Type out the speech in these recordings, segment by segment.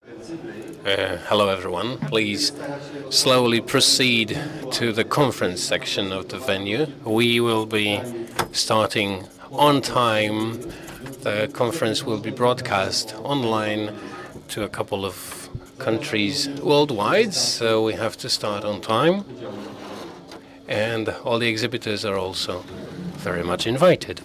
Hello everyone. Please slowly proceed to the conference section of the venue. We will be starting on time. The conference will be broadcast online to a couple of countries worldwide, so we have to start on time. And all the exhibitors are also very much invited.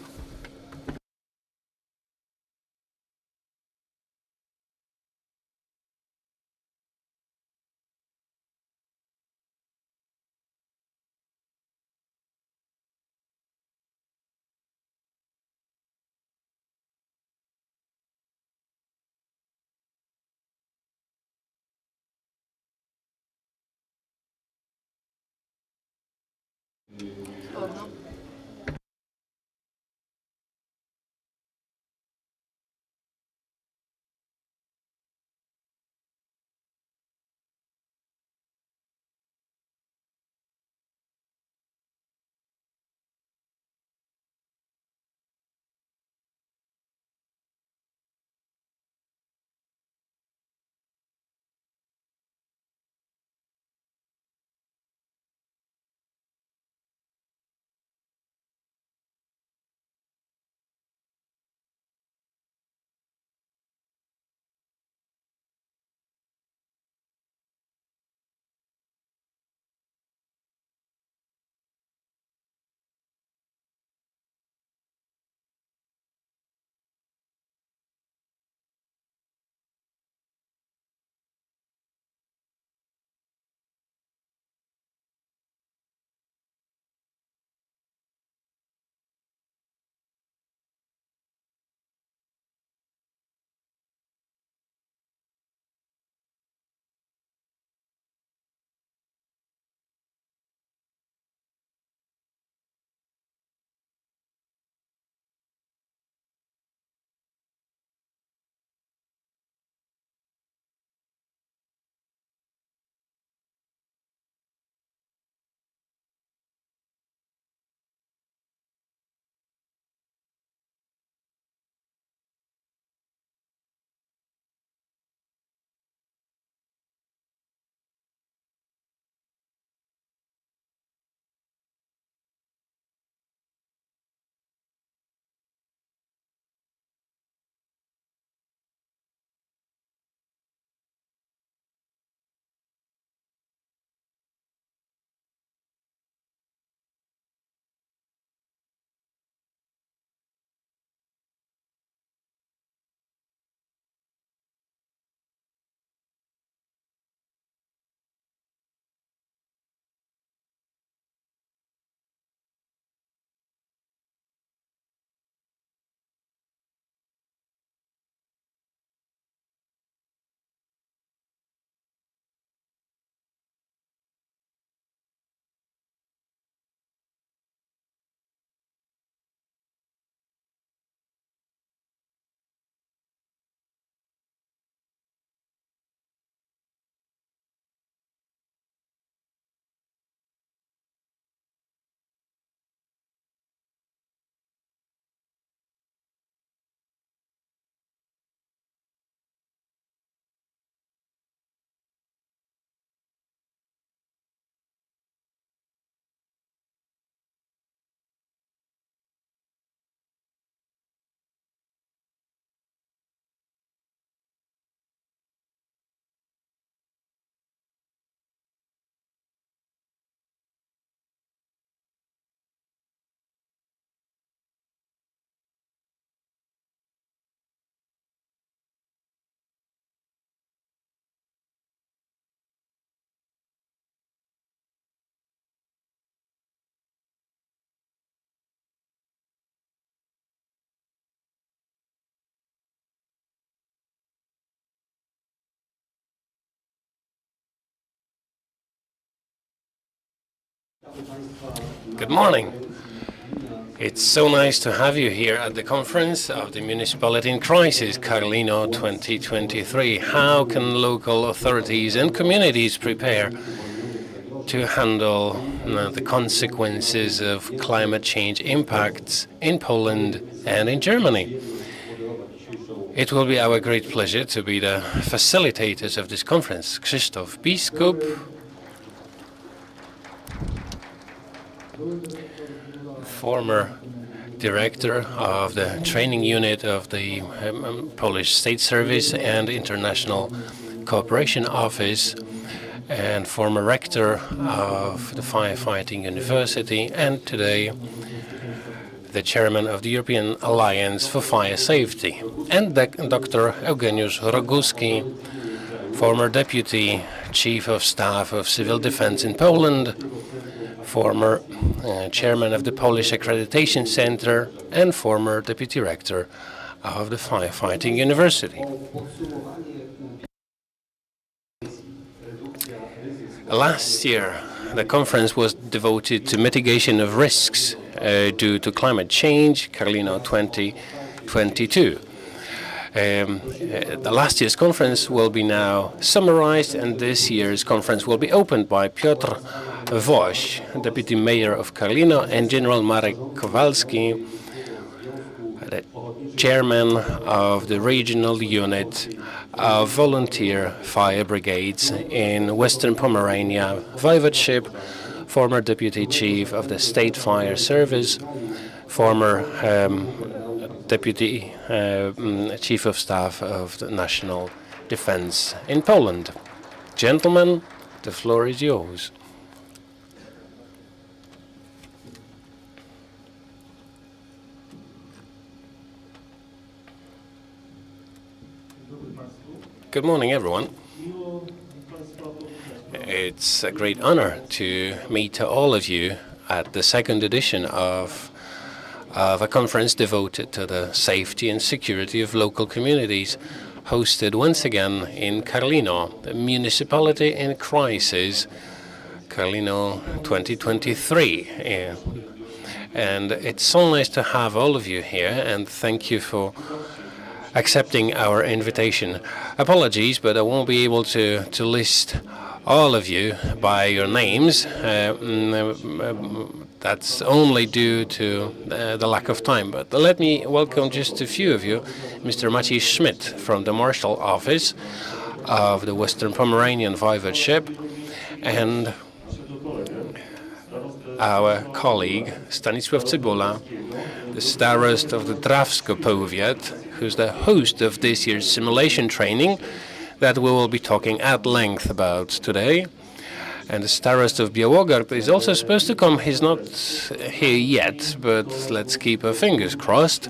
Good morning. It's so nice to have you here at the conference of the Municipality in Crisis, Karlino 2023. How can local authorities and communities prepare to handle the consequences of climate change impacts in Poland and in Germany? It will be our great pleasure to be the facilitators of this conference. Krzysztof Biskup, former director of the training unit of the Polish State Service and International Cooperation Office, and former rector of the Firefighting University, and today the chairman of the European Alliance for Fire Safety, and Dr. Eugeniusz Roguski, former deputy chief of staff of civil defense in Poland, former chairman of the Polish Accreditation Center, and former deputy rector of the Firefighting University. Last year, the conference was devoted to mitigation of risks due to climate change, Karlino 2022. The last year's conference will be now summarized, and this year's conference will be opened by Piotr Woś, Deputy Mayor of Karlino, and General Marek Kowalski, the Chairman of the Regional Unit of Volunteer Fire Brigades in Western Pomerania Voivodeship, former Deputy Chief of the State Fire Service, former Deputy Chief of Staff of the National Defense in Poland. Gentlemen, the floor is yours. Good morning, everyone. It's a great honor to meet all of you at the second edition of a conference devoted to the safety and security of local communities, hosted once again in Karlino, the municipality in crisis, Karlino 2023. And it's so nice to have all of you here, and thank you for accepting our invitation. Apologies, but I won't be able to list all of you by your names. That's only due to the lack of time. But let me welcome just a few of you. Mr. Maciej Schmidt from the Marshal Office of the Western Pomeranian Voivodeship, and our colleague Stanisław Cybula, the Starost of the Drawsko Powiat, who's the host of this year's simulation training that we will be talking at length about today. And the Starost of Białogard is also supposed to come. He's not here yet, but let's keep our fingers crossed.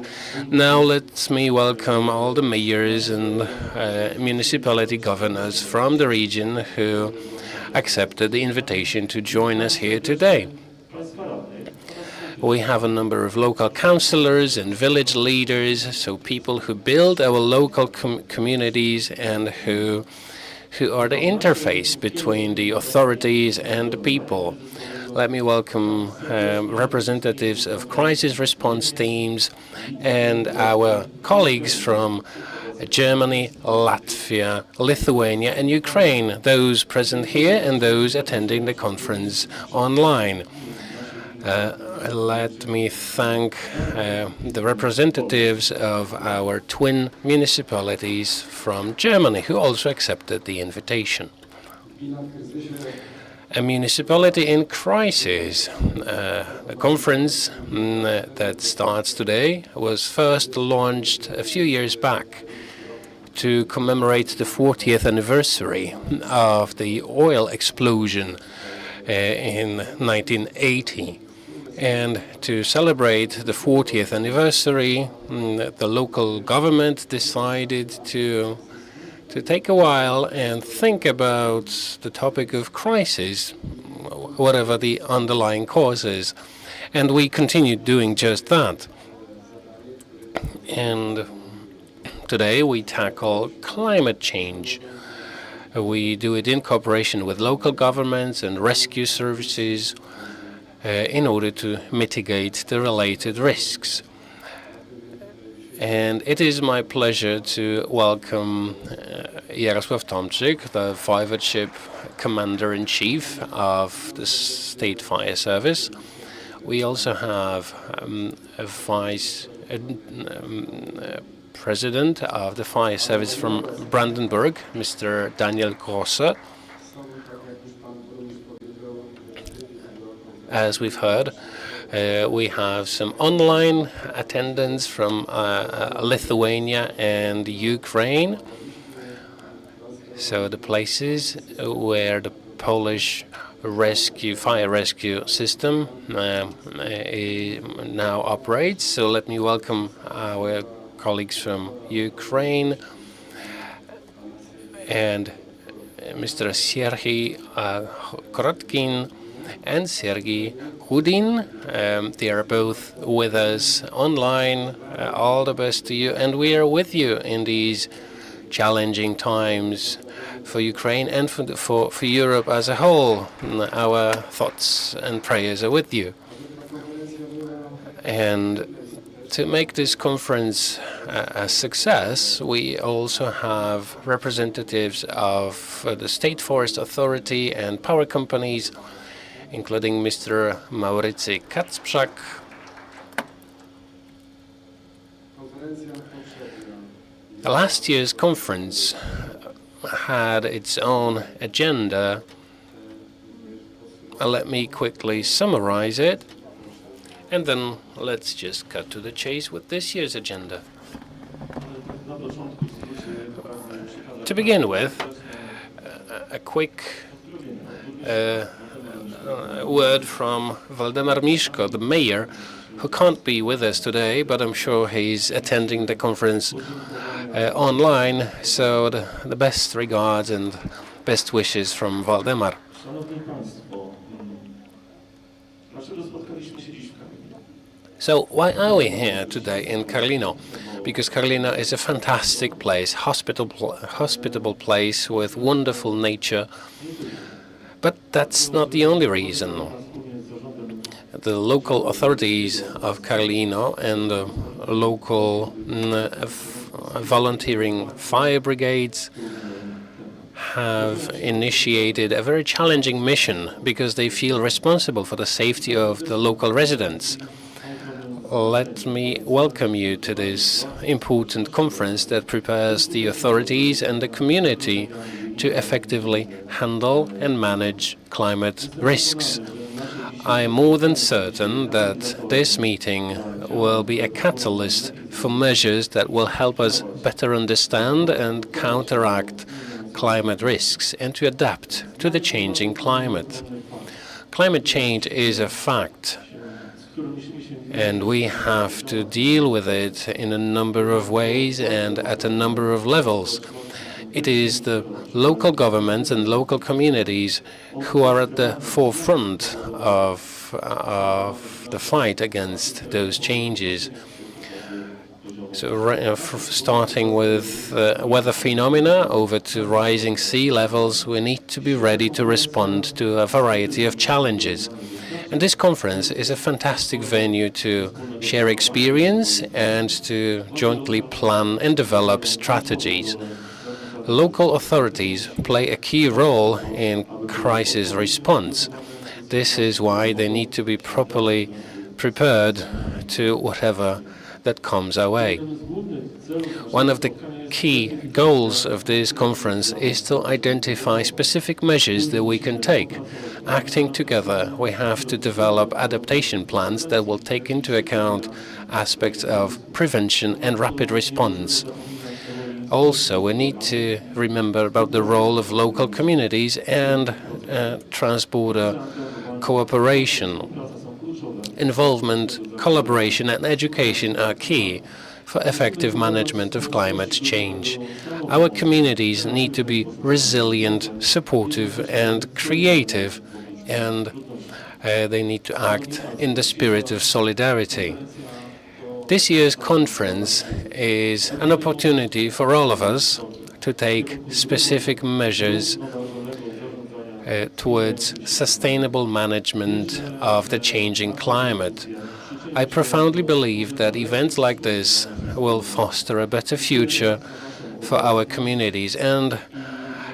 Now let me welcome all the mayors and municipality governors from the region who accepted the invitation to join us here today. We have a number of local councillors and village leaders, so people who build our local communities and who are the interface between the authorities and the people. Let me welcome representatives of crisis response teams and our colleagues from Germany, Latvia, Lithuania, and Ukraine, those present here and those attending the conference online. Let me thank the representatives of our twin municipalities from Germany who also accepted the invitation. A municipality in crisis. A conference that starts today was first launched a few years back to commemorate the 40th anniversary of the oil explosion in 1980. And to celebrate the 40th anniversary, the local government decided to take a while and think about the topic of crisis, whatever the underlying causes. And we continued doing just that. And today we tackle climate change. We do it in cooperation with local governments and rescue services in order to mitigate the related risks. And it is my pleasure to welcome Jarosław Tomczyk, the Voivodeship Commander-in-Chief of the State Fire Service. We also have a Vice President of the Fire Service from Brandenburg, Mr. Daniel Grosse. As we've heard, we have some online attendants from Lithuania and Ukraine. So the places where the Polish fire rescue system now operates. So let me welcome our colleagues from Ukraine and Mr. Serhiy Korotkin and Sergei Hudin. They are both with us online. All the best to you, and we are with you in these challenging times for Ukraine and for Europe as a whole. Our thoughts and prayers are with you. And to make this conference a success, we also have representatives of the State Forest Authority and power companies, including Mr. Maurycy Kacprzak. Last year's conference had its own agenda. Let me quickly summarize it, and then let's just cut to the chase with this year's agenda. To begin with, a quick word from Waldemar Miszko, the mayor, who can't be with us today, but I'm sure he's attending the conference online. So the best regards and best wishes from Waldemar. So why are we here today in Karlino? Because Karlino is a fantastic place, hospitable place with wonderful nature. But that's not the only reason. The local authorities of Karlino and the local volunteering fire brigades have initiated a very challenging mission because they feel responsible for the safety of the local residents. Let me welcome you to this important conference that prepares the authorities and the community to effectively handle and manage climate risks. I am more than certain that this meeting will be a catalyst for measures that will help us better understand and counteract climate risks and to adapt to the changing climate. Climate change is a fact, and we have to deal with it in a number of ways and at a number of levels. It is the local governments and local communities who are at the forefront of the fight against those changes. So starting with weather phenomena over to rising sea levels, we need to be ready to respond to a variety of challenges. And this conference is a fantastic venue to share experience and to jointly plan and develop strategies. Local authorities play a key role in crisis response. This is why they need to be properly prepared to whatever that comes our way. One of the key goals of this conference is to identify specific measures that we can take. Acting together, we have to develop adaptation plans that will take into account aspects of prevention and rapid response. Also, we need to remember about the role of local communities and trans-border cooperation. Involvement, collaboration and education are key for effective management of climate change. Our communities need to be resilient, supportive and creative, and they need to act in the spirit of solidarity. This year's conference is an opportunity for all of us to take specific measures towards sustainable management of the changing climate. I profoundly believe that events like this will foster a better future for our communities. And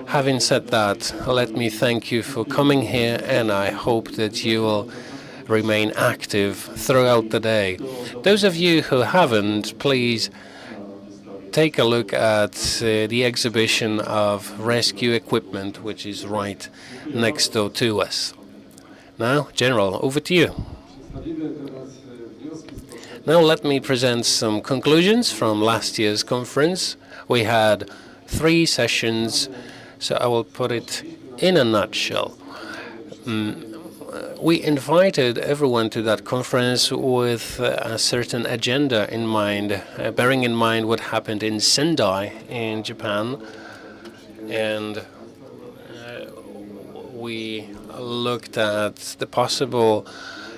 having said that, let me thank you for coming here, and I hope that you will remain active throughout the day. Those of you who haven't, please take a look at the exhibition of rescue equipment, which is right next door to us. Now, General, over to you. Now let me present some conclusions from last year's conference. We had 3 sessions, so I will put it in a nutshell. We invited everyone to that conference with a certain agenda in mind, bearing in mind what happened in Sendai in Japan. And we looked at the possible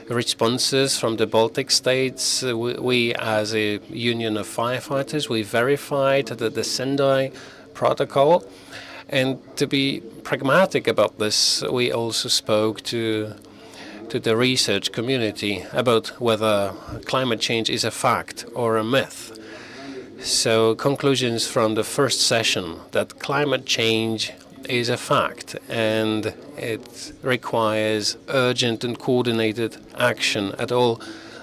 responses from the Baltic states. We, as a union of firefighters, we verified that the Sendai protocol. And to be pragmatic about this, we also spoke to the research community about whether climate change is a fact or a myth. So conclusions from the first session that climate change is a fact and it requires urgent and coordinated action at all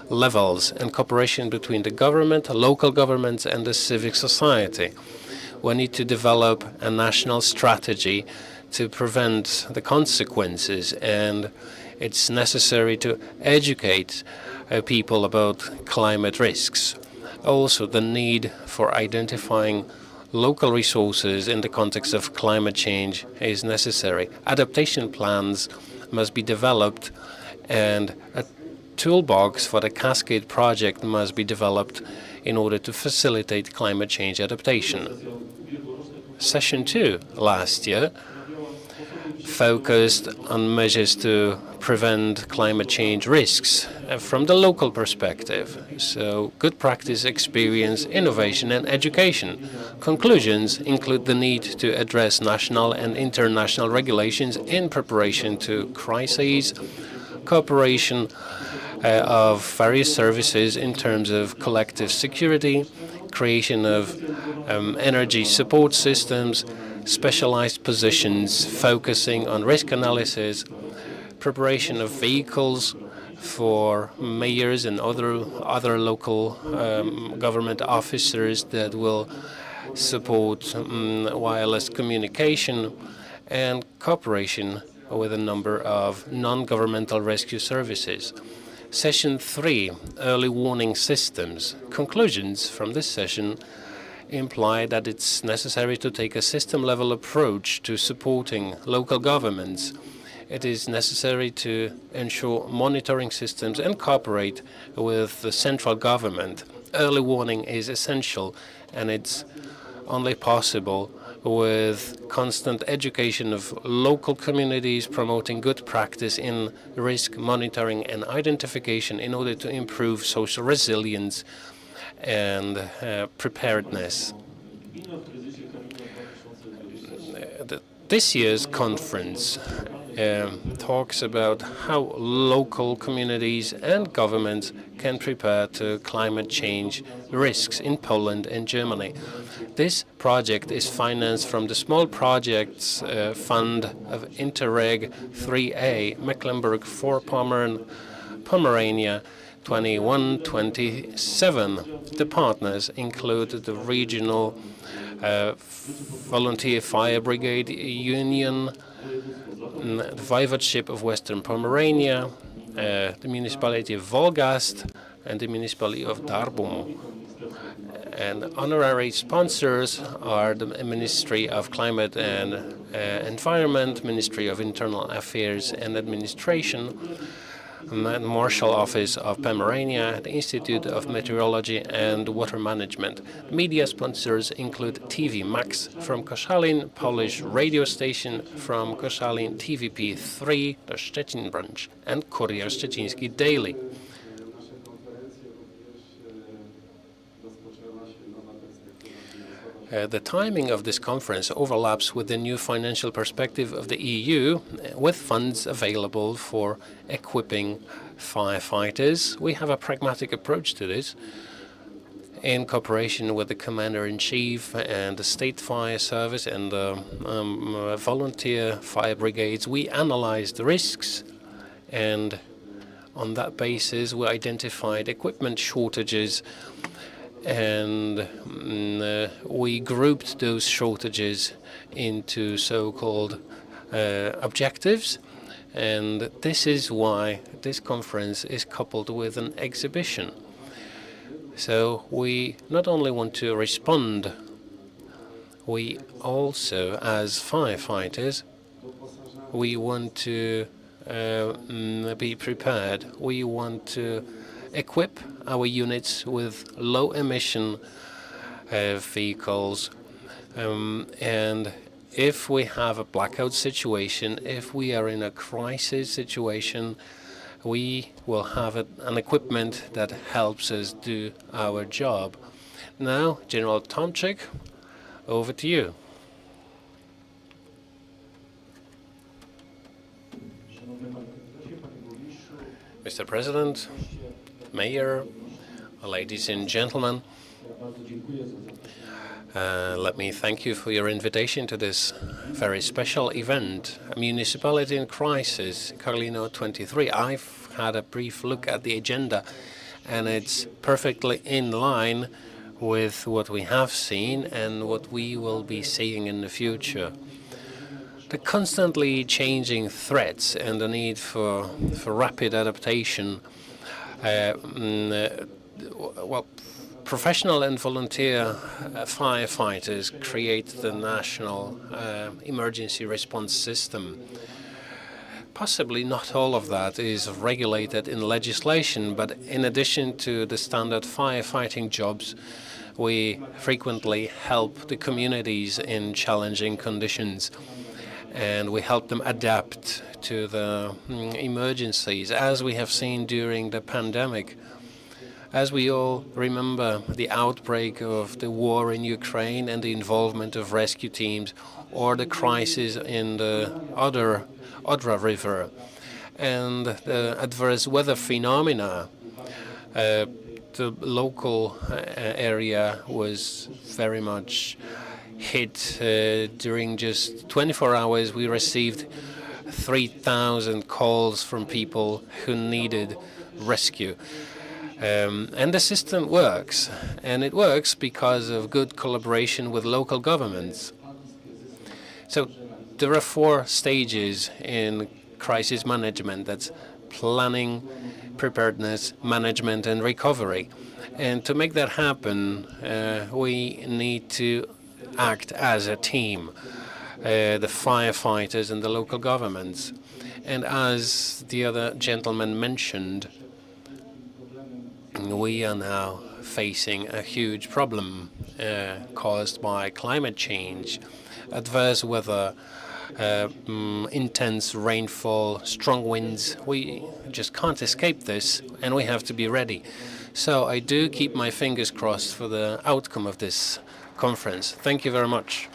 levels and cooperation between the government, local governments and the civic society. We need to develop a national strategy to prevent the consequences, and it's necessary to educate people about climate risks. Also, the need for identifying local resources in the context of climate change is necessary. Adaptation plans must be developed, and a toolbox for the Cascade project must be developed in order to facilitate climate change adaptation. Session 2 last year focused on measures to prevent climate change risks from the local perspective. So good practice, experience, innovation and education. Conclusions include the need to address national and international regulations in preparation to crises, cooperation of various services in terms of collective security, creation of energy support systems, specialized positions focusing on risk analysis, preparation of vehicles for mayors and other local government officers that will support wireless communication, and cooperation with a number of non-governmental rescue services. Session 3, Early Warning Systems. Conclusions from this session imply that it's necessary to take a system-level approach to supporting local governments. It is necessary to ensure monitoring systems and cooperate with the central government. Early warning is essential, and it's only possible with constant education of local communities, promoting good practice in risk monitoring and identification in order to improve social resilience and preparedness. This year's conference talks about how local communities and governments can prepare to climate change risks in Poland and Germany. This project is financed from the Small Projects Fund of Interreg 3A, Mecklenburg-Vorpommern, Pomerania 21-27. The partners include the Regional Volunteer Fire Brigade Union, the Voivodeship of Western Pomerania, the Municipality of Wolgast, and the Municipality of Darbum. And honorary sponsors are the Ministry of Climate and Environment, Ministry of Internal Affairs and Administration, the Marshal Office of Pomerania, the Institute of Meteorology and Water Management. Media sponsors include TV Max from Koszalin, Polish radio station from Koszalin, TVP3, the Szczecin branch, and Kurier Szczeciński Daily. The timing of this conference overlaps with the new financial perspective of the EU, with funds available for equipping firefighters. We have a pragmatic approach to this. In cooperation with the Commander-in-Chief and the State Fire Service and the volunteer fire brigades, we analyzed the risks, and on that basis we identified equipment shortages and we grouped those shortages into so-called objectives, and this is why this conference is coupled with an exhibition. So we not only want to respond, we also, as firefighters, we want to be prepared. We want to equip our units with low-emission vehicles, and if we have a blackout situation, if we are in a crisis situation, we will have an equipment that helps us do our job. Now, General Tomczyk, over to you. Mr. President, Mayor, ladies and gentlemen, let me thank you for your invitation to this very special event, Municipality in Crisis, Karlino 23. I've had a brief look at the agenda, and it's perfectly in line with what we have seen and what we will be seeing in the future. The constantly changing threats and the need for rapid adaptation, professional and volunteer firefighters create the national emergency response system. Possibly not all of that is regulated in legislation, but in addition to the standard firefighting jobs, we frequently help the communities in challenging conditions, and we help them adapt to the emergencies, as we have seen during the pandemic. As we all remember the outbreak of the war in Ukraine and the involvement of rescue teams, or the crisis in the Odra River, and the adverse weather phenomena, the local area was very much hit. During just 24 hours, we received 3,000 calls from people who needed rescue. And the system works, and it works because of good collaboration with local governments. So there are 4 stages in crisis management. That's planning, preparedness, management, and recovery. And to make that happen, we need to act as a team, the firefighters and the local governments. And as the other gentleman mentioned, we are now facing a huge problem caused by climate change, adverse weather, intense rainfall, strong winds. We just can't escape this, and we have to be ready. So I do keep my fingers crossed for the outcome of this conference. Thank you very much.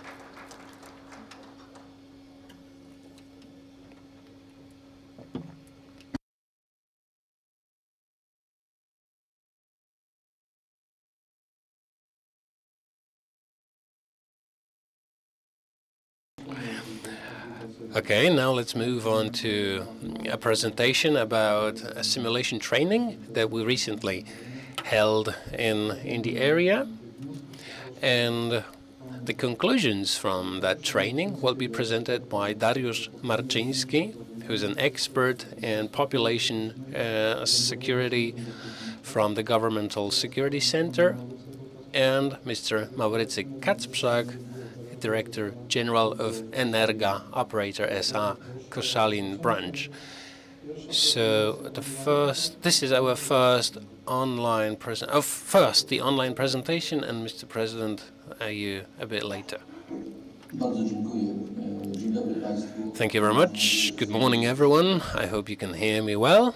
Okay, now let's move on to a presentation about a simulation training that we recently held in the area. And the conclusions from that training will be presented by Dariusz Marczyński, who's an expert in population security from the Governmental Security Center, and Mr. Maurycy Kacprzak, Director General of Energa Operator S.A. Koszalin branch. So this is our first online the online presentation, and Mr. President, you a bit later. Thank you very much. Good morning, everyone. I hope you can hear me well.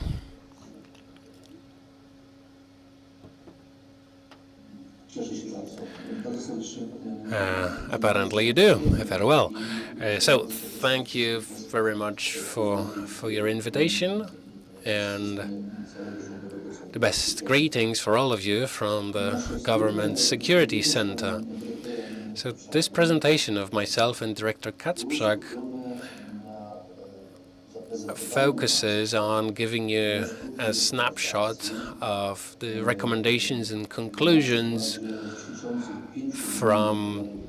Apparently you do, very well. So thank you very much for your invitation, and the best greetings for all of you from the Government Security Center. So this presentation of myself and Director Kacprzak focuses on giving you a snapshot of the recommendations and conclusions from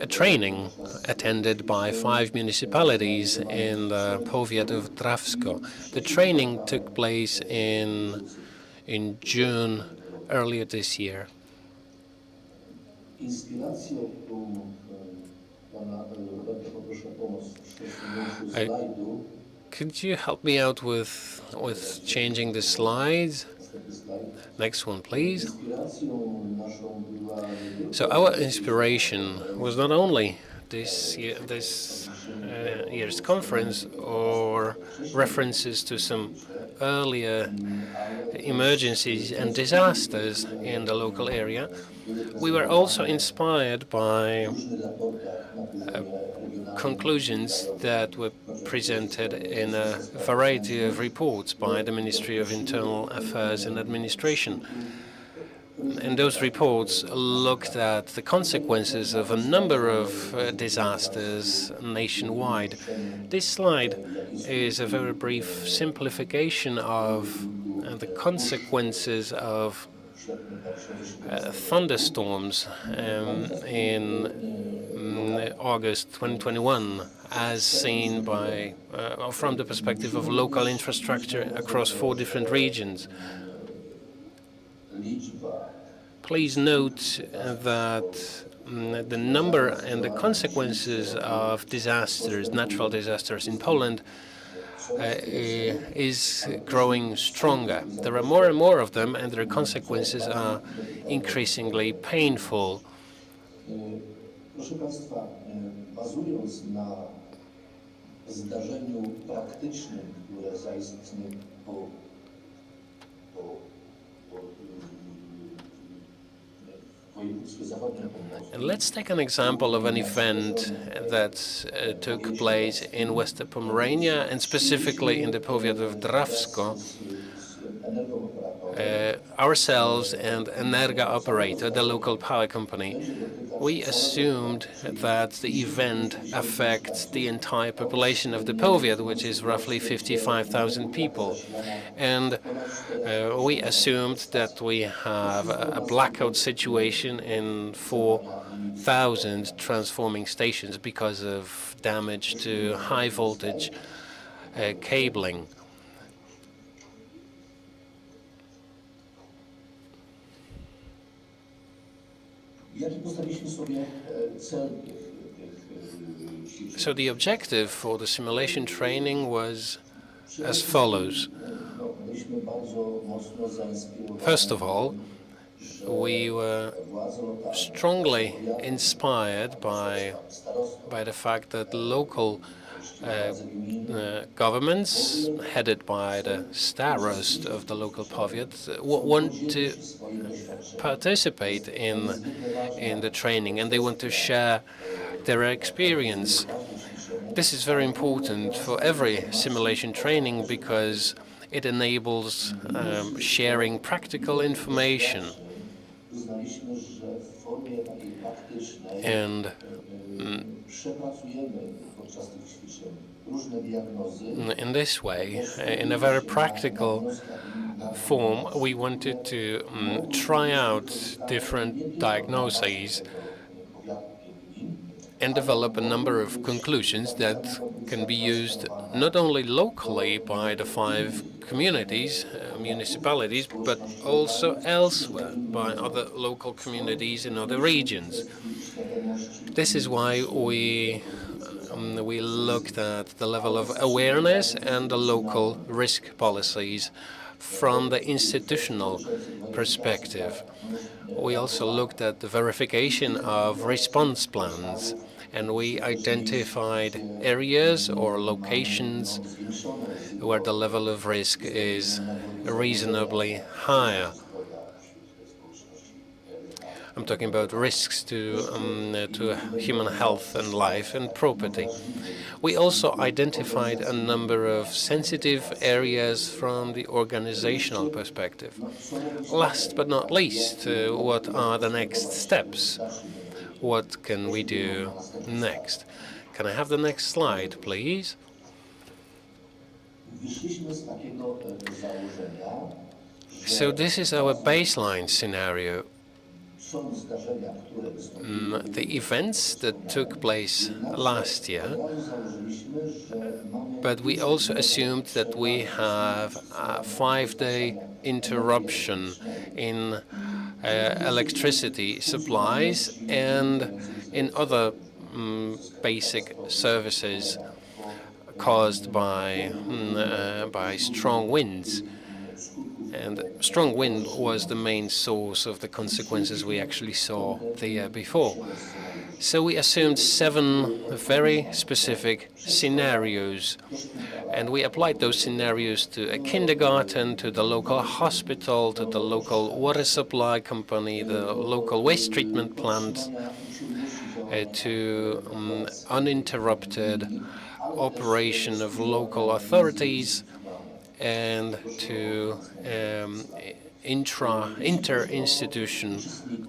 a training attended by 5 municipalities in the powiat of Drawsko. The training took place in June earlier this year. Could you help me out with changing the slides? Next one, please. So our inspiration was not only this year's conference or references to some earlier emergencies and disasters in the local area. We were also inspired by conclusions that were presented in a variety of reports by the Ministry of Internal Affairs and Administration. And those reports looked at the consequences of a number of disasters nationwide. This slide is a very brief simplification of the consequences of thunderstorms in August 2021, as seen by from the perspective of local infrastructure across 4 different regions. Please note that the number and the consequences of disasters, natural disasters in Poland, is growing stronger. There are more and more of them, and their consequences are increasingly painful. Proszę Państwa, bazując na zdarzeniu praktycznym, które zaistniało po województwie zachodniopomorskim. Let's take an example of an event that took place in Western Pomerania and specifically in the powiat of Drawsko. Ourselves and Energa Operator, the local power company, we assumed that the event affects the entire population of the powiat, which is roughly 55,000 people. And we assumed that we have a blackout situation in 4,000 transforming stations because of damage to high voltage cabling. So the objective for the simulation training was as follows. First of all, we were strongly inspired by the fact that local governments, headed by the starost of the local powiat, want to participate in the training, and they want to share their experience. This is very important for every simulation training because it enables sharing practical information. And in this way, in a very practical form, we wanted to try out different diagnoses and develop a number of conclusions that can be used not only locally by the 5 communities, municipalities, but also elsewhere by other local communities in other regions. This is why we looked at the level of awareness and the local risk policies from the institutional perspective. We also looked at the verification of response plans, and we identified areas or locations where the level of risk is reasonably higher. I'm talking about risks to human health and life and property. We also identified a number of sensitive areas from the organizational perspective. Last but not least, what are the next steps? What can we do next? Can I have the next slide, please? wyszliśmy z takiego założenia, So że this is our baseline scenario. są zdarzenia, które wystąpiły. The events that took place last year, Od razu założyliśmy, że mamy but we also assumed that we have a 5-day interruption in electricity supplies and in other basic services caused by strong winds. And strong wind was the main source of the consequences we actually saw the year before. So we assumed 7 very specific scenarios, and we applied those scenarios to a kindergarten, to the local hospital, to the local water supply company, the local waste treatment plant, to uninterrupted operation of local authorities, and to inter-institution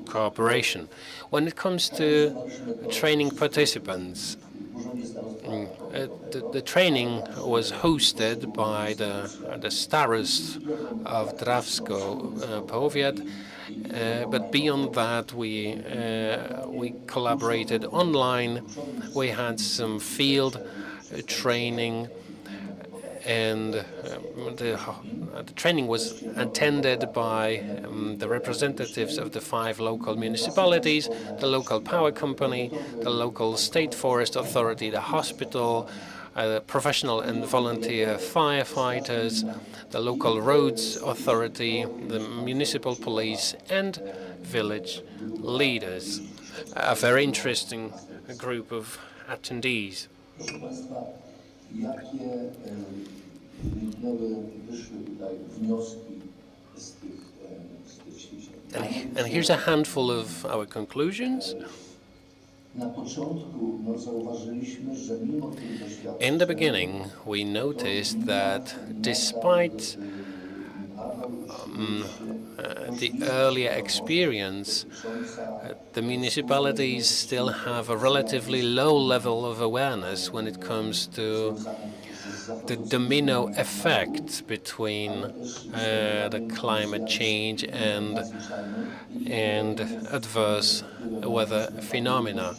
cooperation. When it comes to training participants, the training was hosted by the starost of Drawsko Powiat, but beyond that we collaborated online. We had some field training, and the training was attended by the representatives of the 5 local municipalities, the local power company, the local state forest authority, the hospital, professional and volunteer firefighters, the local roads authority, the municipal police, and village leaders. A very interesting group of attendees. Proszę Państwa, jakie wyszły tutaj wnioski z tych ćwiczeń? And here's a handful of our conclusions. Na początku zauważyliśmy, że mimo tych doświadczeń In the beginning, we noticed that despite the earlier experience, the municipalities still have a relatively low level of awareness when it comes to the domino effect between the climate change and adverse weather phenomena.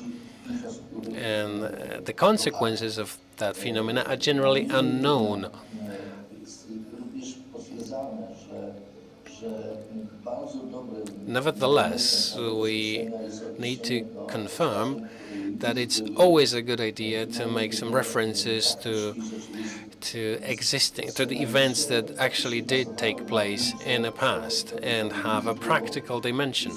And the consequences of that phenomena are generally unknown. Nevertheless, we need to confirm that it's always a good idea to make some references to the events that actually did take place in the past and have a practical dimension.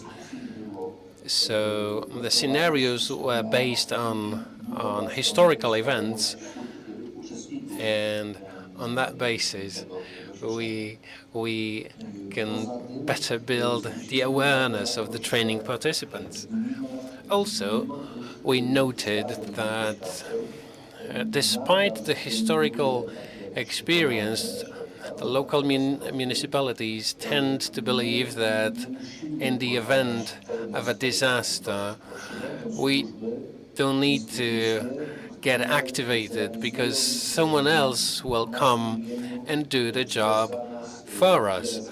So the scenarios were based on historical events, and on that basis we can better build the awareness of the training participants. Also, we noted that despite the historical experience, the local municipalities tend to believe that in the event of a disaster, we don't need to get activated because someone else will come and do the job for us.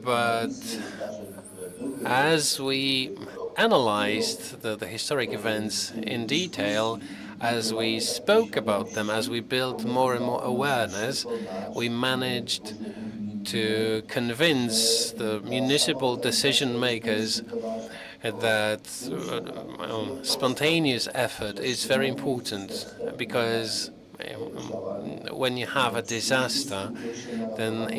But as we analyzed the historic events in detail, as we spoke about them, as we built more and more awareness, we managed to convince the municipal decision makers that spontaneous effort is very important, because when you have a disaster, then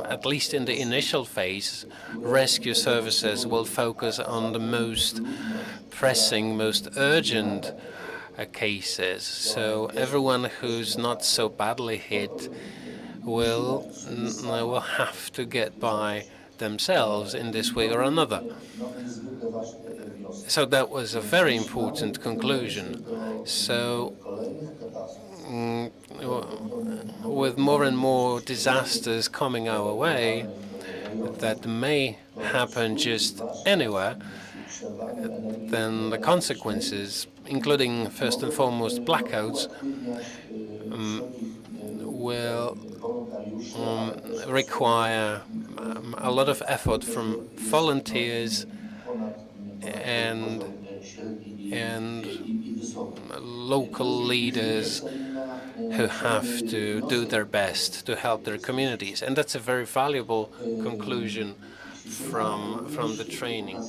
at least in the initial phase, rescue services will focus on the most pressing, most urgent cases. So everyone who's not so badly hit will have to get by themselves in this way or another. So that was a very important conclusion. So with more and more disasters coming our way that may happen just anywhere, then the consequences including first and foremost blackouts, uaktywniać wszelkich will wolontariuszy, ale też require a lot of effort from dyscyplinowany volunteers ponad and poziom średni and i wysoki. To local jest rzeczywiście leaders pierwsza inna who have cenny to do wniosek their best to help their communities. And that's a very valuable conclusion dzisiejszej rady. from the Również training.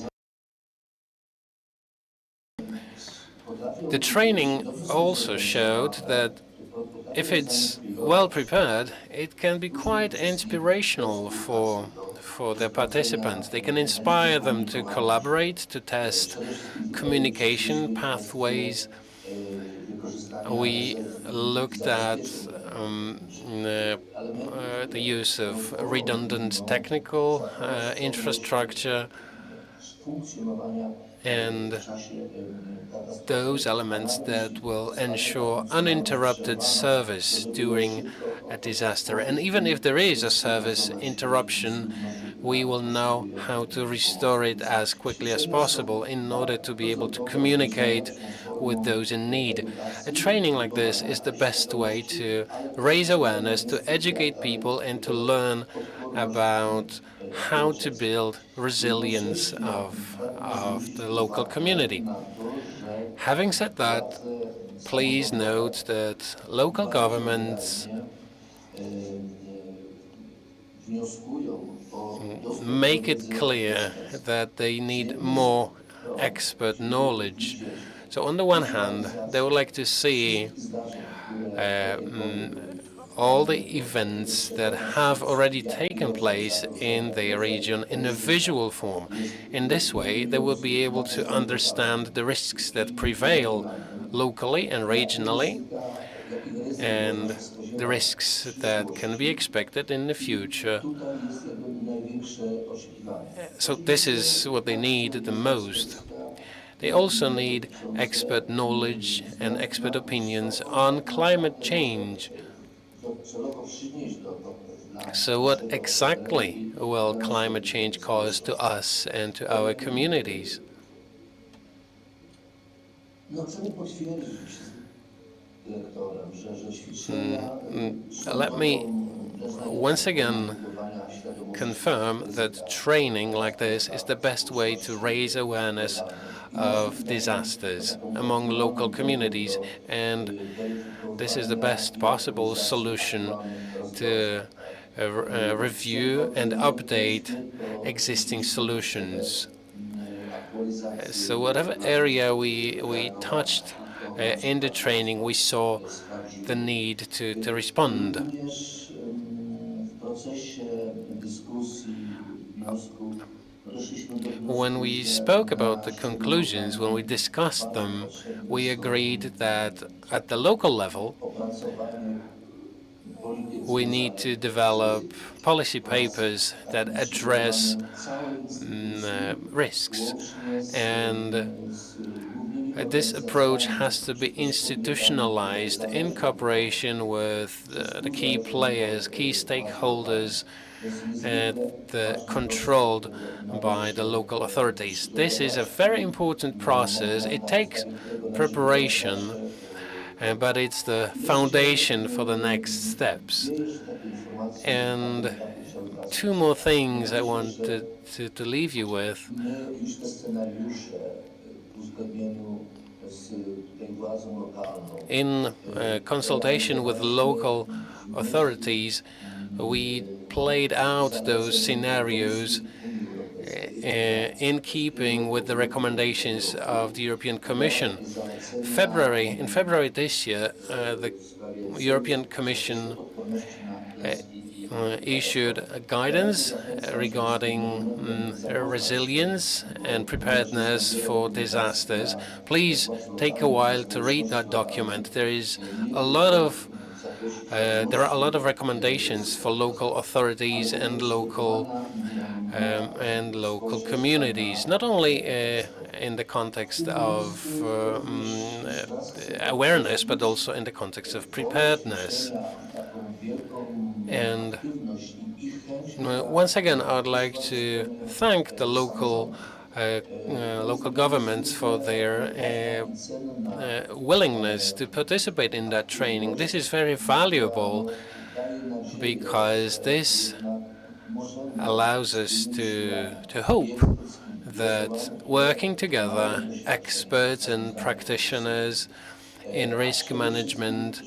potrafią The training dopisać also showed that if it's well prepared, it can be quite inspirational for the participants. They can inspire them to collaborate, to test communication pathways. We looked at the use of redundant technical infrastructure funkcjonowania and w czasie katastrofy. those elements that will ensure uninterrupted service during a disaster. And even if there is a service interruption, we will know how to restore it as quickly as possible in order to be able to communicate with those in need. A training like this is the best way to raise awareness, to educate people, and to learn about how to build resilience of the local community. Having said that, please note that local governments make it clear that they need more expert knowledge. So on the one hand, they would like to see all the events that have already taken place in their region in a visual form. In this way, they will be able to understand the risks that prevail locally and regionally, and the risks that can be expected in the future. So this is what they need the most. They also need expert knowledge and expert opinions on climate change. So what exactly will climate change cause to us and to our communities? Let me once again confirm that training like this is the best way to raise awareness of disasters among local communities, and this is the best possible solution to review and update existing solutions. So whatever area we touched in the training, we saw the need to respond. When we spoke about the conclusions, when we discussed them, we agreed that at the local level, we need to develop policy papers that address risks. And this approach has to be institutionalized in cooperation with the key players, key stakeholders, controlled by the local authorities. This is a very important process. It takes preparation, but it's the foundation for the next steps. And two more things I want to leave you with. In consultation with local authorities, we played out those scenarios in keeping with the recommendations of the European Commission. In February this year, the European Commission issued a guidance regarding resilience and preparedness for disasters. Please take a while to read that document. There are a lot of recommendations for local authorities and local communities, not only in the context of awareness, but also in the context of preparedness. And once again, I would like to thank the local local governments for their willingness to participate in that training. This is very valuable because this allows us to hope that working together, experts and practitioners in risk management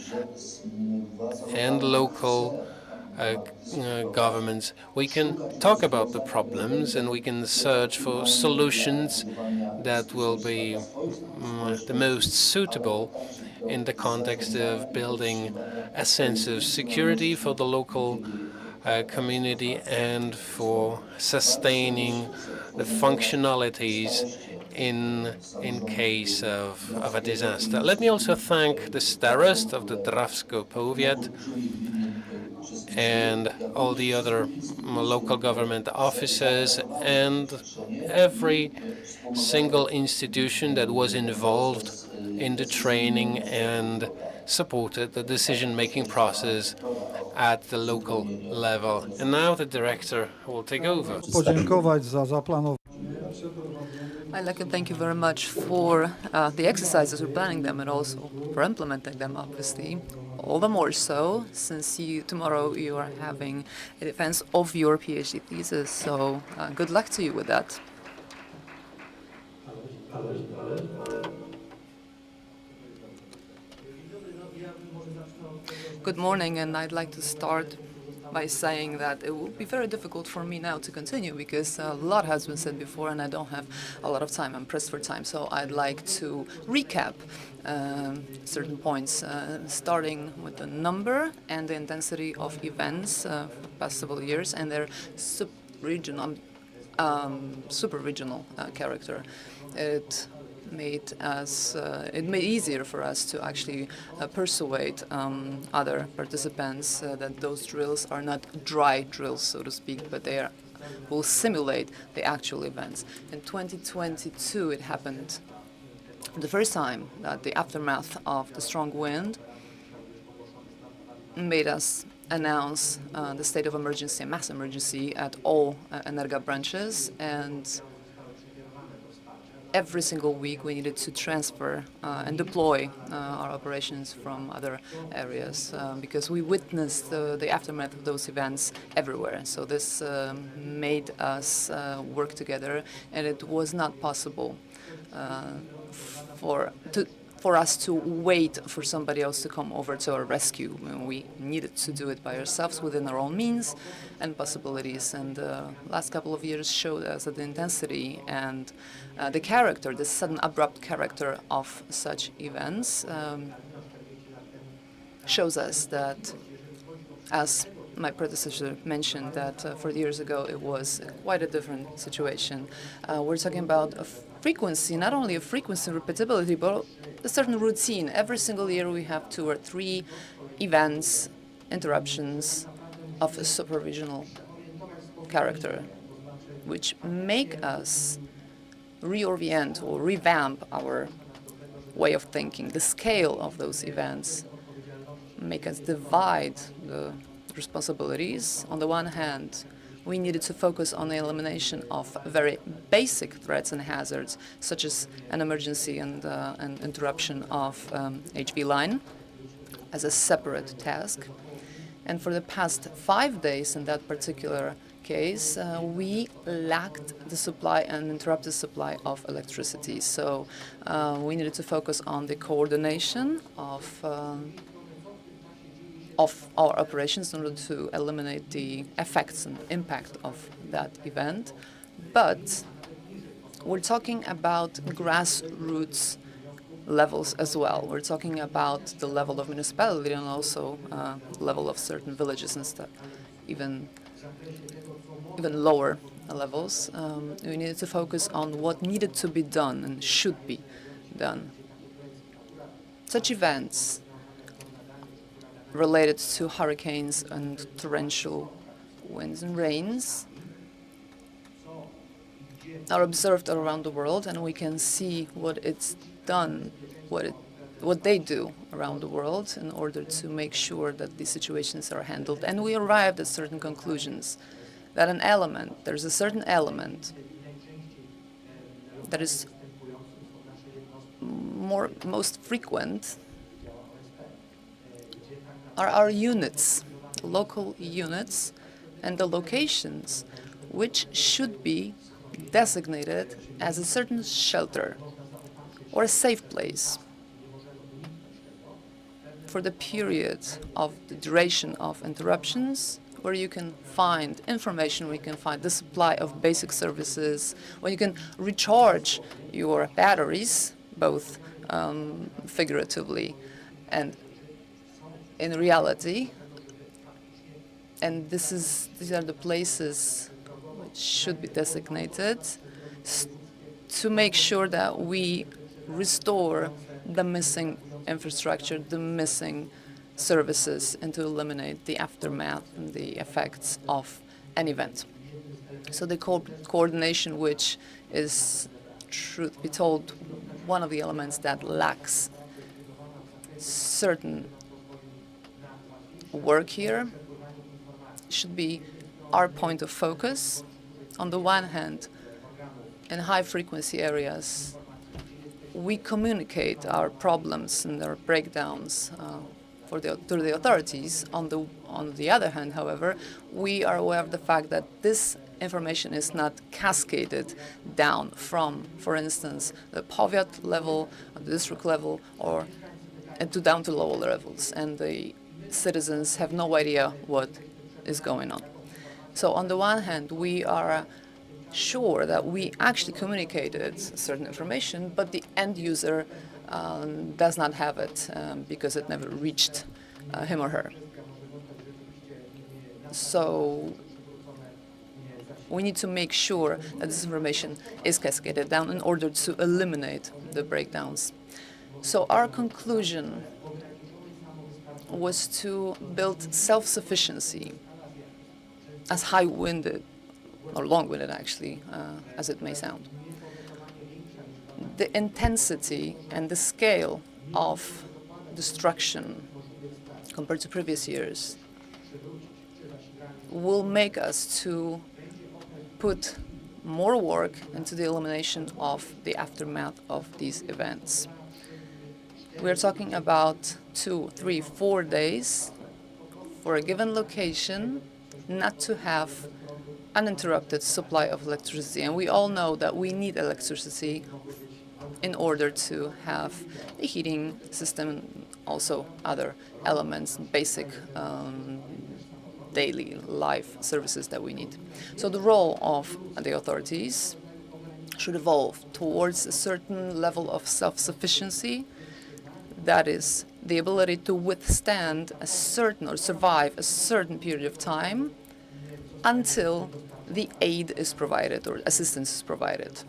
and local governments, we can talk about the problems and we can search for solutions that will be the most suitable in the context of building a sense of security for the local community and for sustaining the functionalities in case of a disaster. Let me also thank the Starost of the Drawsko Powiat and all the other local government officers and every single institution that was involved in the training and supported the decision-making process at the local level. And now the director will take over. I'd like to thank you very much for the exercises, for planning them, and also for implementing them, obviously. All the more so, since tomorrow you are having a defense of your PhD thesis. So good luck to you with that. Good morning, and I'd like to start by saying that it will be very difficult for me now to continue because a lot has been said before and I don't have a lot of time. I'm pressed for time, so I'd like to recap certain points, starting with the number and the intensity of events for the past several years and their super-regional character. It made easier for us to actually persuade other participants that those drills are not dry drills, so to speak, but they will simulate the actual events. In 2022, it happened the first time that the aftermath of the strong wind made us announce the state of emergency, a mass emergency at all Energa branches, and every single week we needed to transfer and deploy our operations from other areas because we witnessed the aftermath of those events everywhere. So this made us work together, and it was not possible for us to wait for somebody else to come over to our rescue. We needed to do it by ourselves within our own means and possibilities. And the last couple of years showed us that the intensity and the character, the sudden abrupt character of such events shows us that, as my predecessor mentioned, that 40 years ago it was quite a different situation. We're talking about a frequency, not only a frequency and repeatability, but a certain routine. Every single year we have 2 or 3 events, interruptions of a super-regional character, which make us reorient or revamp our way of thinking. The scale of those events make us divide the responsibilities. On the one hand, we needed to focus on the elimination of very basic threats and hazards, such as an emergency and an interruption of HV line, as a separate task. And for the past 5 days in that particular case, we lacked the supply and interrupted supply of electricity. So we needed to focus on the coordination of our operations in order to eliminate the effects and impact of that event. But we're talking about grassroots levels as well. We're talking about the level of municipality and also level of certain villages and stuff, even lower levels. We needed to focus on what needed to be done and should be done. Such events related to hurricanes and torrential winds and rains are observed around the world, and we can see what it's done, what they do around the world in order to make sure that these situations are handled. And we arrived at certain conclusions that there's a certain element that is most frequent are our units, local units, and the locations which should be designated as a certain shelter or a safe place for the period of the duration of interruptions, where you can find information, where you can find the supply of basic services, where you can recharge your batteries, both figuratively and in reality. And these are the places which should be designated to make sure that we restore the missing infrastructure, the missing services, and to eliminate the aftermath and the effects of an event. So the coordination, which is, truth be told, one of the elements that lacks certain work here, should be our point of focus. On the one hand, in high-frequency areas, we communicate our problems and our breakdowns to the authorities. On the other hand, however, we are aware of the fact that this information is not cascaded down from, for instance, the powiat level, the district level, or down to lower levels, and the citizens have no idea what is going on. So on the one hand, we are sure that we actually communicated certain information, but the end user does not have it because it never reached him or her. So we need to make sure that this information is cascaded down in order to eliminate the breakdowns. So our conclusion was to build self-sufficiency, as high-winded, or long-winded actually, as it may sound. The intensity and the scale of destruction compared to previous years will make us to put more work into the elimination of the aftermath of these events. We're talking about 2, 3, 4 days for a given location not to have uninterrupted supply of electricity. And we all know that we need electricity in order to have a heating system and also other elements, basic daily life services that we need. So the role of the authorities should evolve towards a certain level of self-sufficiency, that is, the ability to withstand a certain or survive a certain period of time until the aid is provided or assistance is provided,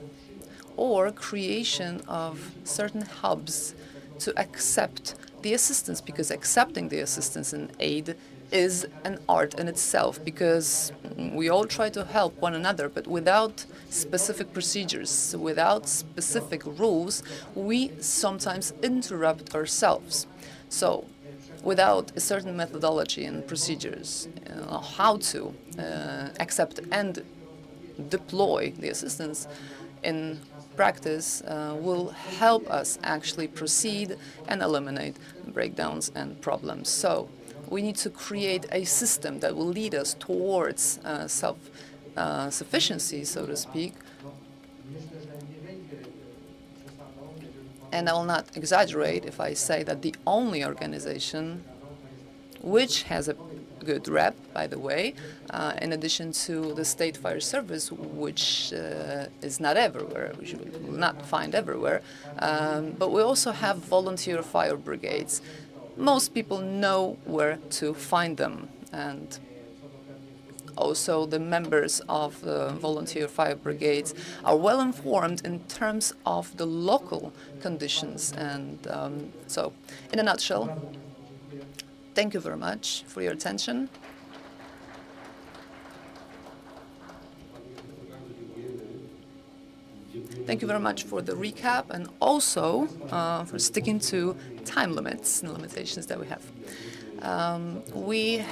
or creation of certain hubs to accept the assistance, because accepting the assistance and aid is an art in itself, because we all try to help one another, but without specific procedures, without specific rules, we sometimes interrupt ourselves. So without a certain methodology and procedures, how to accept and deploy the assistance in practice will help us actually proceed and eliminate breakdowns and problems. So we need to create a system that will lead us towards self-sufficiency, so to speak. And I will not exaggerate if I say that the only organization which has a good rep, by the way, in addition to the State Fire Service, which is not everywhere, which you will not find everywhere, but we also have volunteer fire brigades. Most people know where to find them, and also the members of the volunteer fire brigades are well informed in terms of the local conditions. And so, in a nutshell, thank you very much for your attention. Thank you very much for the recap, and also for sticking to time limits and limitations that we have. We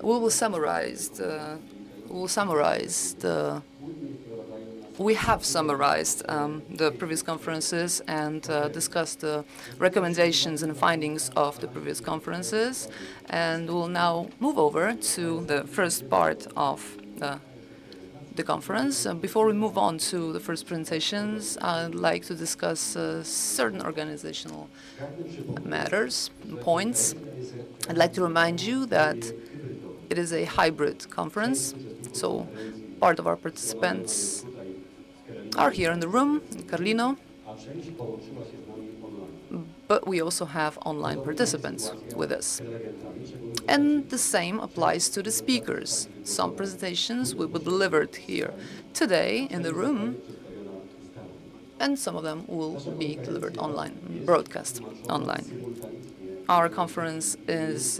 will summarize the We have summarized the previous conferences and discussed the recommendations and findings of the previous conferences, and we'll now move over to the first part of the conference. Before we move on to the first presentations, I'd like to discuss certain organizational matters, points. I'd like to remind you that it is a hybrid conference, so part of our participants are here in the room, in Karlino, but we also have online participants with us. And the same applies to the speakers. Some presentations will be delivered here today in the room, and some of them will be delivered online, broadcast online. Our conference is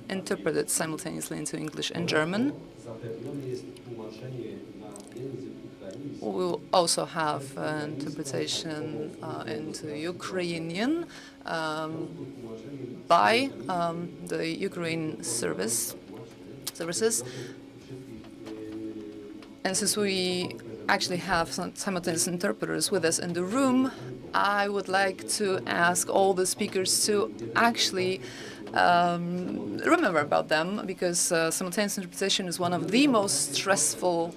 interpreted simultaneously into English and German. We will also have interpretation into Ukrainian by the Ukraine services. And since we actually have some simultaneous interpreters with us in the room, I would like to ask all the speakers to actually remember about them, because simultaneous interpretation is one of the most stressful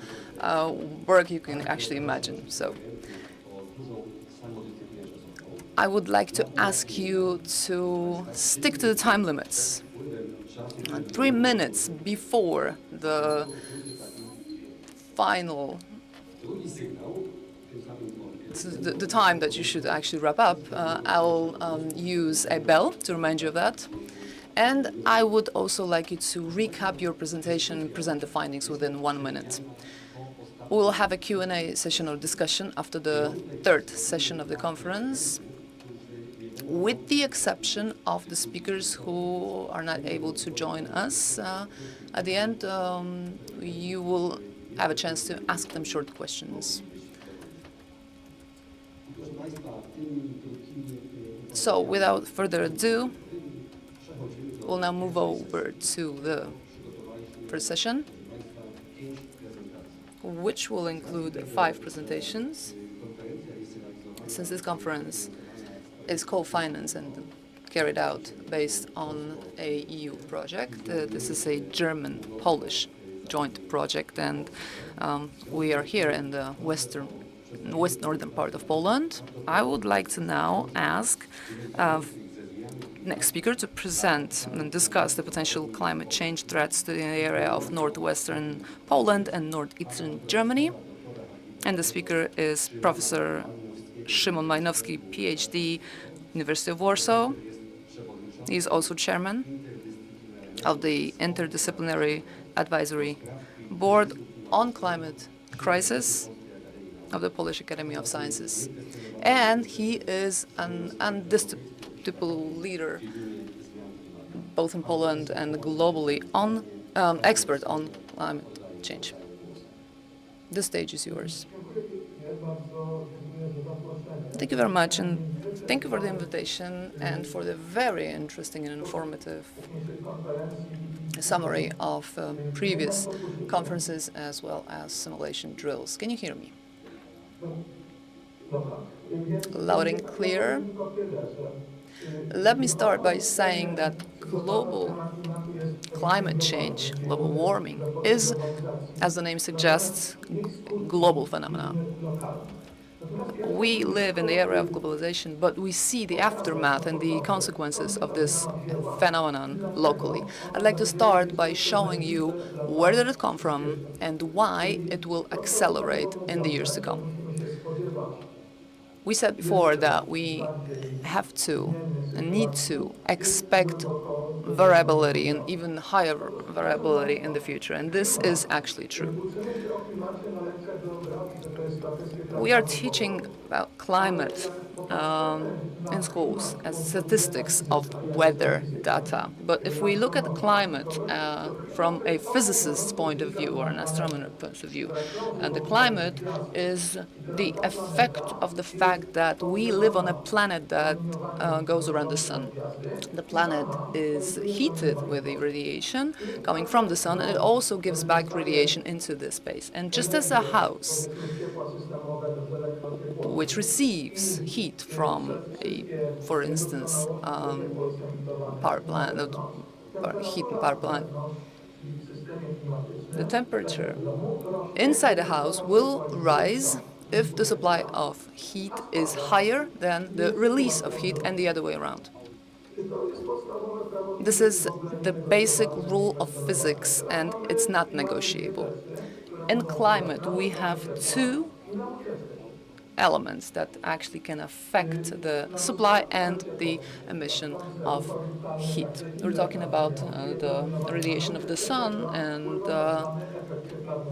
work you can actually imagine. So I would like to ask you to stick to the time limits. 3 minutes before the final, the time that you should actually wrap up, I'll use a bell to remind you of that. And I would also like you to recap your presentation and present the findings within 1 minute. We'll have a Q&A session or discussion after the third session of the conference, with the exception of the speakers who are not able to join us. At the end, you will have a chance to ask them short questions. So without further ado, we'll now move over to the first session, which will include 5 presentations. Since this conference is co-financed and carried out based on a EU project, this is a German-Polish joint project, and we are here in the northern part of Poland. I would like to now ask next speaker to present and discuss the potential climate change threats to the area of northwestern Poland and northeastern Germany. And the speaker is Professor Szymon Majnowski, PhD, University of Warsaw. He is also chairman of the Interdisciplinary Advisory Board on Climate Crisis of the Polish Academy of Sciences. And he is an indisputable leader, both in Poland and globally, on expert on climate change. The stage is yours. Thank you very much, and thank you for the invitation and for the very interesting and informative summary of previous conferences as well as simulation drills. Can you hear me? Loud and clear. Let me start by saying that global climate change, global warming, is, as the name suggests, global phenomena. We live in the era of globalization, but we see the aftermath and the consequences of this phenomenon locally. I'd like to start by showing you where did it come from and why it will accelerate in the years to come. We said before that we have to and need to expect variability and even higher variability in the future, and this is actually true. We are teaching about climate in schools as statistics of weather data, but if we look at the climate from a physicist's point of view or an astronomer's point of view, and the climate is the effect of the fact that we live on a planet that goes around the sun. The planet is heated with the radiation coming from the sun, and it also gives back radiation into this space. And just as a house which receives heat from for instance, power plant, heat and power plant, the temperature inside the house will rise if the supply of heat is higher than the release of heat and the other way around. This is the basic rule of physics, and it's not negotiable. In climate, we have two elements that actually can affect the supply and the emission of heat. We're talking about the radiation of the sun, and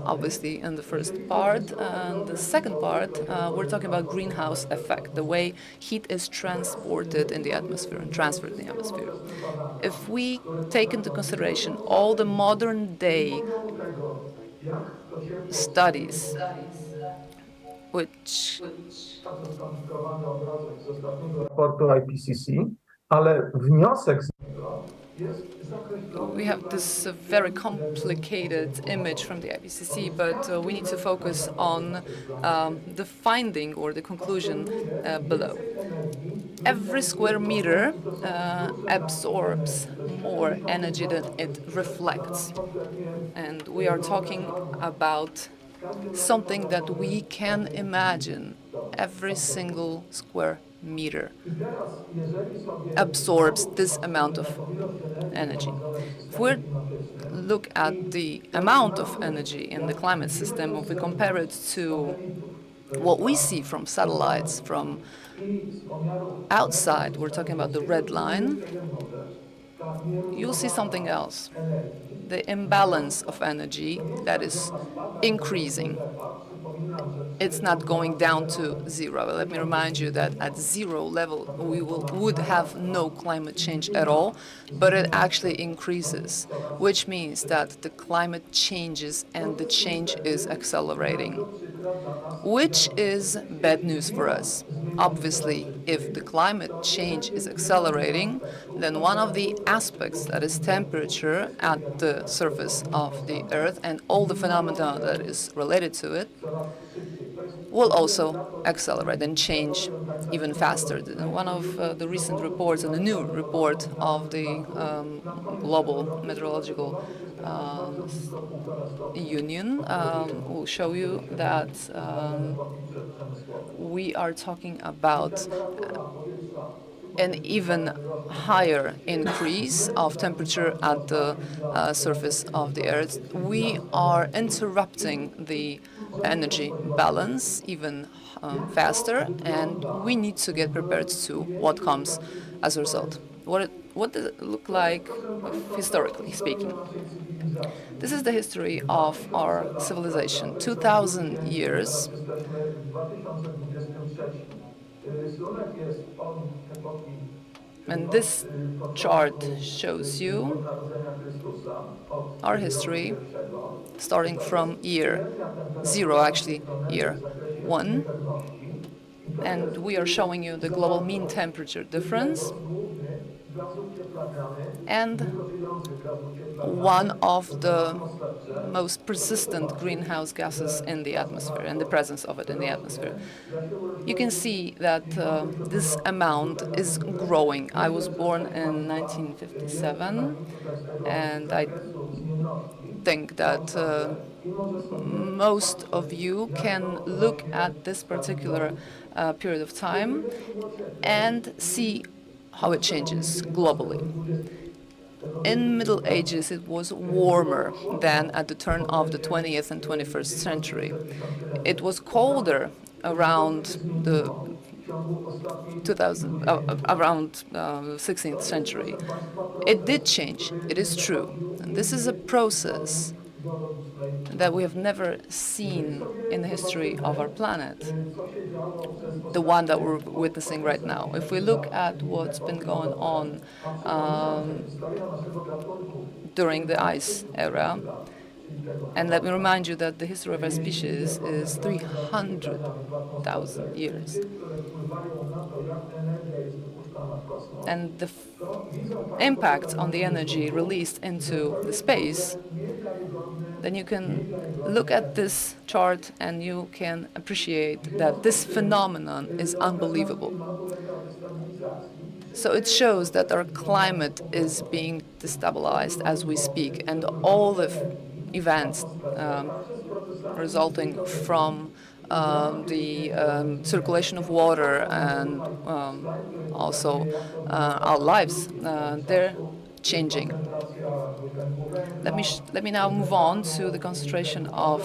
obviously in the first part. And the second part, we're talking about greenhouse effect, the way heat is transported in the atmosphere and transferred in the atmosphere. If we take into consideration all the modern day studies which raportu IPCC, ale wniosek z niego jest we have this very complicated image from the IPCC, but we need to focus on the finding or the conclusion below. Every square meter absorbs more energy than it reflects. And we are talking about something that we can imagine. Every single square meter absorbs this amount of energy. If we look at the amount of energy in the climate system, if we compare it to what we see from satellites, from outside, we're talking about the red line, you'll see something else. The imbalance of energy that is increasing. It's not going down to zero. Let me remind you that at zero level, we would have no climate change at all, but it actually increases, which means that the climate changes and the change is accelerating, which is bad news for us. Obviously, if the climate change is accelerating, then one of the aspects, that is temperature at the surface of the Earth and all the phenomena that is related to it, will also accelerate and change even faster. One of the recent reports, and the new report of the Global Meteorological Union, will show you that we are talking about an even higher increase of temperature at the surface of the Earth. We are interrupting the energy balance even faster, and we need to get prepared to what comes as a result. What does it look like historically speaking? This is the history of our civilization, 2,000 years. And this chart shows you our history starting from year zero, actually year one. And we are showing you the global mean temperature difference. And one of the most persistent greenhouse gases in the atmosphere, and the presence of it in the atmosphere. You can see that this amount is growing. I was born in 1957, and I think that most of you can look at this particular period of time and see how it changes globally. In Middle Ages, it was warmer than at the turn of the 20th and 21st century. It was colder around the 16th century. It did change, it is true. And this is a process that we have never seen in the history of our planet, the one that we're witnessing right now. If we look at what's been going on during the ice era, and let me remind you that the history of our species is 300,000 years. And the impact on the energy released into the space, then you can look at this chart and you can appreciate that this phenomenon is unbelievable. So it shows that our climate is being destabilized as we speak, and all the events resulting from the circulation of water and also our lives, they're changing. Let me now move on to the concentration of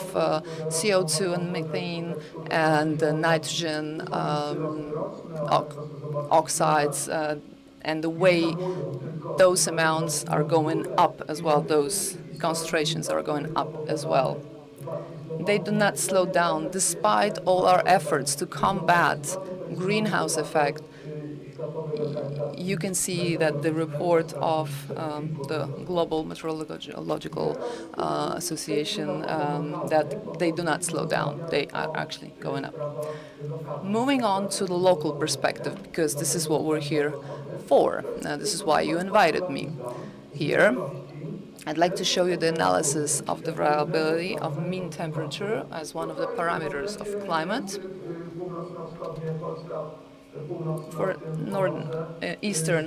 CO2 and methane and nitrogen oxides and the way those amounts are going up as well, those concentrations are going up as well. They do not slow down despite all our efforts to combat greenhouse effect. You can see that the report of the Global Meteorological Association that they do not slow down. They are actually going up. Moving on to the local perspective, because this is what we're here for. This is why you invited me here. I'd like to show you the analysis of the variability of mean temperature as one of the parameters of climate for eastern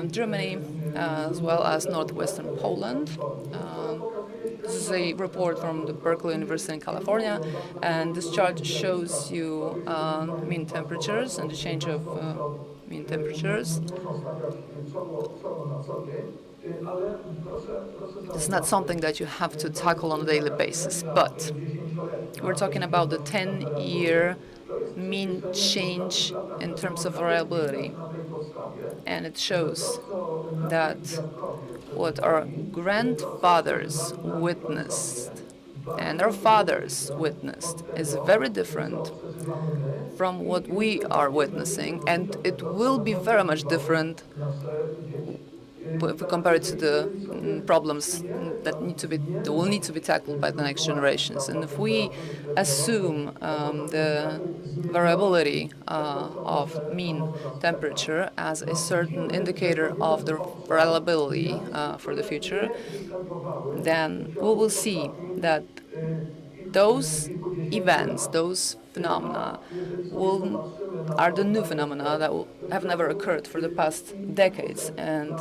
Germany as well as northwestern Poland. This is a report from the Berkeley University in California, and this chart shows you mean temperatures and the change of mean temperatures. It's not something that you have to tackle on a daily basis, but we're talking about the 10-year mean change in terms of variability. And it shows that what our grandfathers witnessed and our fathers witnessed is very different from what we are witnessing, and it will be very much different if we compare it to the problems that will need to be tackled by the next generations. And if we assume the variability of mean temperature as a certain indicator of the reliability for the future, then we will see that those events, those phenomena, are the new phenomena that have never occurred for the past decades and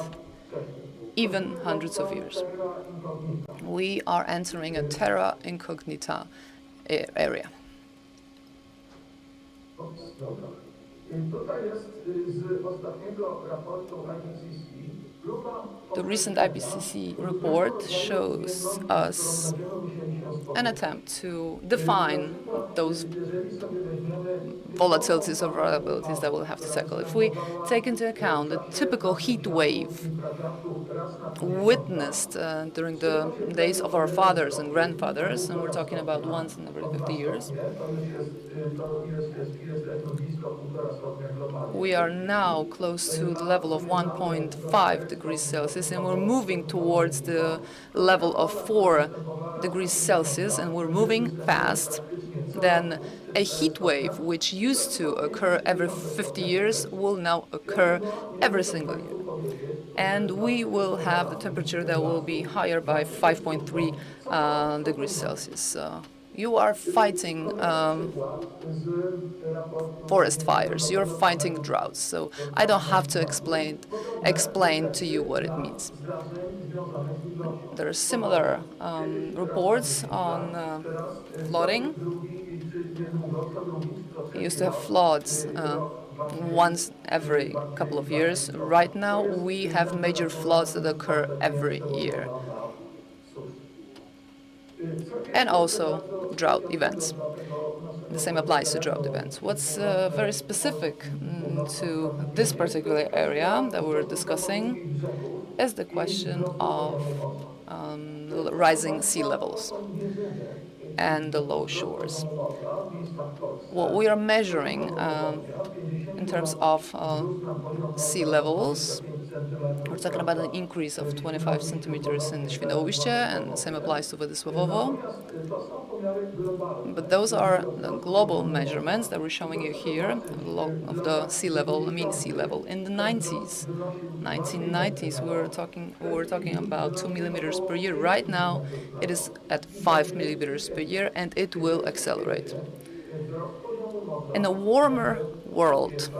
even hundreds of years. We are entering a terra incognita area. The recent IPCC report shows us an attempt to define those volatilities or variabilities that we'll have to tackle. If we take into account the typical heat wave witnessed during the days of our fathers and grandfathers, and we're talking about once in every 50 years, we are now close to the level of 1.5 degrees Celsius, and we're moving towards the level of 4 degrees Celsius, and we're moving fast. Then a heat wave, which used to occur every 50 years, will now occur every single year. And we will have the temperature that will be higher by 5.3 degrees Celsius. You are fighting forest fires, you're fighting droughts, so I don't have to explain to you what it means. There are similar reports on flooding. We used to have floods once every couple of years. Right now we have major floods that occur every year. And also drought events. The same applies to drought events. What's very specific to this particular area that we're discussing is the question of rising sea levels and the low shores. What we are measuring in terms of sea levels, we're talking about an increase of 25 centimeters in Świnoujście, and the same applies to Władysławowo. But those are the global measurements that we're showing you here of the sea level, mean sea level. In the 1990s, we were talking about 2 millimeters per year. Right now, it is at 5 millimeters per year, and it will accelerate. In a warmer world,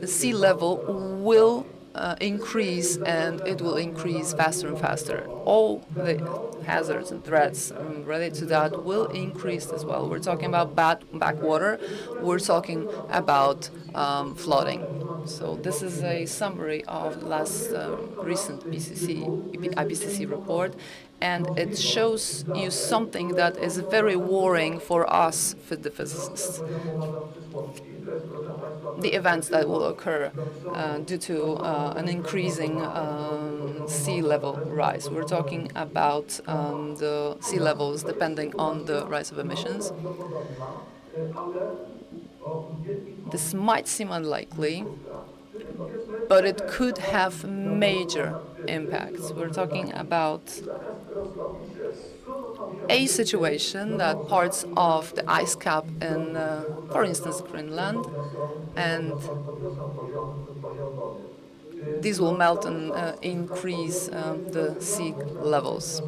the sea level will increase, and it will increase faster and faster. All the hazards and threats related to that will increase as well. We're talking about backwater. We're talking about flooding. So this is a summary of the last recent IPCC report, and it shows you something that is very worrying for us, for the physicists. The events that will occur due to an increasing sea level rise. We're talking about the sea levels depending on the rise of emissions. This might seem unlikely, but it could have major impacts. We're talking about a situation that parts of the ice cap in, for instance, Greenland, and these will melt and increase the sea levels.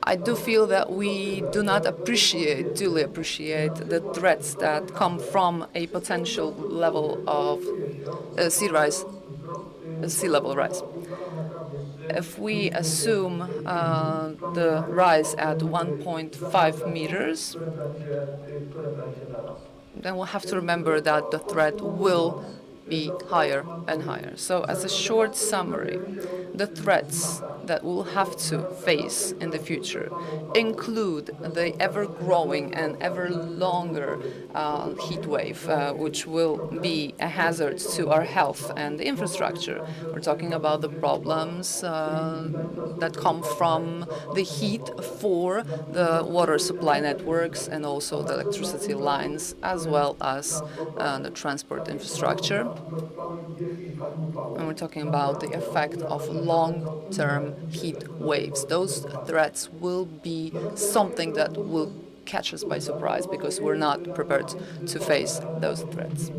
I do feel that we do not duly appreciate the threats that come from a potential level of sea level rise. If we assume the rise at 1.5 meters, then we'll have to remember that the threat will be higher and higher. So as a short summary, the threats that we'll have to face in the future include the ever-growing and ever-longer heat wave, which will be a hazard to our health and the infrastructure. We're talking about the problems that come from the heat for the water supply networks and also the electricity lines, as well as the transport infrastructure. And we're talking about the effect of long-term heat waves. Those threats will be something that will catch us by surprise because we're not prepared to face those threats.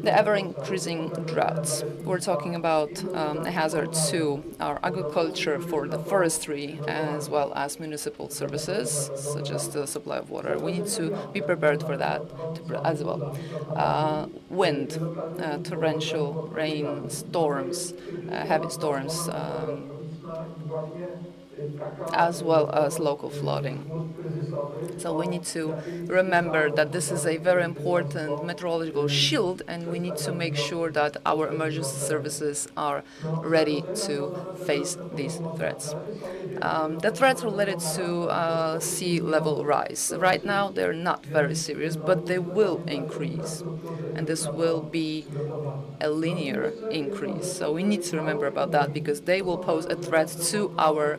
The ever-increasing droughts. We're talking about a hazard to our agriculture, for the forestry, as well as municipal services, such as the supply of water. We need to be prepared for that as well. Wind, torrential rain, storms, heavy storms, as well as local flooding. So we need to remember that this is a very important meteorological shield, and we need to make sure that our emergency services are ready to face these threats. The threats related to sea level rise. Right now, they're not very serious, but they will increase, and this will be a linear increase. So we need to remember about that because they will pose a threat to our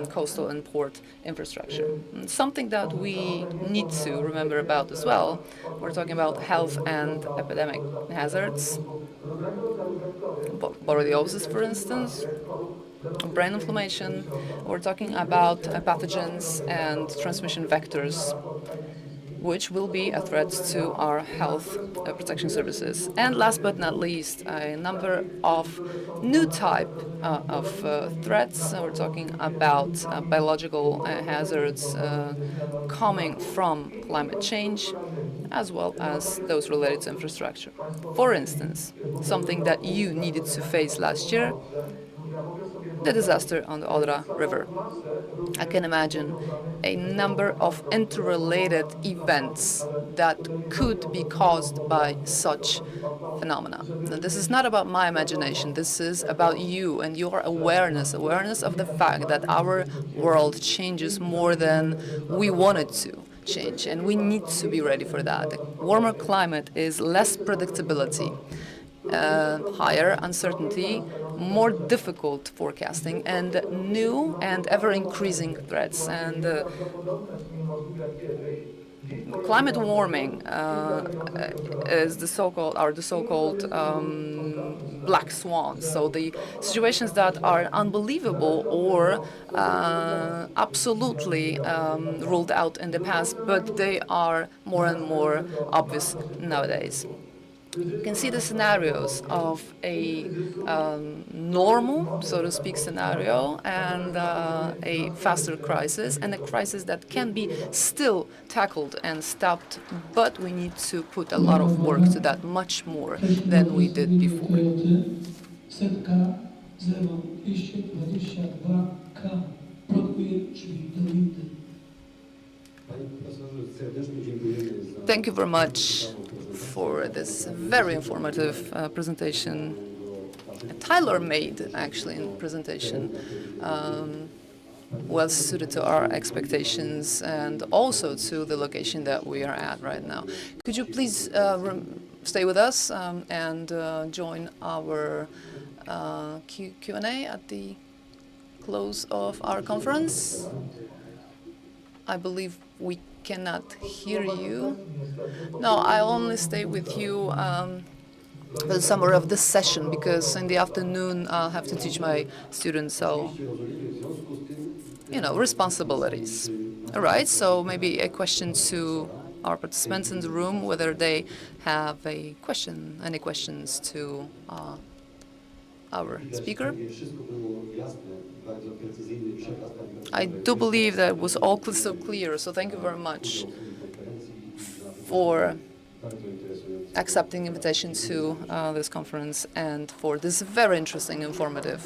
coastal and port infrastructure. And something that we need to remember about as well, we're talking about health and epidemic hazards, borreliosis, for instance, brain inflammation. We're talking about pathogens and transmission vectors, which will be a threat to our health protection services. And last but not least, a number of new type of threats. We're talking about biological hazards coming from climate change, as well as those related to infrastructure. For instance, something that you needed to face last year, the disaster on the Odra River. I can imagine a number of interrelated events that could be caused by such phenomena. Now, this is not about my imagination. This is about you and your awareness of the fact that our world changes more than we want it to change, and we need to be ready for that. The warmer climate is less predictability, higher uncertainty, more difficult forecasting, and new and ever-increasing threats. And climate warming is the so-called black swans. So the situations that are unbelievable or absolutely ruled out in the past, but they are more and more obvious nowadays. You can see the scenarios of a normal, so to speak, scenario and a faster crisis, and a crisis that can be still tackled and stopped, but we need to put a lot of work to that, much more than we did before. Setka 0222K blokuje drzwi do windy. Thank you very much for this very informative presentation, a tailor-made, actually, presentation, well suited to our expectations and also to the location that we are at right now. Could you please stay with us and join our Q&A at the close of our conference? I believe we cannot hear you. No, I'll only stay with you for the summary of this session, because in the afternoon I'll have to teach my students, so, you know, responsibilities. All right, so maybe a question to our participants in the room, whether they have a question, any questions to our speaker. I do believe that it was all so clear, so thank you very much for accepting the invitation to this conference and for this very interesting, informative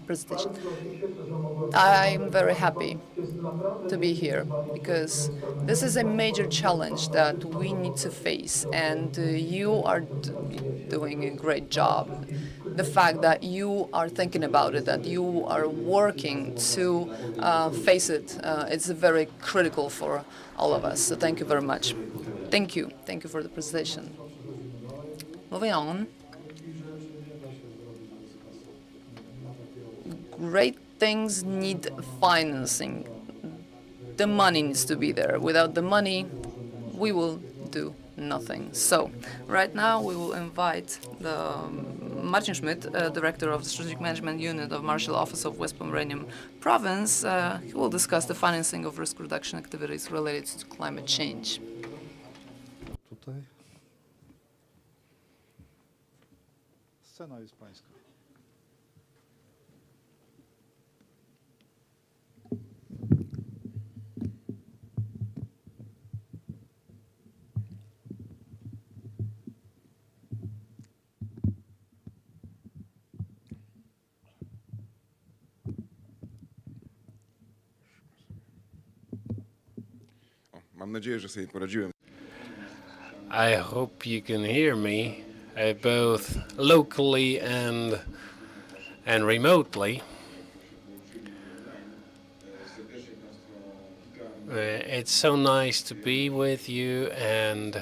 presentation. I'm very happy to be here because this is a major challenge that we need to face, and you are doing a great job. The fact that you are thinking about it, that you are working to face it, it's very critical for all of us. So thank you very much. Thank you. Thank you for the presentation. Moving on. Great things need financing. The money needs to be there. Without the money, we will do nothing. So, right now we will invite Marcin Schmidt, Director of the Strategic Management Unit of Marshal Office of West Pomeranian Province. He will discuss the financing of risk reduction activities related to climate change. Tutaj. Scena jest pańska. Mam nadzieję, że sobie poradziłem. I hope you can hear me both locally and remotely. It's so nice to be with you and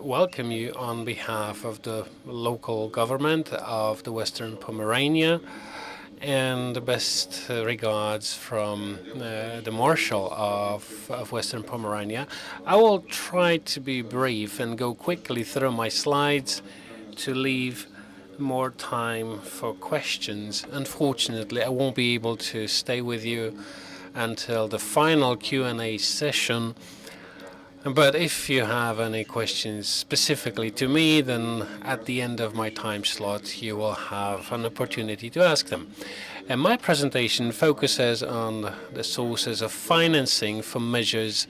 welcome you on behalf of the local government of the Western Pomerania, and the best regards from the Marshal of Western Pomerania. I will try to be brief and go quickly through my slides to leave more time for questions. Unfortunately, I won't be able to stay with you until the final Q&A session. But if you have any questions specifically to me, then at the end of my time slot, you will have an opportunity to ask them. And my presentation focuses on the sources of financing for measures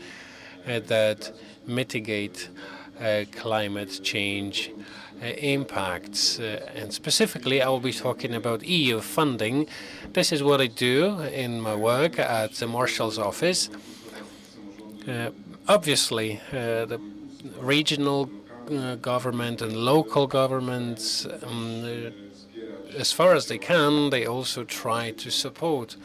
that mitigate climate change impacts. And specifically, I will be talking about EU funding. This is what I do in my work at the Marshal's office. Obviously, the regional government and local governments, as far as they can, they also try to support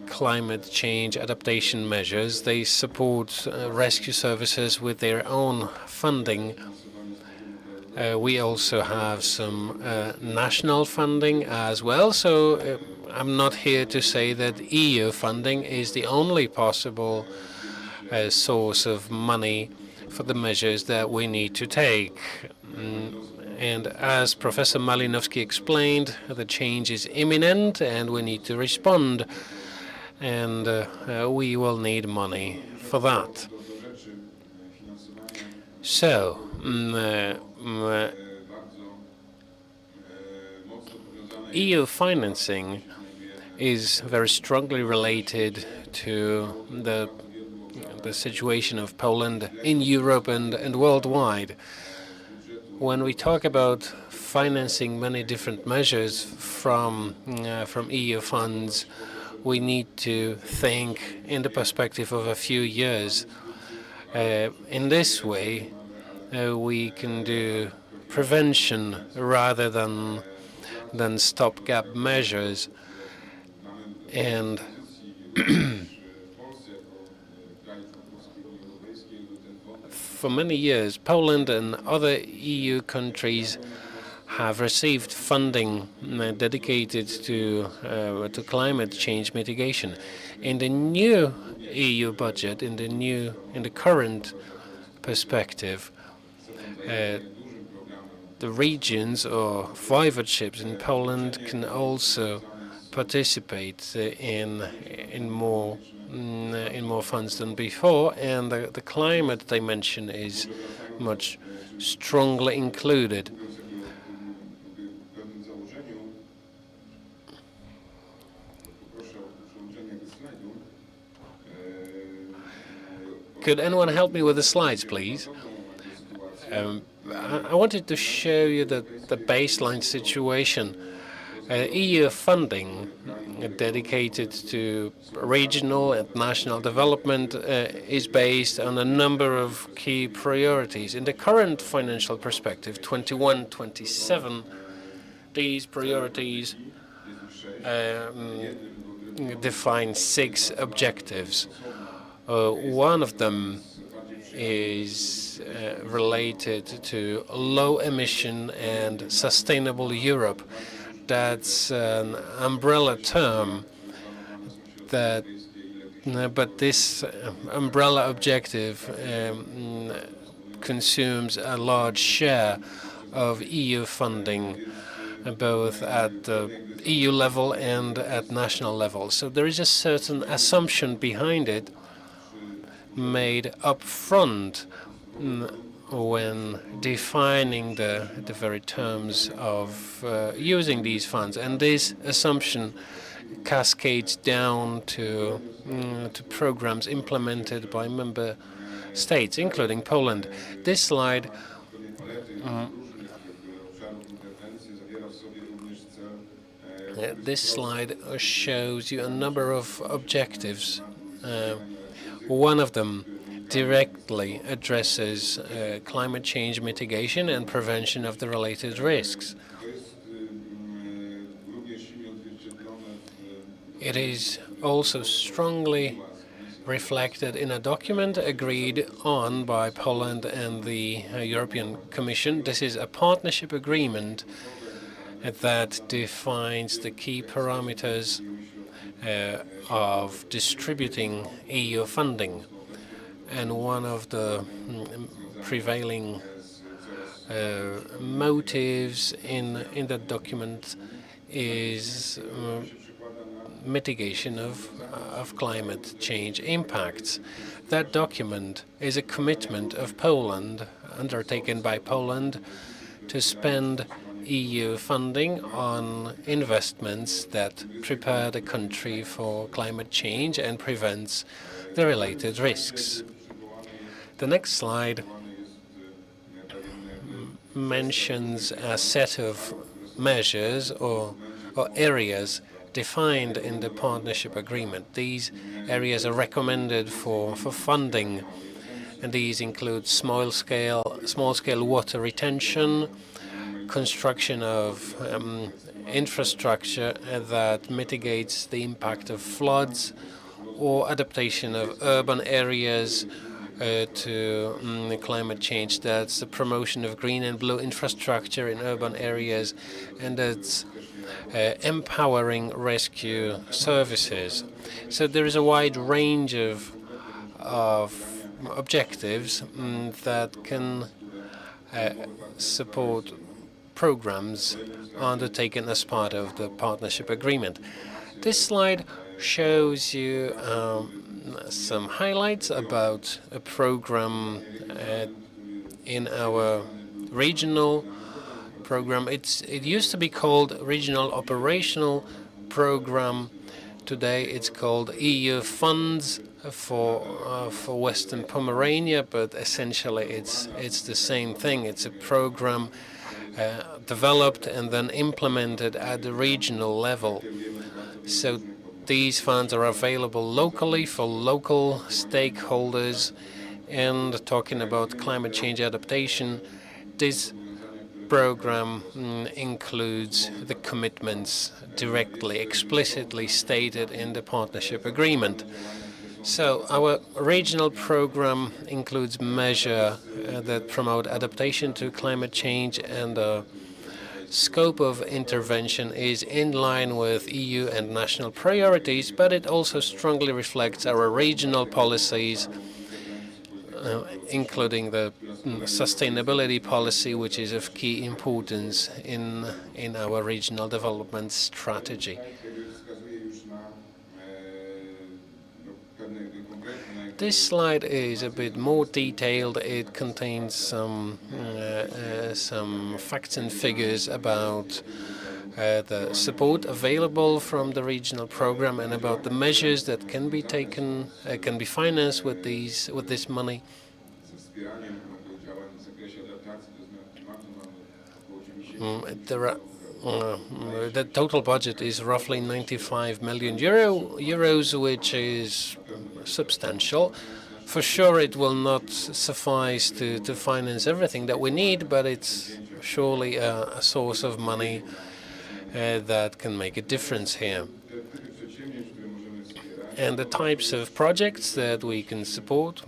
climate change adaptation measures. They support rescue services with their own funding. We also have some national funding as well, so I'm not here to say that EU funding is the only possible source of money for the measures that we need to take. And as Professor Malinowski explained, the change is imminent and we need to respond, and we will need money for that. So, EU financing is very strongly related to the situation of Poland in Europe and worldwide. When we talk about financing many different measures from EU funds, we need to think in the perspective of a few years. In this way, we can do prevention rather than stopgap measures. And for many years, Poland and other EU countries have received funding dedicated to climate change mitigation. In the new EU budget, in the current perspective, the regions or voivodeships in Poland can also participate in more funds than before, and the climate dimension is much strongly included. Could anyone help me with the slides, please? I wanted to show you the baseline situation. EU funding dedicated to regional and national development is based on a number of key priorities. In the current financial perspective, 21-27, these priorities define 6 objectives. One of them is related to low emission and sustainable Europe. That's an umbrella term but this umbrella objective consumes a large share of EU funding, both at the EU level and at national level. So there is a certain assumption behind it made up front when defining the very terms of using these funds, and this assumption cascades down to programs implemented by member states, including Poland. This slide shows you a number of objectives. One of them directly addresses climate change mitigation and prevention of the related risks. It is also strongly reflected in a document agreed on by Poland and the European Commission. This is a partnership agreement that defines the key parameters of distributing EU funding. And one of the prevailing motives in that document is mitigation of climate change impacts. That document is a commitment of Poland, undertaken by Poland, to spend EU funding on investments that prepare the country for climate change and prevents the related risks. The next slide mentions a set of measures or areas defined in the partnership agreement. These areas are recommended for funding, and these include small-scale water retention, construction of infrastructure that mitigates the impact of floods, or adaptation of urban areas to climate change. That's the promotion of green and blue infrastructure in urban areas, and that's empowering rescue services. So there is a wide range of objectives that can support programs undertaken as part of the partnership agreement. This slide shows you some highlights about a program in our regional program. It used to be called Regional Operational Program. Today it's called EU Funds for Western Pomerania, but essentially it's the same thing. It's a program developed and then implemented at the regional level. So these funds are available locally for local stakeholders. And talking about climate change adaptation, this program includes the commitments directly, explicitly stated in the partnership agreement. So our regional program includes measures that promote adaptation to climate change, and the scope of intervention is in line with EU and national priorities, but it also strongly reflects our regional policies, including the sustainability policy, which is of key importance in our regional development strategy. This slide is a bit more detailed. It contains some facts and figures about the support available from the regional program and about the measures that can be taken, can be financed with this money. The total budget is roughly 95 million euros, which is substantial. For sure, it will not suffice to finance everything that we need, but it's surely a source of money that can make a difference here. And the types of projects that we can support,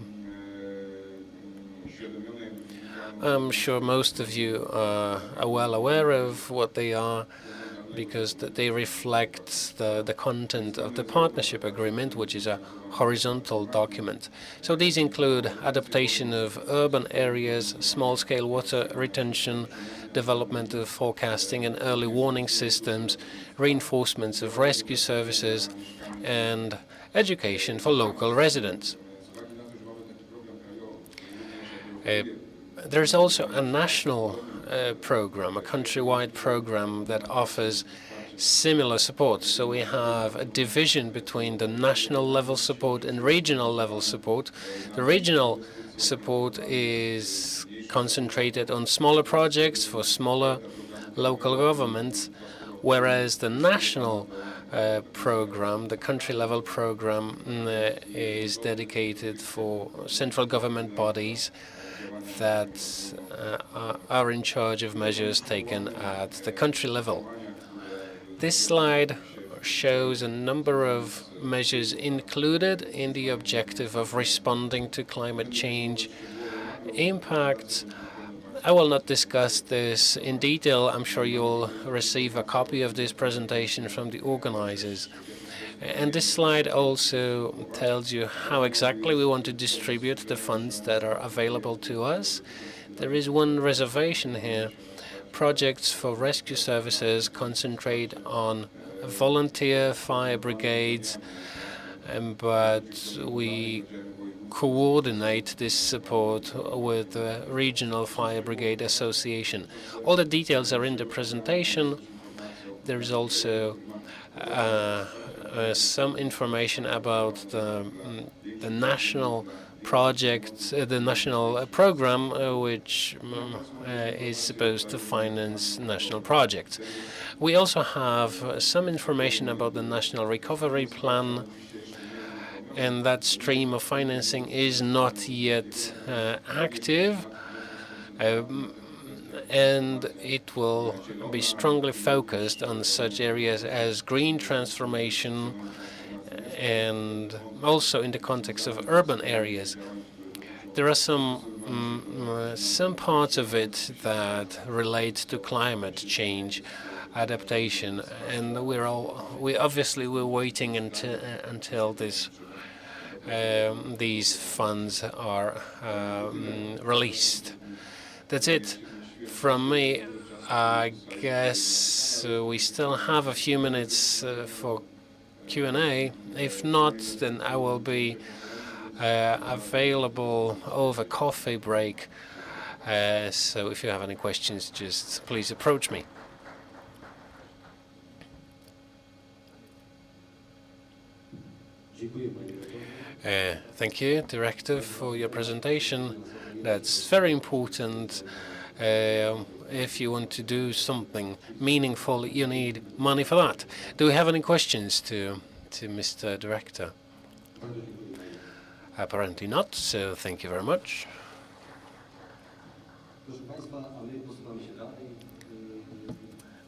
I'm sure most of you are well aware of what they are, because they reflect the content of the partnership agreement, which is a horizontal document. So these include adaptation of urban areas, small-scale water retention, development of forecasting and early warning systems, reinforcements of rescue services, and education for local residents. There's also a national program, a countrywide program that offers similar support. So we have a division between the national level support and regional level support. The regional support is concentrated on smaller projects for smaller local governments, whereas the national program, the country level program, is dedicated for central government bodies that are in charge of measures taken at the country level. This slide shows a number of measures included in the objective of responding to climate change impacts. I will not discuss this in detail. I'm sure you'll receive a copy of this presentation from the organizers. And this slide also tells you how exactly we want to distribute the funds that are available to us. There is one reservation here. Projects for rescue services concentrate on volunteer fire brigades, but we coordinate this support with the Regional Fire Brigade Association. All the details are in the presentation. There is also some information about the national project, the national program, which is supposed to finance national projects. We also have some information about the National Recovery Plan, and that stream of financing is not yet active, and it will be strongly focused on such areas as green transformation and also in the context of urban areas. there are some parts of it that relate to climate change adaptation, and we're obviously waiting until these funds are released. That's it from me. I guess we still have a few minutes for Q&A. If not, then I will be available over coffee break. So if you have any questions, just please approach me. Thank you, Director, for your presentation. That's very important. If you want to do something meaningful, you need money for that. Do we have any questions to Mr. Director? Apparently not, so thank you very much.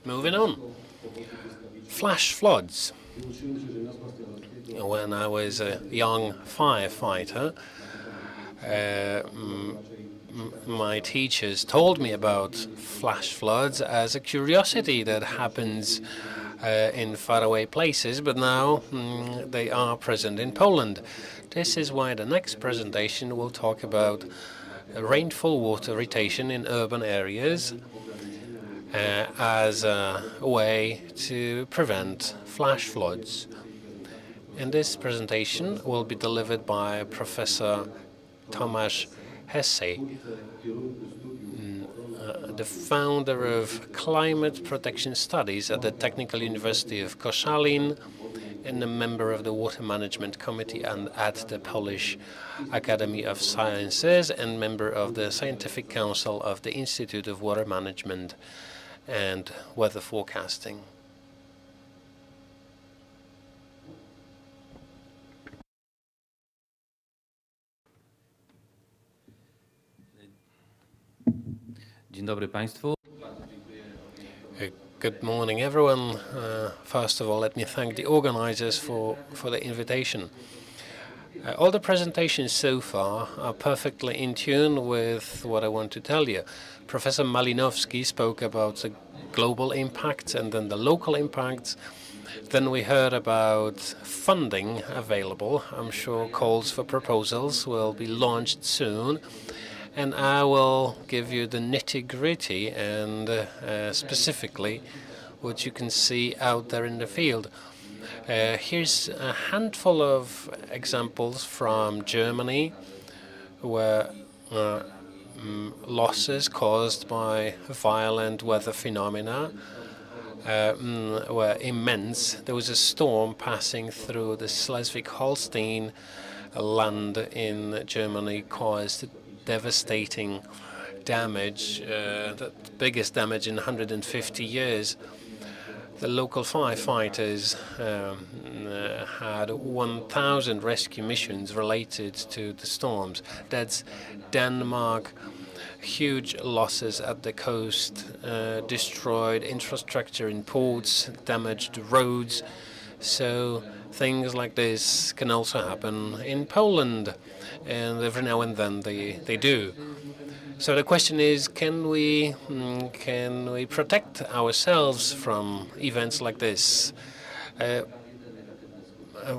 Moving on. Flash floods. When I was a young firefighter, my teachers told me about flash floods as a curiosity that happens in faraway places, but now they are present in Poland. This is why the next presentation will talk about rainfall water retention in urban areas as a way to prevent flash floods. And this presentation will be delivered by Professor Tomasz Hesse, the founder of Climate Protection Studies at the Technical University of Koszalin and a member of the Water Management Committee and at the Polish Academy of Sciences and member of the Scientific Council of the Institute of Water Management and Weather Forecasting. Dzień dobry Państwu. Good morning, everyone. First of all, let me thank the organizers for the invitation. All the presentations so far are perfectly in tune with what I want to tell you. Professor Malinowski spoke about the global impacts and then the local impacts. Then we heard about funding available. I'm sure calls for proposals will be launched soon. And I will give you the nitty-gritty and specifically what you can see out there in the field. Here's a handful of examples from Germany where losses caused by violent weather phenomena were immense. There was a storm passing through the Schleswig-Holstein land in Germany, caused devastating damage, the biggest damage in 150 years. The local firefighters had 1,000 rescue missions related to the storms. That's Denmark. Huge losses at the coast, destroyed infrastructure in ports, damaged roads. So things like this can also happen in Poland, and every now and then they do. So the question is, can we protect ourselves from events like this?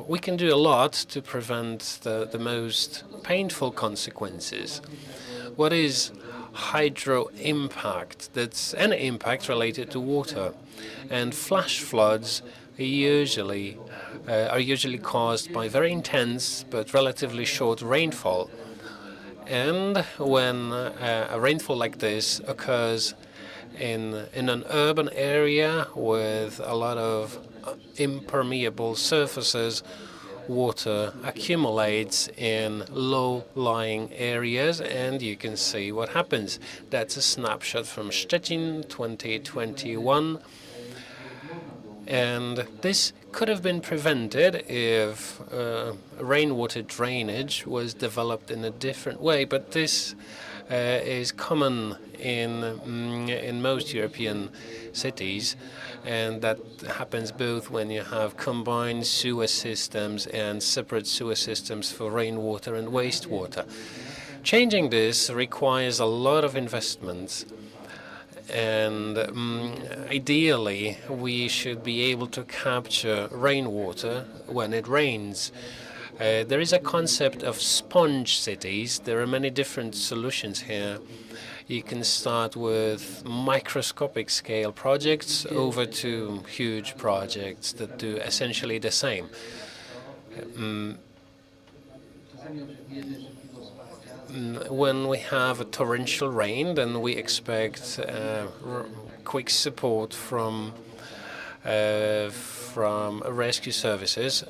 We can do a lot to prevent the most painful consequences. What is hydro impact? That's any impact related to water, and flash floods are usually caused by very intense but relatively short rainfall. And when a rainfall like this occurs in an urban area with a lot of impermeable surfaces, water accumulates in low-lying areas, and you can see what happens. That's a snapshot from Szczecin 2021. And this could have been prevented if rainwater drainage was developed in a different way, but this is common in most European cities, and that happens both when you have combined sewer systems and separate sewer systems for rainwater and wastewater. Changing this requires a lot of investments, and ideally we should be able to capture rainwater when it rains. There is a concept of sponge cities. There are many different solutions here. You can start with microscopic scale projects over to huge projects that do essentially the same. When we have a torrential rain, then we expect quick support from rescue services,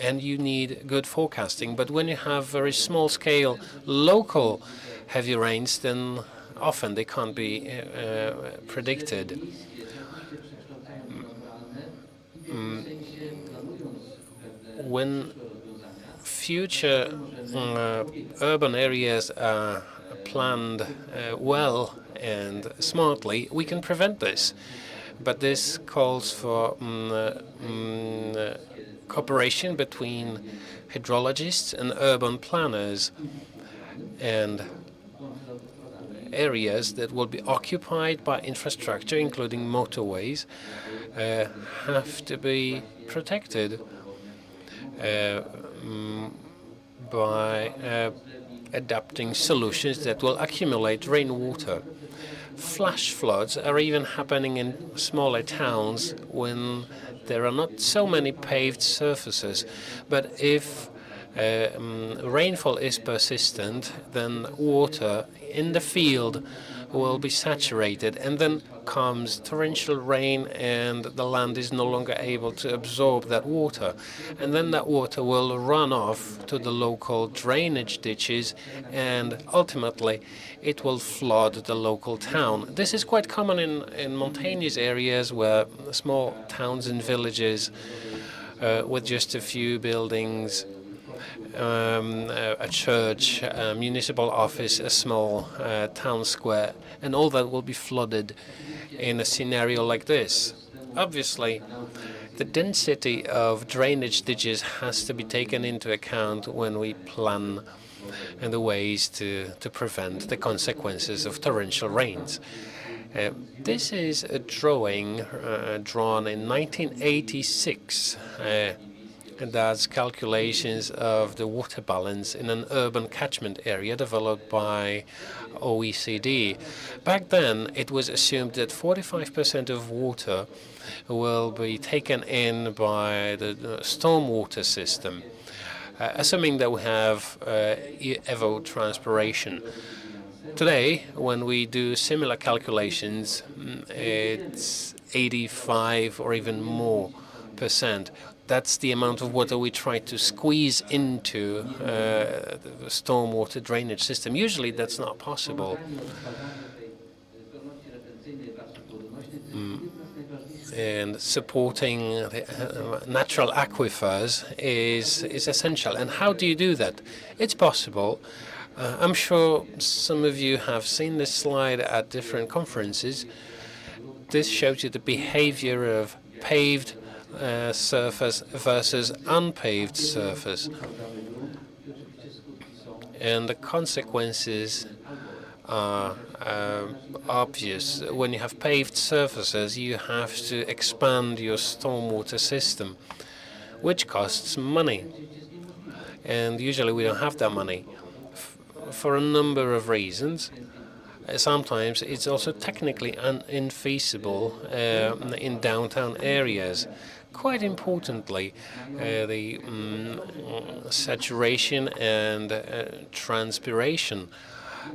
and you need good forecasting. But when you have very small-scale local heavy rains, then often they can't be predicted. When future urban areas are planned well and smartly, we can prevent this. But this calls for cooperation between hydrologists and urban planners, and areas that will be occupied by infrastructure, including motorways, have to be protected by adapting solutions that will accumulate rainwater. Flash floods are even happening in smaller towns when there are not so many paved surfaces. But if rainfall is persistent, then water in the field will be saturated, and then comes torrential rain and the land is no longer able to absorb that water, and then that water will run off to the local drainage ditches, and ultimately it will flood the local town. This is quite common in mountainous areas where small towns and villages with just a few buildings, a church, a municipal office, a small town square, and all that will be flooded in a scenario like this. Obviously, the density of drainage ditches has to be taken into account when we plan the ways to prevent the consequences of torrential rains. This is a drawing drawn in 1986. And that's calculations of the water balance in an urban catchment area developed by OECD. Back then, it was assumed that 45% of water will be taken in by the stormwater system, assuming that we have evapotranspiration. Today, when we do similar calculations, it's 85 or even more %. That's the amount of water we try to squeeze into the stormwater drainage system. Usually that's not possible. And supporting the natural aquifers is essential. And how do you do that? It's possible. I'm sure some of you have seen this slide at different conferences. This shows you the behavior of paved surface versus unpaved surface, and the consequences are obvious. When you have paved surfaces, you have to expand your stormwater system, which costs money, and usually we don't have that money for a number of reasons. Sometimes it's also technically infeasible in downtown areas. Quite importantly, the saturation and transpiration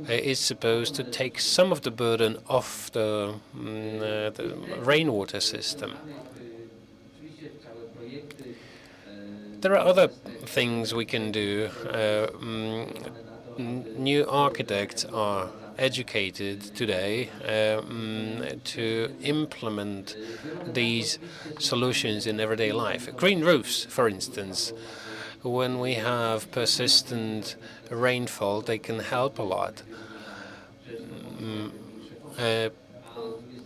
is supposed to take some of the burden off the rainwater system. There are other things we can do. New architects are educated today to implement these solutions in everyday life. Green roofs, for instance, when we have persistent rainfall, they can help a lot.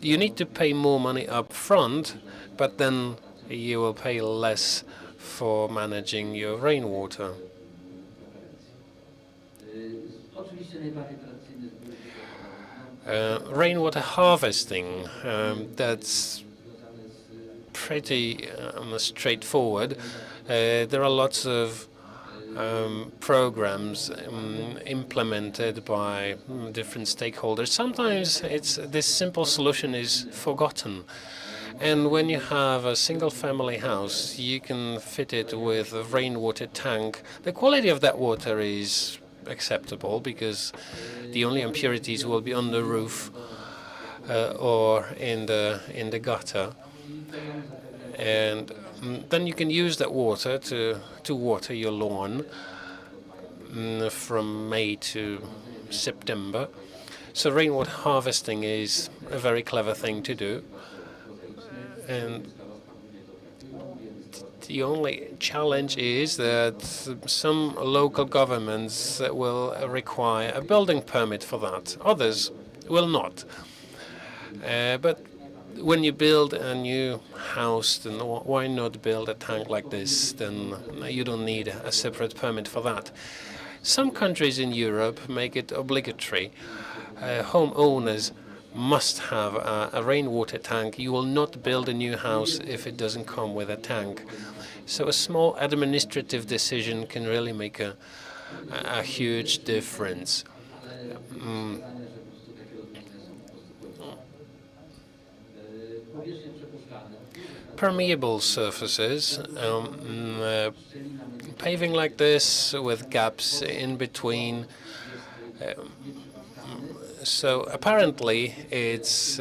You need to pay more money up front, but then you will pay less for managing your rainwater. Rainwater harvesting, that's pretty straightforward. There are lots of programs implemented by different stakeholders. Sometimes this simple solution is forgotten. And when you have a single-family house, you can fit it with a rainwater tank. The quality of that water is acceptable because the only impurities will be on the roof or in the gutter. And then you can use that water to water your lawn from May to September. So rainwater harvesting is a very clever thing to do. And the only challenge is that some local governments will require a building permit for that. Others will not. But when you build a new house, then why not build a tank like this? Then you don't need a separate permit for that. Some countries in Europe make it obligatory. Homeowners must have a rainwater tank. You will not build a new house if it doesn't come with a tank. So a small administrative decision can really make a huge difference. Permeable surfaces, paving like this with gaps in between. So apparently it's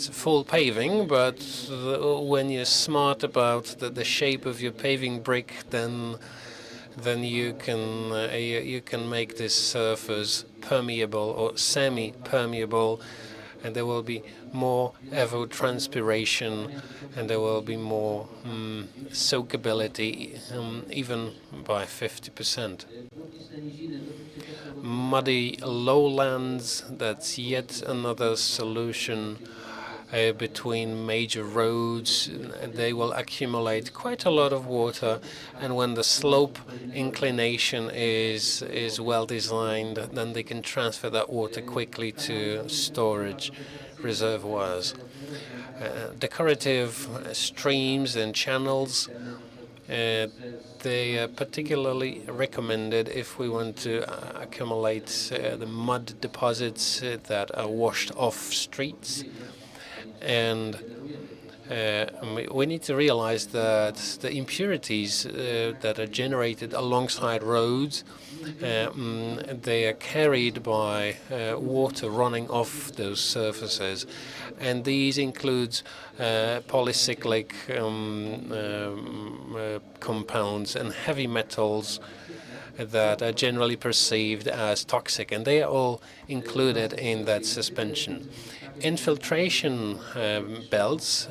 full paving, but when you're smart about the shape of your paving brick, then you can make this surface permeable or semi-permeable, and there will be more evapotranspiration, and there will be more soakability, even by 50%. Muddy lowlands, that's yet another solution. Between major roads, they will accumulate quite a lot of water, and when the slope inclination is well designed, then they can transfer that water quickly to storage reservoirs. Decorative streams and channels, they are particularly recommended if we want to accumulate the mud deposits that are washed off streets. And we need to realize that the impurities that are generated alongside roads, they are carried by water running off those surfaces. And these includes polycyclic compounds and heavy metals that are generally perceived as toxic, and they are all included in that suspension. Infiltration belts,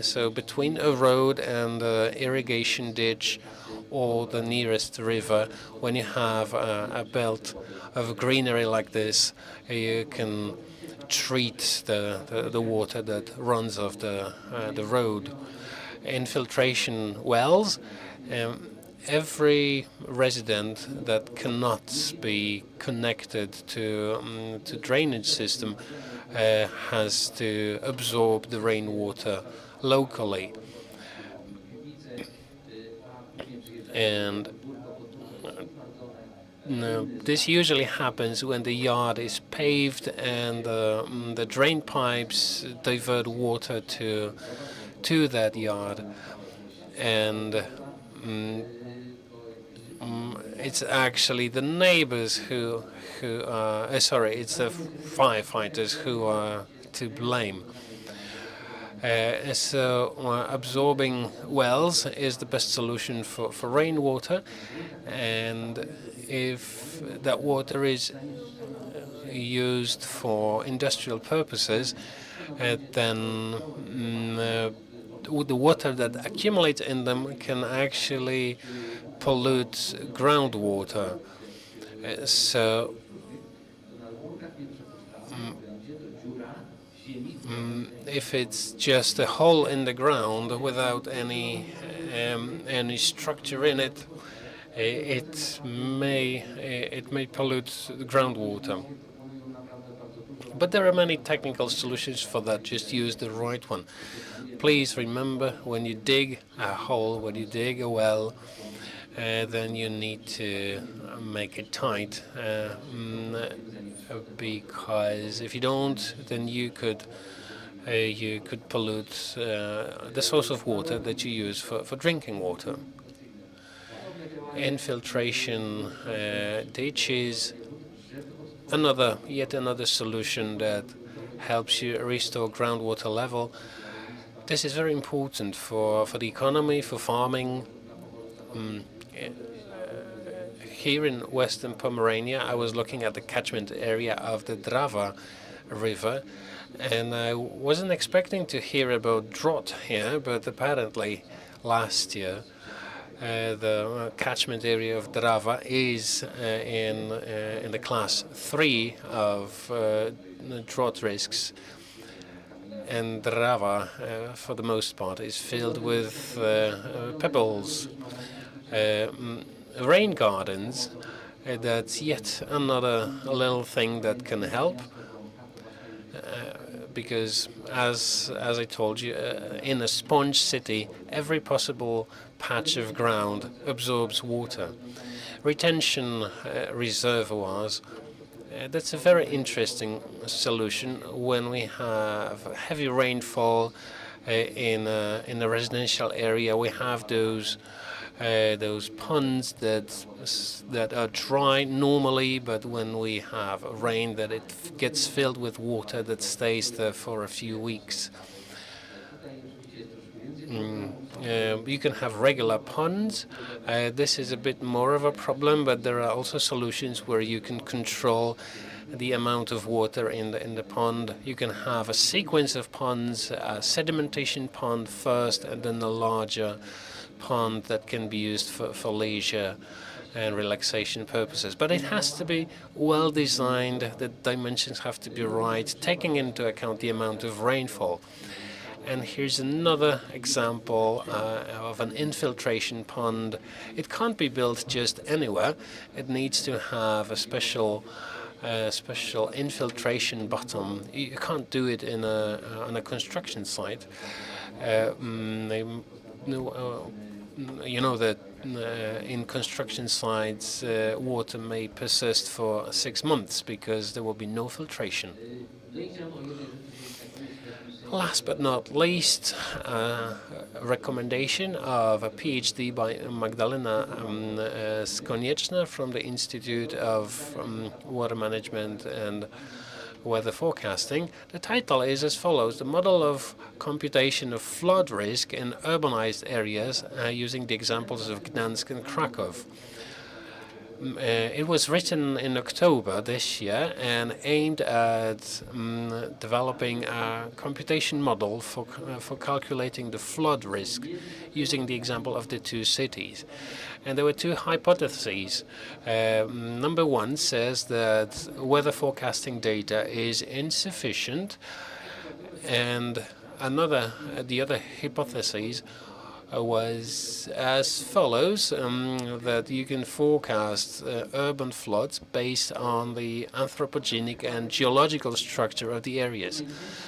so between a road and an irrigation ditch or the nearest river, when you have a belt of greenery like this, you can treat the water that runs off the road. Infiltration wells. Every resident that cannot be connected to drainage system has to absorb the rainwater locally. And this usually happens when the yard is paved and the drain pipes divert water to that yard. And it's actually the neighbors who are, it's the firefighters who are to blame. So absorbing wells is the best solution for rainwater, and if that water is used for industrial purposes, then the water that accumulates in them can actually pollute groundwater. So if it's just a hole in the ground without any structure in it, it may pollute the groundwater. But there are many technical solutions for that. Just use the right one. Please remember, when you dig a hole, when you dig a well, then you need to make it tight, because if you don't, then you could pollute the source of water that you use for drinking water. Infiltration ditches, yet another solution that helps you restore groundwater level. This is very important for the economy, for farming. Here in Western Pomerania, I was looking at the catchment area of the Drava River, and I wasn't expecting to hear about drought here, but apparently last year the catchment area of Drava is in the class 3 of drought risks. And Drava, for the most part, is filled with pebbles. Rain gardens, that's yet another little thing that can help, because as I told you, in a sponge city, every possible patch of ground absorbs water. Retention reservoirs, that's a very interesting solution when we have heavy rainfall in a residential area. We have those ponds that are dry normally, but when we have rain, that it gets filled with water that stays there for a few weeks. You can have regular ponds. This is a bit more of a problem, but there are also solutions where you can control the amount of water in the pond. You can have a sequence of ponds, a sedimentation pond first, and then a larger pond that can be used for leisure and relaxation purposes. But it has to be well designed. The dimensions have to be right, taking into account the amount of rainfall. And here's another example of an infiltration pond. It can't be built just anywhere. It needs to have a special infiltration bottom. You can't do it on a construction site. You know that in construction sites, water may persist for 6 months because there will be no filtration. Last but not least, a recommendation of a PhD by Magdalena Skonieczna from the Institute of Water Management and Weather Forecasting. The title is as follows: The Model of Computation of Flood Risk in Urbanized Areas using the examples of Gdansk and Krakow. It was written in October this year and aimed at developing a computation model for calculating the flood risk using the example of the two cities. And there were two hypotheses. Number one says that weather forecasting data is insufficient, and the other hypothesis was as follows, that you can forecast urban floods based on the anthropogenic and geological structure of the areas.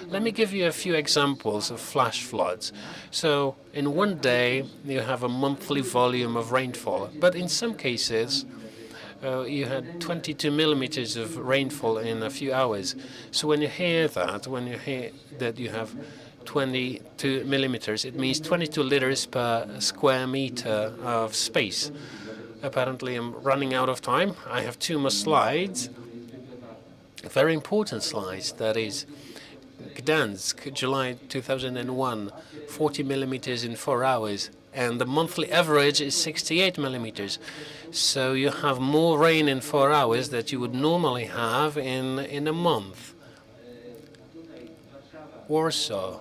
Let me give you a few examples of flash floods. So in one day you have a monthly volume of rainfall, but in some cases you had 22 millimeters of rainfall in a few hours. So when you hear that you have 22 millimeters, it means 22 liters per square meter of space. Apparently I'm running out of time. I have two more slides, very important slides. That is Gdansk, July 2001, 40 millimeters in 4 hours, and the monthly average is 68 millimeters. So you have more rain in 4 hours that you would normally have in a month. Warsaw,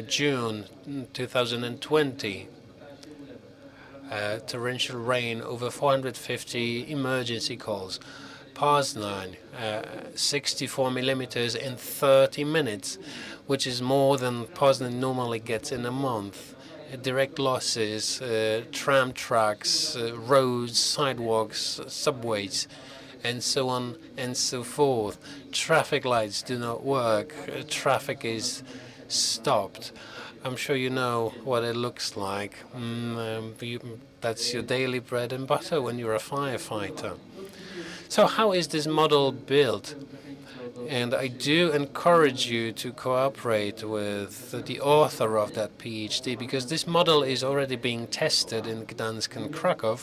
June 2020, torrential rain, over 450 emergency calls. Poznan, 64 millimeters in 30 minutes, which is more than Poznan normally gets in a month. direct losses, tram tracks, roads, sidewalks, subways, and so on and so forth. Traffic lights do not work. Traffic is stopped. I'm sure you know what it looks like. That's your daily bread and butter when you're a firefighter. So how is this model built? And I do encourage you to cooperate with the author of that PhD, because this model is already being tested in Gdansk and Krakow.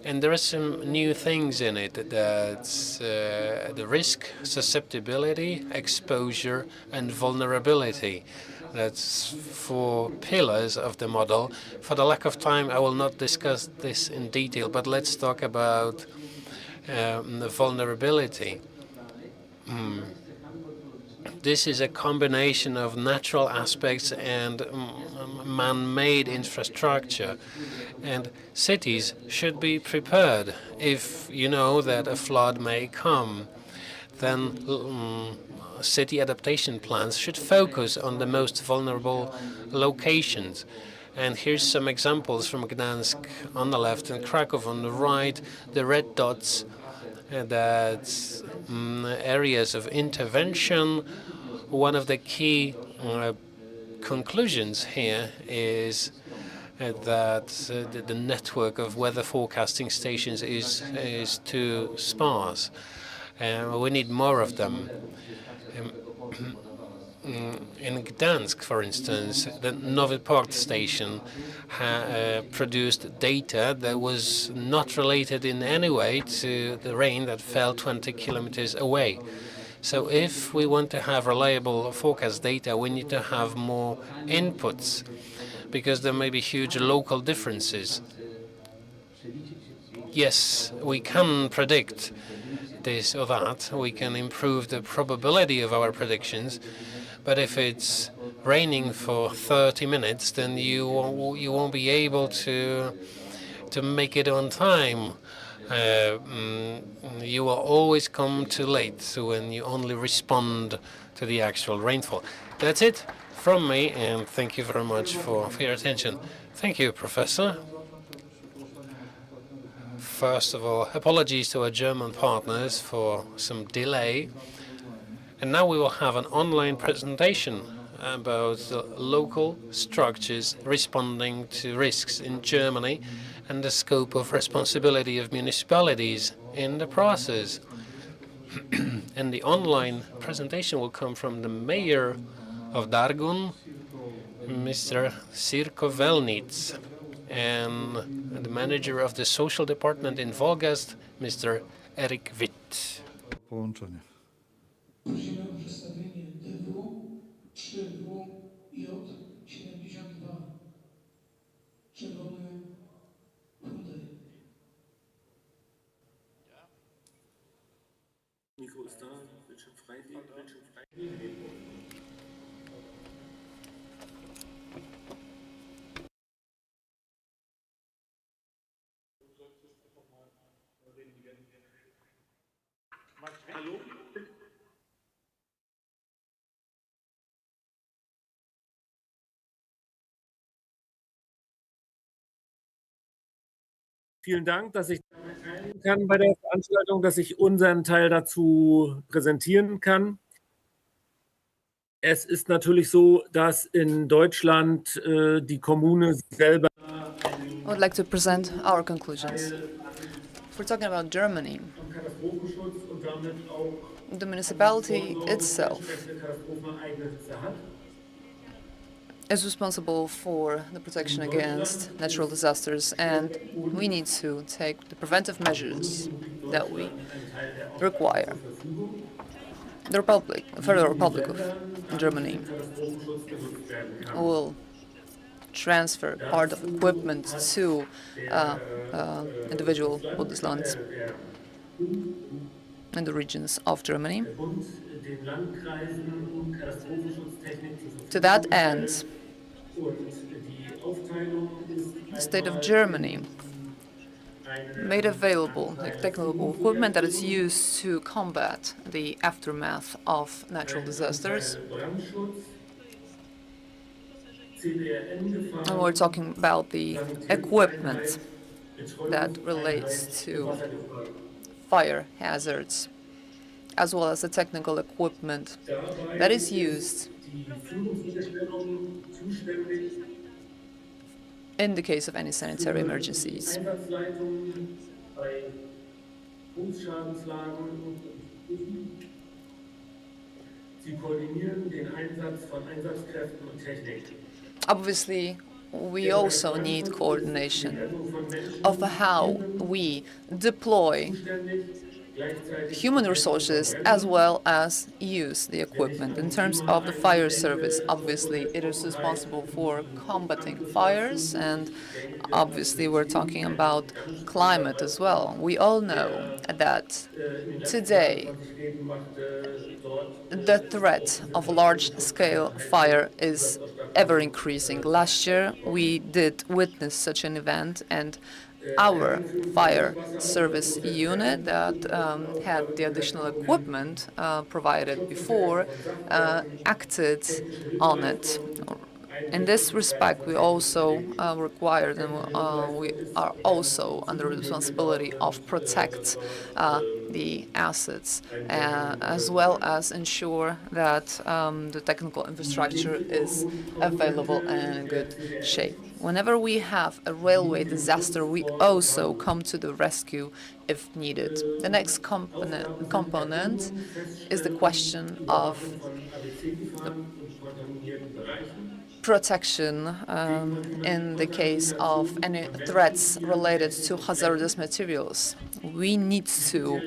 And there are some new things in it. That's the risk, susceptibility, exposure, and vulnerability. That's 4 pillars of the model. For the lack of time, I will not discuss this in detail, but let's talk about the vulnerability. This is a combination of natural aspects and man-made infrastructure. And cities should be prepared. If you know that a flood may come, then city adaptation plans should focus on the most vulnerable locations. And here's some examples from Gdansk on the left and Krakow on the right. The red dots, that's areas of intervention. One of the key conclusions here is that the network of weather forecasting stations is too sparse. We need more of them. In Gdansk, for instance, the Nowy Port station produced data that was not related in any way to the rain that fell 20 kilometers away. So if we want to have reliable forecast data, we need to have more inputs, because there may be huge local differences. Yes, we can predict this or that. We can improve the probability of our predictions. But if it's raining for 30 minutes, then you won't be able to make it on time. You will always come too late when you only respond to the actual rainfall. That's it from me, and thank you very much for your attention. Thank you, Professor. First of all, apologies to our German partners for some delay. And now we will have an online presentation about the local structures responding to risks in Germany and the scope of responsibility of municipalities in the process. And the online presentation will come from the mayor of Dargun, Mr. Sirko Velnitz, and the manager of the social department in Wolgast, Mr. Erik Witt. Połączenie. Prosimy o przedstawienie DW 3WJ72. Czerwony Hyundai. Mikro ist da, Bildschirm frei, Bildschirm frei. Hallo? Vielen Dank, dass ich teilnehmen kann bei der Veranstaltung, dass ich unseren Teil dazu präsentieren kann. Es ist natürlich so, dass in Deutschland die Kommune selber. I would like to present our conclusions. If we're talking about Germany, the municipality itself is responsible for the protection against natural disasters, and we need to take the preventive measures that we require. The Federal Republic of Germany will transfer part of equipment to individual Bundeslands in the regions of Germany. To that end, the state of Germany made available the technical equipment that is used to combat the aftermath of natural disasters. CBRN And we're Gefahren, talking about the equipment that relates Sanitätseinheit to Wassergefahren. fire hazards, as well as the technical equipment that Dabei is ist used die Führungsmittelstellung zuständig in the case of any sanitary für die emergencies. Einsatzleitungen bei Berufsschadенslagen und Prüfen. Sie koordinieren den Einsatz von Einsatzkräften und Technik. Obviously, we also need coordination of how we deploy human resources as well as use the equipment. In terms of the fire service, obviously it is responsible for combating fires, and obviously we're talking about climate as well. We all know that today the threat of large-scale fire is ever increasing. Last year we did witness such an event, and our fire service unit that had the additional equipment provided before acted on it. In this respect, we also required and we are also under the responsibility of protect the assets, as well as ensure that the technical infrastructure is available and in good shape. Whenever we have a railway disaster, we also come to the rescue if needed. The next component is the question of the protection in the case of any threats related to hazardous materials. We need to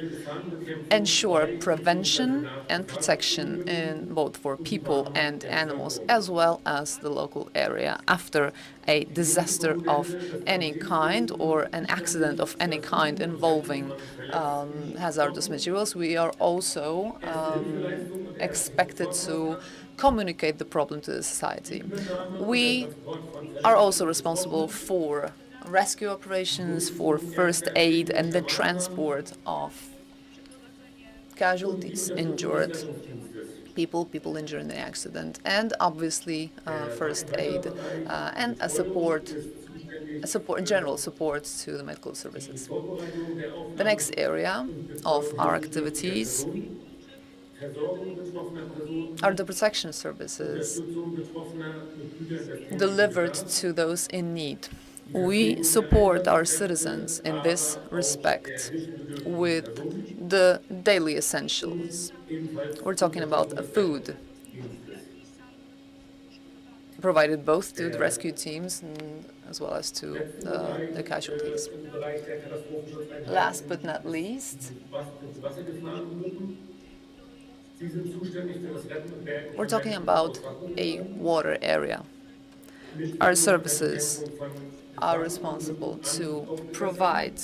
ensure prevention and protection in both for people and animals, as well as the local area after a disaster of any kind or an accident of any kind involving hazardous materials. We are also expected to communicate the problem to the society. We are also responsible for rescue operations, for first aid, and the transport of casualties, injured people injured in the accident, and obviously first aid and general support to the medical services. The next area of our activities are the protection services delivered to those in need. We support our citizens in this respect with the daily essentials. We're talking about food, provided both to the rescue teams and as well as to the casualties. Last but not least, we're talking about a water area. Our services are responsible to provide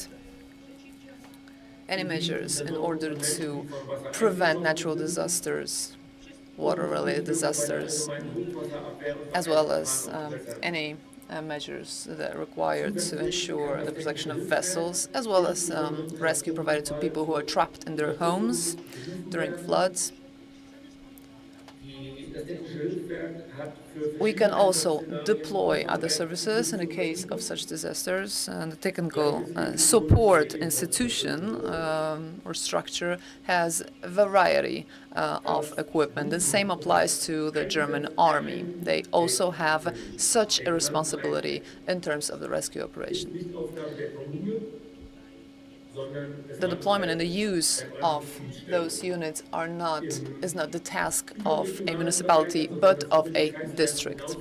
any measures in order to prevent natural disasters, water-related disasters, as well as any measures that are required to ensure the protection of vessels, as well as rescue provided to people who are trapped in their homes during floods. We can also deploy other services in the case of such disasters, and the technical support institution or structure has a variety of equipment. The same applies to the German army. They also have such a responsibility in terms of the rescue operation. The deployment and the use of those units is not the task of a municipality, but of a district.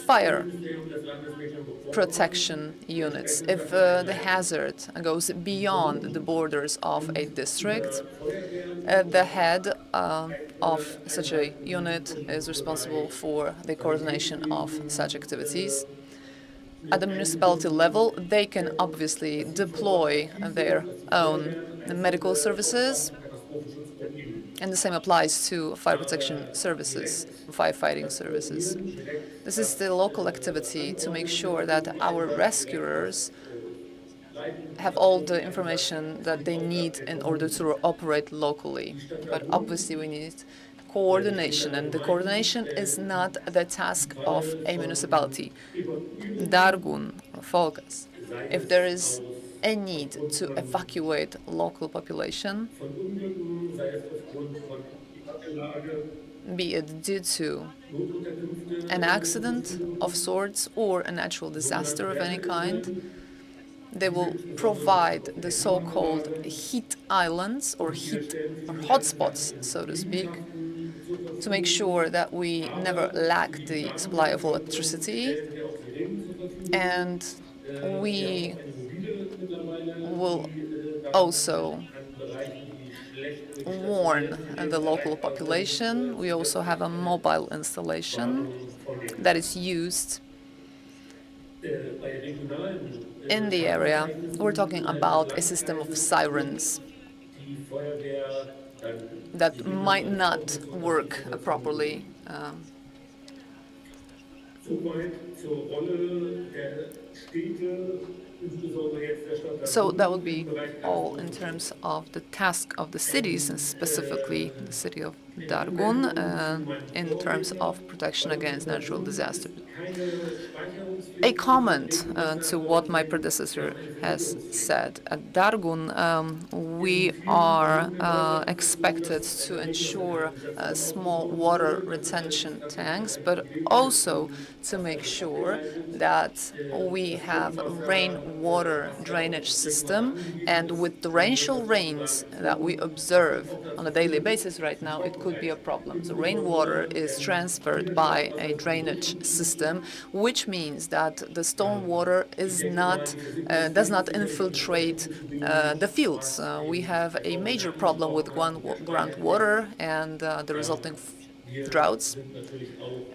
Fire protection units. If the hazard goes beyond the borders of a district, the head of such a unit is responsible for the coordination of such activities. At the municipality level, they can obviously deploy their own medical services, and the same applies to fire protection services, firefighting services. This is the local activity to make sure that our rescuers have all the information that they need in order to operate locally. But obviously we need coordination, and the coordination is not the task of a municipality. Dargun or Folgas, if there is a need to evacuate local population, von Unglücken, sei es aufgrund von Klimaanlage, be it due to Notunterkünfte, an accident of sorts or a natural disaster of any kind, they will provide the so-called heat islands or heat or hotspots, so to speak, to make sure that we never lack the supply of electricity, and we will also warn the local population. We also have a mobile installation that is used in the area. We're talking about a system of sirens that might not work properly. So that would be all in terms of the task of the cities, and specifically the city of Dargun, in terms of protection against natural disasters. A comment to what my predecessor has said. At Dargun, we are expected to ensure small water retention tanks, but also to make sure that we have rainwater drainage system, and with torrential rains that we observe on a daily basis right now, it could be a problem. So rainwater is transferred by a drainage system, which means that the stormwater does not infiltrate the fields. We have a major problem with groundwater and the resulting droughts.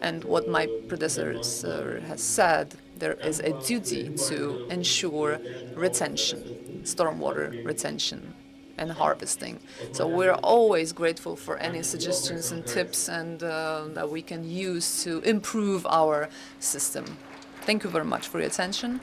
And what my predecessor has said, there is a duty to ensure retention, stormwater retention and harvesting. So we're always grateful for any suggestions and tips and that we can use to improve our system. Thank you very much for your attention.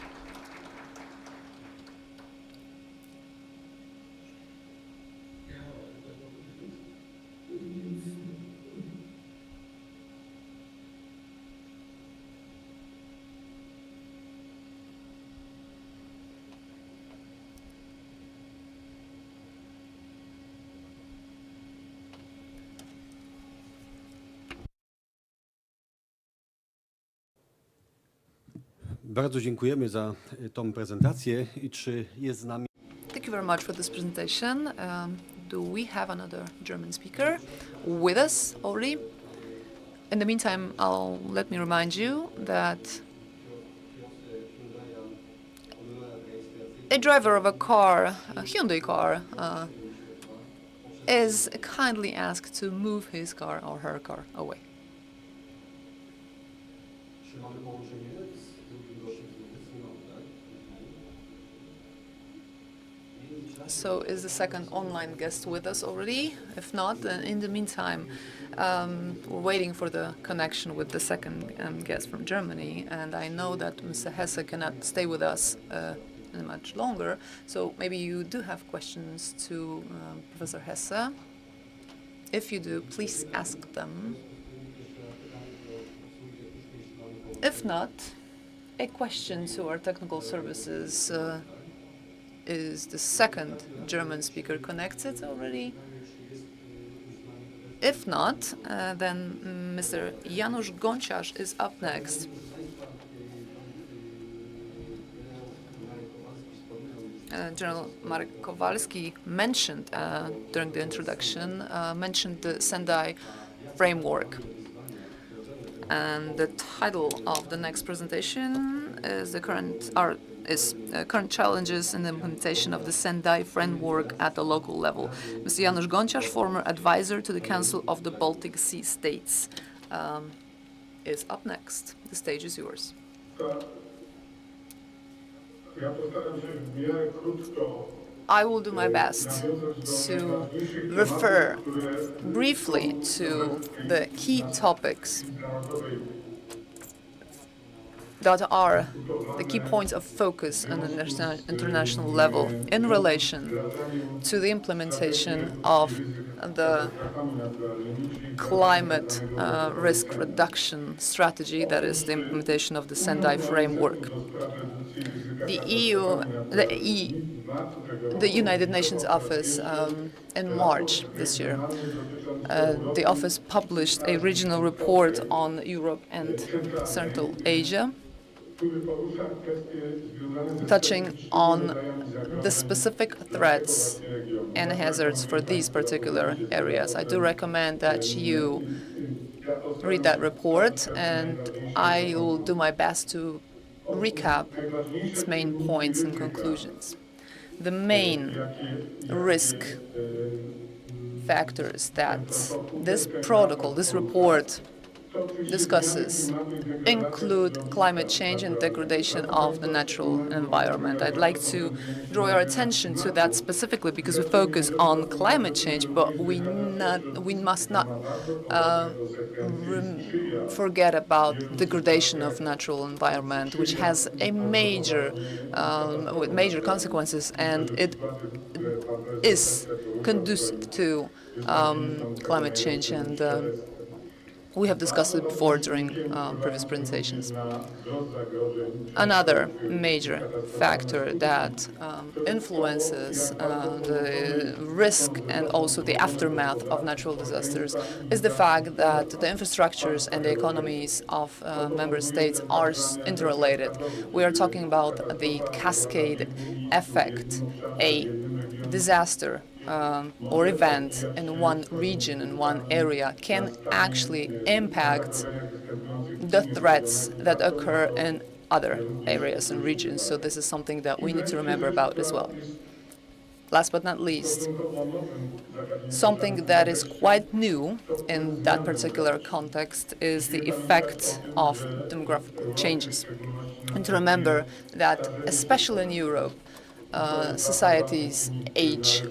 Bardzo dziękujemy za tą prezentację. I czy jest z nami? Thank you very much for this presentation. Do we have another German speaker with us already? In the meantime, let me remind you that a driver of a car, a Hyundai car, is kindly asked to move his car or her car away. So is the second online guest with us already? If not, then in the meantime, we're waiting for the connection with the second guest from Germany. And I know that Mr. Hesse cannot stay with us much longer. So maybe you do have questions to Professor Hesse. If you do, please ask them. If not, a question to our technical services. Is the second German speaker connected already? If not, then Mr. Janusz Gonciarz is up next. General Marek Kowalski mentioned during the introduction, mentioned the Sendai framework. And the title of the next presentation is current challenges in the implementation of the Sendai framework at the local level. Mr. Janusz Gonciarz, former advisor to the Council of the Baltic Sea States, is up next. The stage is yours. I will do my best to refer briefly to the key topics that are the key points of focus on an international level in relation to the implementation of the climate risk reduction strategy, that is the implementation of the Sendai framework. The the United Nations office in March this year, the office published a regional report on Europe and Central Asia, touching on the specific threats and hazards for these particular areas. I do recommend that you read that report, and I will do my best to recap its main points and conclusions. The main risk factors that this protocol, this report discusses include climate change and degradation of the natural environment. I'd like to draw your attention to that specifically because we focus on climate change, but we must not forget about degradation of natural environment, which has a with major consequences, and it is conducive to climate change, and we have discussed it before during previous presentations. Another major factor that influences the risk and also the aftermath of natural disasters is the fact that the infrastructures and the economies of member states are interrelated. We are talking about the cascade effect. A disaster or event in one region, in one area, can actually impact the threats that occur in other areas and regions. So this is something that we need to remember about as well. Last but not least, something that is quite new in that particular context is the effect of demographic changes. And to remember that, especially in Europe, societies age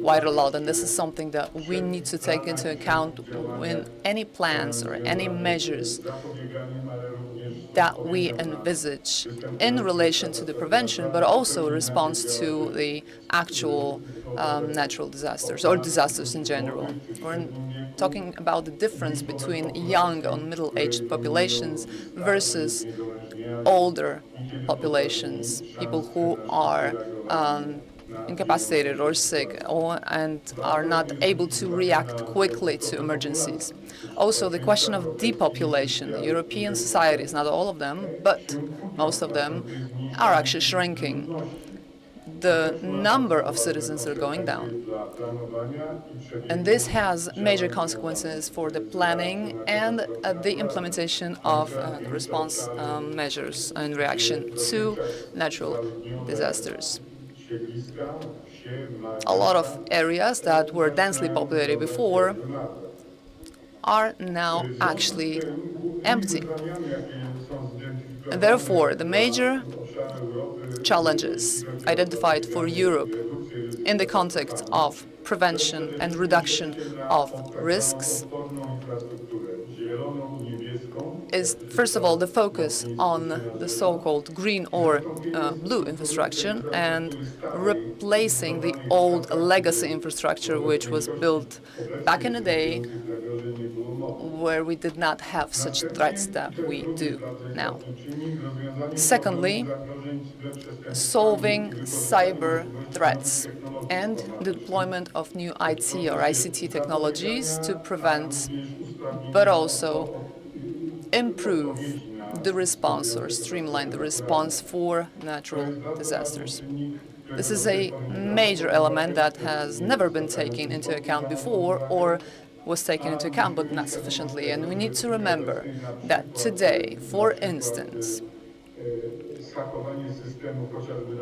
quite a lot, and this is something that we need to take into account in any plans or any measures that we envisage in relation to the prevention, but also response to the actual natural disasters or disasters in general. We're talking about the difference between young or middle-aged populations versus older populations, people who are incapacitated or sick and are not able to react quickly to emergencies. Also, the question of depopulation. European societies, not all of them, but most of them, are actually shrinking. The number of citizens are going down. And this has major consequences for the planning and the implementation of response measures in reaction to natural disasters. A lot of areas that were densely populated before are now actually empty. And therefore, the major challenges identified for Europe in the context of prevention and reduction of risks is, first of all, the focus on the so-called green or blue infrastructure and replacing the old legacy infrastructure which was built back in the day where we did not have such threats that we do now. Secondly, solving cyber threats and the deployment of new IT or ICT technologies to prevent, but also improve the response or streamline the response for natural disasters. This is a major element that has never been taken into account before, or was taken into account but not sufficiently. And we need to remember that today, for instance,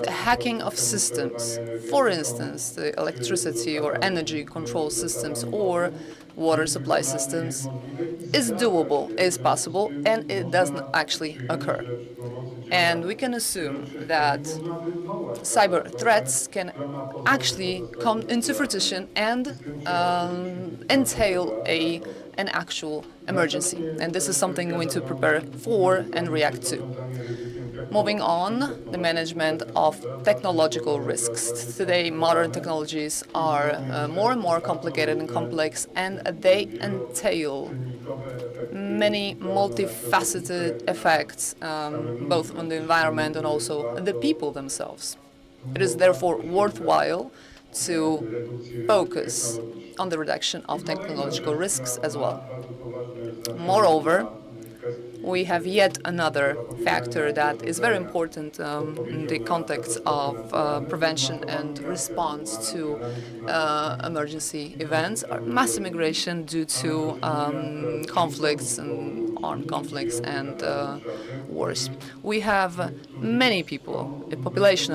the hacking of systems, for instance, the electricity or energy control systems or water supply systems, is doable, is possible, and it doesn't actually occur. And we can assume that cyber threats can actually come into fruition and entail an actual emergency. And this is something we need to prepare for and react to. Moving on, the management of technological risks. Today, modern technologies are more and more complicated and complex, and they entail many multifaceted effects, both on the environment and also the people themselves. It is therefore worthwhile to focus on the reduction of technological risks as well. Moreover, we have yet another factor that is very important in the context of prevention and response to emergency events, mass immigration due to conflicts and armed conflicts and wars. We have many people, a population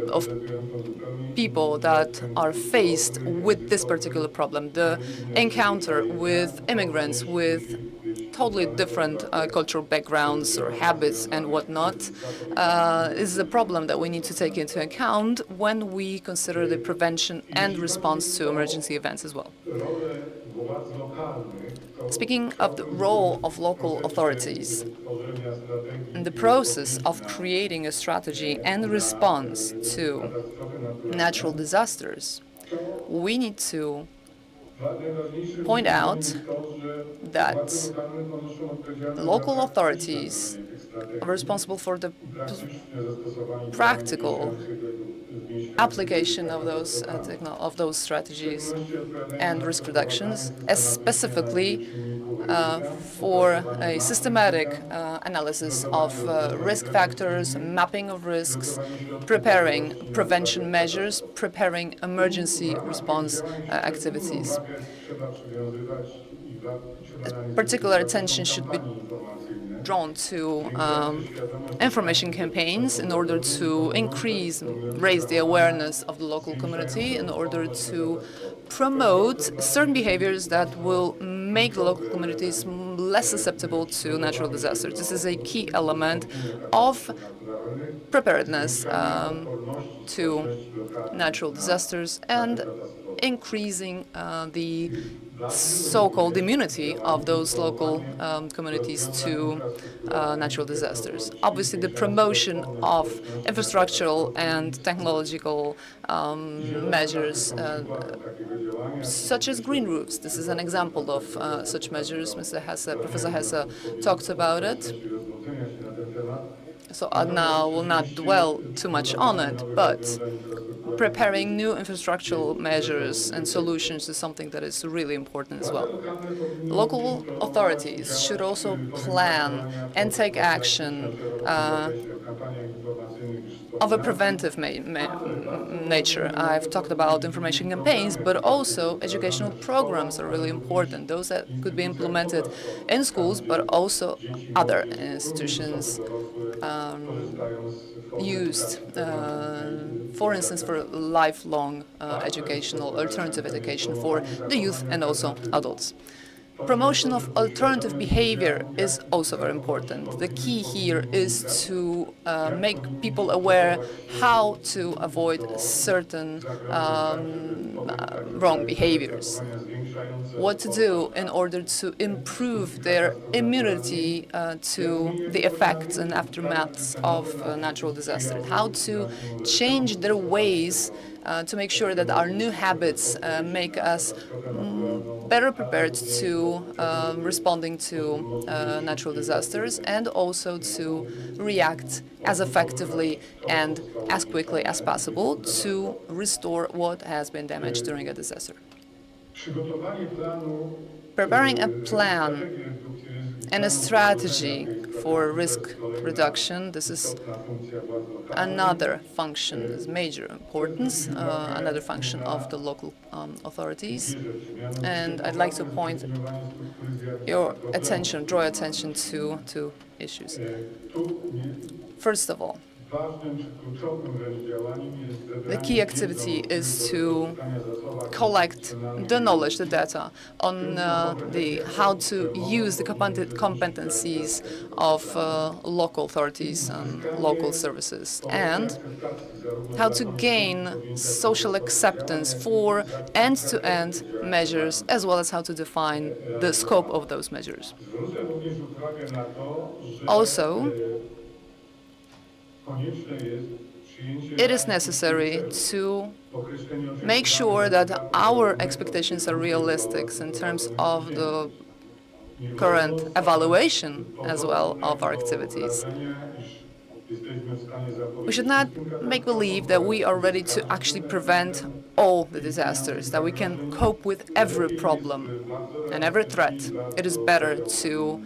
of people that are faced with this particular problem. The encounter with immigrants with totally different cultural backgrounds or habits and whatnot is a problem that we need to take into account when we consider the prevention and response to emergency events as well. Speaking of the role of local authorities, in the process of creating a strategy and response to natural disasters, we need to point out that local authorities are responsible for the practical application of those strategies and risk reductions, specifically for a systematic analysis of risk factors, mapping of risks, preparing prevention measures, preparing emergency response activities. Particular attention should be drawn to information campaigns in order to raise the awareness of the local community, in order to promote certain behaviors that will make the local communities less susceptible to natural disasters. This is a key element of preparedness to natural disasters and increasing the so-called immunity of those local communities to natural disasters. Obviously, the promotion of infrastructural and technological measures, such as green roofs. This is an example of such measures. Professor Hesse talked about it. So I now will not dwell too much on it, but preparing new infrastructural measures and solutions is something that is really important as well. Local authorities should also plan and take action of a preventive nature. I've talked about information campaigns, but also educational programs are really important. Those that could be implemented in schools, but also other institutions used, for instance, for lifelong educational, alternative education for the youth and also adults. Promotion of alternative behavior is also very important. The key here is to make people aware how to avoid certain wrong behaviors. What to do in order to improve their immunity to the effects and aftermaths of natural disasters. How to change their ways to make sure that our new habits make us better prepared to responding to natural disasters, and also to react as effectively and as quickly as possible to restore what has been damaged during a disaster. Preparing a plan and a strategy for risk reduction, this is another function, is major importance, another function of the local authorities. And I'd like to point your attention, draw attention to two issues. First of all, The key activity is to collect the knowledge, the data on how to use the competencies of local authorities and local services, and how to gain social acceptance for end-to-end measures, as well as how to define the scope of those measures. Also, it is necessary to make sure that our expectations are realistic in terms of the current evaluation as well of our activities. We should not make believe that we are ready to actually prevent all the disasters, that we can cope with every problem and every threat. It is better to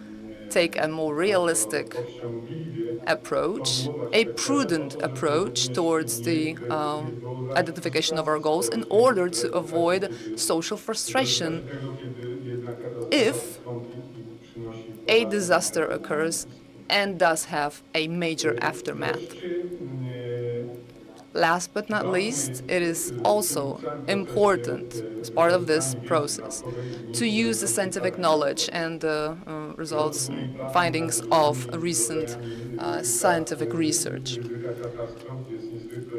take a more realistic approach, a prudent approach towards the identification of our goals in order to avoid social frustration if a disaster occurs and does have a major aftermath. Last but not least, it is also important, as part of this process, to use the scientific knowledge and the results and findings of recent scientific research.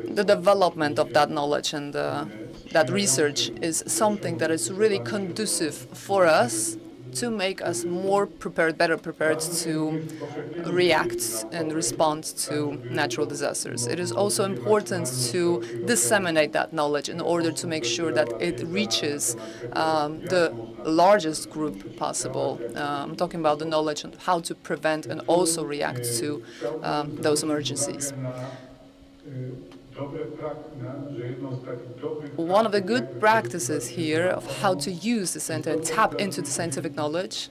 The development of that knowledge and that research is something that is really conducive for us to make us more prepared, better prepared to react and respond to natural disasters. It is also important to disseminate that knowledge in order to make sure that it reaches the largest group possible. I'm talking about the knowledge on how to prevent and also react to those emergencies. One of the good practices here of how to use the center and tap into the scientific knowledge,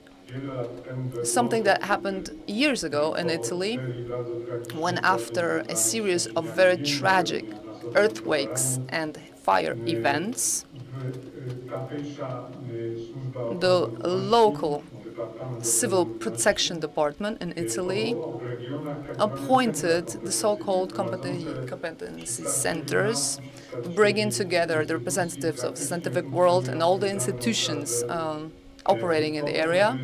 something that happened years ago in Italy, when after a series of very tragic earthquakes and fire events, the local Civil Protection Department in Italy appointed the so-called competency centers, bringing together the representatives of the scientific world and all the institutions operating in the area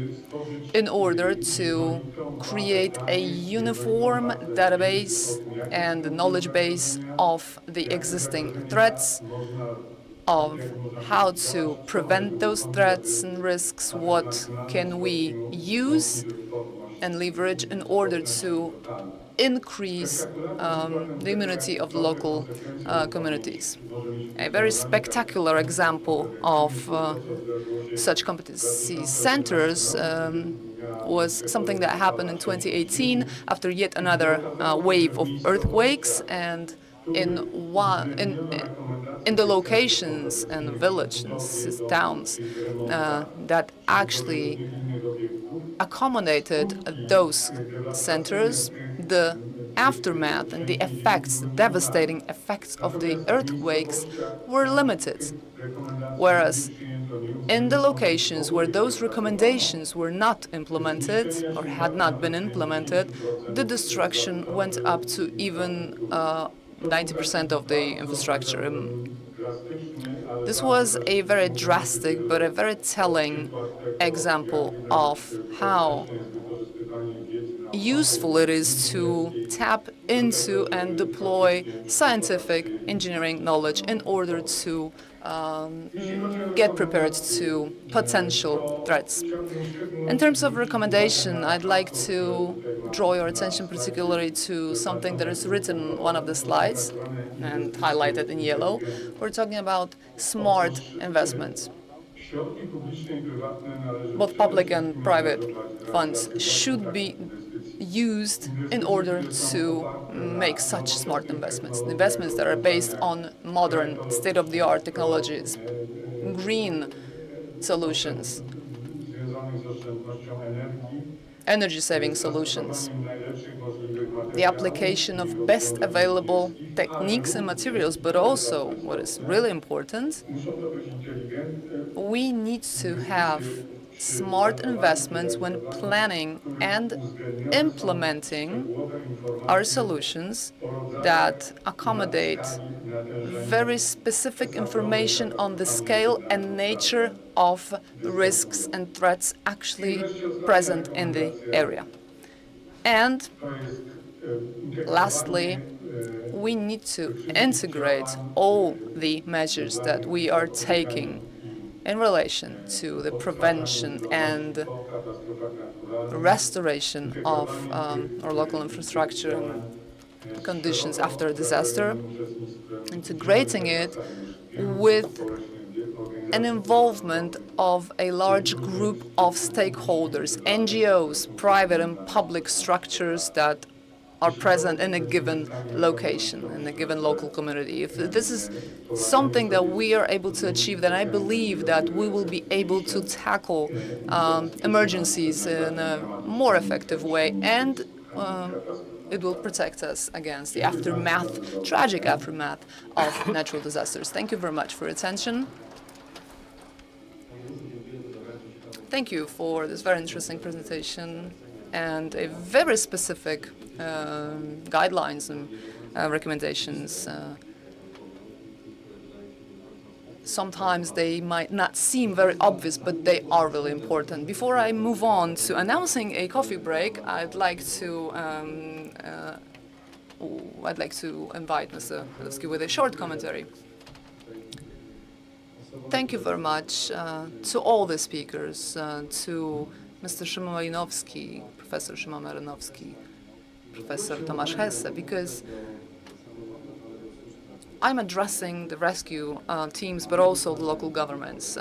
in order to create a uniform database and knowledge base of the existing threats, of how to prevent those threats and risks, what can we use and leverage in order to increase the immunity of the local communities. A very spectacular example of such competency centers was something that happened in 2018 after yet another wave of earthquakes, and in the locations and villages, towns that actually accommodated those centers, the aftermath and the effects, the devastating effects of the earthquakes were limited. Whereas in the locations where those recommendations were not implemented or had not been implemented, the destruction went up to even 90% of the infrastructure. This was a very drastic but a very telling example of how useful it is to tap into and deploy scientific engineering knowledge in order to get prepared to potential threats. In terms of recommendation, I'd like to draw your attention particularly to something that is written on one of the slides and highlighted in yellow. We're talking about smart investments. Both public and private funds should be used in order to make such smart investments that are based on modern, state-of-the-art technologies, green solutions, energy-saving solutions, the application of best available techniques and materials, but also, what is really important, we need to have smart investments when planning and implementing our solutions that accommodate very specific information on the scale and nature of risks and threats actually present in the area. And lastly, we need to integrate all the measures that we are taking in relation to the prevention and restoration of our local infrastructure and conditions after a disaster, integrating it with an involvement of a large group of stakeholders, NGOs, private and public structures that are present in a given location, in a given local community. If this is something that we are able to achieve, then I believe that we will be able to tackle emergencies in a more effective way, and it will protect us against the aftermath, tragic aftermath of natural disasters. Thank you very much for your attention. Thank you for this very interesting presentation and a very specific guidelines and recommendations. Sometimes they might not seem very obvious, but they are really important. Before I move on to announcing a coffee break, I'd like to invite Mr. Lewski with a short commentary. Thank you very much to all the speakers, to Mr. Szymon Malinowski, Professor Szymon Malinowski, Professor Tomasz Hesse, because I'm addressing the rescue teams, but also the local governments.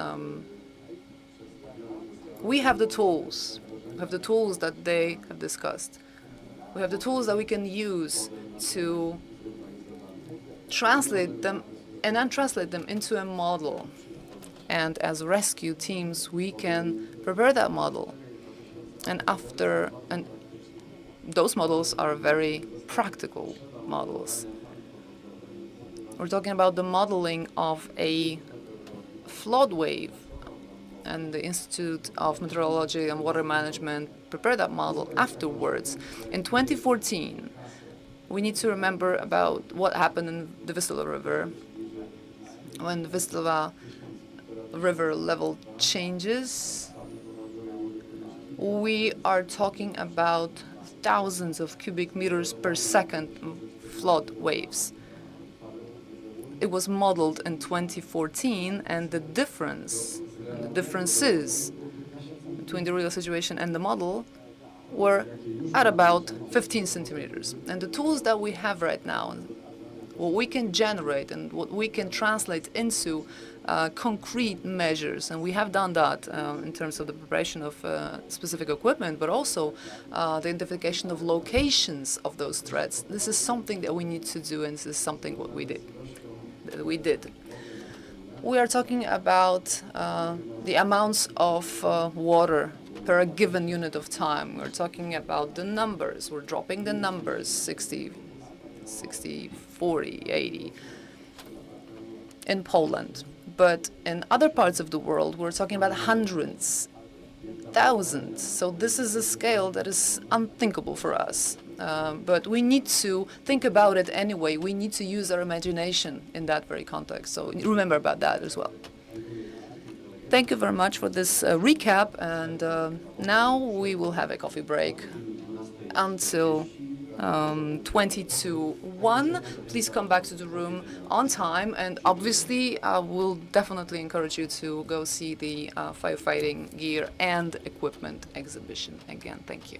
We have the tools. We have the tools that they have discussed. We have the tools that we can use to translate them and untranslate them into a model. And as rescue teams, we can prepare that model. And those models are very practical models. We're talking about the modeling of a flood wave, and the Institute of Meteorology and Water Management prepared that model afterwards. In 2014, we need to remember about what happened in the Vistula River. When the Vistula River level changes, we are talking about thousands of cubic meters per second flood waves. It was modeled in 2014, and the differences between the real situation and the model were at about 15 centimeters. And the tools that we have right now, what we can generate and what we can translate into concrete measures, and we have done that in terms of the preparation of specific equipment, but also the identification of locations of those threats. This is something that we need to do, and this is something what we did. We are talking about the amounts of water per a given unit of time. We're talking about the numbers. We're dropping the numbers, 60, 40, 80 in Poland. But in other parts of the world, we're talking about hundreds, thousands. So this is a scale that is unthinkable for us. But we need to think about it anyway. We need to use our imagination in that very context. So remember about that as well. Thank you very much for this recap. And now we will have a coffee break until 1. Please come back to the room on time. And obviously, I will definitely encourage you to go see the firefighting gear and equipment exhibition again. Thank you.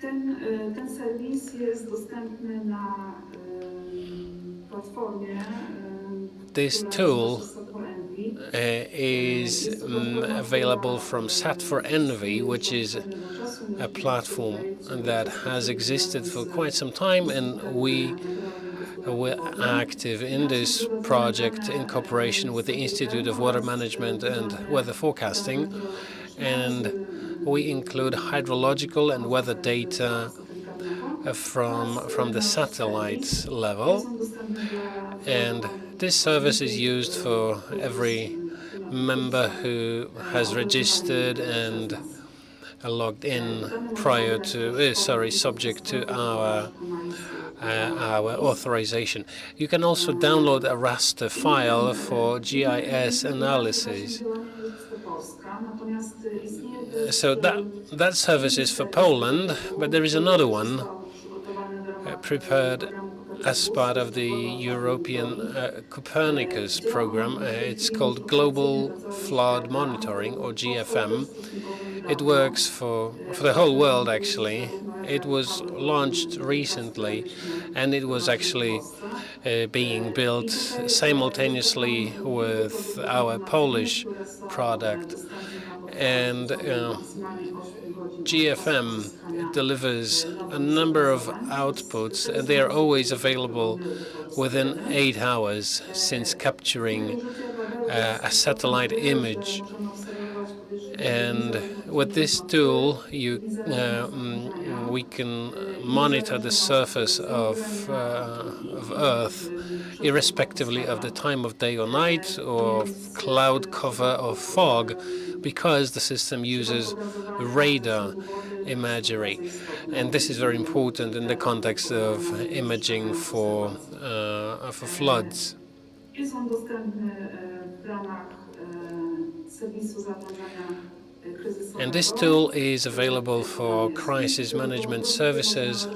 Ten serwis jest dostępny na platformie, This która nazywa tool się Sat4Envy. is available from Sat4Envy, which is Pewnego czasu a mieliśmy platform zajęcia that has związane existed z for quite some time, and we naturalnym were gospodarką wodą. active I in tam są this wprowadzone project in dane cooperation with the Institute statystyczne of Water oraz Management and dane Weather Forecasting, meteorologiczne and we include hydrological and weather data satelitarnego from the nasz satellite serwis. I level. są dostępne dla And this service is used for every member who has registered and logged in prior to, subject to our authorization. You can also download a raster file for GIS analysis. So that service is for Poland, but there is another one prepared as part of the European Copernicus program. It's called Global Flood Monitoring, or GFM. It works for the whole world, actually. It was launched recently, and it was actually being built simultaneously with our Polish product. And GFM delivers a number of outputs, and they are always available within 8 hours since capturing a satellite image. And with this tool, we can monitor the surface of Earth, irrespectively of the time of day or night, or cloud cover or fog, because the system uses radar imagery. And this is very important in the context of imaging for floods. And this tool is available for crisis management services.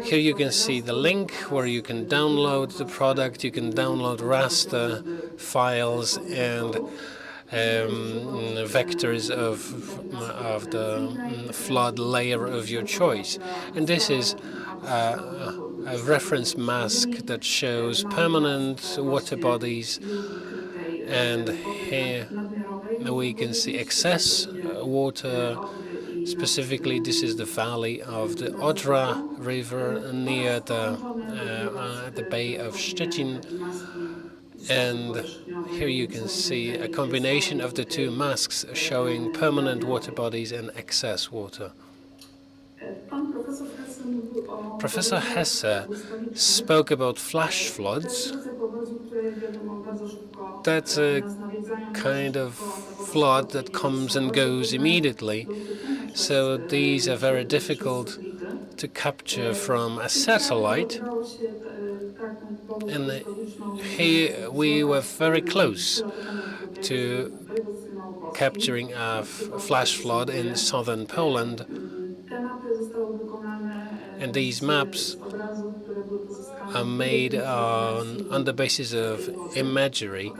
Here you can see the link where you can download the product, you can download raster files and vectors of the flood layer of your choice. And this is a reference mask that shows permanent water bodies, and here we can see excess water. Specifically, this is the valley of the Odra River near the Bay of Szczecin. And here you can see a combination of the two masks showing permanent water bodies and excess water. Professor Hesse spoke about flash floods. That's a kind of flood that comes and goes immediately. So these are very difficult to capture from a satellite. And here we were very close to capturing a flash flood in southern Poland. And these maps are made on the basis of imagery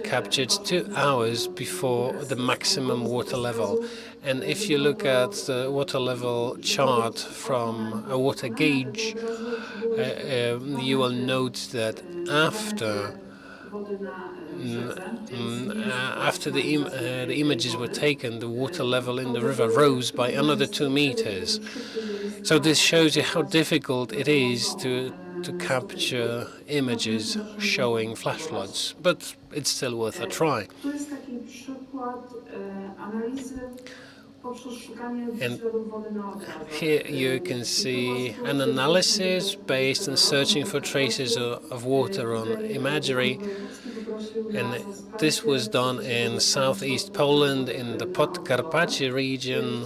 captured 2 hours before the maximum water level. And if you look at the water level chart from a water gauge, you will note that after the images were taken, the water level in the river rose by another 2 meters. So this shows you how difficult it is to capture images showing flash floods, but it's still worth a try. And here you can see an analysis based on searching for traces of water on imagery. And this was done in southeast Poland, in the Podkarpacie region.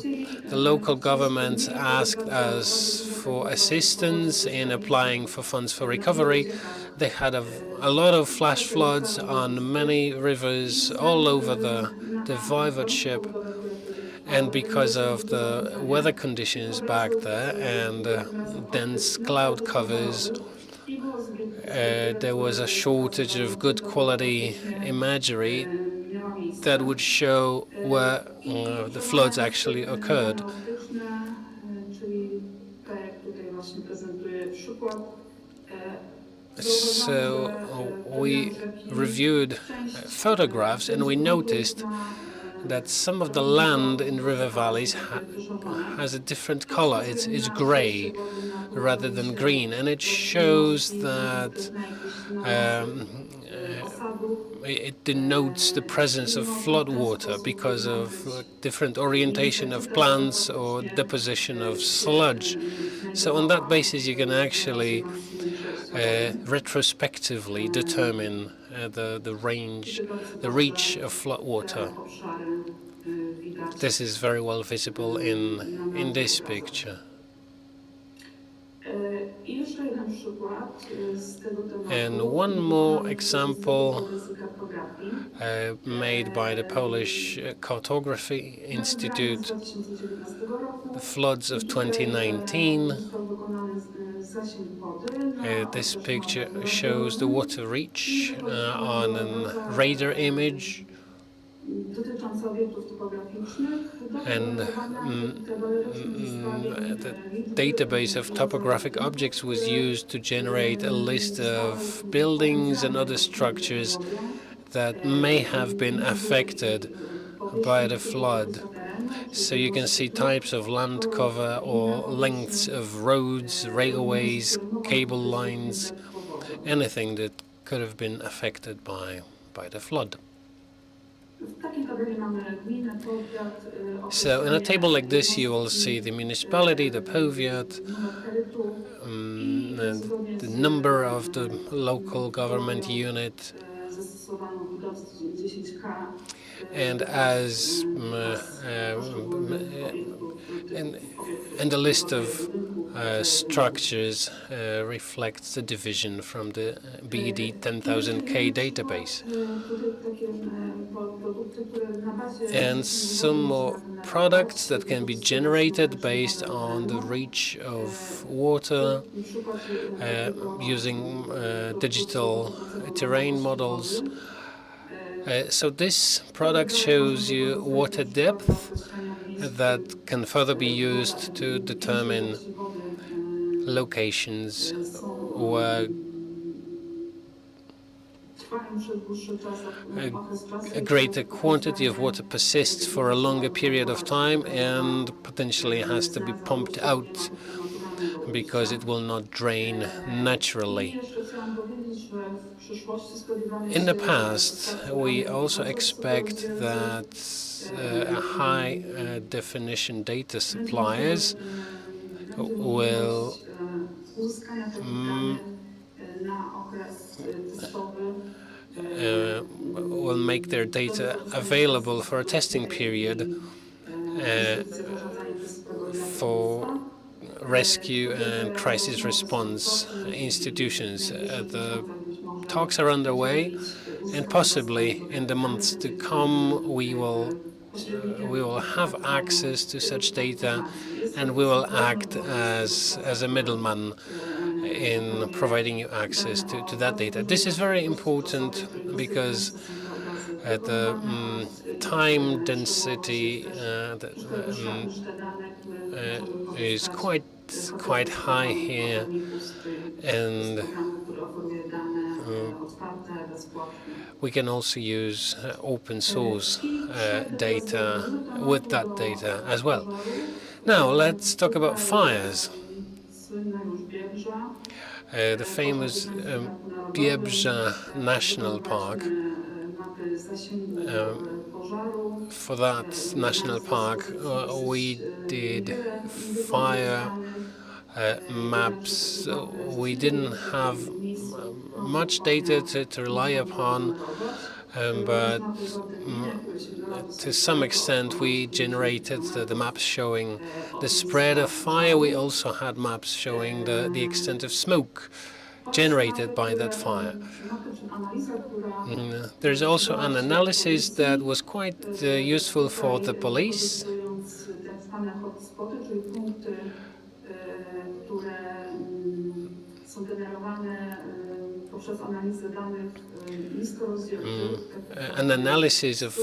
The local governments asked us for assistance in applying for funds for recovery. They had a lot of flash floods on many rivers all over the voivodeship. And because of the weather conditions back there and dense cloud covers, there was a shortage of good quality imagery that would show where the floods actually occurred. właśnie prezentuje przykład. So we reviewed photographs, and we noticed that some of the land in river valleys has a different color. It's gray rather than green, and it shows that it denotes the presence of flood water because of different orientation of plants or deposition of sludge. So on that basis, you can actually retrospectively determine the reach of flood water. This is very well visible in this picture. And one more example made by the Polish Cartography Institute, the floods of 2019. This picture shows the water reach on a radar image. And the database of topographic objects was used to generate a list of buildings and other structures that may have been affected by the flood. So you can see types of land cover or lengths of roads, railways, cable lines, anything that could have been affected by the flood. So in a table like this, you will see the municipality, the powiat, and the number of the local government unit, and as and the list of structures reflects the division from the BD 10,000K database. And some more products that can be generated based on the reach of water using digital terrain models. So this product shows you water depth that can further be used to determine locations where a greater quantity of water persists for a longer period of time and potentially has to be pumped out because it will not drain naturally. In the past, we also expect that high definition data suppliers will make their data available for a testing period for rescue and crisis response institutions. The talks are underway, and possibly in the months to come we will have access to such data, and we will act as a middleman in providing you access to that data. This is very important because the time density is quite high here, and we can also use open source data with that data as well. Now let's talk about fires. The famous Biebrza National Park. For that national park, we did fire maps. We didn't have much data to rely upon, but to some extent we generated the maps showing the spread of fire. We also had maps showing the extent of smoke generated by that fire. There's also an analysis that was quite useful for the police. An analysis of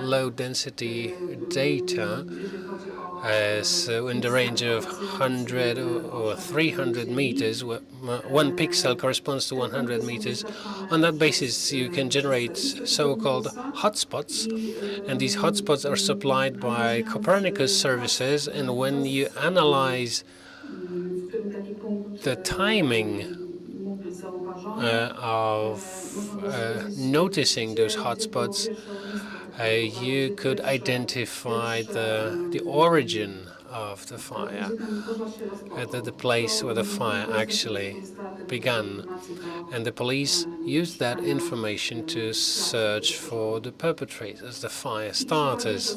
low density data, so in the range of 100 or 300 meters, 1 pixel corresponds to 100 meters. On that basis, you can generate so-called hotspots, and these hotspots are supplied by Copernicus services, and when you analyze the timing of noticing those hotspots, you could identify the origin of the fire, the place where the fire actually began. And the police used that information to search for the perpetrators, the fire starters.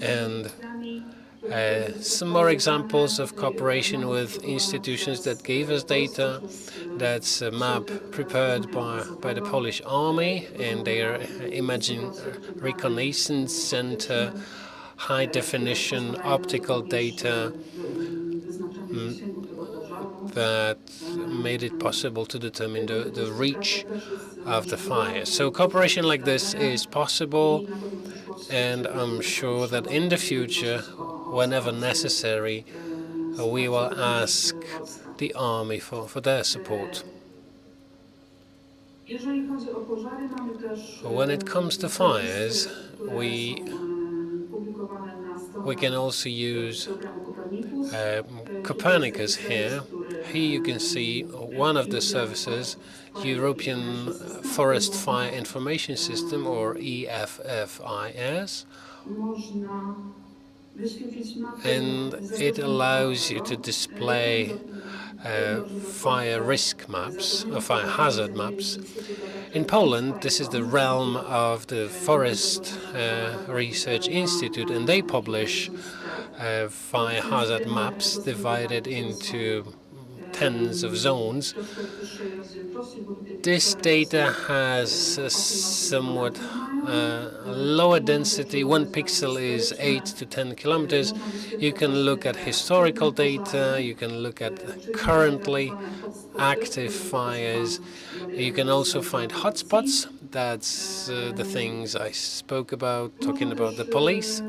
And some more examples of cooperation with institutions that gave us data. That's a map prepared by the Polish Army and their Imaging Reconnaissance Center, high-definition optical data that made it possible to determine the reach of the fire. So cooperation like this is possible, and I'm sure that in the future, whenever necessary, we will ask the army for their support. When it comes to fires, we can also use Copernicus here. Here you can see one of the services, European Forest Fire Information System, or EFFIS. And it allows you to display fire risk maps, or fire hazard maps. In Poland, this is the realm of the Forest Research Institute, and they publish fire hazard maps divided into tens of zones. This data has a somewhat lower density. 1 pixel is 8 to 10 kilometers. You can look at historical data, you can look at currently active fires. You can also find hotspots. That's the things I spoke about, talking about the police.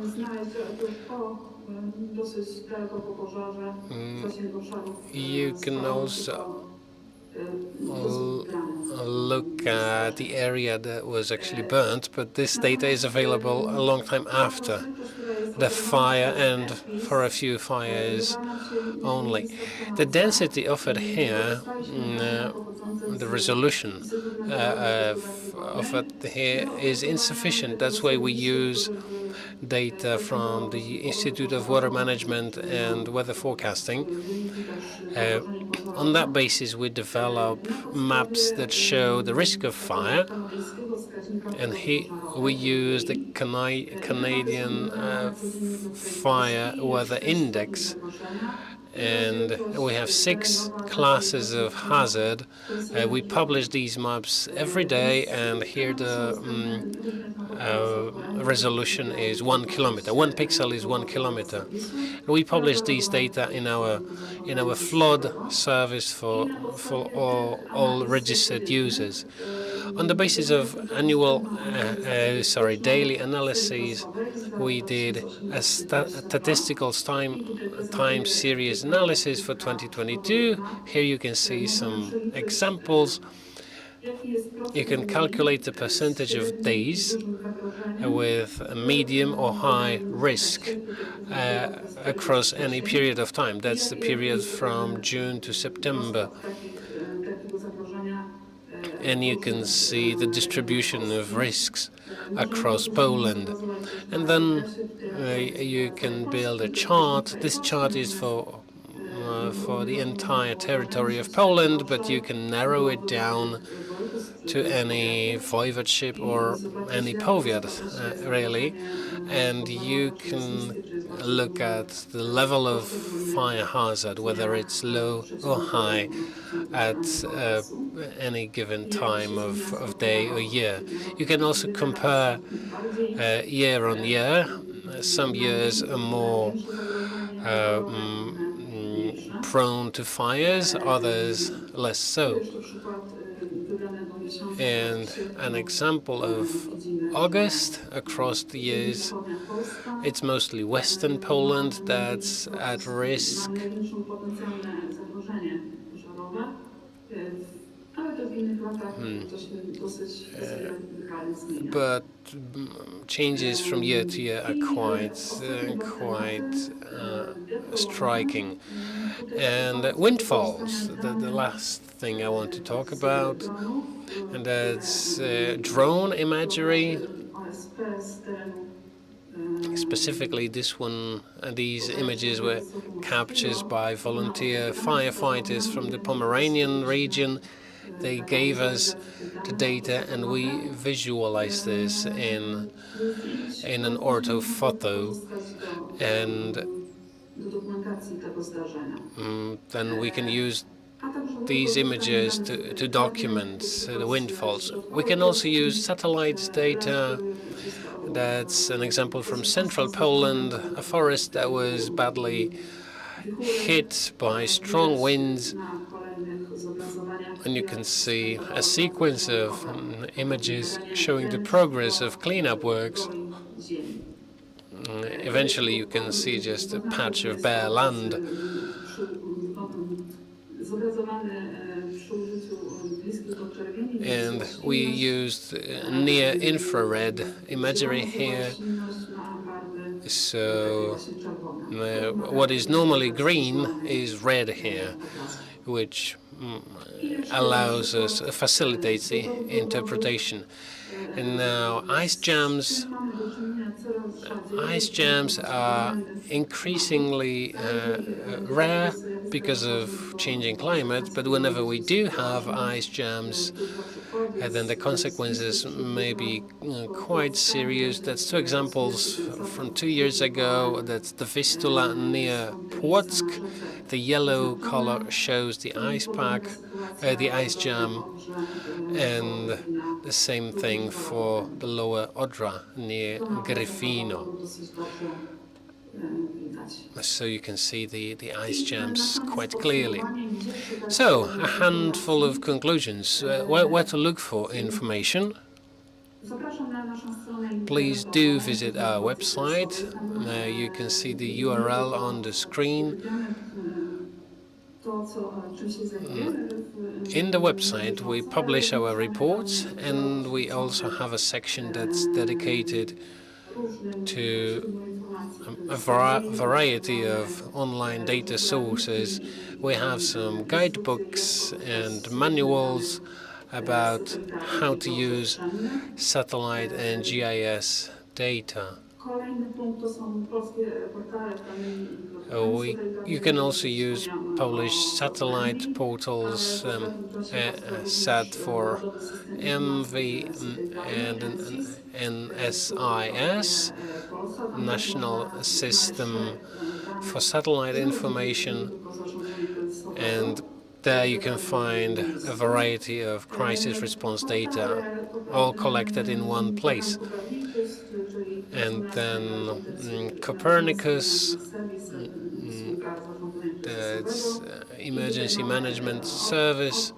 You can also look at the area that was actually burnt, but this data is available a long time after the fire and for a few fires only. The density offered here, the resolution offered here is insufficient. That's why we use data from the Institute of Water Management and Weather Forecasting. On that basis, we develop maps that show the risk of fire, and here we use the Canadian Fire Weather Index, and we have 6 classes of hazard. We publish these maps every day, and here the resolution is 1 kilometer. 1 pixel is 1 kilometer. We publish these data in our flood service for all registered users. On the basis of daily analyses, we did a statistical time series analysis for 2022. Here you can see some examples. You can calculate the percentage of days with a medium or high risk across any period of time. That's the period from June to September. And you can see the distribution of risks across Poland. And then you can build a chart. This chart is for the entire territory of Poland, but you can narrow it down to any voivodeship or any powiat, really, and you can look at the level of fire hazard, whether it's low or high, at any given time of day or year. You can also compare year on year. Some years are more prone to fires, others less so. And an example of August across the years. wschodnia Polska, It's mostly Western Poland that's at ma risk. największą potencjalne zagrożenie pożarowe, ale to w innych latach to się dosyć radykalnie zmienia. But changes from year to year are Ostatnie dwa tematy, quite dekolowanie. striking. Tutaj And przykład windfalls, the wykorzystania last thing I want to talk w sektorze about, dronów, and that's drone imagery. OSP z terenu Specifically, these images were captured by volunteer firefighters from the Pomeranian region. They gave us the data, and we visualized this in an orthophoto, and do dokumentacji tego zdarzenia. then we can use A także do these images wykorzystania to document the windfalls. We can also use satellite data. That's an example from central Poland, a forest that was badly hit by strong winds. na kolejnych zobrazowaniach And you can see a sequence of images showing the progress of cleanup works. ziemi. Eventually, you can see just a patch of bare land. Zobrazowany przy użyciu bliskich odczerwieni. And we used near-infrared imagery here. So what is normally green is red here, which allows us, facilitates the interpretation. And now ice jams are increasingly rare because of changing climate, but whenever we do have ice jams, then the consequences may be quite serious. That's two examples from 2 years ago. That's the Vistula near Płock. The yellow color shows the ice pack, the ice jam, and the same thing for the lower Odra near Gryfino. So you can see the ice jams quite clearly. So, a handful of conclusions. Where to look for information? Please do visit our website. You can see the URL on the screen. In the website, we publish our reports, and we also have a section that's dedicated to a variety of online data sources. We have some guidebooks and manuals about how to use satellite and GIS data. You can also use published satellite portals, SAT for MV and NSIS, National System for Satellite Information, and there you can find a variety of crisis response data, all collected in one place. And then Copernicus, that's Emergency Management Service,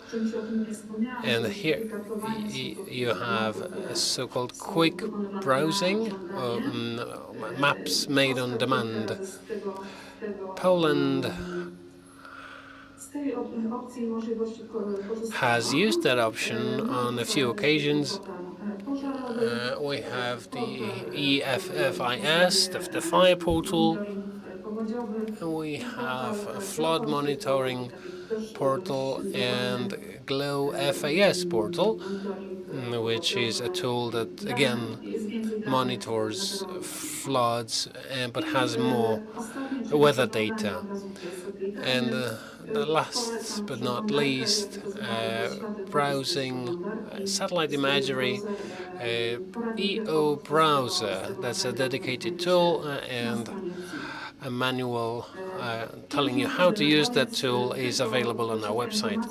and here you have a so-called quick browsing, maps made on demand. Poland has used that option on a few occasions. We have the EFFIS, the fire portal. We have a flood monitoring portal and Glow FAS portal, which is a tool that again monitors floods but has more weather data. And the last but not least, browsing satellite imagery, EO browser. That's a dedicated tool, and a manual telling you how to use that tool is available on our website.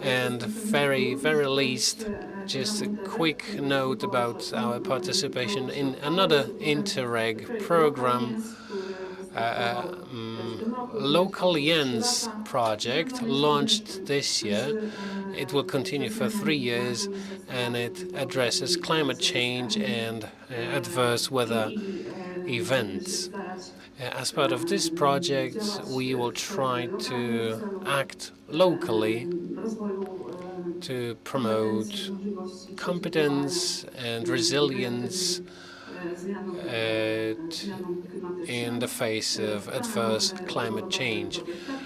And very least, just a quick note about our participation in another Interreg program, Local Jens project launched this year. It will continue for 3 years, and it addresses climate change and adverse weather events. As part of this project, we will try to act locally to promote competence and resilience in the face of adverse climate change.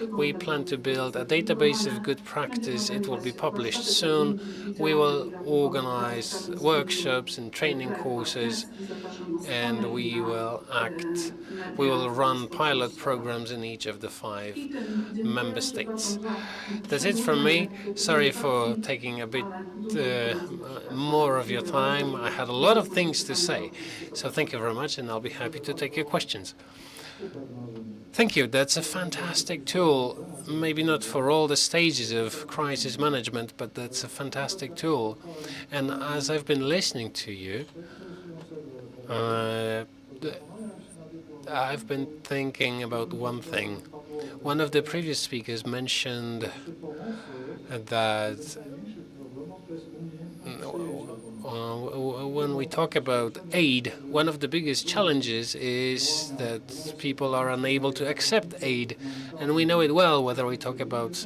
We plan to build a database of good practice. It will be published soon. We will organize workshops and training courses, and we will run pilot programs in each of the 5 member states. That's it from me. Sorry for taking a bit more of your time. I had a lot of things to say. So thank you very much, and I'll be happy to take your questions. Thank you. That's a fantastic tool. Maybe not for all the stages of crisis management, but that's a fantastic tool. And as I've been listening to you, I've been thinking about one thing. One of the previous speakers mentioned that when we talk about aid, one of the biggest challenges is that people are unable to accept aid. And we know it well, whether we talk about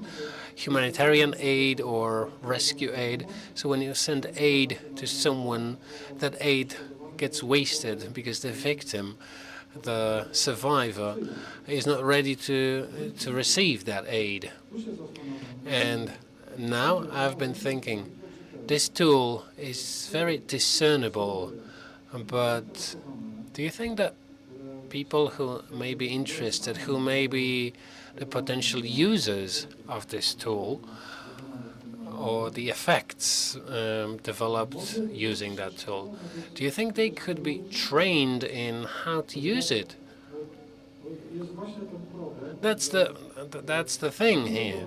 humanitarian aid or rescue aid. So when you send aid to someone, that aid gets wasted because the victim, the survivor, is not ready to receive that aid. And now I've been thinking, this tool is very discernible, but do you think that people who may be interested, who may be the potential users of this tool, or the effects developed using that tool, do you think they could be trained in how to use it? That's the thing here.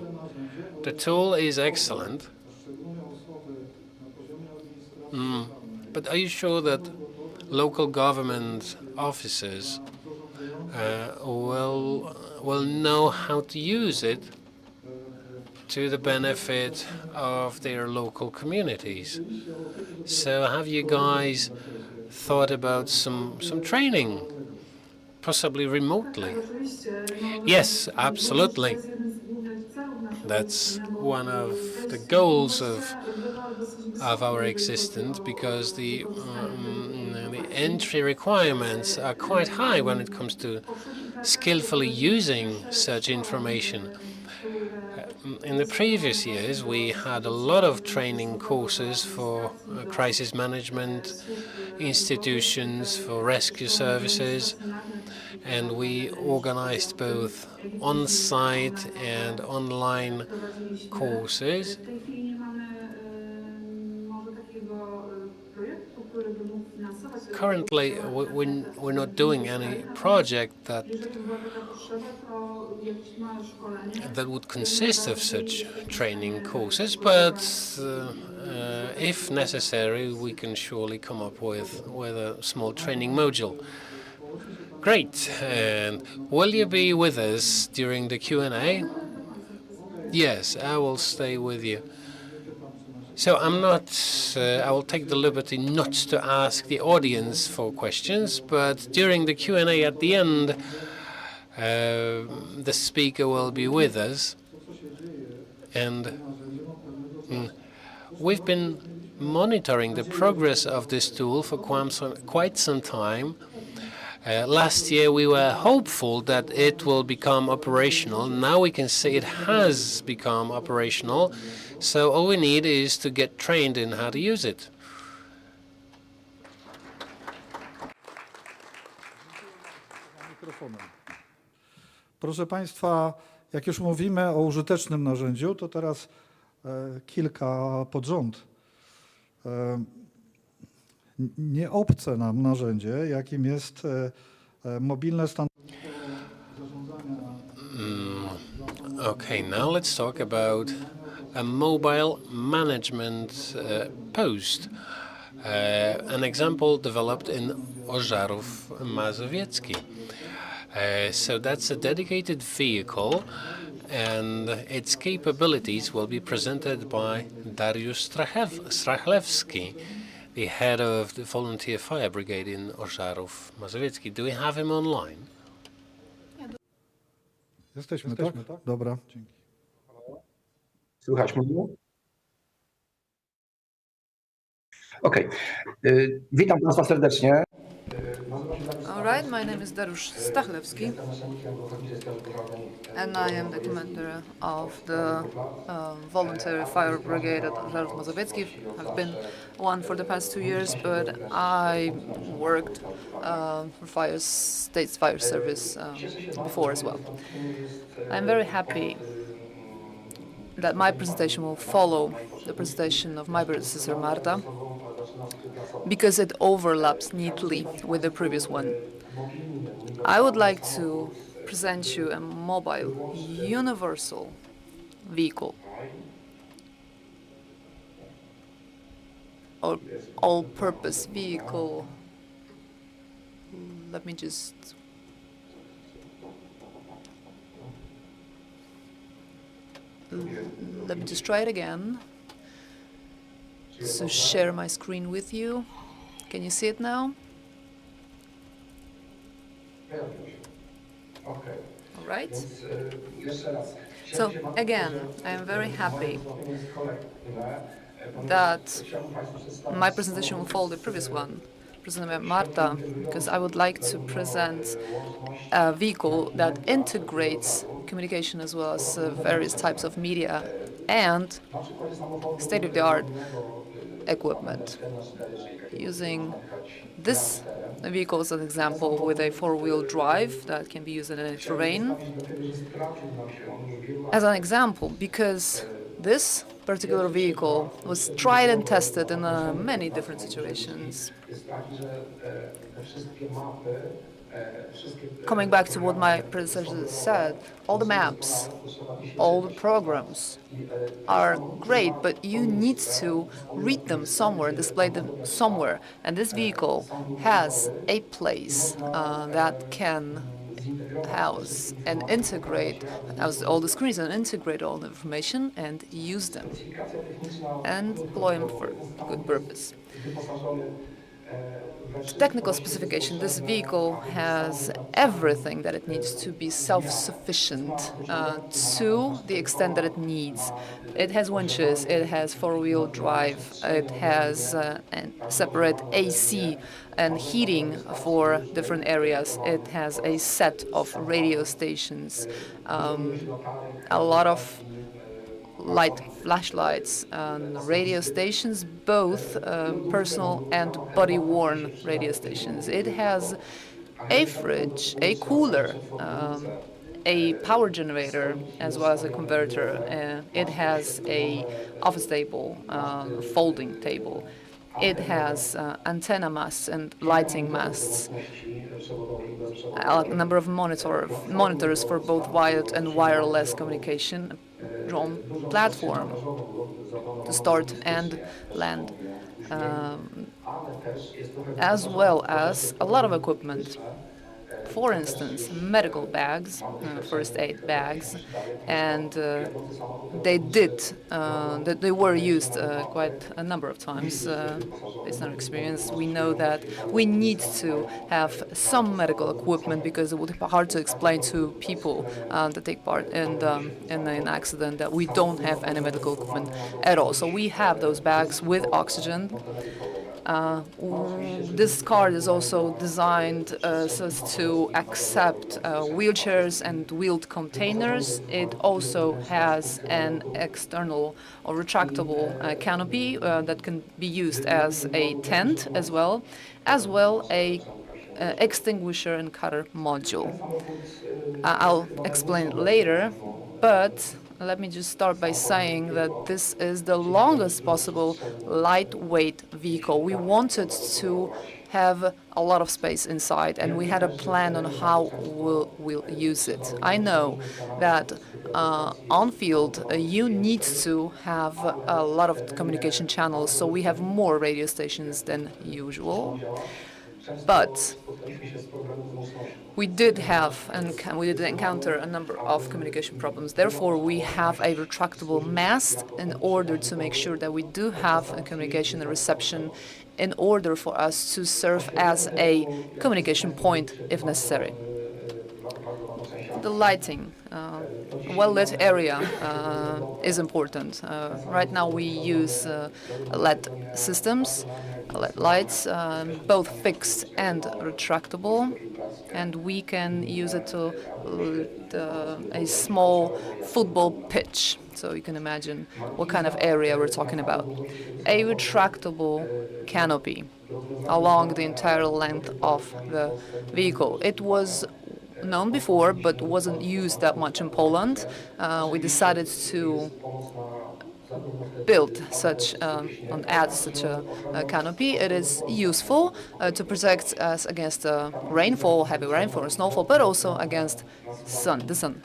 The tool is excellent. But are you sure that local government officers will know how to use it to the benefit of their local communities? So have you guys thought about some training, possibly remotely? Yes, absolutely. That's one of the goals of our existence, because the entry requirements are quite high when it comes to skillfully using such information. In the previous years, we had a lot of training courses for crisis management institutions, for rescue services, and we organized both on-site and online courses. Currently, we're not doing any project that would consist of such training courses, but if necessary, we can surely come up with a small training module. Great. And will you be with us during the Q&A? Yes, I will stay with you. So I will take the liberty not to ask the audience for questions, but during the Q&A at the end, the speaker will be with us. And we've been monitoring the progress of this tool for quite some time. Last year, we were hopeful that it will become operational. Now we can say it has become operational. So all we need is to get trained in how to use it. Proszę Państwa, jak już mówimy o użytecznym narzędziu, to teraz kilka pod rząd. Nieobce nam narzędzie, jakim jest mobilne standardy zarządzania. Okay, now let's talk about a mobile management post. An example developed in Ożarów Mazowiecki. So that's a dedicated vehicle, and its capabilities will be presented by Dariusz Strachlewski, the head of the Volunteer Fire Brigade in Ożarów Mazowiecki. Do we have him online? Jesteśmy, tak? Dobra, dzięki. Słychać mnie? Okej. Witam Państwa serdecznie. All right, my name is Dariusz Stachlewski, and I am the commander of the Volunteer Fire Brigade at Ożarów Mazowiecki. I've been one for the past 2 years, but I worked for State's Fire Service before as well. I'm very happy that my presentation will follow the presentation of my predecessor Marta, because it overlaps neatly with the previous one. I would like to present you a mobile, universal vehicle, or all-purpose vehicle. Let me just... Let me just try it again. So share my screen with you. Can you see it now? All right. So again, I am very happy that my presentation will follow the previous one, presented by Marta, because I would like to present a vehicle that integrates communication as well as various types of media and state-of-the-art equipment. Using this vehicle as an example with a four-wheel drive that can be used in any terrain as an example, because this particular vehicle was tried and tested in many different situations. Coming back to what my predecessor said, all the maps, all the programs are great, but you need to read them somewhere, display them somewhere. And this vehicle has a place that can house and integrate, house all the screens and integrate all the information and use them and deploy them for good purpose. The technical specification, this vehicle has everything that it needs to be self-sufficient to the extent that it needs. It has winches, it has four-wheel drive, it has separate AC and heating for different areas. It has a set of radio stations, a lot of light flashlights and radio stations, both personal and body-worn radio stations. It has a fridge, a cooler, a power generator, as well as a converter. It has a office table, folding table. It has antenna masts and lighting masts, a number of monitors for both wired and wireless communication, drone platform to start and land, as well as a lot of equipment. For instance, medical bags, first aid bags, and they were used quite a number of times. Based on our experience, we know that we need to have some medical equipment because it would be hard to explain to people that take part in an accident that we don't have any medical equipment at all. So we have those bags with oxygen. This card is also designed so as to accept wheelchairs and wheeled containers. It also has an external or retractable canopy that can be used as a tent as well a extinguisher and cutter module. I'll explain it later, but let me just start by saying that this is the longest possible lightweight vehicle. We wanted to have a lot of space inside, and we had a plan on how we'll use it. I know that on field you need to have a lot of communication channels, so we have more radio stations than usual. But we did encounter a number of communication problems. Therefore, we have a retractable mast in order to make sure that we do have a communication and reception in order for us to serve as a communication point if necessary. The lighting, well-lit area is important. Right now we use LED systems, LED lights, both fixed and retractable, and we can use it to a small football pitch. So you can imagine what kind of area we're talking about. A retractable canopy along the entire length of the vehicle. It was known before, but wasn't used that much in Poland. We decided to build such and add such a canopy. It is useful to protect us against rainfall, heavy rainfall, or snowfall, but also against the sun.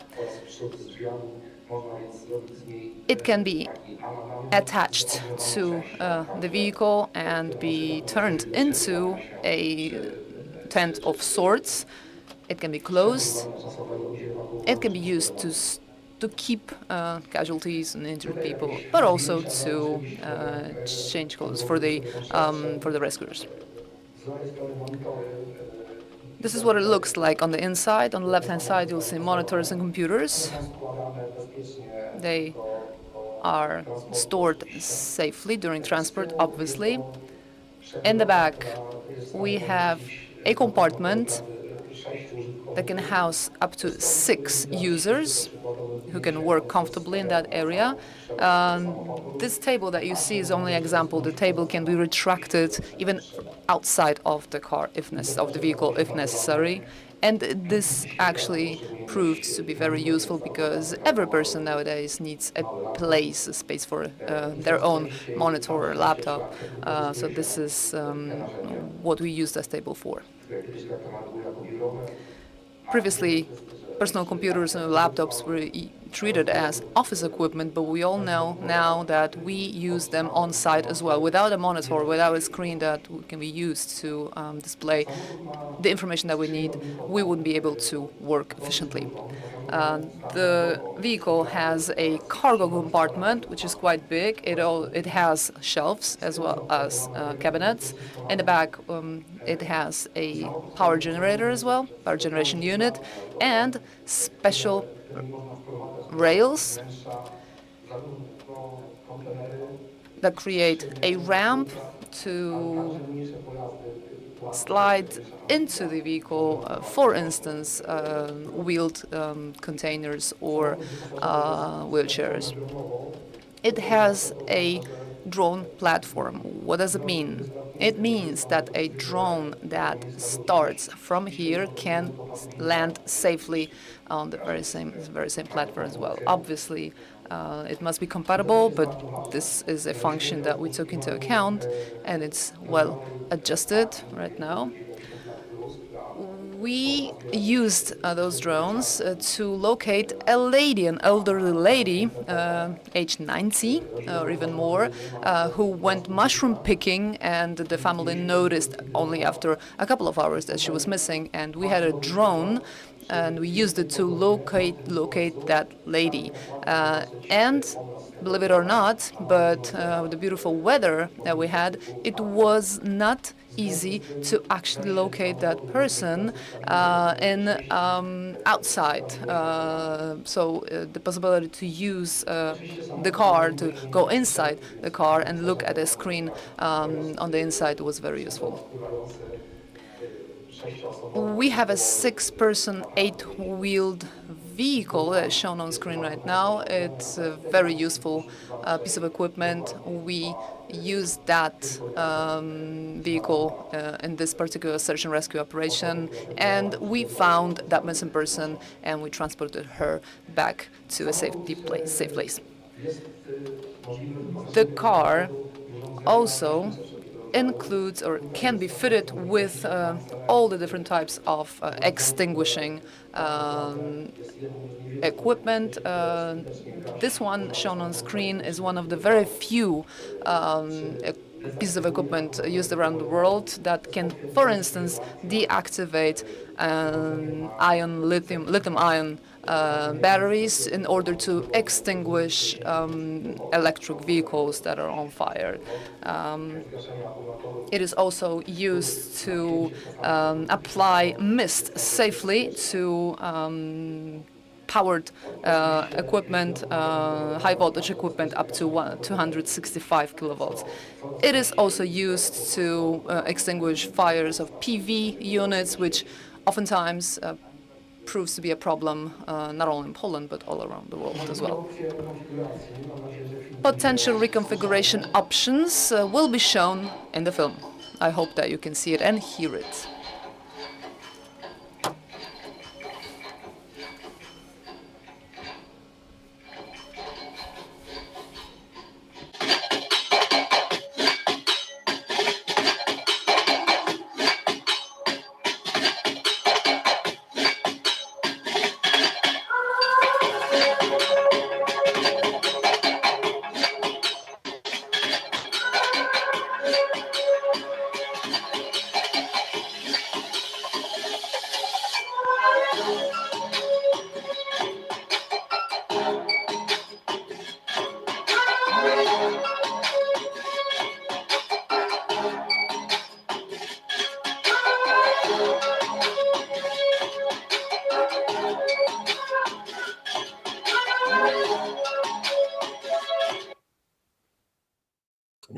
It can be attached to the vehicle and be turned into a tent of sorts. It can be closed. It can be used to keep casualties and injured people, but also to change clothes for the rescuers. This is what it looks like on the inside. On the left-hand side, you'll see monitors and computers. They are stored safely during transport, obviously. In the back, we have a compartment that can house up to 6 users who can work comfortably in that area. This table that you see is only an example. The table can be retracted even outside of the car, of the vehicle, if necessary. And this actually proved to be very useful because every person nowadays needs a space for their own monitor or laptop. So this is what we used this table for. Previously, personal computers and laptops were treated as office equipment, but we all know now that we use them on site as well. Without a monitor, without a screen that can be used to display the information that we need, we wouldn't be able to work efficiently. The vehicle has a cargo compartment, which is quite big. It has shelves as well as cabinets. In the back, it has a power generator as well, power generation unit, and special rails that create a ramp to slide into the vehicle, for instance, wheeled containers or wheelchairs. It has a drone platform. What does it mean? It means that a drone that starts from here can land safely on the very same platform as well. Obviously, it must be compatible, but this is a function that we took into account, and it's well adjusted right now. We used those drones to locate a lady, an elderly lady, age 90 or even more, who went mushroom picking, and the family noticed only after a couple of hours that she was missing. And we had a drone, and we used it to locate that lady. And believe it or not, but with the beautiful weather that we had, it was not easy to actually locate that person outside. So the possibility to use the car, to go inside the car and look at a screen on the inside was very useful. We have a 6-person, 8-wheeled vehicle as shown on screen right now. It's a very useful piece of equipment. We used that vehicle in this particular search and rescue operation, and we found that missing person, and we transported her back to a safe place. The car also includes or can be fitted with all the different types of extinguishing equipment. This one shown on screen is one of the very few pieces of equipment used around the world that can, for instance, deactivate lithium-ion batteries in order to extinguish electric vehicles that are on fire. It is also used to apply mist safely to powered equipment, high voltage equipment up to 265 kilovolts. It is also used to extinguish fires of PV units, which oftentimes proves to be a problem not only in Poland but all around the world as well. Potential reconfiguration options will be shown in the film. I hope that you can see it and hear it.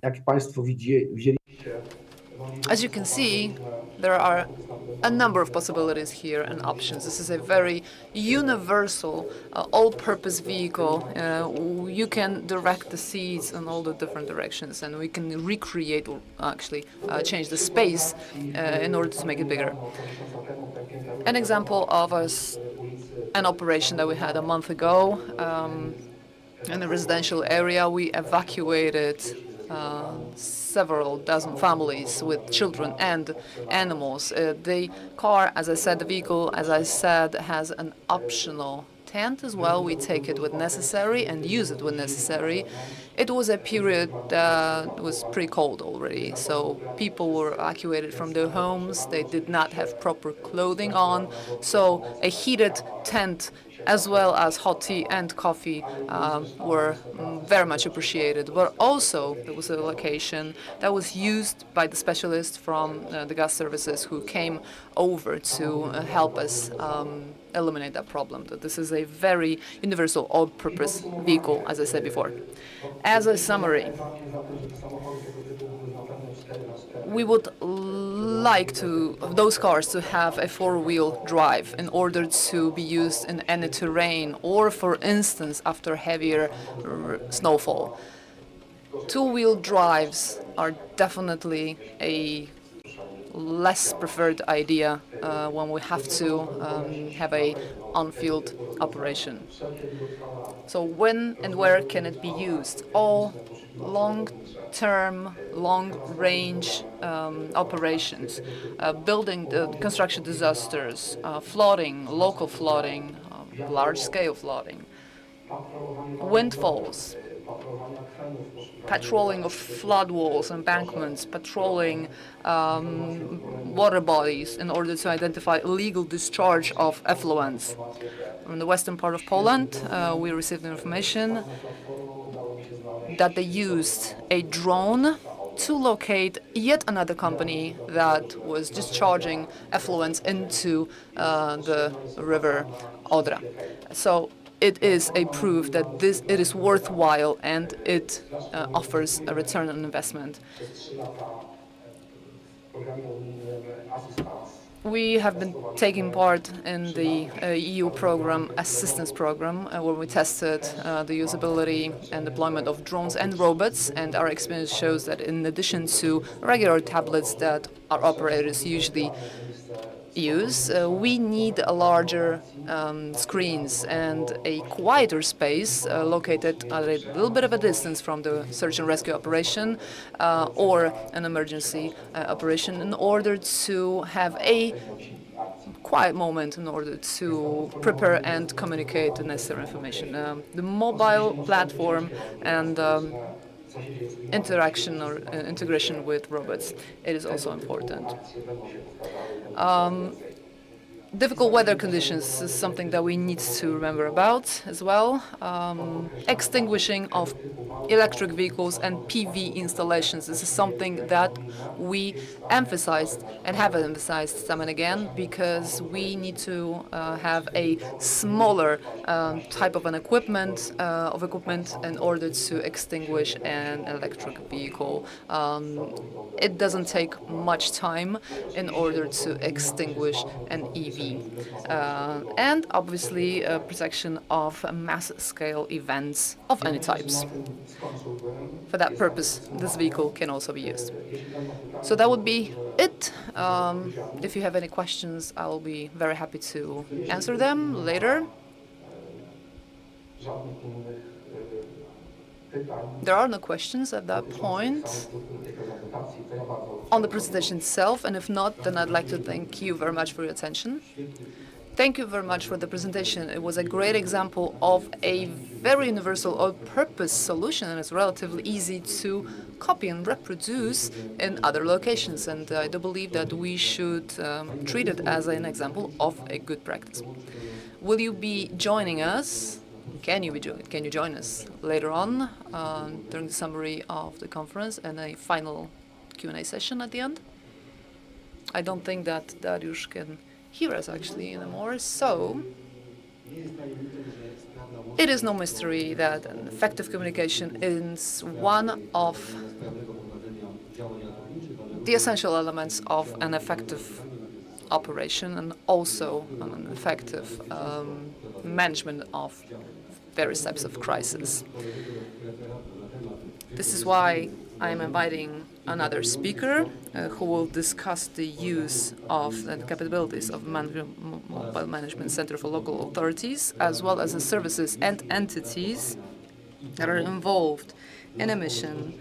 Jak Państwo widzieliście, As you can see, there are a number of possibilities here and options. This is a very universal, all-purpose vehicle. You can direct the seats in all the different directions, and we can recreate, or actually change the space in order to make it bigger. An example of an operation that we had a month ago in a residential area, we evacuated several dozen families with children and animals. The car, as I said, the vehicle, as I said, has an optional tent as well. We take it when necessary and use it when necessary. It was a period that was pretty cold already, so people were evacuated from their homes. They did not have proper clothing on, so a heated tent as well as hot tea and coffee were very much appreciated. But also there was a location that was used by the specialists from the gas services who came over to help us eliminate that problem. This is a very universal all-purpose vehicle, as I said before. As a summary, we would like those cars to have a four-wheel drive in order to be used in any terrain or, for instance, after heavier snowfall. Two-wheel drives are definitely a less preferred idea when we have to have a on-field operation. So when and where can it be used? All long-term, long-range operations, construction disasters, flooding, local flooding, large-scale flooding, windfalls, patrolling of flood walls, embankments, patrolling water bodies in order to identify illegal discharge of effluents. In the western part of Poland, we received information that they used a drone to locate yet another company that was discharging effluents into the river Odra. So it is a proof that it is worthwhile and it offers a return on investment. We have been taking part in the EU program, assistance program, where we tested the usability and deployment of drones and robots, and our experience shows that in addition to regular tablets that our operators usually use, we need a larger screens and a quieter space located at a little bit of a distance from the search and rescue operation or an emergency operation in order to have a quiet moment in order to prepare and communicate the necessary information. The mobile platform and interaction or integration with robots. It is also important. Difficult weather conditions is something that we need to remember about as well. Extinguishing of electric vehicles and PV installations. This is something that we emphasized and have emphasized time and again, because we need to have a smaller type of an equipment in order to extinguish an electric vehicle. It doesn't take much time in order to extinguish an EV. And obviously protection of mass-scale events of any types. For that purpose, this vehicle can also be used. So that would be it. If you have any questions, I'll be very happy to answer them later. There are no questions at that point on the presentation itself, and if not, then I'd like to thank you very much for your attention. Thank you very much for the presentation. It was a great example of a very universal all-purpose solution, and it's relatively easy to copy and reproduce in other locations. And I do believe that we should treat it as an example of a good practice. Will you be joining us? Can you join us later on during the summary of the conference and a final Q&A session at the end? I don't think that Dariusz can hear us actually anymore, so it is no mystery that an effective communication is one of the essential elements of an effective operation and also an effective management of various types of crises. This is why I am inviting another speaker who will discuss the use of the capabilities of Mobile Management Center for local authorities, as well as the services and entities that are involved in a mission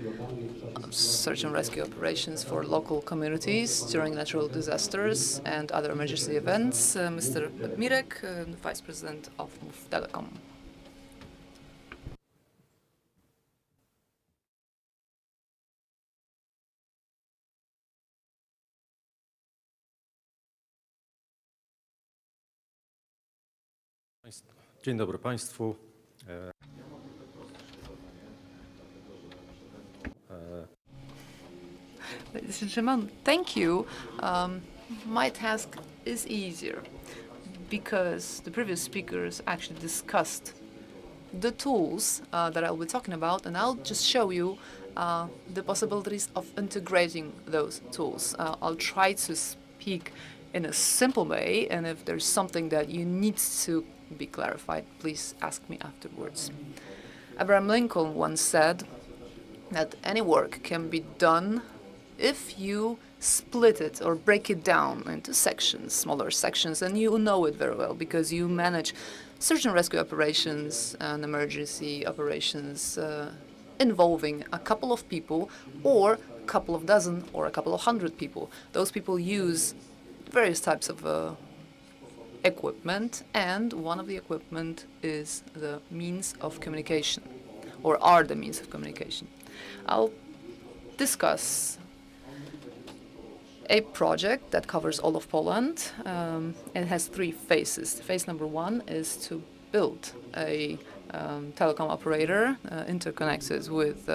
of search and rescue operations for local communities during natural disasters and other emergency events. Mr. Mirek, Vice President of Move Telecom. Dzień dobry Państwu. Ladies and gentlemen, thank you. My task is easier because the previous speakers actually discussed the tools that I'll be talking about, and I'll just show you the possibilities of integrating those tools. I'll try to speak in a simple way, and if there's something that you need to be clarified, please ask me afterwards. Abraham Lincoln once said that any work can be done if you split it or break it down into sections, smaller sections, and you know it very well because you manage search and rescue operations and emergency operations involving a couple of people or a couple of dozen or a couple of hundred people. Those people use various types of equipment, and one of the equipment is the means of communication, or are the means of communication. I'll discuss a project that covers all of Poland. It has three phases. Phase number one is to build a telecom operator interconnected with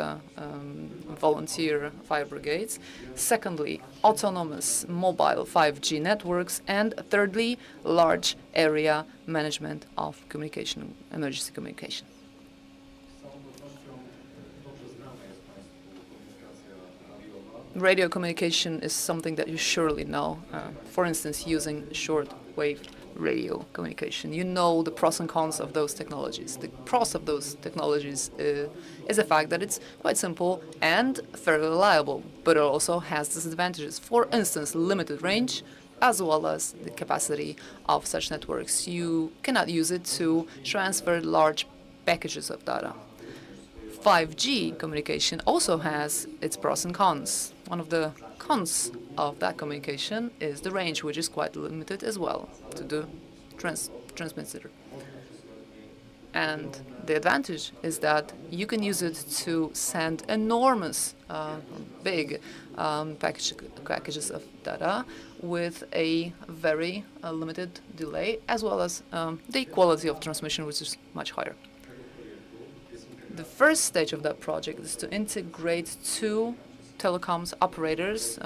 volunteer fire brigades. Secondly, autonomous mobile 5G networks. And thirdly, large area management of communication, emergency communication. Radio communication is something that you surely know. For instance, using shortwave radio communication. You know the pros and cons of those technologies. The pros of those technologies is the fact that it's quite simple and fairly reliable, but it also has disadvantages. For instance, limited range, as well as the capacity of such networks. You cannot use it to transfer large packages of data. 5G communication also has its pros and cons. One of the cons of that communication is the range, which is quite limited as well to the transmitter. And the advantage is that you can use it to send enormous, big packages of data with a very limited delay, as well as the quality of transmission, which is much higher. The first stage of that project is to integrate two telecoms operators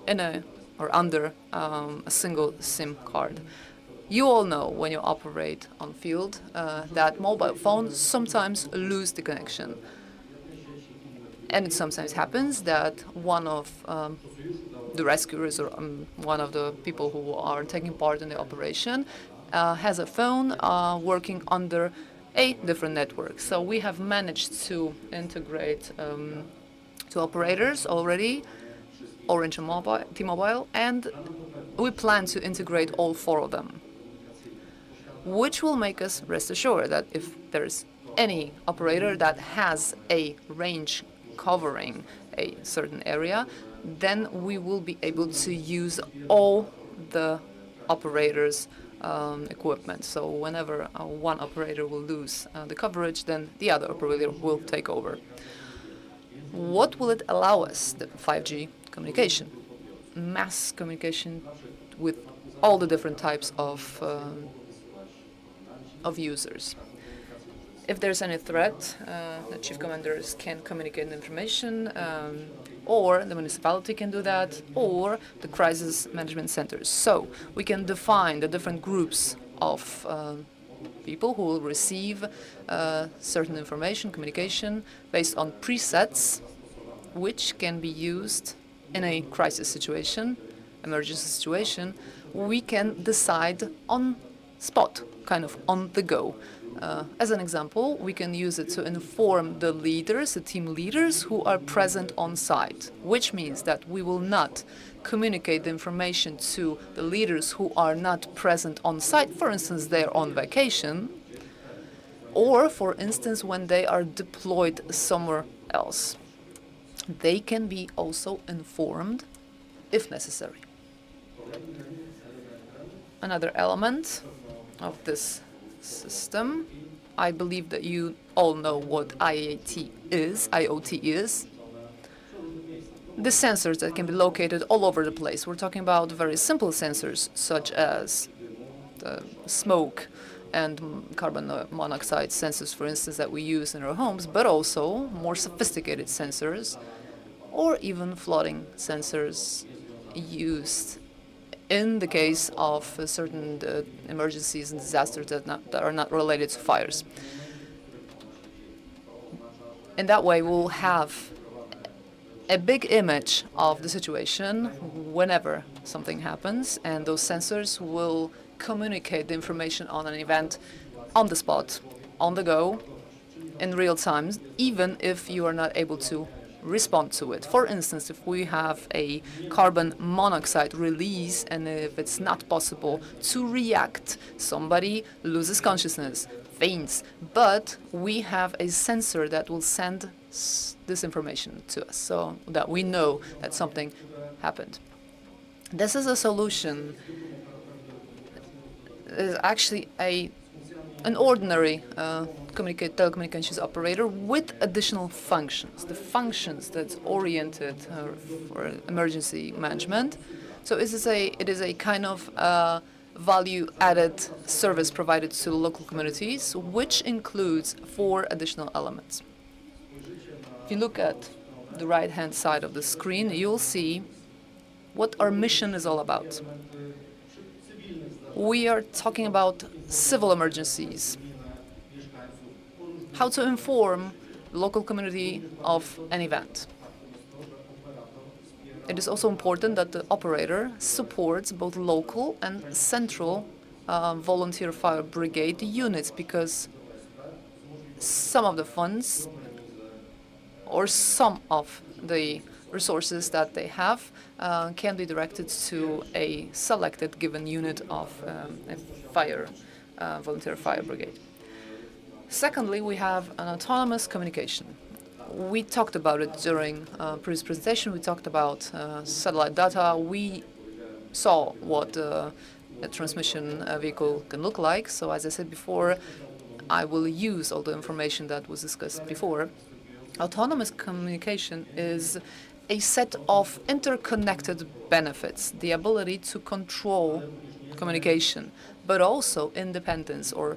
in a or under a single SIM card. You all know when you operate on field that mobile phones sometimes lose the connection. And it sometimes happens that one of the rescuers or one of the people who are taking part in the operation has a phone working under a different network. So we have managed to integrate two operators already, Orange and T-Mobile, and we plan to integrate all four of them, which will make us rest assured that if there's any operator that has a range covering a certain area, then we will be able to use all the operators' equipment. So whenever one operator will lose the coverage, then the other operator will take over. What will it allow us? The 5G communication, mass communication with all the different types of users. If there's any threat, the chief commanders can communicate information, or the municipality can do that, or the crisis management centers. So we can define the different groups of people who will receive certain information, communication, based on presets, which can be used in a crisis situation, emergency situation. We can decide on spot, kind of on the go. As an example, we can use it to inform the leaders, the team leaders who are present on site, which means that we will not communicate the information to the leaders who are not present on site. For instance, they're on vacation, or for instance, when they are deployed somewhere else. They can be also informed if necessary. Another element of this system, I believe that you all know what IoT is. The sensors that can be located all over the place. We're talking about very simple sensors, such as the smoke and carbon monoxide sensors, for instance, that we use in our homes, but also more sophisticated sensors, or even flooding sensors used in the case of certain emergencies and disasters that are not related to fires. In that way, we'll have a big image of the situation whenever something happens, and those sensors will communicate the information on an event on the spot, on the go, in real time, even if you are not able to respond to it. For instance, if we have a carbon monoxide release and if it's not possible to react, somebody loses consciousness, faints, but we have a sensor that will send this information to us so that we know that something happened. This is a solution. It's actually an ordinary telecommunications operator with additional functions. The functions that's oriented for emergency management. So it is a kind of value-added service provided to local communities, which includes 4 additional elements. If you look at the right-hand side of the screen, you'll see what our mission is all about. We are talking about civil emergencies, how to inform the local community of an event. It is also important that the operator supports both local and central volunteer fire brigade units, because some of the funds or some of the resources that they have can be directed to a selected given unit of a volunteer fire brigade. Secondly, we have an autonomous communication. We talked about it during previous presentation. We talked about satellite data. We saw what a transmission vehicle can look like. So as I said before, I will use all the information that was discussed before. Autonomous communication is a set of interconnected benefits, the ability to control communication, but also independence or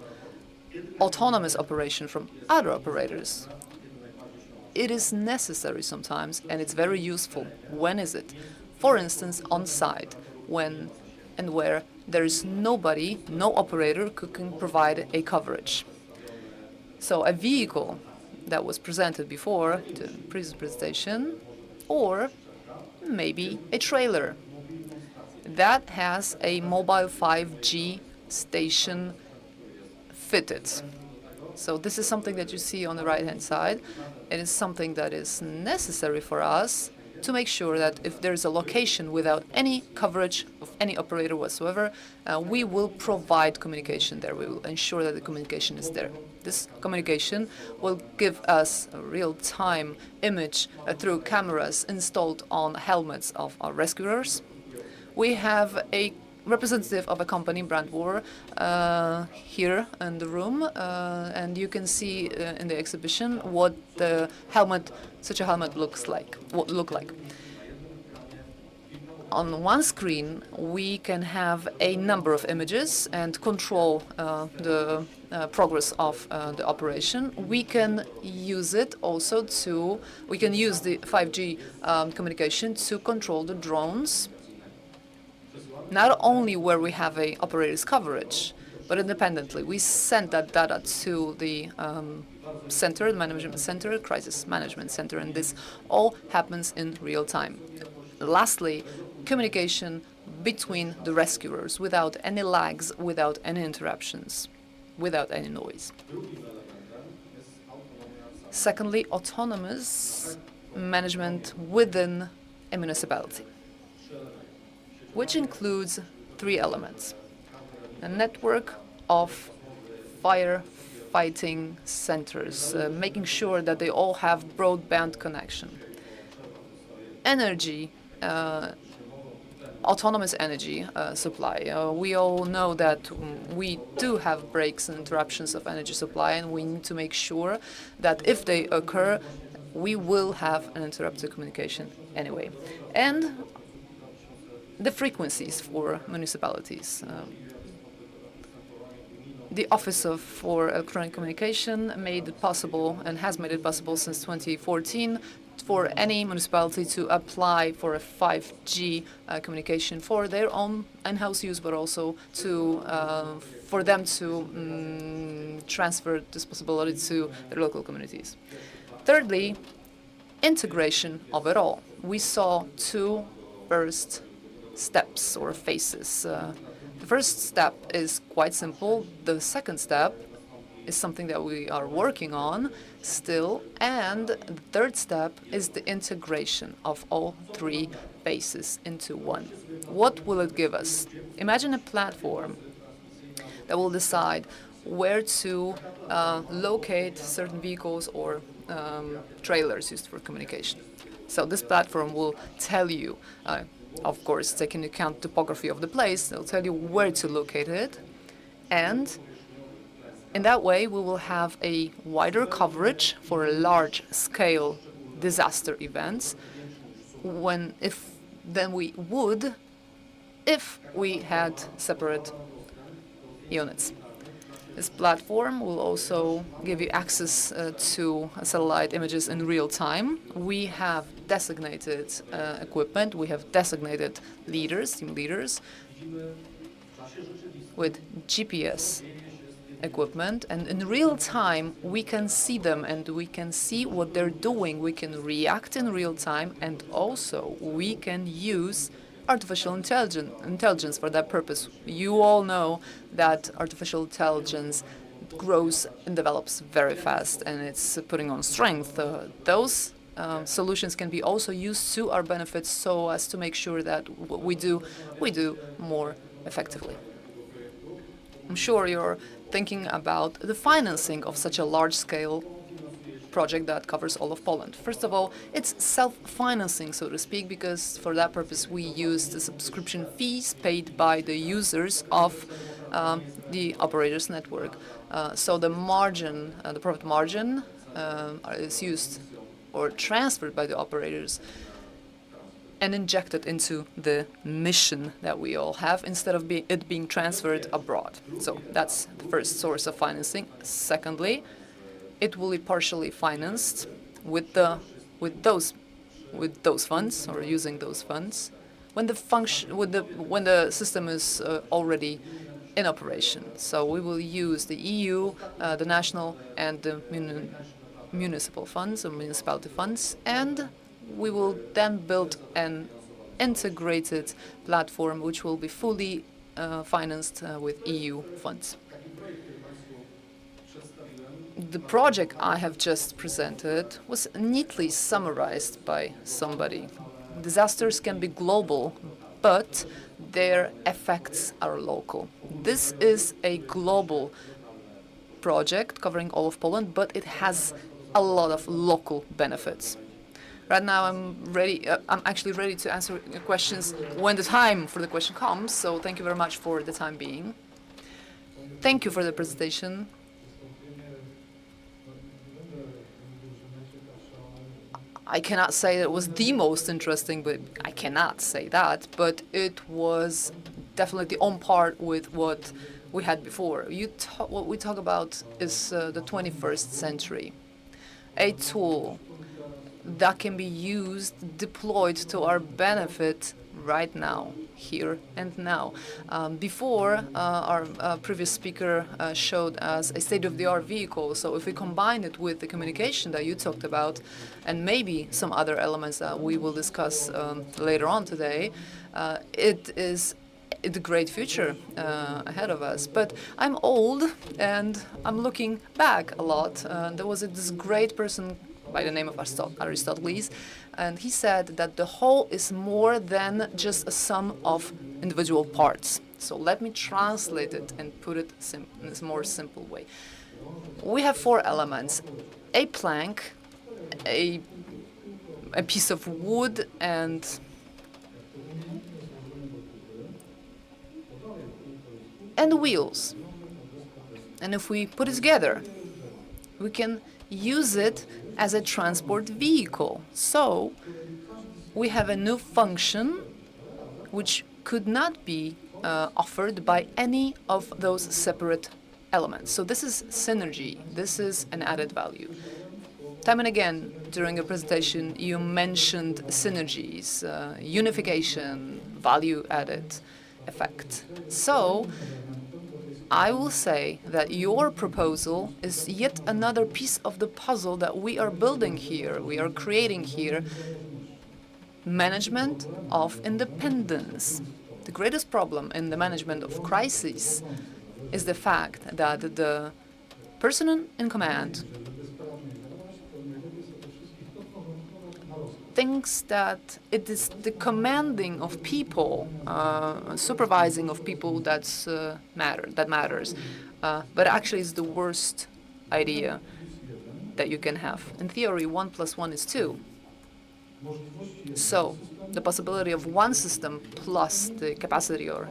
autonomous operation from other operators. It is necessary sometimes, and it's very useful. When is it? For instance, on site, when and where there is nobody, no operator who can provide a coverage. So a vehicle that was presented before the previous presentation, or maybe a trailer that has a mobile 5G station fitted. So this is something that you see on the right-hand side. It is something that is necessary for us to make sure that if there is a location without any coverage of any operator whatsoever, we will provide communication there. We will ensure that the communication is there. This communication will give us a real-time image through cameras installed on helmets of our rescuers. We have a representative of a company, Brandwar, here in the room, and you can see in the exhibition what the helmet, such a helmet looks like. What look like. On one screen, we can have a number of images and control the progress of the operation. We can use it also to. We can use the 5G communication to control the drones. Not only where we have a operator's coverage, but independently. We send that data to the center, the management center, crisis management center, and this all happens in real time. Lastly, communication between the rescuers without any lags, without any interruptions, without any noise. Secondly, autonomous management within a municipality, which includes three elements: a network of firefighting centers, making sure that they all have broadband connection, energy, autonomous energy supply. We all know that we do have breaks and interruptions of energy supply, and we need to make sure that if they occur, we will have an interrupted communication anyway. And the frequencies for municipalities. The Office for Electronic Communication made it possible and has made it possible since 2014 for any municipality to apply for a 5G communication for their own in-house use, but also to for them to transfer this possibility to their local communities. Thirdly, integration of it all. We saw two first steps or phases. The first step is quite simple. The second step is something that we are working on still. And the third step is the integration of all three phases into one. What will it give us? Imagine a platform that will decide where to locate certain vehicles or trailers used for communication. So this platform will tell you, of course, taking into account topography of the place, they'll tell you where to locate it. And in that way, we will have a wider coverage for large-scale disaster events than we would if we had separate units. This platform will also give you access to satellite images in real time. We have designated equipment. We have designated leaders, team leaders, with GPS equipment. And in real time, we can see them and we can see what they're doing. We can react in real time, and also we can use artificial intelligence for that purpose. You all know that artificial intelligence grows and develops very fast, and it's putting on strength. Those solutions can be also used to our benefit so as to make sure that what we do more effectively. I'm sure you're thinking about the financing of such a large-scale project that covers all of Poland. First of all, it's self-financing, so to speak, because for that purpose we use the subscription fees paid by the users of the operator's network. So the margin, the profit margin, is used or transferred by the operators and injected into the mission that we all have instead of it being transferred abroad. So that's the first source of financing. Secondly, it will be partially financed with those funds or using those funds when the system is already in operation. So we will use the EU, the national and the municipal funds or municipality funds, and we will then build an integrated platform which will be fully financed with EU funds. The project I have just presented was neatly summarized by somebody. Disasters can be global, but their effects are local. This is a global project covering all of Poland, but it has a lot of local benefits. Right now, I'm actually ready to answer your questions when the time for the question comes. So thank you very much for the time being. Thank you for the presentation. I cannot say that it was the most interesting, but I cannot say that. But it was definitely on par with what we had before. What we talk about is the 21st century, a tool that can be used, deployed to our benefit right now, here and now. Before, our previous speaker showed us a state-of-the-art vehicle. So if we combine it with the communication that you talked about, and maybe some other elements that we will discuss later on today, it is the great future ahead of us. But I'm old, and I'm looking back a lot. There was this great person by the name of Aristotle, and he said that the whole is more than just a sum of individual parts. So let me translate it and put it in a more simple way. We have 4 elements: a plank, a piece of wood, and wheels. And if we put it together, we can use it as a transport vehicle. So we have a new function which could not be offered by any of those separate elements. So this is synergy. This is an added value. Time and again during your presentation, you mentioned synergies, unification, value added effect. So I will say that your proposal is yet another piece of the puzzle that we are building here, we are creating here. Management of independence. The greatest problem in the management of crises is the fact that the person in command thinks that it is the commanding of people, supervising of people that matters. But actually it's the worst idea that you can have. In theory, 1 + 1 is 2. So the possibility of one system plus the capacity or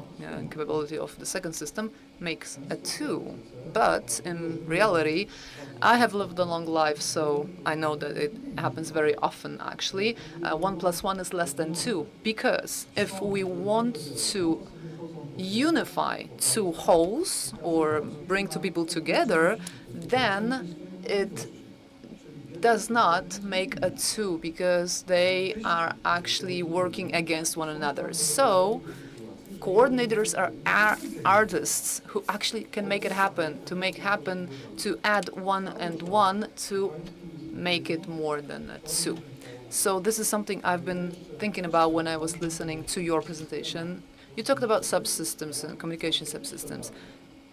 capability of the second system makes a 2. But in reality, I have lived a long life, so I know that it happens very often, actually. 1 + 1 is less than 2, because if we want to unify 2 wholes or bring 2 people together, then it does not make a 2, because they are actually working against one another. So coordinators are artists who actually can make it happen, to add 1 and 1 to make it more than a 2. So this is something I've been thinking about when I was listening to your presentation. You talked about subsystems and communication subsystems,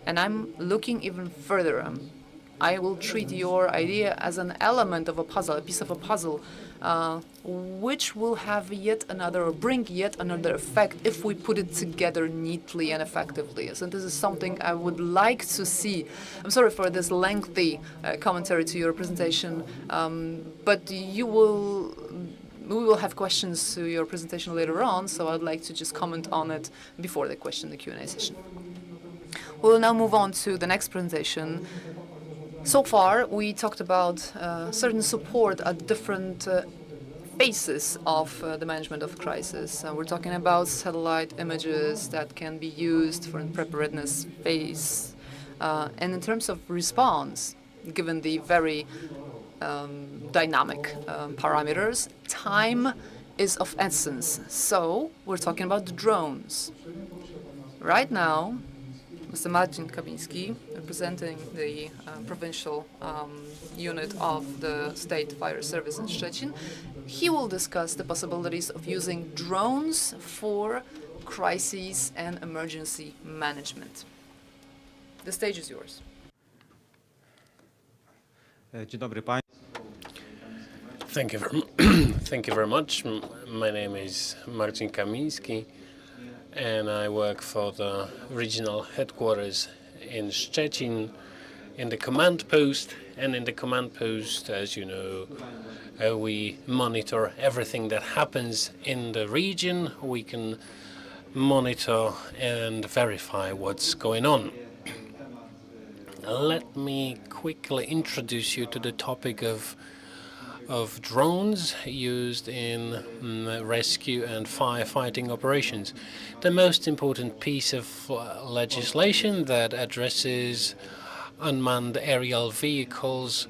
and I'm looking even further. I will treat your idea as an element of a puzzle, a piece of a puzzle, which will have bring yet another effect if we put it together neatly and effectively. So this is something I would like to see. I'm sorry for this lengthy commentary to your presentation, but we will have questions to your presentation later on, so I'd like to just comment on it before the Q&A session. We'll now move on to the next presentation. So far, we talked about certain support at different phases of the management of crisis. We're talking about satellite images that can be used for the preparedness phase. And in terms of response, given the very dynamic parameters, time is of essence. So we're talking about the drones. Right now, Mr. Marcin Kamiński, representing the provincial unit of the State Fire Service in Szczecin, he will discuss the possibilities of using drones for crises and emergency management. The stage is yours. Dzień dobry Państwu. Thank you very much. My name is Marcin Kamiński, and I work for the regional headquarters in Szczecin in the command post. And in the command post, as you know, we monitor everything that happens in the region. We can monitor and verify what's going on. Let me quickly introduce you to the topic of drones used in rescue and firefighting operations. The most important piece of legislation that addresses unmanned aerial vehicles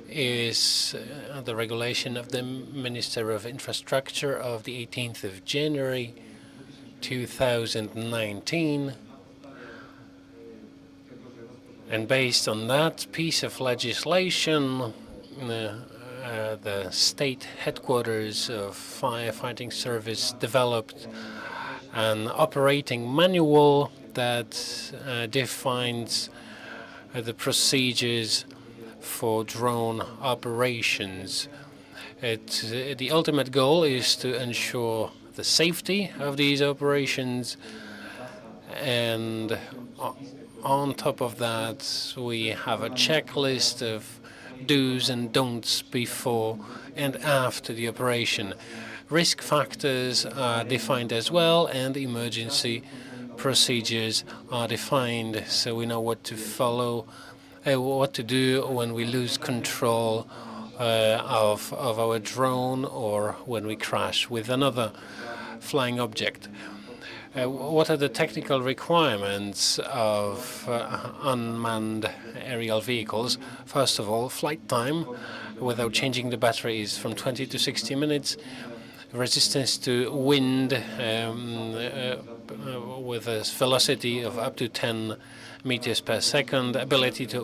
is the regulation of the Minister of Infrastructure of the 18th of January 2019. And based on that piece of legislation, the state headquarters of firefighting service developed an operating manual that defines the procedures for drone operations. The ultimate goal is to ensure the safety of these operations, and on top of that, we have a checklist of do's and don'ts before and after the operation. Risk factors are defined as well, and emergency procedures are defined, so we know what to follow, what to do when we lose control of our drone or when we crash with another flying object. What are the technical requirements of unmanned aerial vehicles? First of all, flight time without changing the battery is from 20 to 60 minutes. Resistance to wind with a velocity of up to 10 meters per second. Ability to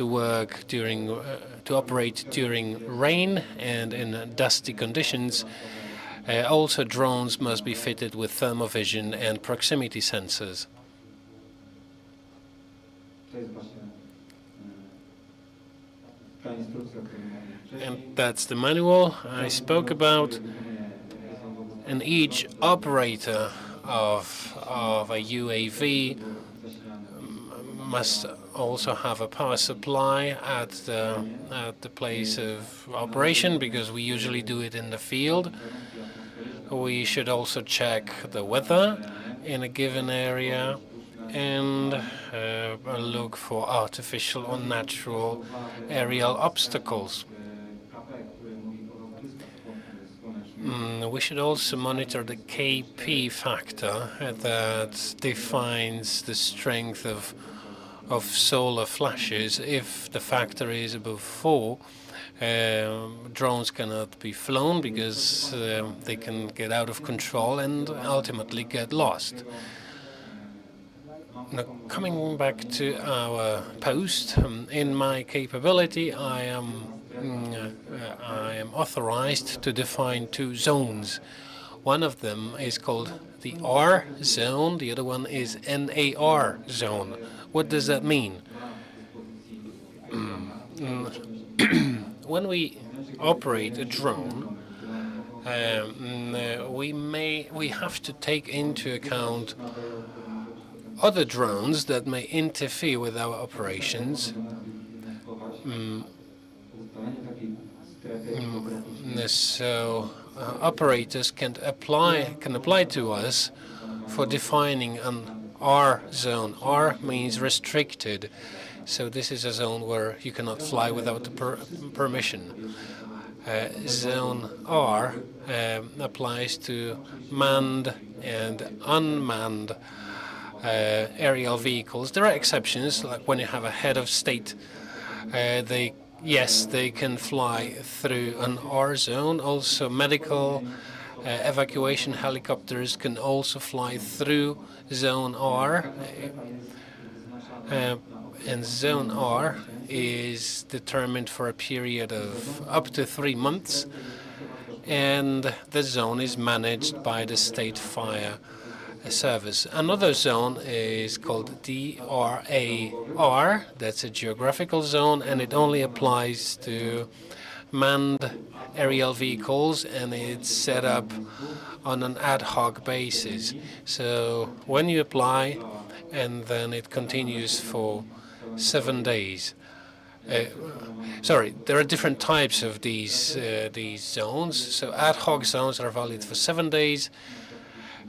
work during to operate during rain and in dusty conditions. Also, drones must be fitted with thermovision and proximity sensors. And that's the manual I spoke about. And each operator of a UAV must also have a power supply at the place of operation, because we usually do it in the field. We should also check the weather in a given area and look for artificial or natural aerial obstacles. We should also monitor the KP factor that defines the strength of solar flashes. If the factor is above 4, drones cannot be flown because they can get out of control and ultimately get lost. Now, coming back to our post, in my capability, I am authorized to define 2 zones. One of them is called the R zone, the other one is NAR zone. What does that mean? When we operate a drone, we have to take into account other drones that may interfere with our operations. So operators can apply to us for defining an R zone. R means restricted. So this is a zone where you cannot fly without the permission. Zone R applies to manned and unmanned aerial vehicles. There are exceptions, like when you have a head of state, they can fly through an R zone. Also, medical evacuation helicopters can also fly through zone R. And zone R is determined for a period of up to 3 months, and the zone is managed by the state fire service. Another zone is called DRAR. That's a geographical zone, and it only applies to manned aerial vehicles, and it's set up on an ad hoc basis. So when you apply, and then it continues for 7 days. There are different types of these zones. So ad hoc zones are valid for 7 days,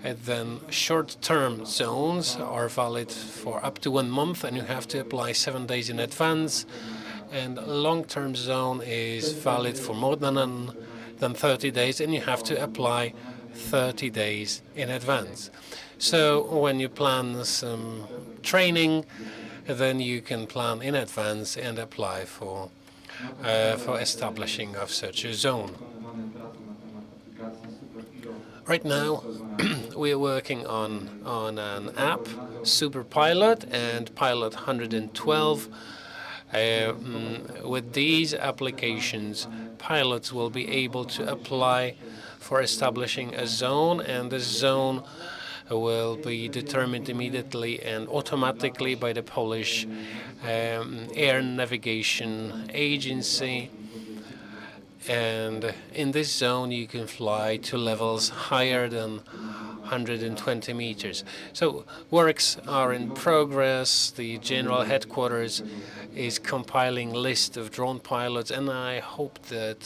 and then short-term zones are valid for up to 1 month, and you have to apply 7 days in advance. And long-term zone is valid for more than 30 days, and you have to apply 30 days in advance. So when you plan some training, then you can plan in advance and apply for establishing of such a zone. Right now, we are working on an app, Super Pilot and Pilot 112. With these applications, pilots will be able to apply for establishing a zone, and the zone will be determined immediately and automatically by the Polish Air Navigation Agency. And in this zone, you can fly to levels higher than 120 meters. So works are in progress. The general headquarters is compiling list of drone pilots, and I hope that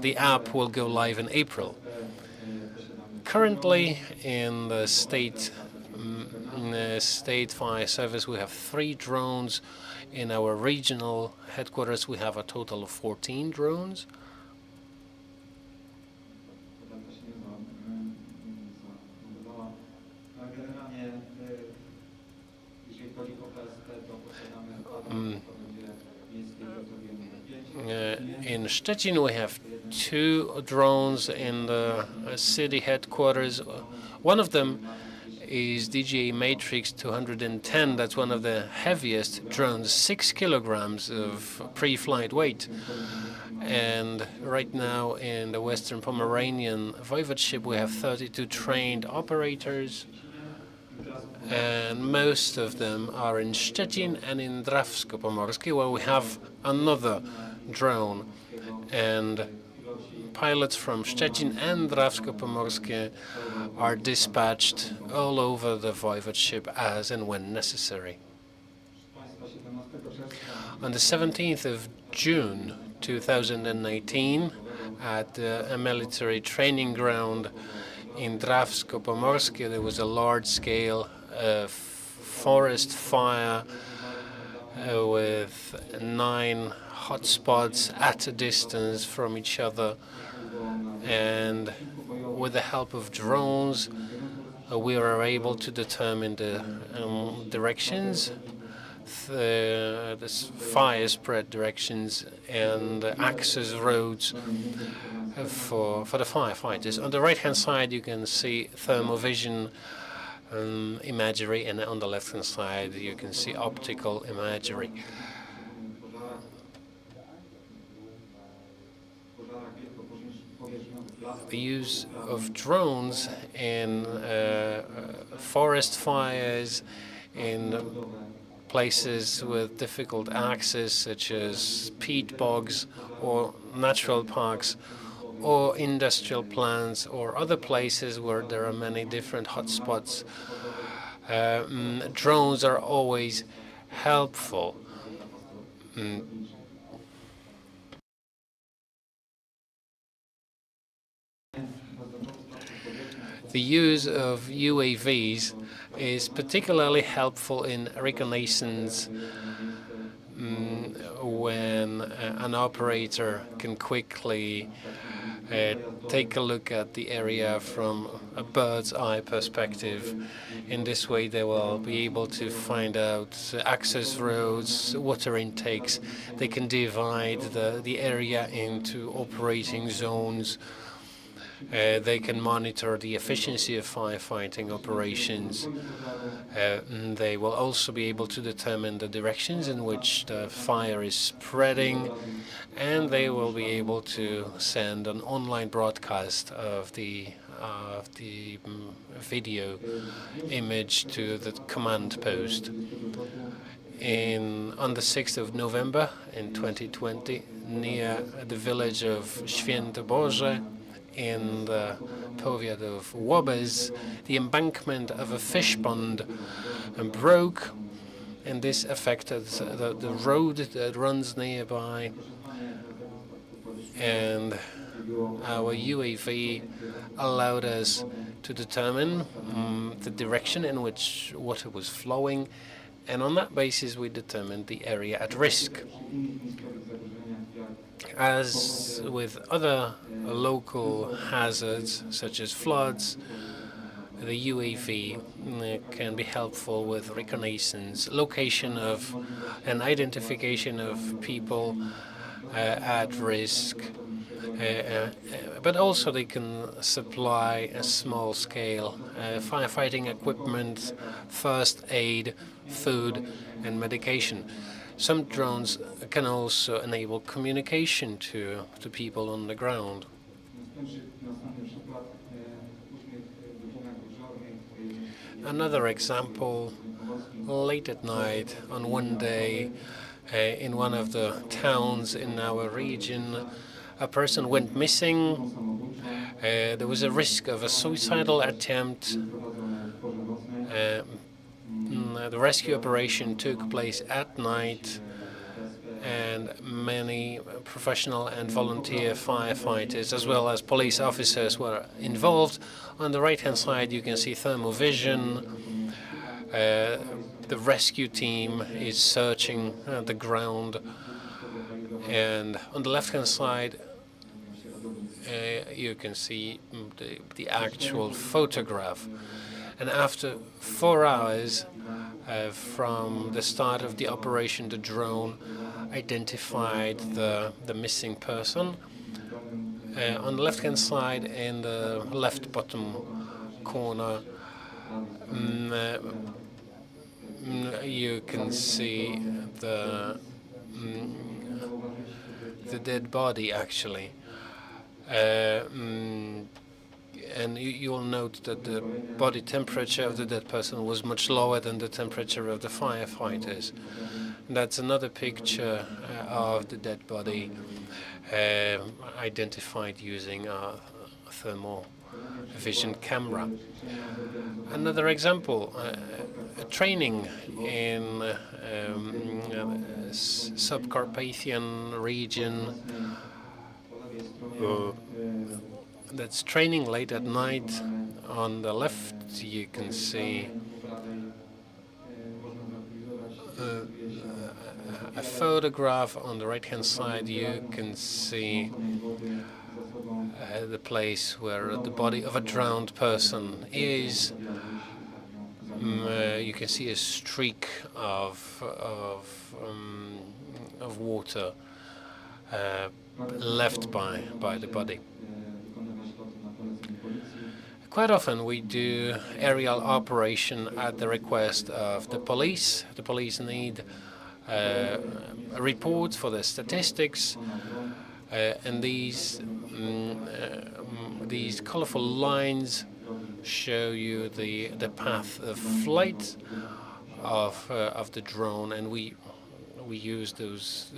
the app will go live in April. Currently, in the state fire service, we have 3 drones. In our regional headquarters, we have a total of 14 drones. In Szczecin, we have 2 drones in the city headquarters. One of them is DJI Matrix 210. That's one of the heaviest drones, 6 kilograms of pre-flight weight. And right now in the Western Pomeranian Voivodeship, we have 32 trained operators, and most of them are in Szczecin and in Drawsko-Pomorskie, where we have another drone. And pilots from Szczecin and Drawsko-Pomorskie are dispatched all over the voivodeship as and when necessary. On the 17th of June 2019, at a military training ground in Drawsko-Pomorskie, there was a large-scale forest fire with 9 hotspots at a distance from each other. And with the help of drones, we were able to determine the directions, the fire spread directions, and access roads for the firefighters. On the right-hand side, you can see thermovision imagery, and on the left-hand side, you can see optical imagery. The use of drones in forest fires, in places with difficult access, such as peat bogs or natural parks, or industrial plants, or other places where there are many different hotspots, drones are always helpful. The use of UAVs is particularly helpful in reconnaissance when an operator can quickly take a look at the area from a bird's eye perspective. In this way, they will be able to find out access roads, water intakes. They can divide the area into operating zones. They can monitor the efficiency of firefighting operations. They will also be able to determine the directions in which the fire is spreading, and they will be able to send an online broadcast of the video image to the command post. On the 6th of November in 2020, near the village of Świętoborze in the powiat of Łobez, the embankment of a fish pond broke, and this affected the road that runs nearby. And our UAV allowed us to determine the direction in which water was flowing, and on that basis we determined the area at risk. As with other local hazards, such as floods, the UAV can be helpful with reconnaissance, location of and identification of people at risk, but also they can supply a small-scale firefighting equipment, first aid, food, and medication. Some drones can also enable communication to people on the ground. Another example, late at night on one day in one of the towns in our region, a person went missing. There was a risk of a suicidal attempt. The rescue operation took place at night, and many professional and volunteer firefighters, as well as police officers, were involved. On the right-hand side, you can see thermovision. The rescue team is searching the ground, and on the left-hand side, you can see the actual photograph. And after 4 hours from the start of the operation, the drone identified the missing person. On the left-hand side, in the left bottom corner, you can see the dead body, actually. And you will note that the body temperature of the dead person was much lower than the temperature of the firefighters. That's another picture of the dead body identified using a thermal vision camera. Another example, training in Subcarpathian region. That's training late at night. On the left, you can see a photograph. On the right-hand side, you can see the place where the body of a drowned person is. You can see a streak of water left by the body. Quite often we do aerial operation at the request of the police. The police need a report for the statistics, and these colorful lines show you the path of flight of the drone, and we use those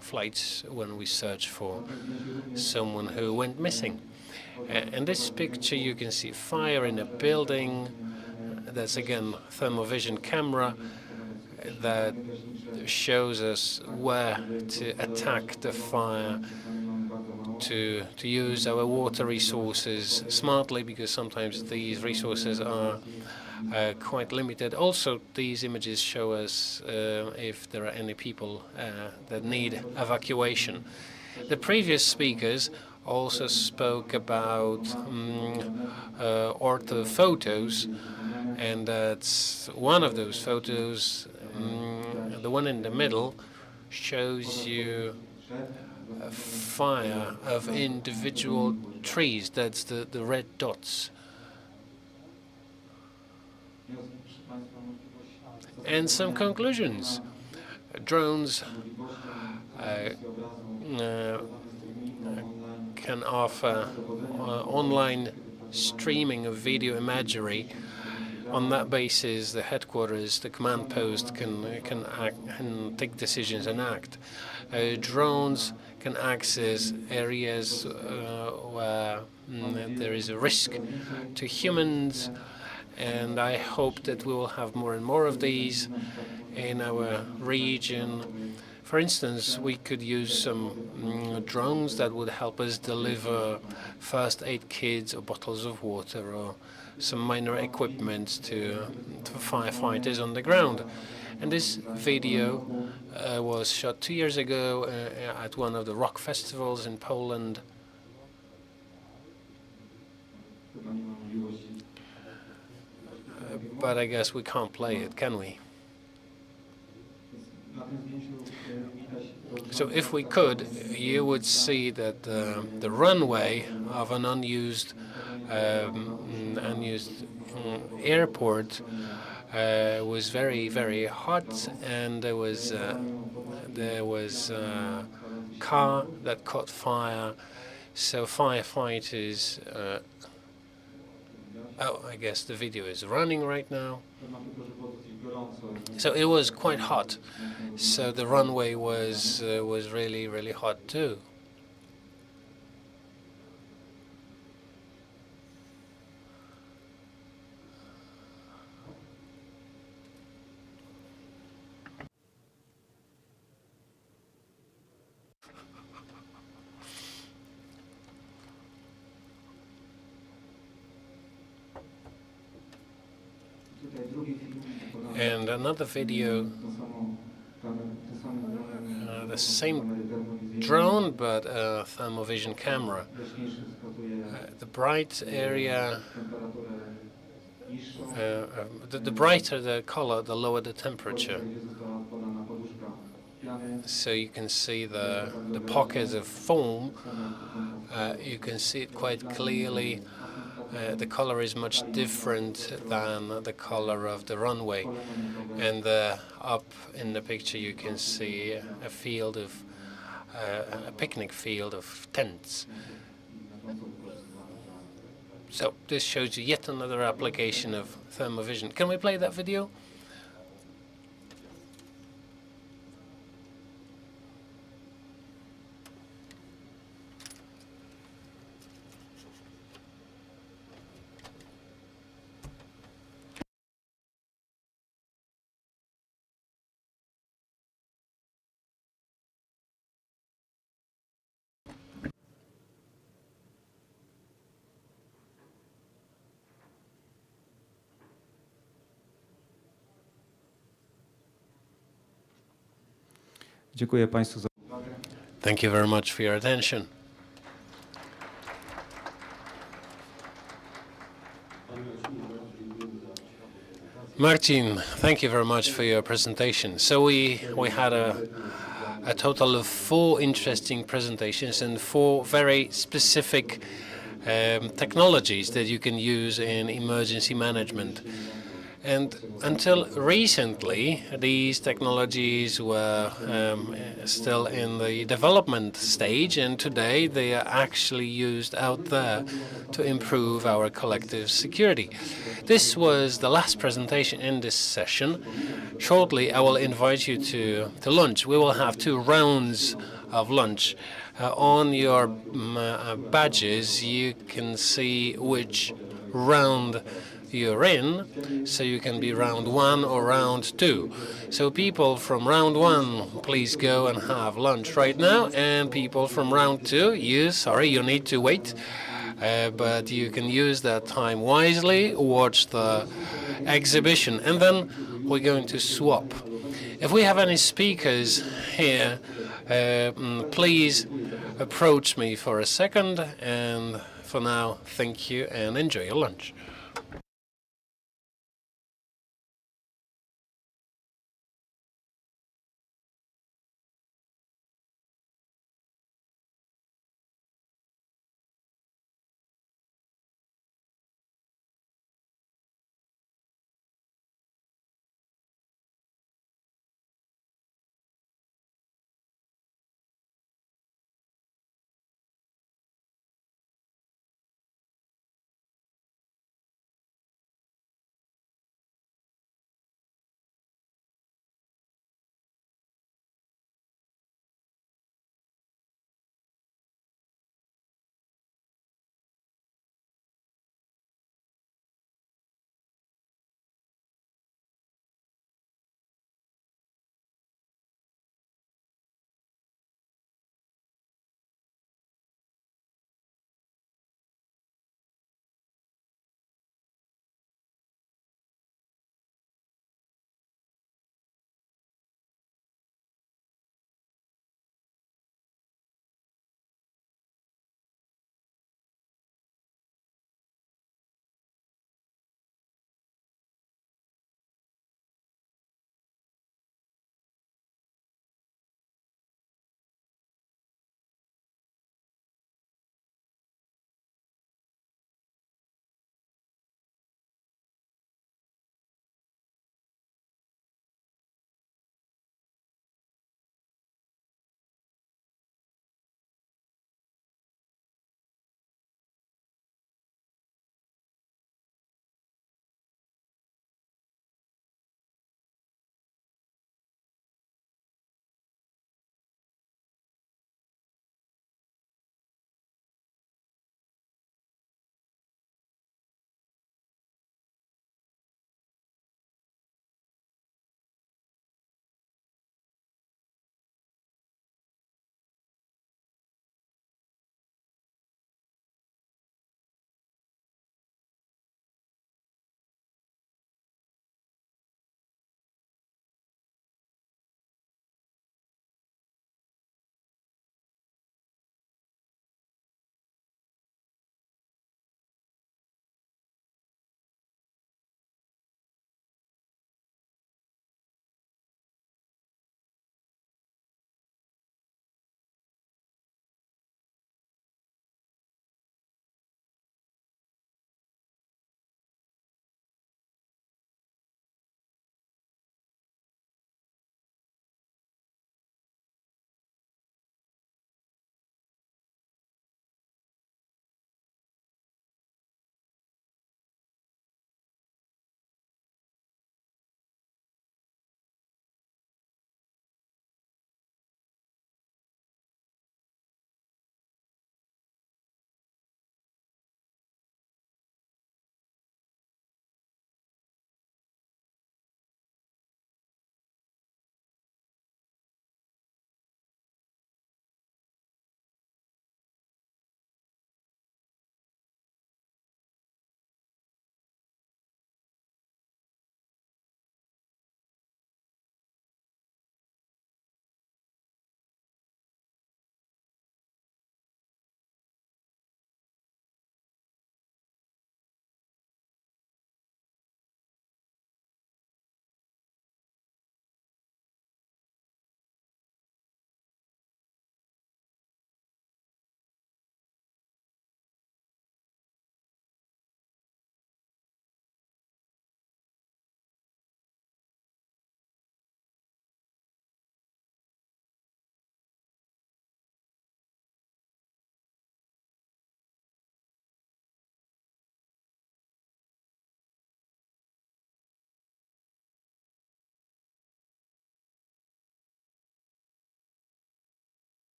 flights when we search for someone who went missing. In this picture, you can see fire in a building. That's again thermovision camera that shows us where to attack the fire, to use our water resources smartly, because sometimes these resources are quite limited. Also, these images show us if there are any people that need evacuation. The previous speakers also spoke about orthophotos, and that's one of those photos. The one in the middle shows you a fire of individual trees. That's the red dots. And some conclusions. Drones can offer online streaming of video imagery. On that basis, the headquarters, the command post, can act and take decisions and act. Drones can access areas where there is a risk to humans, and I hope that we will have more and more of these in our region. For instance, we could use some drones that would help us deliver first aid kits or bottles of water or some minor equipment to firefighters on the ground. And this video was shot 2 years ago at one of the rock festivals in Poland. But I guess we can't play it, can we? So if we could, you would see that the runway of an unused airport was very, very hot, and there was a car that caught fire. So firefighters. I guess the video is running right now. So it was quite hot. So the runway was really, really hot too. And another video, the same drone, but a thermovision camera. The bright area, the brighter the color, the lower the temperature. So you can see the pockets of foam. You can see it quite clearly. The color is much different than the color of the runway. And up in the picture you can see a field of a picnic field of tents. So this shows you yet another application of thermovision. Can we play that video? Dziękuję Państwu za uwagę. Thank you very much for your attention. Marcin, thank you very much for your presentation. So we had a total of 4 interesting presentations and 4 very specific technologies that you can use in emergency management. And until recently, these technologies were still in the development stage, and today they are actually used out there to improve our collective security. This was the last presentation in this session. Shortly, I will invite you to lunch. We will have 2 rounds of lunch. On your badges, you can see which round you're in, so you can be round 1 or round 2. So people from round 1, please go and have lunch right now, and people from round 2, you need to wait, but you can use that time wisely, watch the exhibition, and then we're going to swap. If we have any speakers here, please approach me for a second, and for now, thank you and enjoy your lunch.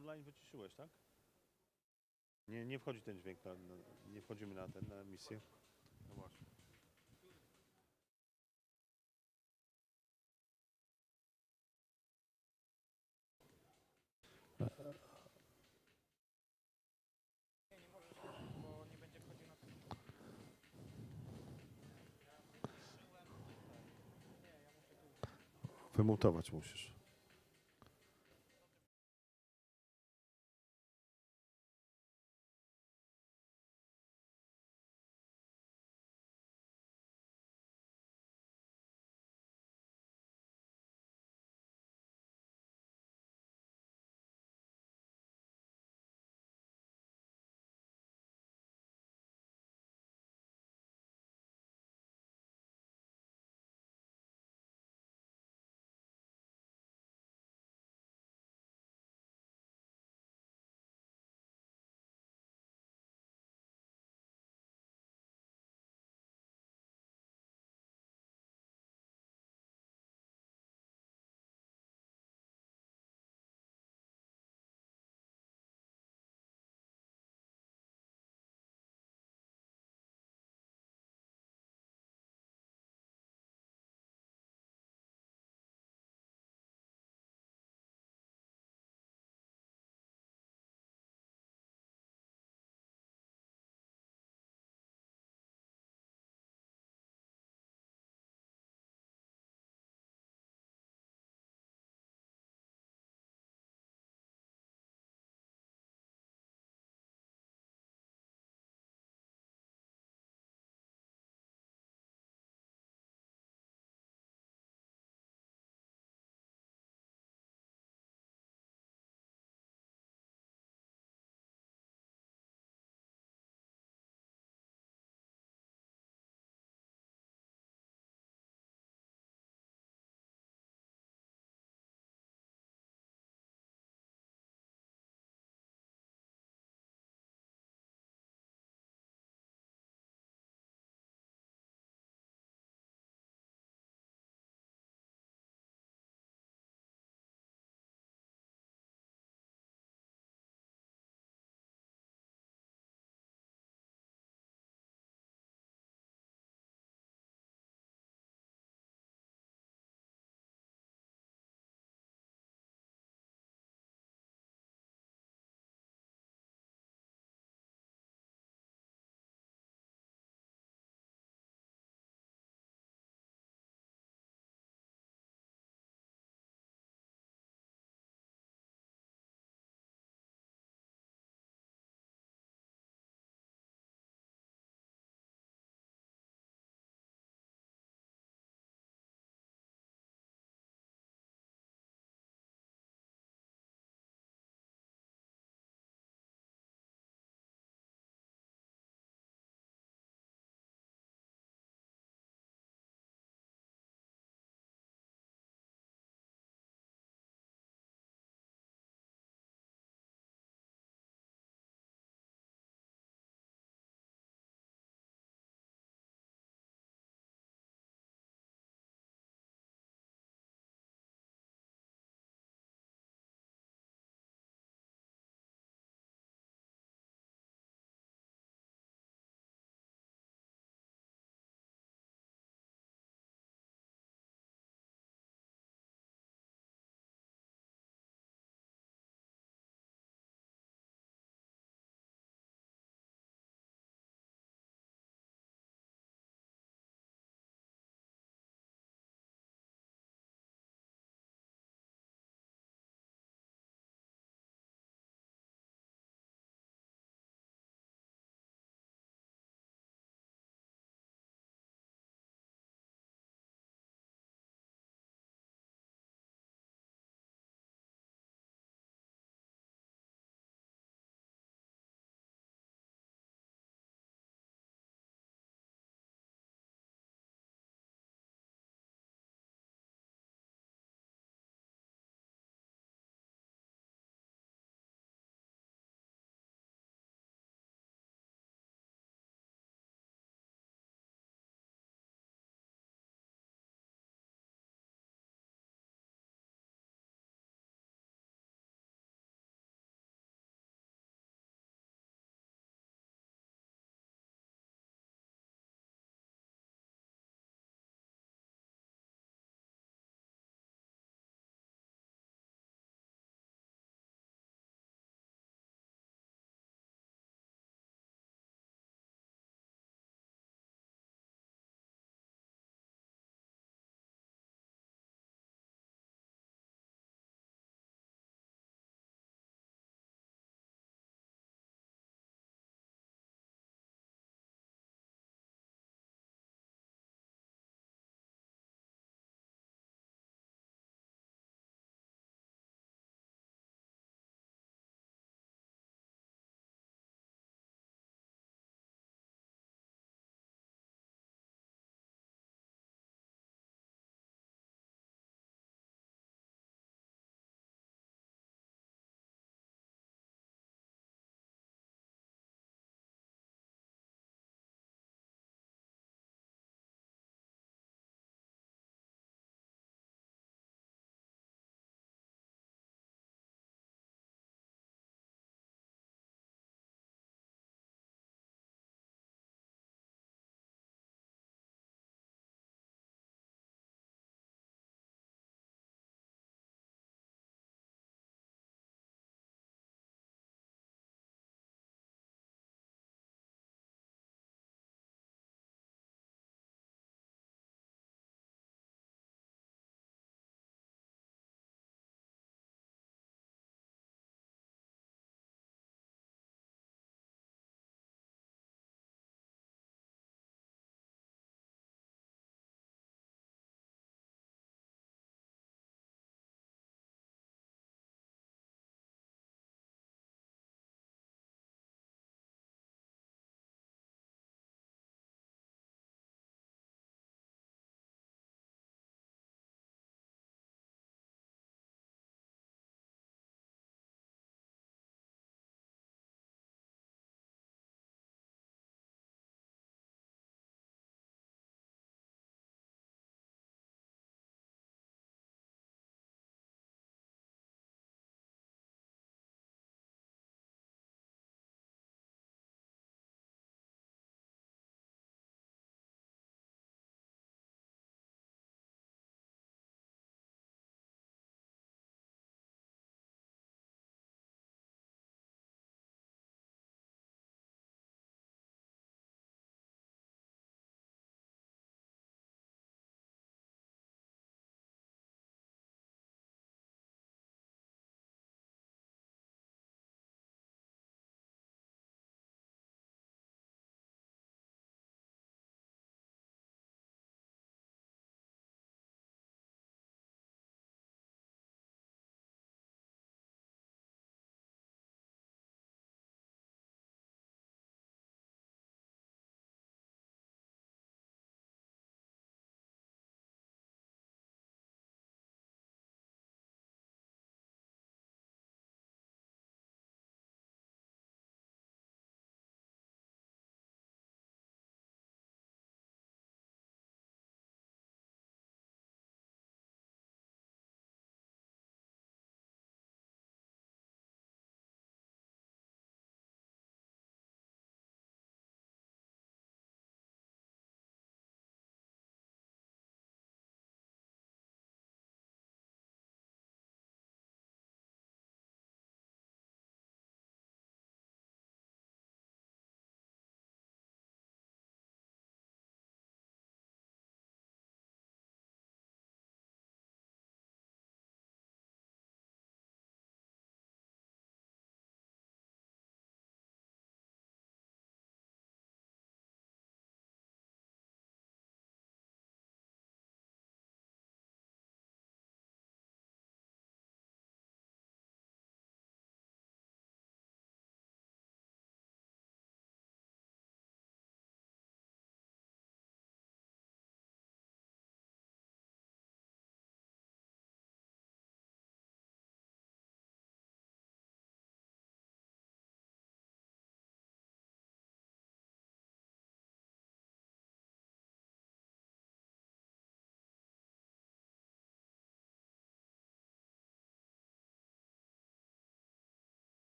online wyciszyłeś, tak? Nie wchodzi ten dźwięk, nie wchodzimy na emisję. No właśnie. Wymutować musisz.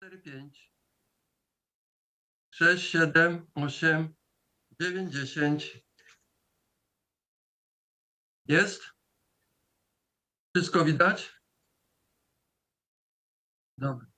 4, 5, 6, 7, 8, 9, 10. Jest? Wszystko widać? Dobra.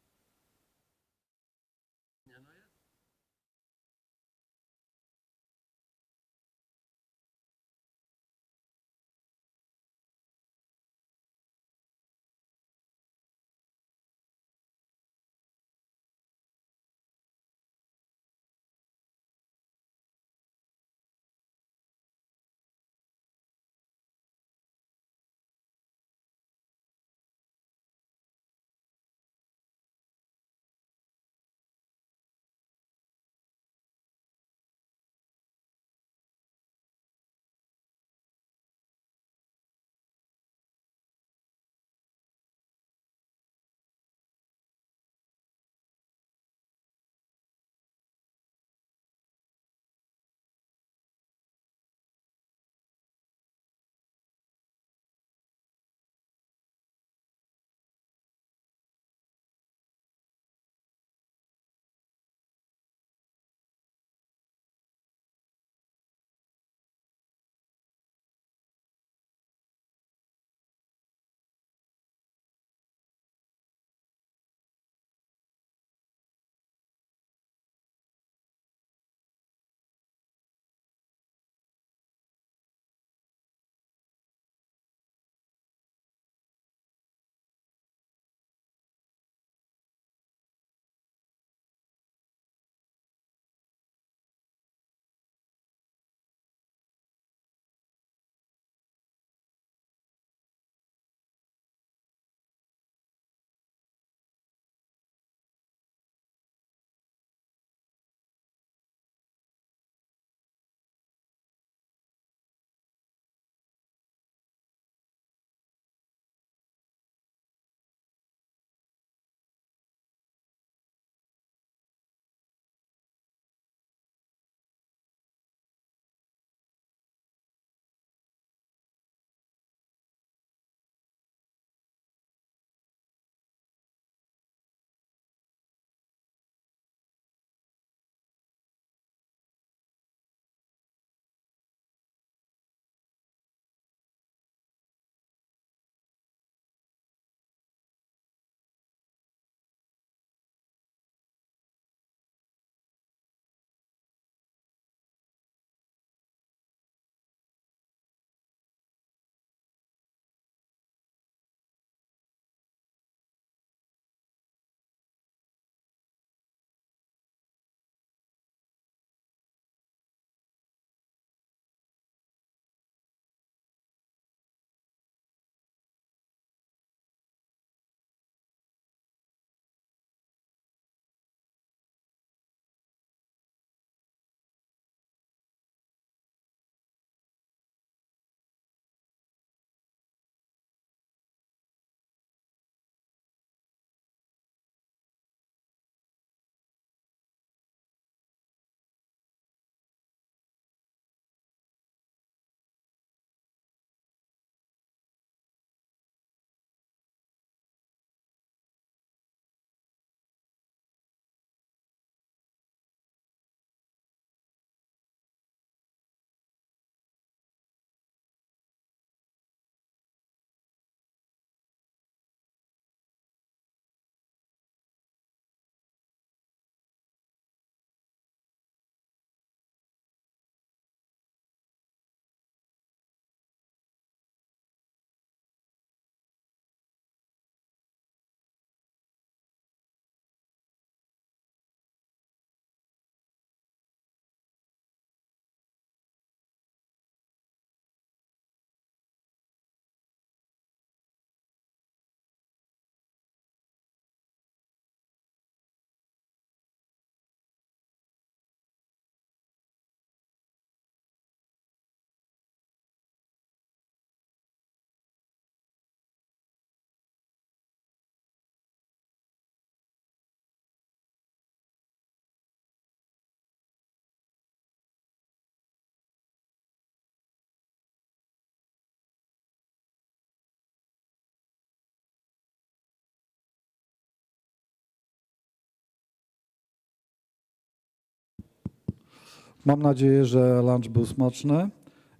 Mam nadzieję, że lunch był smaczny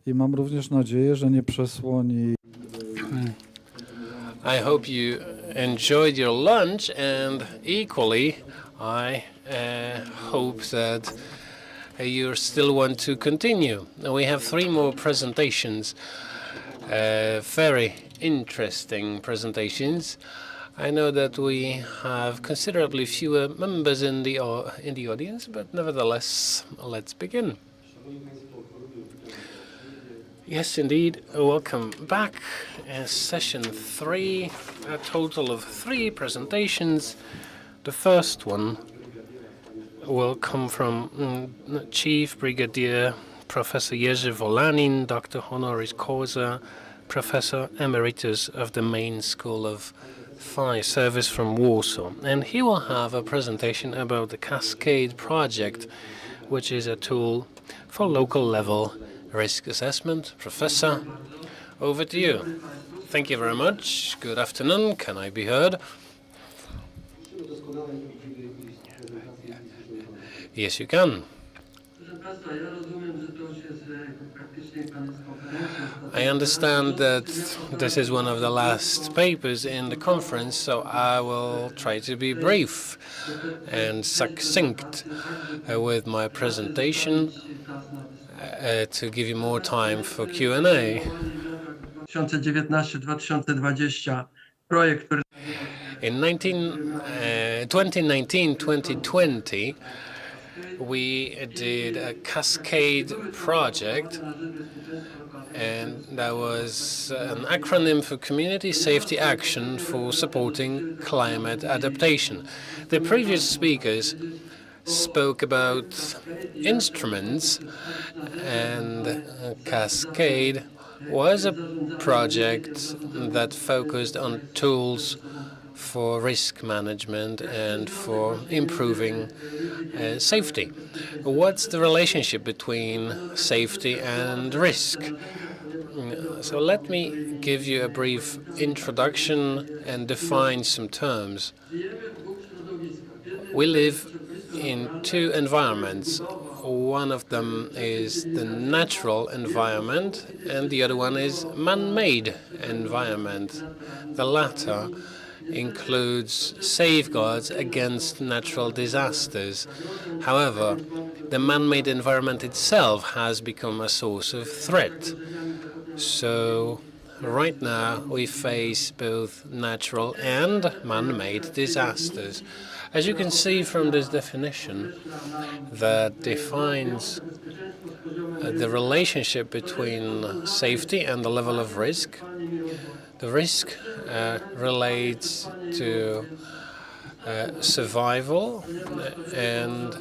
i mam również nadzieję, że nie przesłoni. I hope you enjoyed your lunch, and equally, I hope that you still want to continue. We have 3 more presentations, very interesting presentations. I know that we have considerably fewer members in the audience, but nevertheless, let's begin. Yes, indeed. Welcome back. Session 3, a total of 3 presentations. The first one will come from Chief Brigadier Professor Jerzy Wolanin, Dr. Honoris Causa, Professor Emeritus of the Main School of Fire Service from Warsaw. And he will have a presentation about the Cascade project, which is a tool for local level risk assessment. Professor, over to you. Thank you very much. Good afternoon. Can I be heard? Yes, you can. I understand that this is one of the last papers in the conference, so I will try to be brief and succinct with my presentation to give you more time for Q&A. 2019-2020 projekt, który In 2019-2020, we did a Cascade project, and that was an acronym for Community Safety Action for Supporting Climate Adaptation. The previous speakers spoke about instruments, and Cascade was a project that focused on tools for risk management and for improving safety. What's the relationship between safety and risk? So let me give you a brief introduction and define some terms. We live in 2 environments. One of them is the natural environment, and the other one is man-made environment. The latter includes safeguards against natural disasters. However, the man-made environment itself has become a source of threat. So right now we face both natural and man-made disasters. As you can see from this definition that defines the relationship between safety and the level of risk, the risk relates to survival and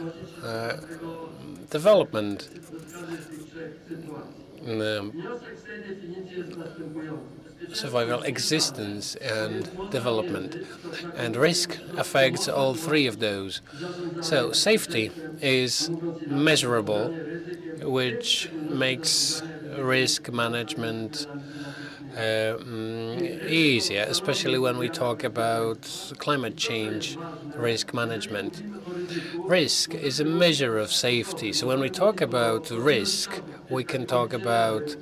development. Survival, existence, and development. And risk affects all 3 of those. So safety is measurable, which makes risk management easier, especially when we talk about climate change risk management. Risk is a measure of safety. So when we talk about risk, we can talk about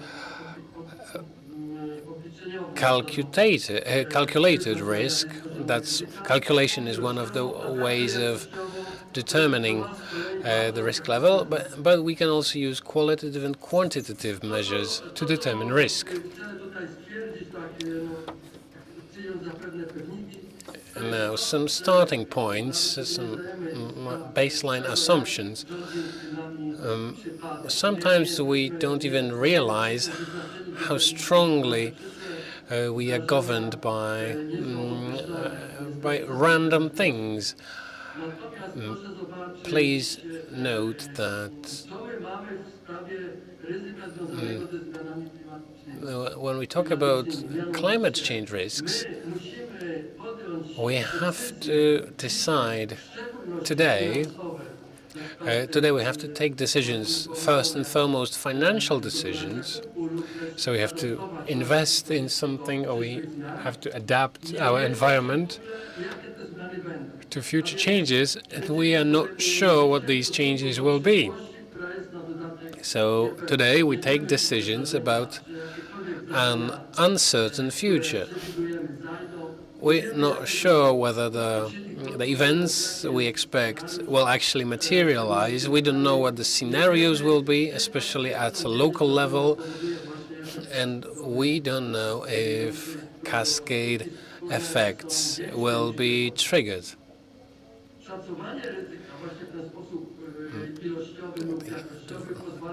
calculated risk. That's calculation is one of the ways of determining the risk level, but we can also use qualitative and quantitative measures to determine risk. And now some starting points, some baseline assumptions. Sometimes we don't even realize how strongly we are governed by random things. Please note that when we talk about climate change risks, we have to decide today. Today we have to take decisions, first and foremost financial decisions. So we have to invest in something, or we have to adapt our environment to future changes, and we are not sure what these changes will be. So today we take decisions about an uncertain future. We're not sure whether the events we expect will actually materialize. We don't know what the scenarios will be, especially at a local level. And we don't know if cascade effects will be triggered.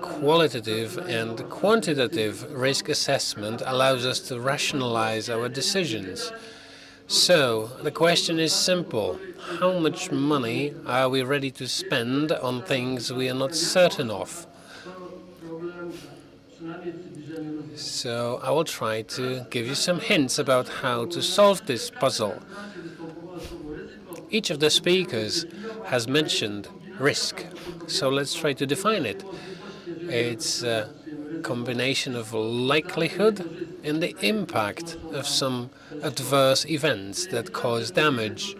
Qualitative and quantitative risk assessment allows us to rationalize our decisions. So the question is simple. How much money are we ready to spend on things we are not certain of? So I will try to give you some hints about how to solve this puzzle. Each of the speakers has mentioned risk, so let's try to define it. It's a combination of likelihood and the impact of some adverse events that cause damage.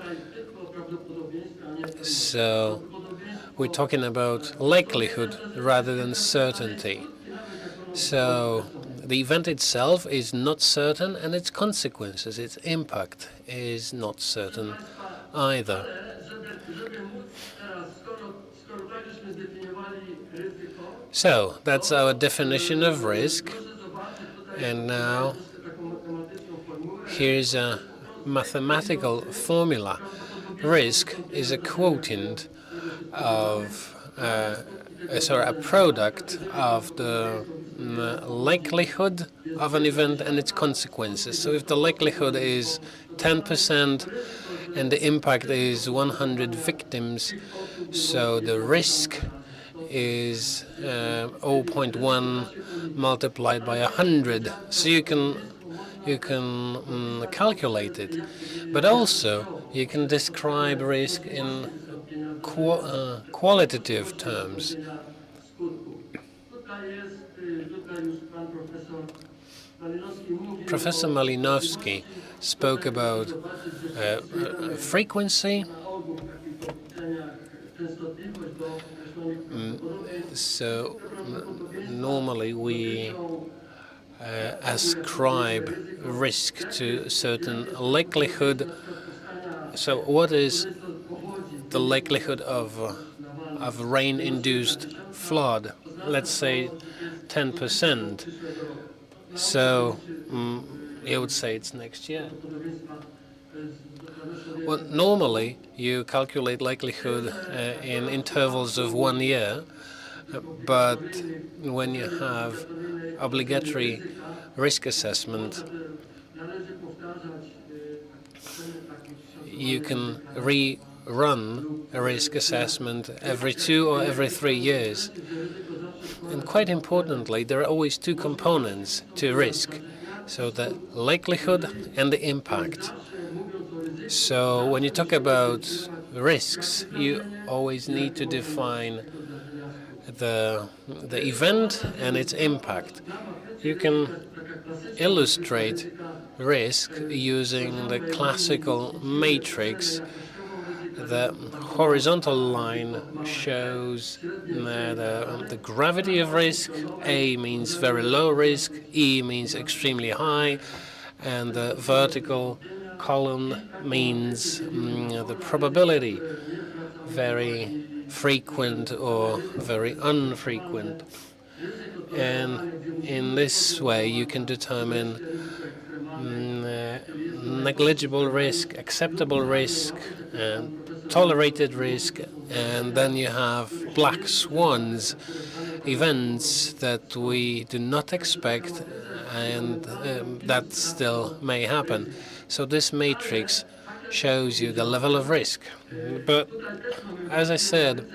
So we're talking about likelihood rather than certainty. So the event itself is not certain, and its consequences, its impact, is not certain either. So that's our definition of risk. And now here's a mathematical formula. Risk is a quotient of a product of the likelihood of an event and its consequences. So if the likelihood is 10% and the impact is 100 victims, so the risk is 0.1 multiplied by 100. So you can calculate it, but also you can describe risk in qualitative terms. Professor Malinowski spoke about frequency. So normally we ascribe risk to certain likelihood. So what is the likelihood of rain-induced flood? Let's say 10%. So you would say it's next year. Well, normally you calculate likelihood in intervals of 1 year, but when you have obligatory risk assessment, you can rerun a risk assessment every 2 or every 3 years. And quite importantly, there are always two components to risk. So the likelihood and the impact. So when you talk about risks, you always need to define the event and its impact. You can illustrate risk using the classical matrix. The horizontal line shows the gravity of risk. A means very low risk, E means extremely high, and the vertical column means the probability, very frequent or very infrequent. And in this way you can determine negligible risk, acceptable risk, and tolerated risk, and then you have black swans, events that we do not expect and that still may happen. So this matrix shows you the level of risk. But as I said,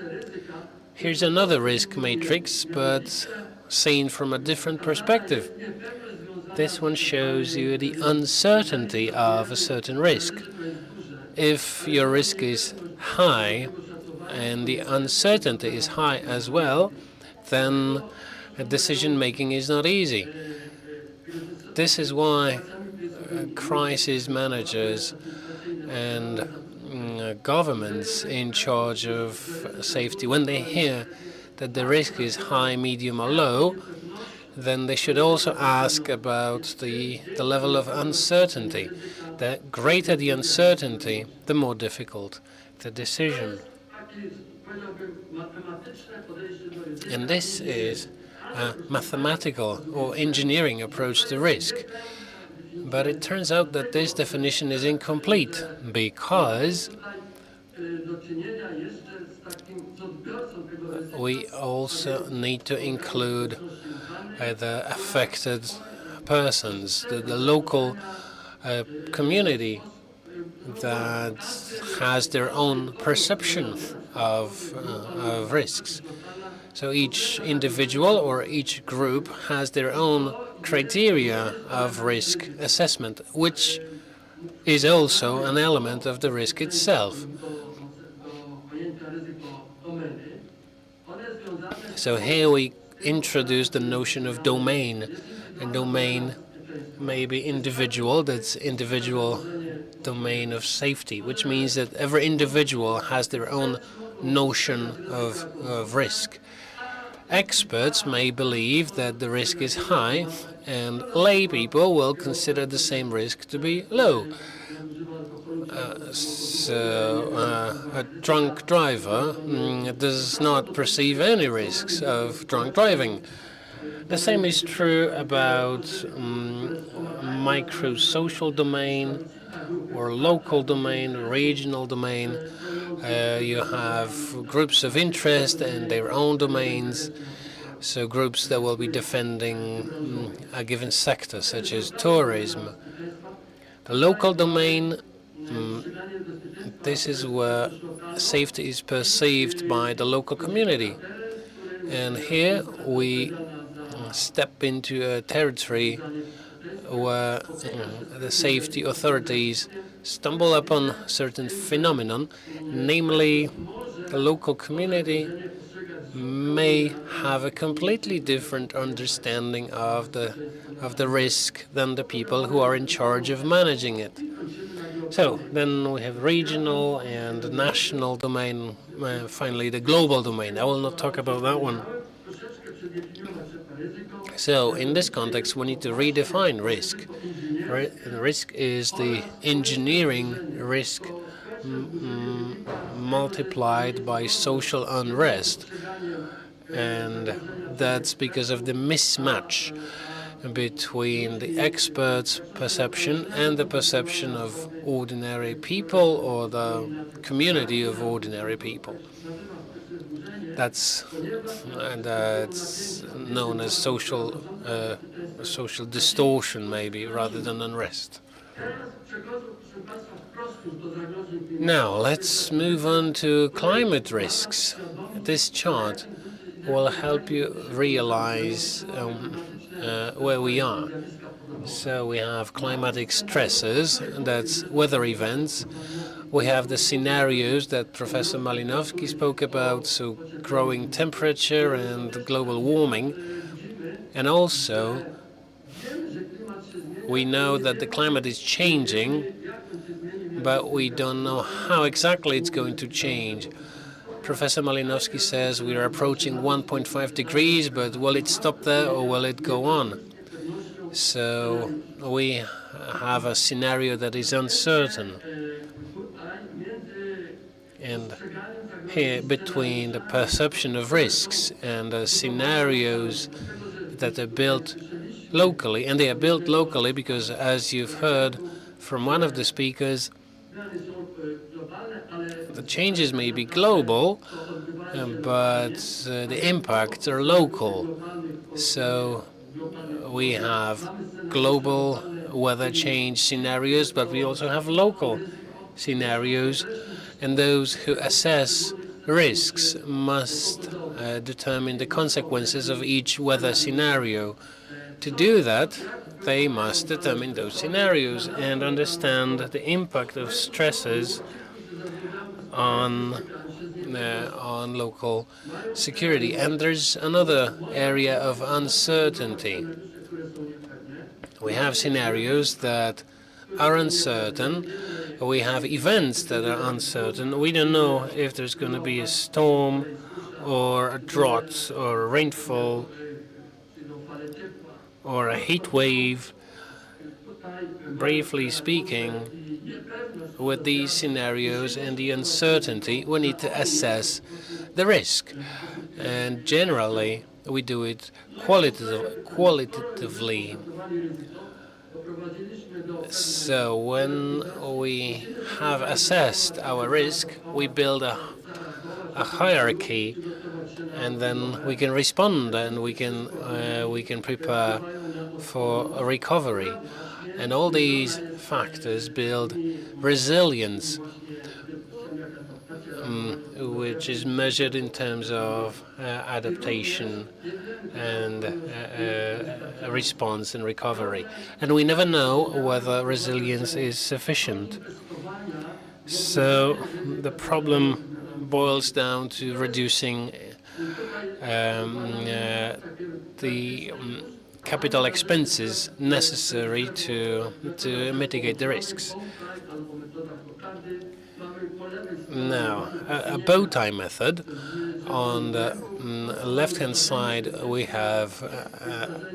here's another risk matrix, but seen from a different perspective. This one shows you the uncertainty of a certain risk. If your risk is high and the uncertainty is high as well, then decision-making is not easy. This is why crisis managers and governments in charge of safety, when they hear that the risk is high, medium, or low, then they should also ask about the level of uncertainty. The greater the uncertainty, the more difficult the decision. And this is a mathematical or engineering approach to risk. But it turns out that this definition is incomplete because we also need to include the affected persons, the local community that has their own perception of risks. So each individual or each group has their own criteria of risk assessment, which is also an element of the risk itself. So here we introduce the notion of domain. And domain may be individual, that's individual domain of safety, which means that every individual has their own notion of risk. Experts may believe that the risk is high, and lay people will consider the same risk to be low. A drunk driver does not perceive any risks of drunk driving. The same is true about micro-social domain or local domain, regional domain. You have groups of interest and their own domains. So groups that will be defending a given sector, such as tourism. The local domain, this is where safety is perceived by the local community. And here we step into a territory where the safety authorities stumble upon certain phenomenon, namely the local community may have a completely different understanding of the risk than the people who are in charge of managing it. So then we have regional and national domain, finally the global domain. I will not talk about that one. So in this context, we need to redefine risk. Risk is the engineering risk multiplied by social unrest. And that's because of the mismatch between the experts' perception and the perception of ordinary people or the community of ordinary people. That's known as social distortion, maybe, rather than unrest. Now, let's move on to climate risks. This chart will help you realize where we are. So we have climatic stresses, that's weather events. We have the scenarios that Professor Malinowski spoke about, so growing temperature and global warming. And also, we know that the climate is changing, but we don't know how exactly it's going to change. Professor Malinowski says we are approaching 1.5 degrees, but will it stop there or will it go on? So we have a scenario that is uncertain. And here, between the perception of risks and the scenarios that are built locally, and they are built locally because, as you've heard from one of the speakers, the changes may be global, but the impacts are local. So we have global weather change scenarios, but we also have local scenarios, and those who assess risks must determine the consequences of each weather scenario. To do that, they must determine those scenarios and understand the impact of stresses on local security. And there's another area of uncertainty. We have scenarios that are uncertain. We have events that are uncertain. We don't know if there's going to be a storm or a drought or rainfall or a heat wave. Briefly speaking, with these scenarios and the uncertainty, we need to assess the risk. And generally, we do it qualitatively. So when we have assessed our risk, we build a hierarchy, and then we can respond and we can prepare for a recovery. And all these factors build resilience, which is measured in terms of adaptation and response and recovery. And we never know whether resilience is sufficient. So the problem boils down to reducing the capital expenses necessary to mitigate the risks. Now, a bow tie method. On the left-hand side, we have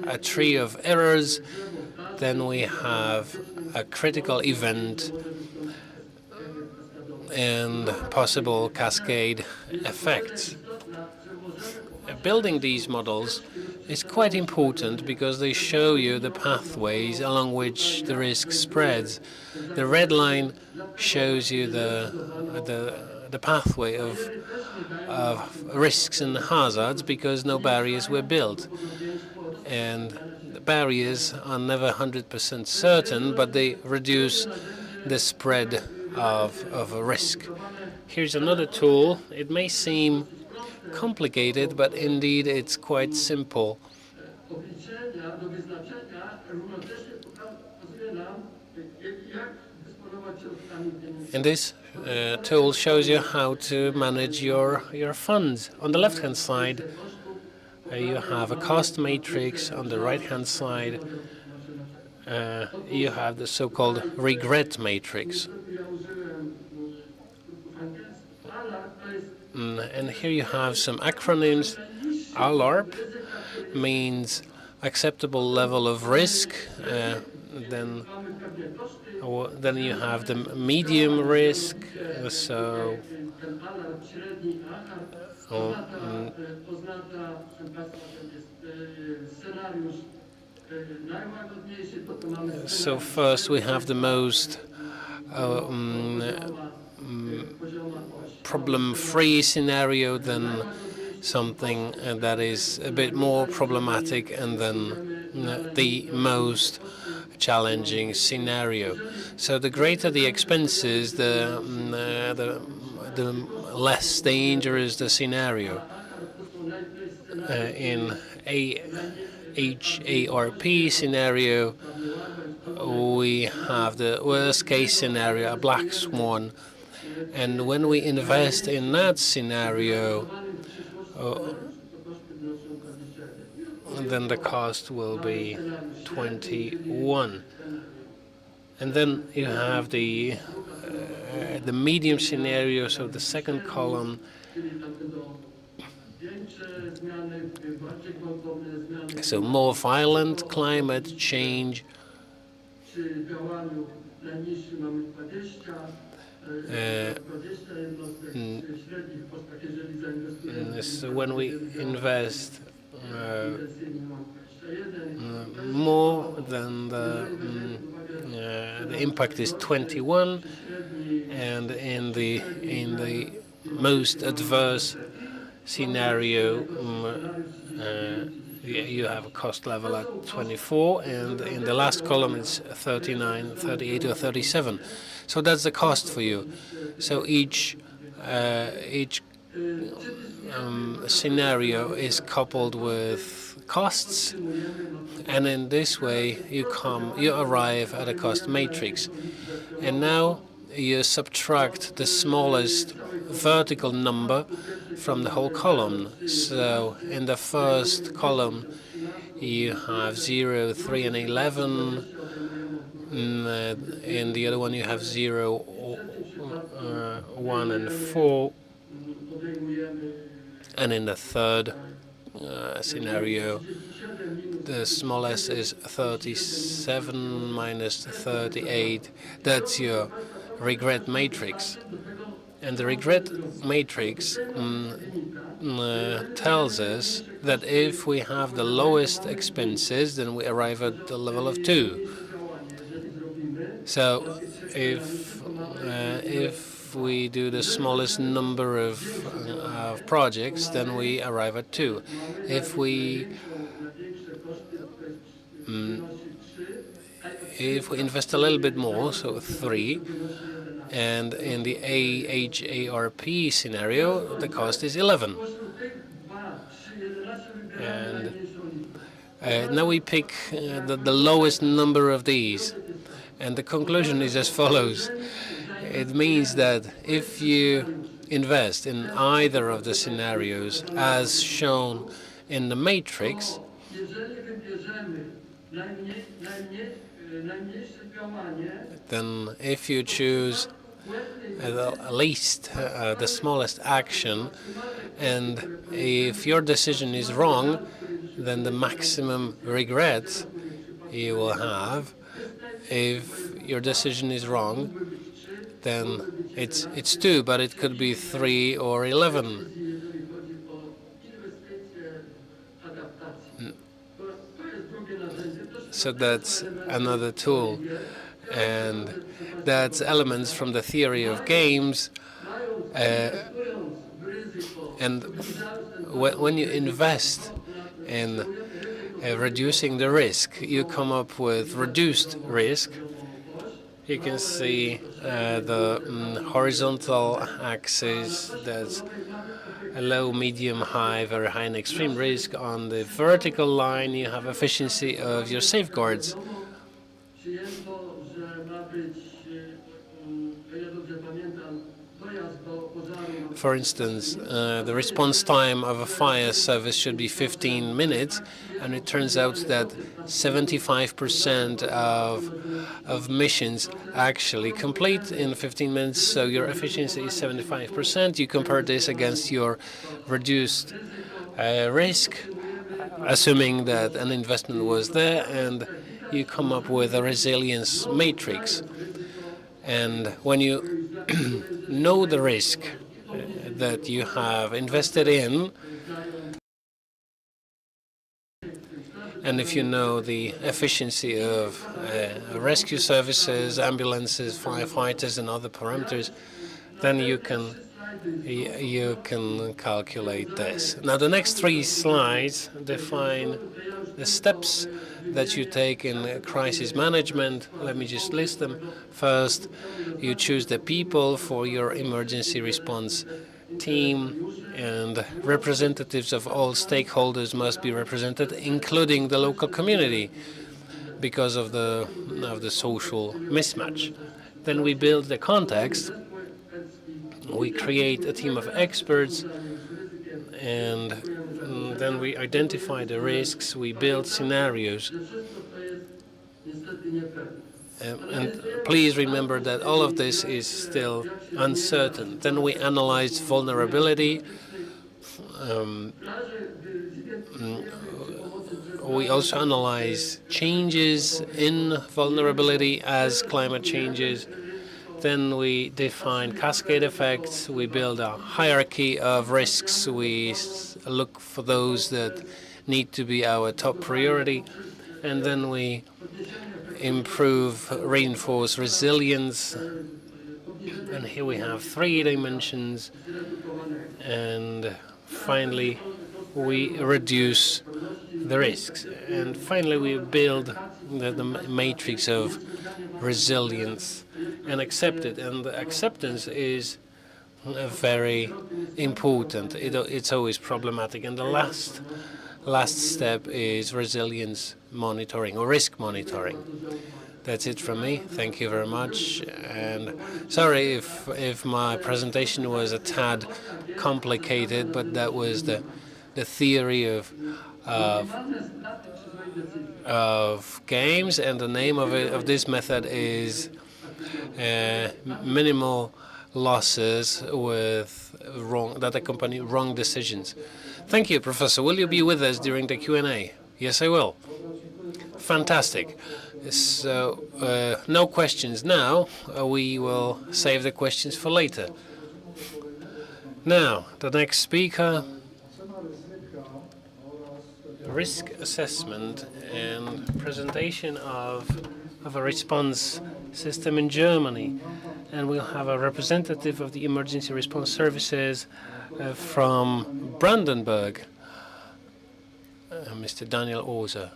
a tree of errors. Then we have a critical event and possible cascade effects. Building these models is quite important because they show you the pathways along which the risk spreads. The red line shows you the pathway of risks and hazards because no barriers were built. And the barriers are never 100% certain, but they reduce the spread of a risk. Here's another tool. It may seem complicated, but indeed it's quite simple. And this tool shows you how to manage your funds. On the left-hand side, you have a cost matrix. On the right-hand side, you have the so-called regret matrix. And here you have some acronyms. ALARP means acceptable level of risk. Then you have the medium risk. So first we have the most problem-free scenario, then something that is a bit more problematic, and then the most challenging scenario. So the greater the expenses, the less dangerous the scenario. In a HARP scenario, we have the worst case scenario, a black swan. And when we invest in that scenario, then the cost will be 21. And then you have the medium scenario, so the second column. So more violent climate change. So when we invest more, then the impact is 21, and in the most adverse scenario, you have a cost level at 24, and in the last column it's 39, 38, or 37. So that's the cost for you. So each scenario is coupled with costs, and in this way you arrive at a cost matrix. And now you subtract the smallest vertical number from the whole column. So in the first column you have 0, 3, and 11. In the other one you have 0, 1, and 4. And in the third scenario, the smallest is 37 minus 38. That's your regret matrix. And the regret matrix tells us that if we have the lowest expenses, then we arrive at the level of 2. So if we do the smallest number of projects, then we arrive at 2. If we invest a little bit more, so 3, and in the AHARP scenario, the cost is 11. And now we pick the lowest number of these. And the conclusion is as follows. It means that if you invest in either of the scenarios as shown in the matrix, then if you choose at least the smallest action, and if your decision is wrong, then the maximum regret you will have. If your decision is wrong, then it's 2, but it could be 3 or 11. So that's another tool, and that's elements from the theory of games. And when you invest in reducing the risk, you come up with reduced risk. You can see the horizontal axis, that's a low, medium, high, very high, and extreme risk. On the vertical line, you have efficiency of your safeguards. For instance, the response time of a fire service should be 15 minutes, and it turns out that 75% of missions actually complete in 15 minutes, so your efficiency is 75%. You compare this against your reduced risk, assuming that an investment was there, and you come up with a resilience matrix. And when you know the risk that you have invested in, and if you know the efficiency of rescue services, ambulances, firefighters, and other parameters, then you can calculate this. Now, the next 3 slides define the steps that you take in crisis management. Let me just list them. First, you choose the people for your emergency response team, and representatives of all stakeholders must be represented, including the local community, because of the social mismatch. Then we build the context. We create a team of experts, and then we identify the risks. We build scenarios. And please remember that all of this is still uncertain. Then we analyze vulnerability. We also analyze changes in vulnerability as climate changes. Then we define cascade effects. We build a hierarchy of risks. We look for those that need to be our top priority. And then we reinforce resilience. And here we have 3 dimensions. And finally, we reduce the risks. And finally, we build the matrix of resilience and accept it. And the acceptance is very important. It's always problematic. And the last step is resilience monitoring or risk monitoring. That's it from me. Thank you very much. And sorry if my presentation was a tad complicated, but that was the theory of games, and the name of this method is minimal losses that accompany wrong decisions. Thank you, Professor. Will you be with us during the Q&A? Yes, I will. Fantastic. So, no questions now. We will save the questions for later. Now, the next speaker, risk assessment and presentation of a response system in Germany. And we'll have a representative of the emergency response services from Brandenburg, Mr. Daniel Oser.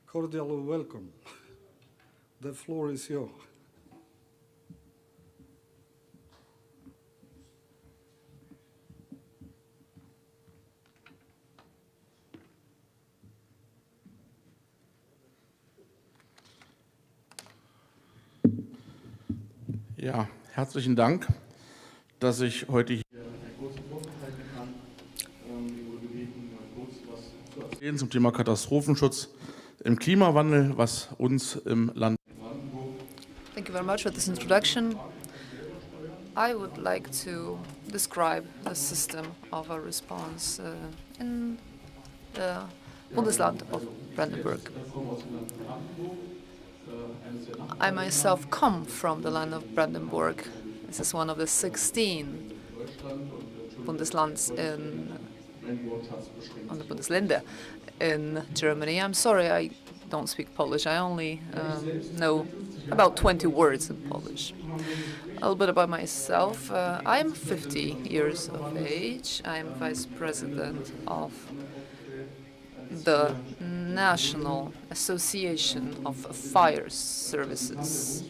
Cordial welcome. The floor is yours. Ja, herzlichen Dank, dass ich heute hier einen kurzen Vortrag halten kann. Ich wurde gebeten, kurz was zu erzählen zum Thema Katastrophenschutz im Klimawandel, was uns im Land Brandenburg. Thank you very much for this introduction. I would like to describe the system of a response in the Bundesland of Brandenburg. I myself come from the land of Brandenburg. This is one of the 16 Bundeslands on the Bundesländer in Germany. I'm sorry, I don't speak Polish. I only know about 20 words in Polish. A little bit about myself. I'm 50 years of age. I'm vice president of the National Association of Fire Services.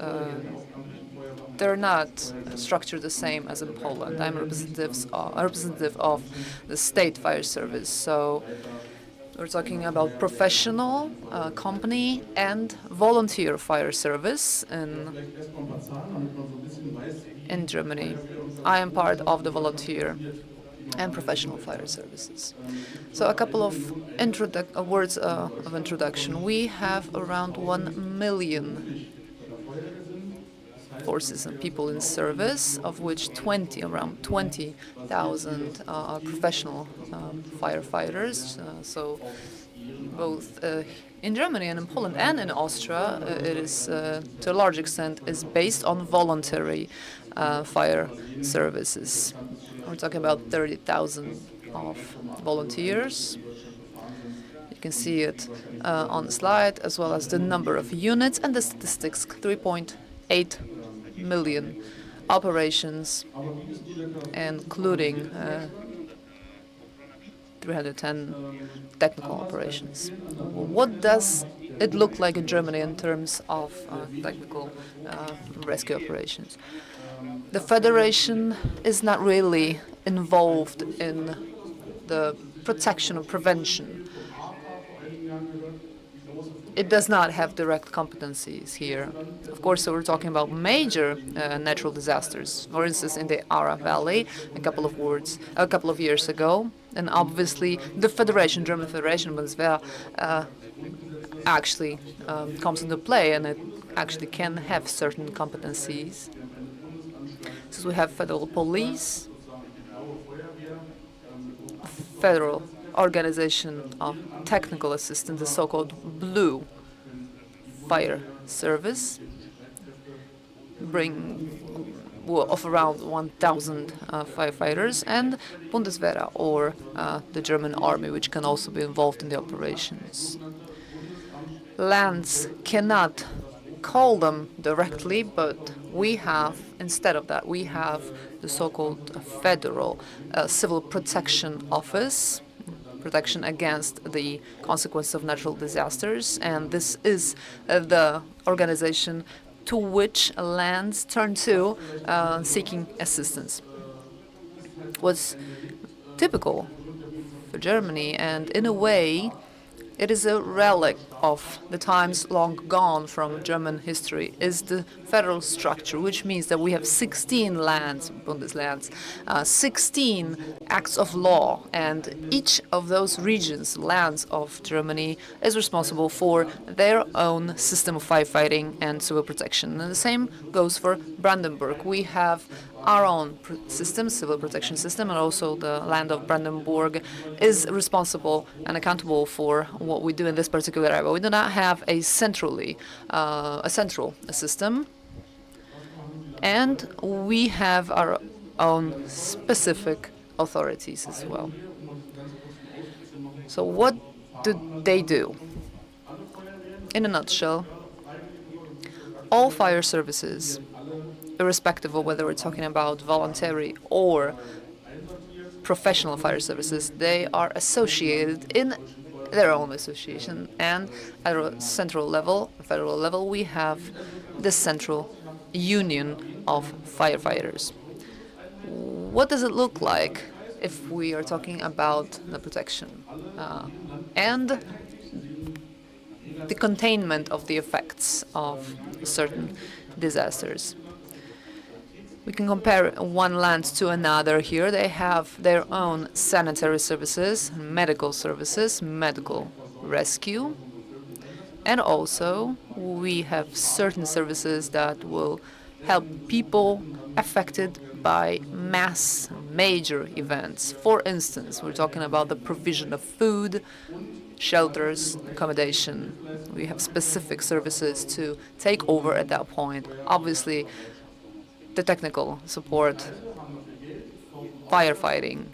They're not structured the same as in Poland. I'm a representative of the state fire service. So we're talking about professional, company, and volunteer fire service in Germany. I am part of the volunteer and professional fire services. So a couple of words of introduction. We have around 1 million forces and people in service, of which around 20,000 are professional firefighters. So both in Germany and in Poland and in Austria, it is to a large extent is based on voluntary fire services. We're talking about 30,000 of volunteers. You can see it on the slide, as well as the number of units and the statistics, 3.8 million operations, including 310 technical operations. What does it look like in Germany in terms of technical rescue operations? The Federation is not really involved in the protection or prevention. It does not have direct competencies here. Of course, so we're talking about major natural disasters. For instance, in the Aare Valley, a couple of years ago, and obviously the Federation, German Federation, Bundeswehr, actually comes into play, and it actually can have certain competencies. So we have federal police, federal organization of technical assistance, the so-called Blue Fire Service, of around 1,000 firefighters, and Bundeswehr, or the German army, which can also be involved in the operations. Lands cannot call them directly, but instead of that, we have the so-called Federal Civil Protection Office, protection against the consequences of natural disasters, and this is the organization to which lands turn to seeking assistance. What's typical for Germany, and in a way It is a relic of the times long gone from German history, is the federal structure, which means that we have 16 lands, Bundeslands, 16 acts of law, and each of those regions, lands of Germany, is responsible for their own system of firefighting and civil protection. And the same goes for Brandenburg. We have our own system, civil protection system, and also the land of Brandenburg is responsible and accountable for what we do in this particular area. We do not have a central system, and we have our own specific authorities as well. So what do they do? In a nutshell, all fire services, irrespective of whether we're talking about voluntary or professional fire services, they are associated in their own association. And at a central level, federal level, we have the Central Union of Firefighters. What does it look like if we are talking about the protection and the containment of the effects of certain disasters? We can compare one land to another here. They have their own sanitary services, medical rescue, and also we have certain services that will help people affected by mass major events. For instance, we're talking about the provision of food, shelters, accommodation. We have specific services to take over at that point. Obviously, the technical support, firefighting.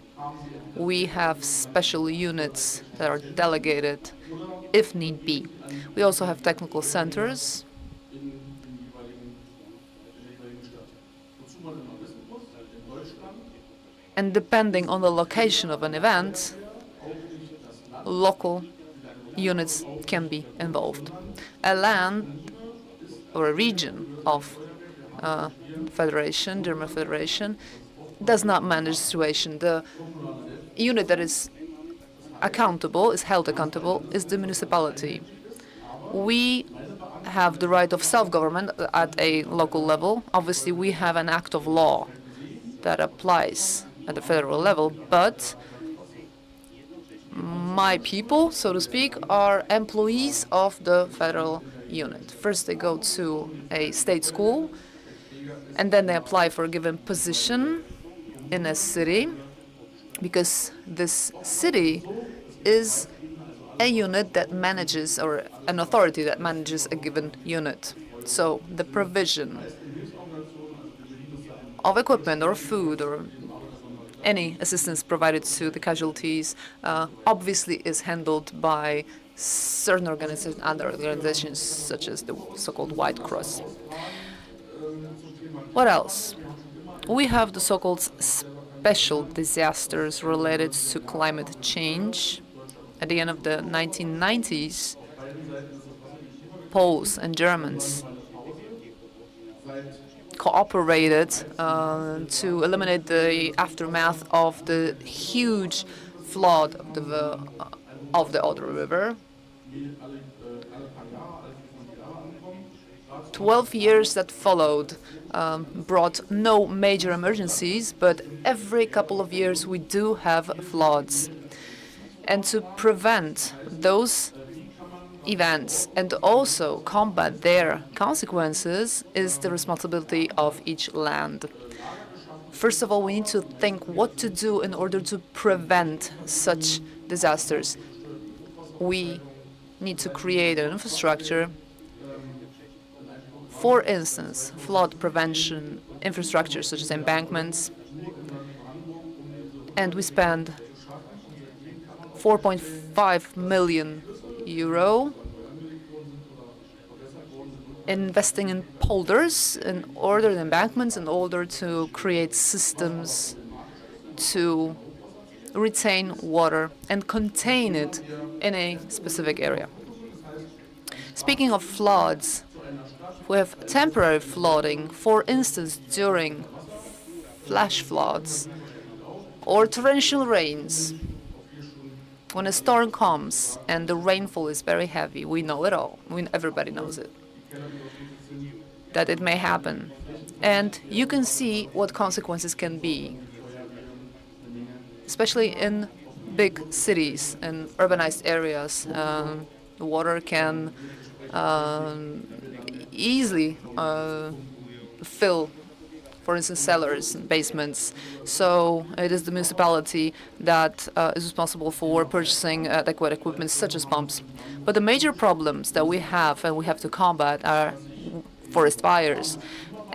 We have special units that are delegated if need be. We also have technical centers. And depending on the location of an event, local units can be involved. A land or a region of Federation, German Federation, does not manage the situation. The unit that is held accountable, is the municipality. We have the right of self-government at a local level. Obviously, we have an act of law that applies at the federal level, but my people, so to speak, are employees of the federal unit. First, they go to a state school, and then they apply for a given position in a city, because this city is a unit that manages, or an authority that manages a given unit. So the provision of equipment or food or any assistance provided to the casualties obviously is handled by certain organizations, other organizations, such as the so-called White Cross. What else? We have the so-called special disasters related to climate change. At the end of the 1990s, Poles and Germans cooperated to eliminate the aftermath of the huge flood of the Oder River. 12 years that followed brought no major emergencies, but every couple of years we do have floods. And to prevent those events and also combat their consequences is the responsibility of each land. First of all, we need to think what to do in order to prevent such disasters. We need to create an infrastructure. For instance, flood prevention infrastructure such as embankments. And we spend 4.5 million euro investing in polders, in ordered embankments, in order to create systems to retain water and contain it in a specific area. Speaking of floods, we have temporary flooding, for instance, during flash floods or torrential rains. When a storm comes and the rainfall is very heavy, we know it all. Everybody knows it, that it may happen. And you can see what consequences can be, especially in big cities and urbanized areas. The water can easily fill, for instance, cellars and basements. So it is the municipality that is responsible for purchasing adequate equipment such as pumps. But the major problems that we have and we have to combat are forest fires.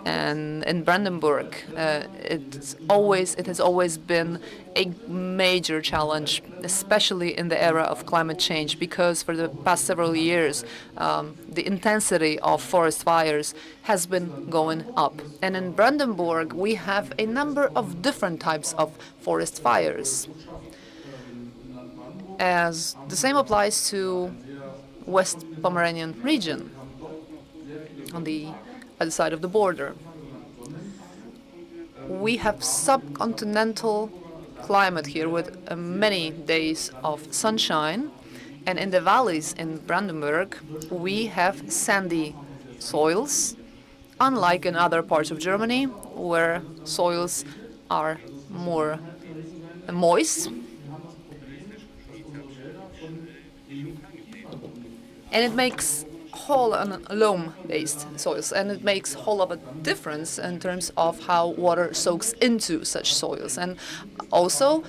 And in Brandenburg, it has always been a major challenge, especially in the era of climate change, because for the past several years, the intensity of forest fires has been going up. And in Brandenburg, we have a number of different types of forest fires. As the same applies to West Pomeranian region on the other side of the border. We have subcontinental climate here with many days of sunshine, and in the valleys in Brandenburg we have sandy soils, unlike in other parts of Germany where soils are more moist. And it makes whole on loam-based soils, and it makes whole of a difference in terms of how water soaks into such soils. And also,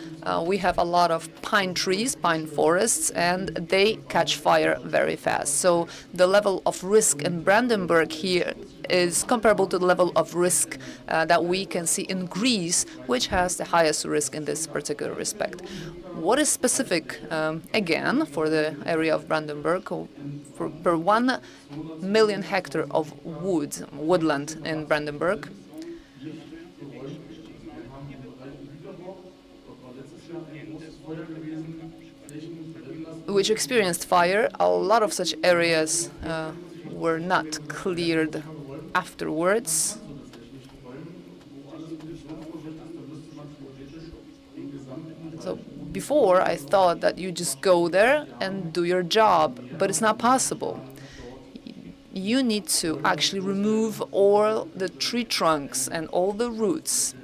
we have a lot of pine trees, pine forests, and they catch fire very fast. So the level of risk in Brandenburg here is comparable to the level of risk that we can see in Greece, which has the highest risk in this particular respect. What is specific, again, for the area of Brandenburg, per 1 million hectare of woodland in Brandenburg, which experienced fire, a lot of such areas were not cleared afterwards. So before, I thought that you just go there and do your job, but it's not possible. You need to actually remove all the tree trunks and all the roots,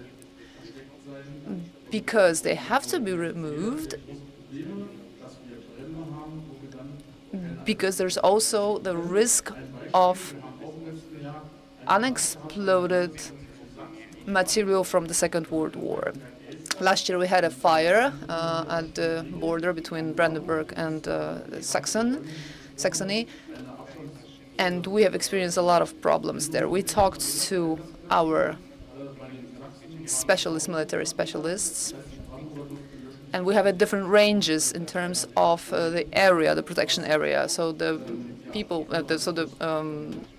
because they have to be removed, because there's also the risk of unexploded material from the Second World War. Last year we had a fire at the border between Brandenburg and Saxony, and we have experienced a lot of problems there. We talked to our military specialists, and we have different ranges in terms of the area, the protection area. So the people,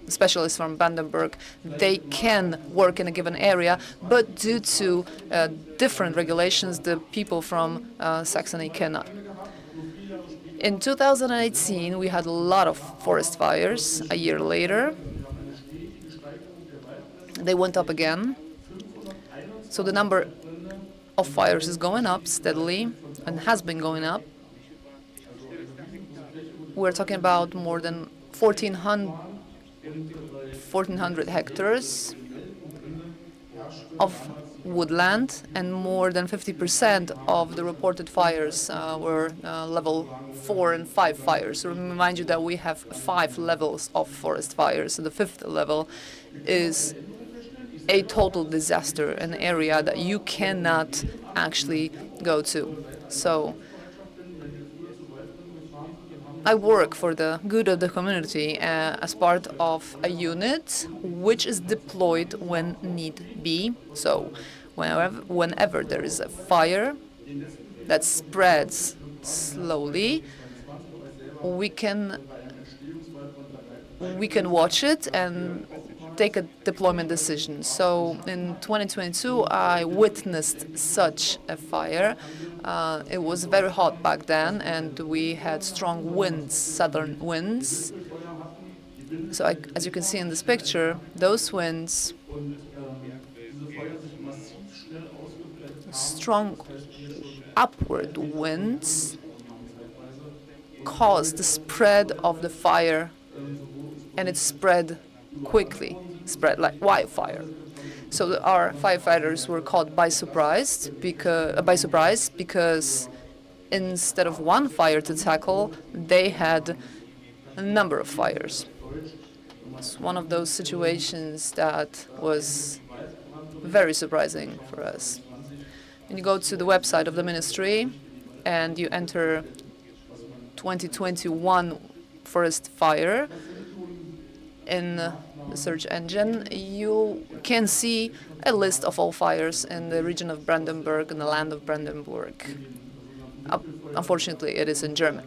specialists from Brandenburg, they can work in a given area, but due to different regulations, the people from Saxony cannot. In 2018, we had a lot of forest fires. A year later, they went up again. So the number of fires is going up steadily and has been going up. We're talking about more than 1,400 hectares of woodland, and more than 50% of the reported fires were level 4 and 5 fires. So remind you that we have 5 levels of forest fires, and the 5th level is a total disaster, an area that you cannot actually go to. So I work for the good of the community as part of a unit which is deployed when need be. So whenever there is a fire that spreads slowly, we can watch it and take a deployment decision. So in 2022, I witnessed such a fire. It was very hot back then, and we had strong winds, southern winds. So as you can see in this picture, those winds, strong upward winds, caused the spread of the fire, and it spread quickly, spread like wildfire. So our firefighters were caught by surprise because instead of one fire to tackle, they had a number of fires. It's one of those situations that was very surprising for us. When you go to the website of the ministry and you enter 2021 forest fire in the search engine, you can see a list of all fires in the region of Brandenburg and the land of Brandenburg. Unfortunately, it is in German.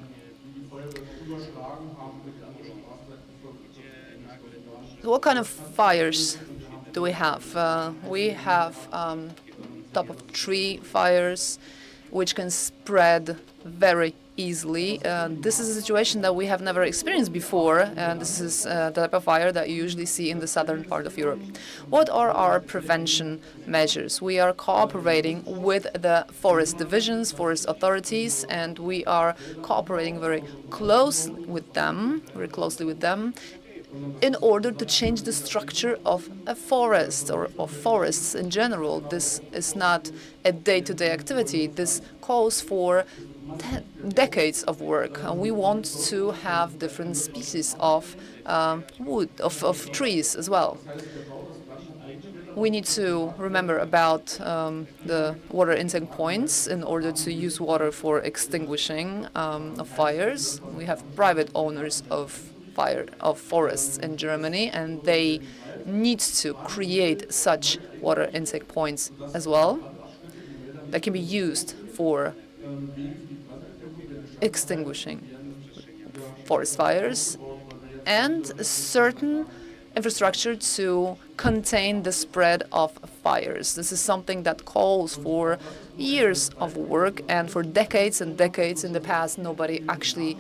What kind of fires do we have? We have top of tree fires, which can spread very easily. This is a situation that we have never experienced before, and this is the type of fire that you usually see in the southern part of Europe. What are our prevention measures? We are cooperating with the forest divisions, forest authorities, and we are cooperating very closely with them, in order to change the structure of a forest or of forests in general. This is not a day-to-day activity. This calls for decades of work. We want to have different species of wood, of trees as well. We need to remember about the water intake points in order to use water for extinguishing of fires. We have private owners of forests in Germany, and they need to create such water intake points as well that can be used for extinguishing forest fires, and certain infrastructure to contain the spread of fires. This is something that calls for years of work, and for decades and decades in the past, nobody actually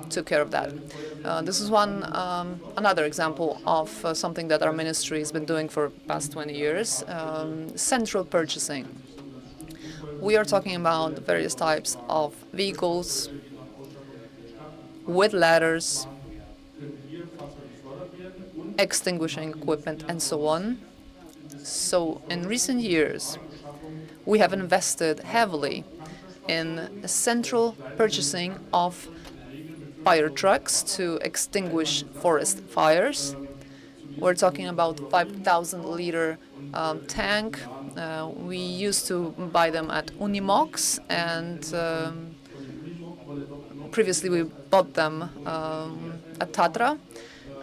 took care of that. This is another example of something that our ministry has been doing for the past 20 years, central purchasing. We are talking about various types of vehicles with ladders, extinguishing equipment, and so on. So in recent years, we have invested heavily in central purchasing of fire trucks to extinguish forest fires. We're talking about 5,000-liter tank. We used to buy them at Unimox, and previously we bought them at Tatra.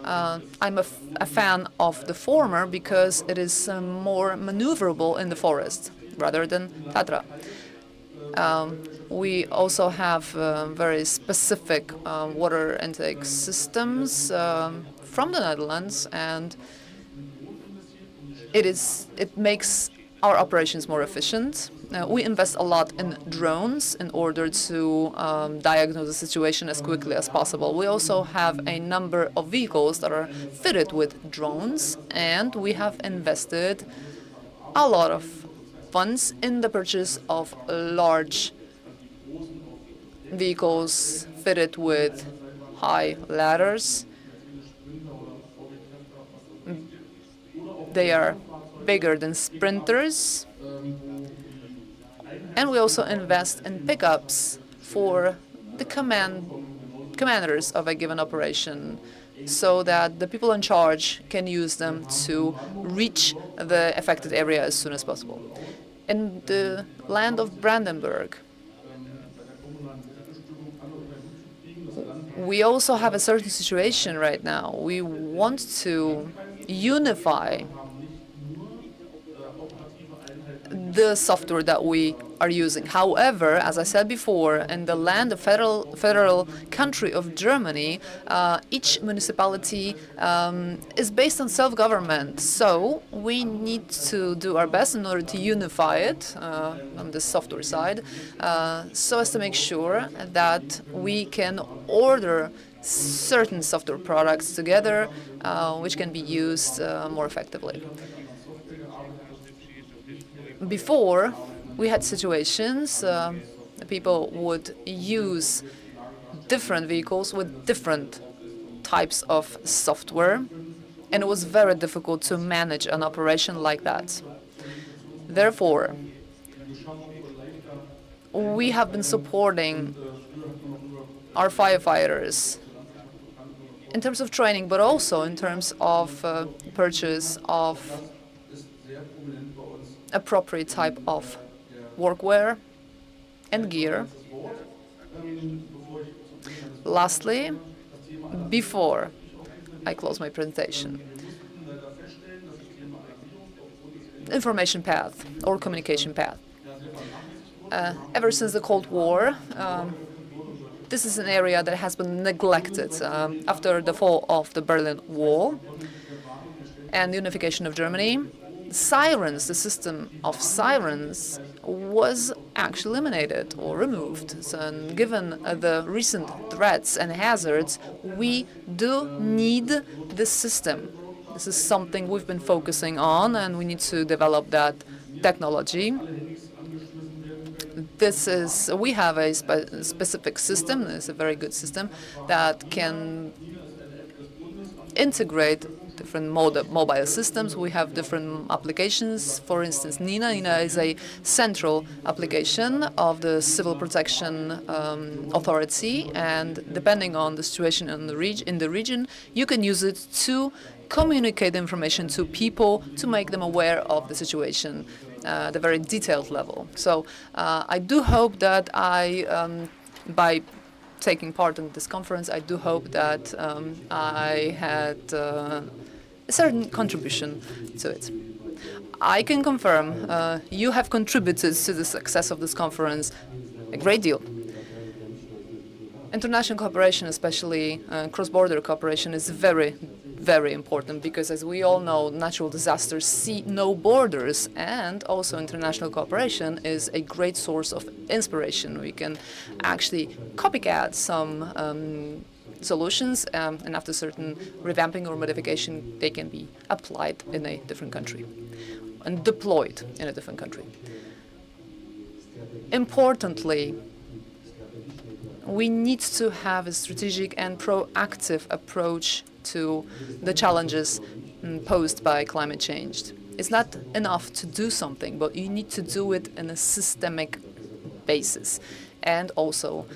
I'm a fan of the former because it is more maneuverable in the forest rather than Tatra. We also have very specific water intake systems from the Netherlands, and it makes our operations more efficient. We invest a lot in drones in order to diagnose the situation as quickly as possible. We also have a number of vehicles that are fitted with drones, and we have invested a lot of funds in the purchase of large vehicles fitted with high ladders. They are bigger than sprinters. And we also invest in pickups for the commanders of a given operation, so that the people in charge can use them to reach the affected area as soon as possible. In the land of Brandenburg, we also have a certain situation right now. We want to unify the software that we are using. However, as I said before, in the land of federal country of Germany, each municipality is based on self-government. So we need to do our best in order to unify it on the software side, so as to make sure that we can order certain software products together, which can be used more effectively. Before, we had situations people would use different vehicles with different types of software, and it was very difficult to manage an operation like that. Therefore, we have been supporting our firefighters in terms of training, but also in terms of purchase of appropriate type of workwear and gear. Lastly, before I close my presentation, information path or communication path. Ever since the Cold War, this is an area that has been neglected after the fall of the Berlin Wall and the unification of Germany. Sirens, the system of sirens, was actually eliminated or removed. So, and given the recent threats and hazards, we do need this system. This is something we've been focusing on, and we need to develop that technology. We have a specific system. It's a very good system that can integrate different mobile systems. We have different applications. For instance, Nina. Nina is a central application of the Civil Protection Authority, and depending on the situation in the region, you can use it to communicate information to people, to make them aware of the situation at a very detailed level. So I do hope that by taking part in this conference, I do hope that I had a certain contribution to it. I can confirm you have contributed to the success of this conference a great deal. International cooperation, especially cross-border cooperation, is very, very important because, as we all know, natural disasters see no borders, and also international cooperation is a great source of inspiration. We can actually copycat some solutions, and after certain revamping or modification, they can be applied in a different country and deployed in a different country. Importantly, we need to have a strategic and proactive approach to the challenges posed by climate change. It's not enough to do something, but you need to do it in a systemic basis and also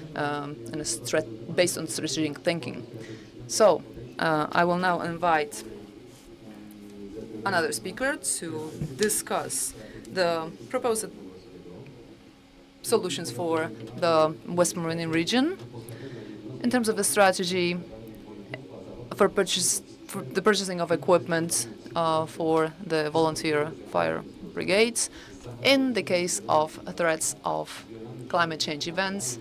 based on strategic thinking. So I will now invite another speaker to discuss the proposed solutions for the West Pomeranian region in terms of the strategy for the purchasing of equipment for the volunteer fire brigades in the case of threats of climate change events,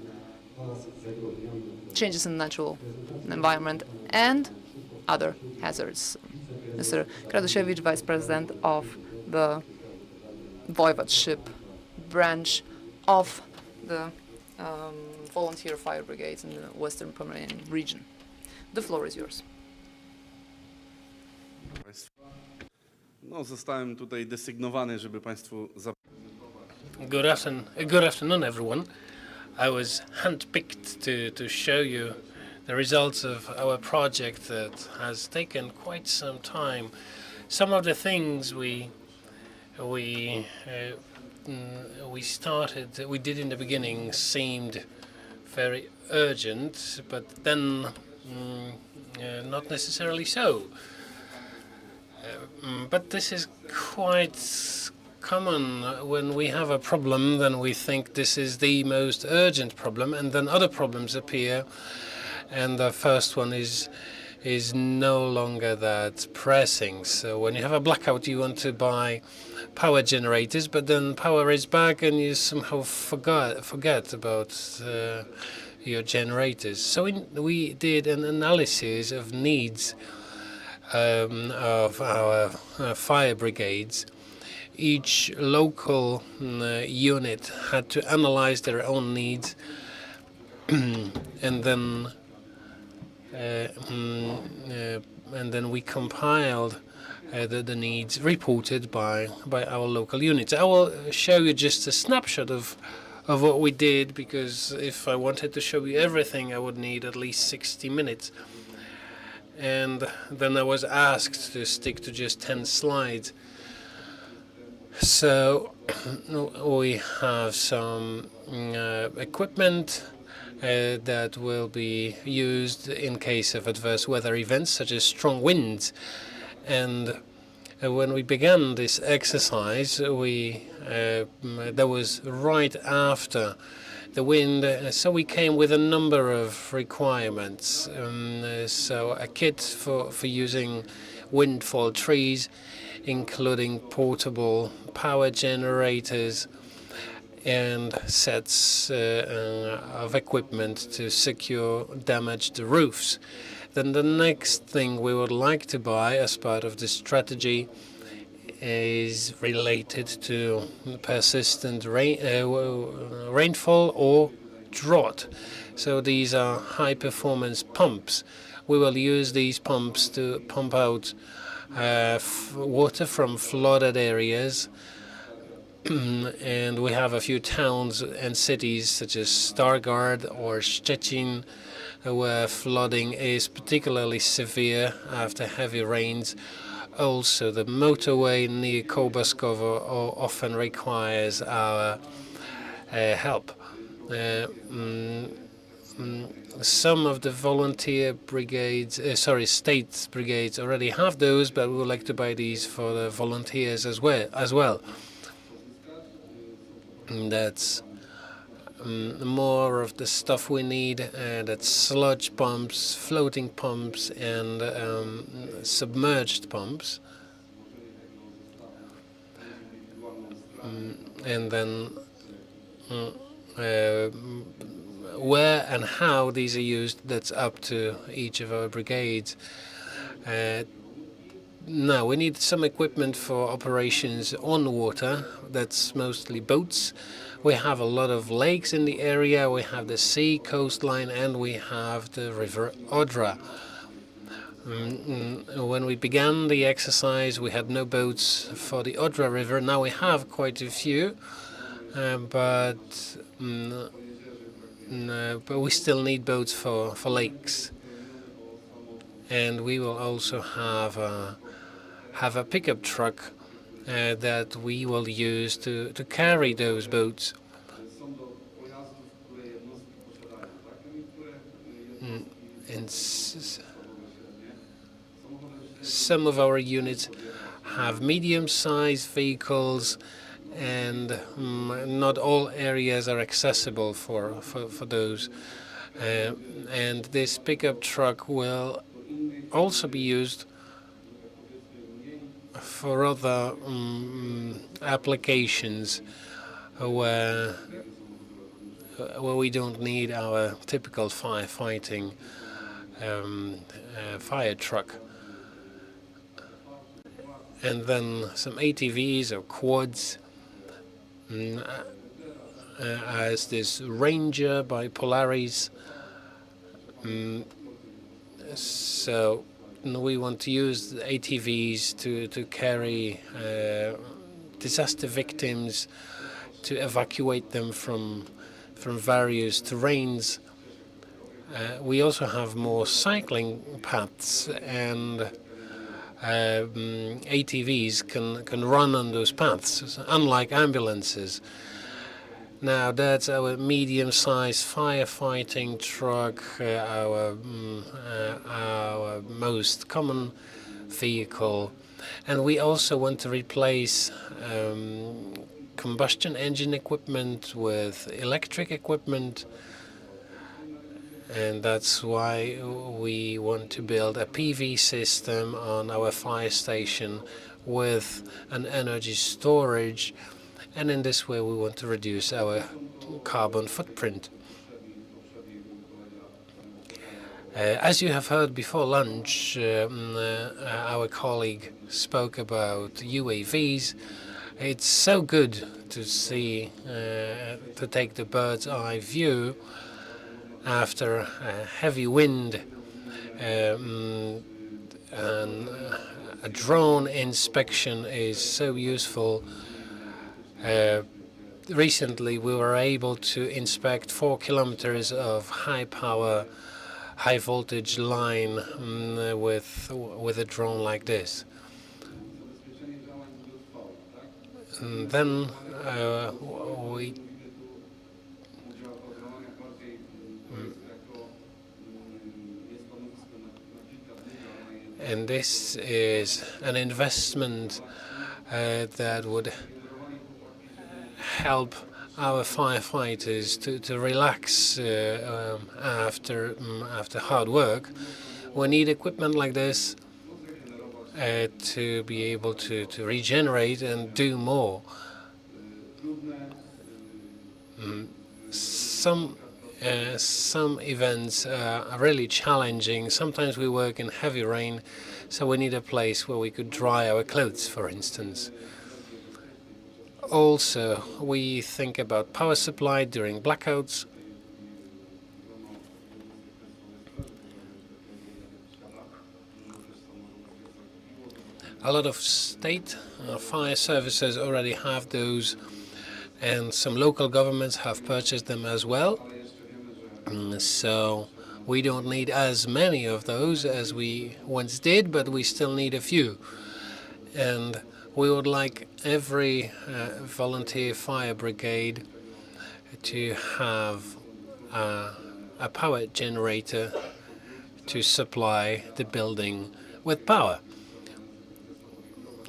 changes in the natural environment, and other hazards. Mr. Kryzysie, Vice President of the Voivodeship branch of the volunteer fire brigades in the Western Pomeranian region. The floor is yours. No, zostałem tutaj desygnowany, żeby Państwu Good afternoon, everyone. I was handpicked to show you the results of our project that has taken quite some time. Some of the things we did in the beginning seemed very urgent, but then not necessarily so. But this is quite common. When we have a problem, then we think this is the most urgent problem, and then other problems appear, and the first one is no longer that pressing. So when you have a blackout, you want to buy power generators, but then power is back and you somehow forget about your generators. So we did an analysis of needs of our fire brigades. Each local unit had to analyze their own needs, and then we compiled the needs reported by our local units. I will show you just a snapshot of of what we did, because if I wanted to show you everything, I would need at least 60 minutes. And then I was asked to stick to just 10 slides. So we have some equipment that will be used in case of adverse weather events such as strong winds. And when we began this exercise, that was right after the wind, so we came with a number of requirements. So a kit for using windfall trees, including portable power generators and sets of equipment to secure damaged roofs. Then the next thing we would like to buy as part of this strategy is related to persistent rainfall or drought. So these are high-performance pumps. We will use these pumps to pump out water from flooded areas. And we have a few towns and cities such as Stargard or Szczecin, where flooding is particularly severe after heavy rains. Also, the motorway near Kołbaskowo often requires our help. Some of the volunteer brigades, state brigades already have those, but we would like to buy these for the volunteers as well. That's more of the stuff we need. That's sludge pumps, floating pumps, and submerged pumps. And then where and how these are used, that's up to each of our brigades. Now, we need some equipment for operations on water. That's mostly boats. We have a lot of lakes in the area. We have the sea coastline, and we have the river Odra. When we began the exercise, we had no boats for the Odra River. Now we have quite a few, but we still need boats for lakes. And we will also have a pickup truck that we will use to carry those boats. And some of our units have medium-sized vehicles, and not all areas are accessible for those. And this pickup truck will also be used for other applications where we don't need our typical firefighting fire truck. And then some ATVs or quads, as this Ranger by Polaris. So we want to use the ATVs to carry disaster victims, to evacuate them from various terrains. We also have more cycling paths, and ATVs can run on those paths, unlike ambulances. Now, that's our medium-sized firefighting truck, our most common vehicle. And we also want to replace combustion engine equipment with electric equipment. And that's why we want to build a PV system on our fire station with an energy storage. And in this way, we want to reduce our carbon footprint. As you have heard before lunch, our colleague spoke about UAVs. It's so good to see, to take the bird's eye view after a heavy wind. And a drone inspection is so useful. Recently, we were able to inspect 4 kilometers of high-power, high-voltage line with a drone like this. And then we and this is an investment that would help our firefighters to relax after hard work. We need equipment like this to be able to regenerate and do more. Some events are really challenging. Sometimes we work in heavy rain, so we need a place where we could dry our clothes, for instance. Also, we think about power supply during blackouts. A lot of state fire services already have those, and some local governments have purchased them as well. So we don't need as many of those as we once did, but we still need a few. And we would like every volunteer fire brigade to have a power generator to supply the building with power.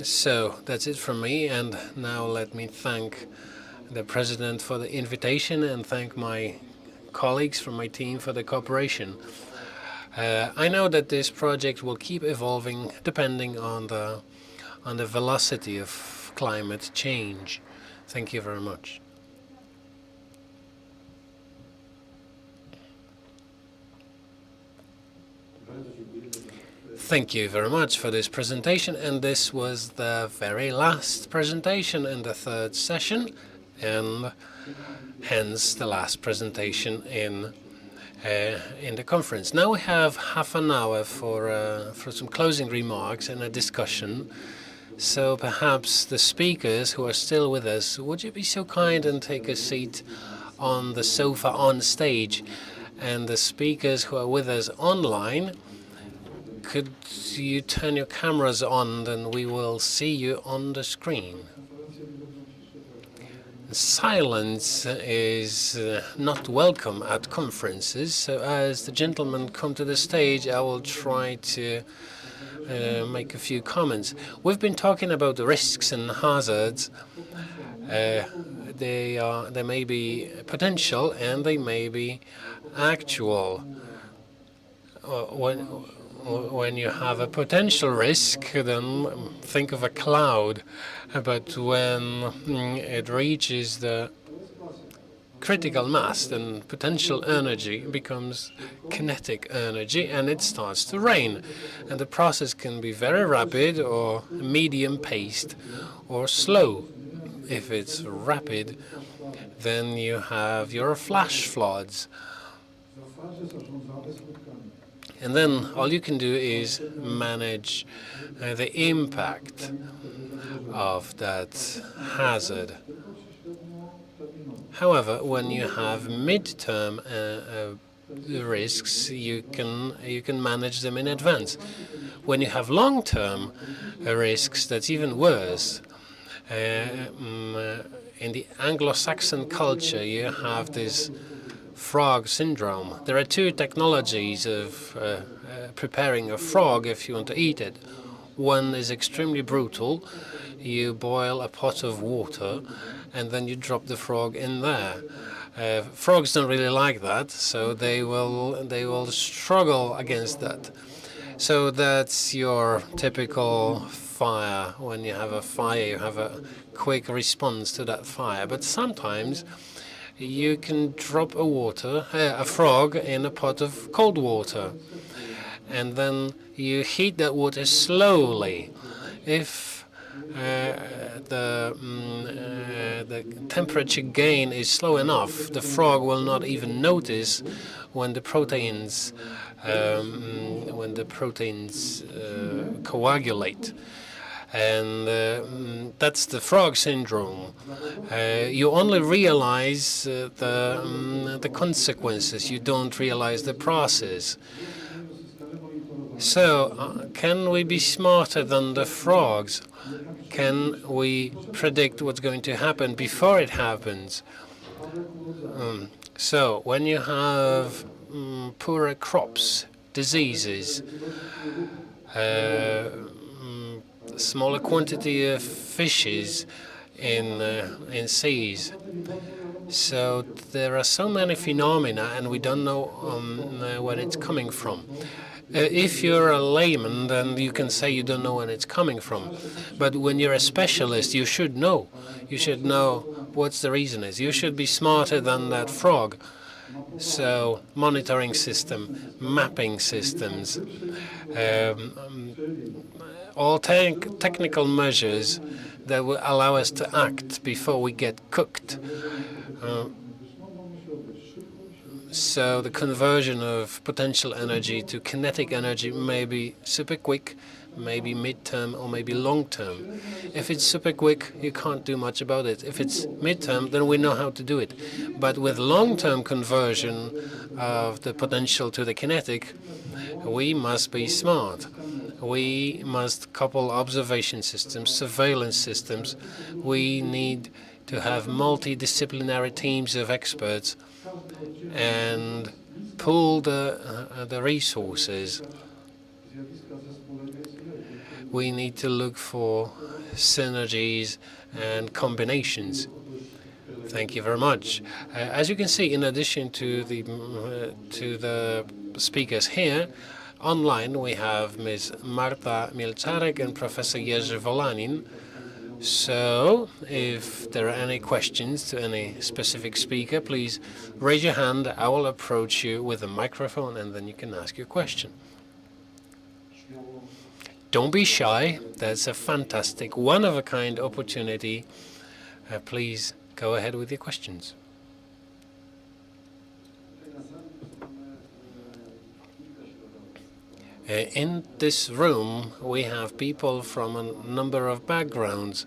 So that's it from me, and now let me thank the President for the invitation and thank my colleagues from my team for the cooperation. I know that this project will keep evolving depending on the velocity of climate change. Thank you very much. Thank you very much for this presentation, and this was the very last presentation in the third session, and hence the last presentation in the conference. Now we have half an hour for some closing remarks and a discussion. So perhaps the speakers who are still with us, would you be so kind and take a seat on the sofa on stage? And the speakers who are with us online, could you turn your cameras on, then we will see you on the screen. Silence is not welcome at conferences, so as the gentlemen come to the stage, I will try to make a few comments. We've been talking about the risks and hazards. They may be potential and they may be actual. When you have a potential risk, then think of a cloud. But when it reaches the critical mass, then potential energy becomes kinetic energy and it starts to rain. And the process can be very rapid or medium-paced or slow. If it's rapid, then you have your flash floods. And then all you can do is manage the impact of that hazard. However, when you have mid-term risks, you can manage them in advance. When you have long-term risks, that's even worse. In the Anglo-Saxon culture, you have this frog syndrome. There are two technologies of preparing a frog if you want to eat it. One is extremely brutal. You boil a pot of water and then you drop the frog in there. Frogs don't really like that, so they will struggle against that. So that's your typical fire. When you have a fire, you have a quick response to that fire. But sometimes you can drop a frog in a pot of cold water, and then you heat that water slowly. If the temperature gain is slow enough, the frog will not even notice when the proteins coagulate. And that's the frog syndrome. You only realize the consequences. You don't realize the process. So, can we be smarter than the frogs? Can we predict what's going to happen before it happens? So, when you have poorer crops, diseases, smaller quantity of fishes in seas. So there are so many phenomena, and we don't know where it's coming from. If you're a layman, then you can say you don't know where it's coming from. But when you're a specialist, you should know. You should know what the reason is. You should be smarter than that frog. So monitoring system, mapping systems, all technical measures that will allow us to act before we get cooked. So the conversion of potential energy to kinetic energy may be super quick, maybe mid-term, or maybe long-term. If it's super quick, you can't do much about it. If it's mid-term, then we know how to do it. But with long-term conversion of the potential to the kinetic, we must be smart. We must couple observation systems, surveillance systems. We need to have multidisciplinary teams of experts and pool the resources. We need to look for synergies and combinations. Thank you very much. As you can see, in addition to the speakers here, online we have Ms. Marta Mielczarek and Professor Jerzy Wolanin. So, if there are any questions to any specific speaker, please raise your hand. I will approach you with a microphone, and then you can ask your question. Don't be shy. That's a fantastic, one-of-a-kind opportunity. Please go ahead with your questions. In this room, we have people from a number of backgrounds.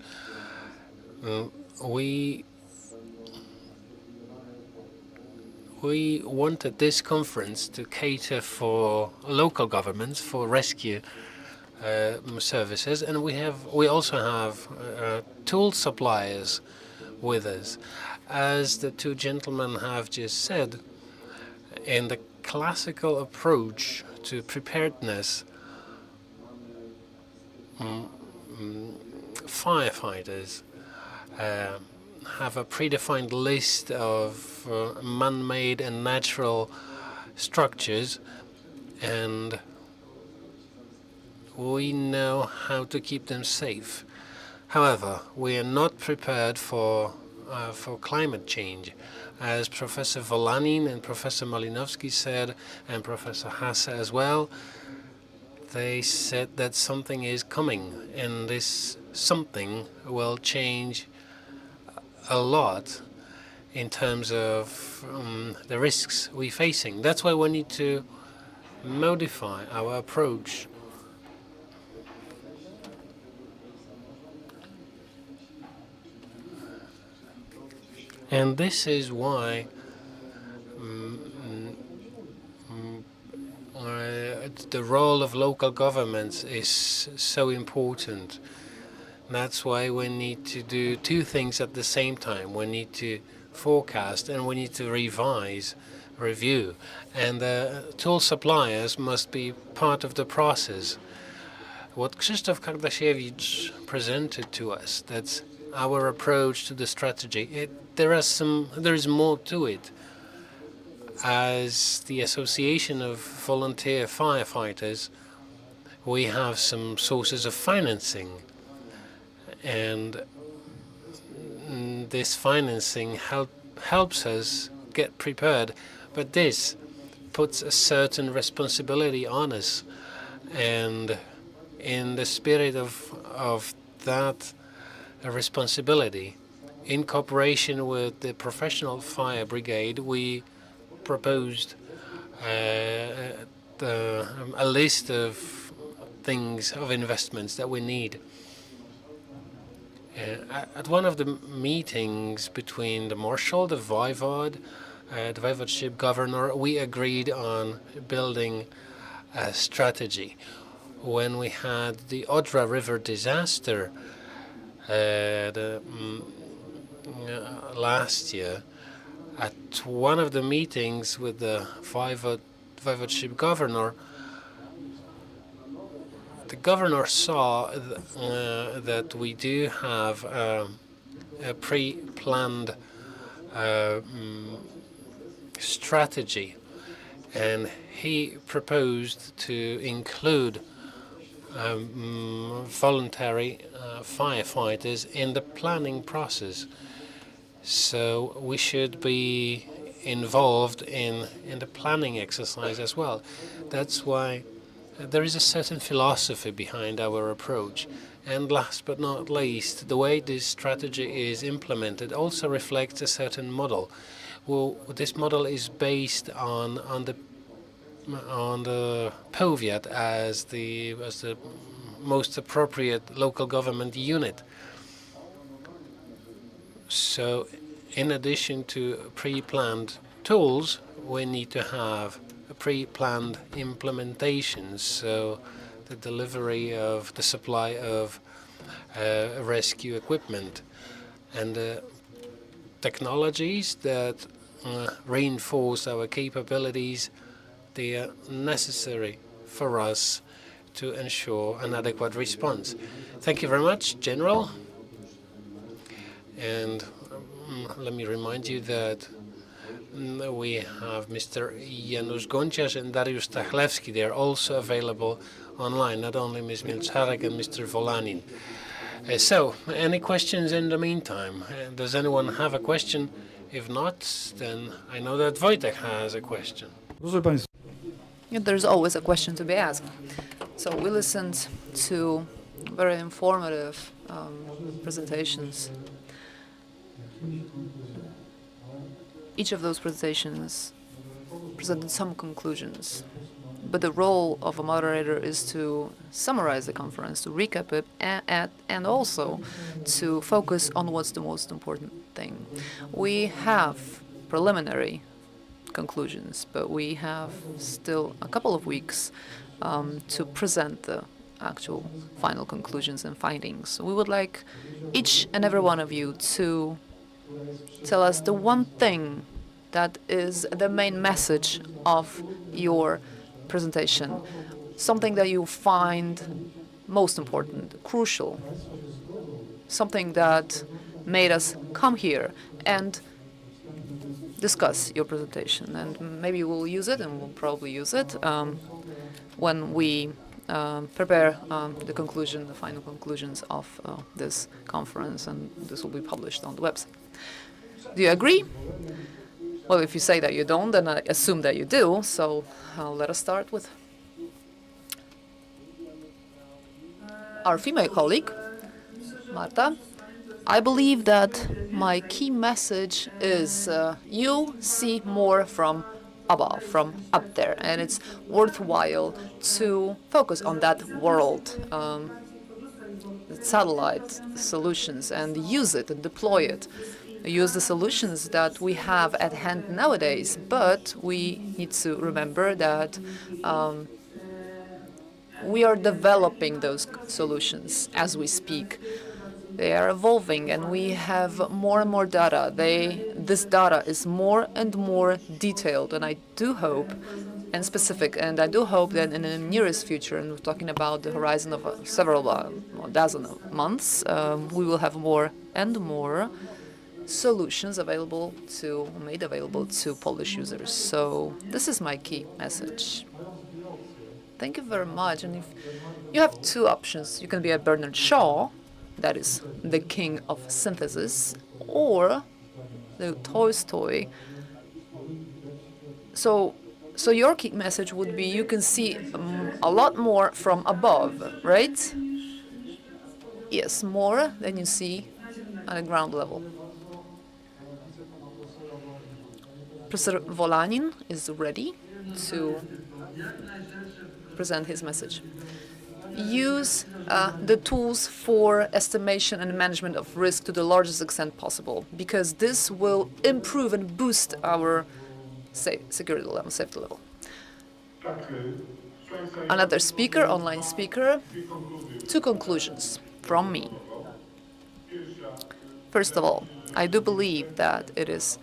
We wanted this conference to cater for local governments, for rescue services, and we also have tool suppliers with us. As the two gentlemen have just said, in the classical approach to preparedness, firefighters have a predefined list of man-made and natural structures, and we know how to keep them safe. However, we are not prepared for climate change. As Professor Wolanin and Professor Malinowski said, and Professor Hasse as well, they said that something is coming, and this something will change a lot in terms of the risks we're facing. That's why we need to modify our approach. And this is why the role of local governments is so important. That's why we need to do two things at the same time. We need to forecast and we need to review. And the tool suppliers must be part of the process. What Krzysztof Kardasiewicz presented to us, that's our approach to the strategy. There is more to it. As the Association of Volunteer Firefighters, we have some sources of financing, and this financing helps us get prepared. But this puts a certain responsibility on us, and in the spirit of that responsibility, in cooperation with the professional fire brigade, we proposed a list of things, of investments that we need. At one of the meetings between the marshal, the voivode, the voivodeship governor, we agreed on building a strategy. When we had the Odra River disaster last year, at one of the meetings with the voivodeship governor, the governor saw that we do have a pre-planned strategy, and he proposed to include voluntary firefighters in the planning process. So we should be involved in the planning exercise as well. That's why there is a certain philosophy behind our approach. And last but not least, the way this strategy is implemented also reflects a certain model. Well, this model is based on the powiat as the most appropriate local government unit. So, in addition to pre-planned tools, we need to have a pre-planned implementation. So, the delivery of the supply of rescue equipment and technologies that reinforce our capabilities. They are necessary for us to ensure an adequate response. Thank you very much, General. And let me remind you that we have Mr. Janusz Gonciarz and Dariusz Stachlewski. They are also available online, not only Ms. Milczarek and Mr. Volanin. So, any questions in the meantime? Does anyone have a question? If not, then I know that Wojtek has a question. There's always a question to be asked. So we listened to very informative presentations. Each of those presentations presented some conclusions, but the role of a moderator is to summarize the conference, to recap it, and also to focus on what's the most important thing. We have preliminary conclusions, but we have still a couple of weeks to present the actual final conclusions and findings. We would like each and every one of you to tell us the one thing that is the main message of your presentation, something that you find most important, crucial, something that made us come here and discuss your presentation. And maybe we'll use it, and we'll probably use it when we prepare the final conclusions of this conference, and this will be published on the website. Do you agree? Well, if you say that you don't, then I assume that you do. So let us start with our female colleague, Marta. I believe that my key message is you see more from above, from up there, and it's worthwhile to focus on that world, the satellite solutions, and use it and deploy it. Use the solutions that we have at hand nowadays, but we need to remember that we are developing those solutions as we speak. They are evolving, and we have more and more data. This data is more and more detailed, and I do hope, and specific, and I do hope that in the nearest future, and we're talking about the horizon of several dozen of months, we will have more and more solutions made available to Polish users. So this is my key message. Thank you very much. And if you have two options, you can be a Bernard Shaw, that is the king of synthesis, or the Tolstoy. So your key message would be you can see a lot more from above, right? Yes, more than you see on the ground level. Professor Volanin is ready to present his message. use the tools for estimation and management of risk to the largest extent possible, because this will improve and boost our security level, safety level. Another speaker, online speaker, 2 conclusions from me. First of all, I do believe that it is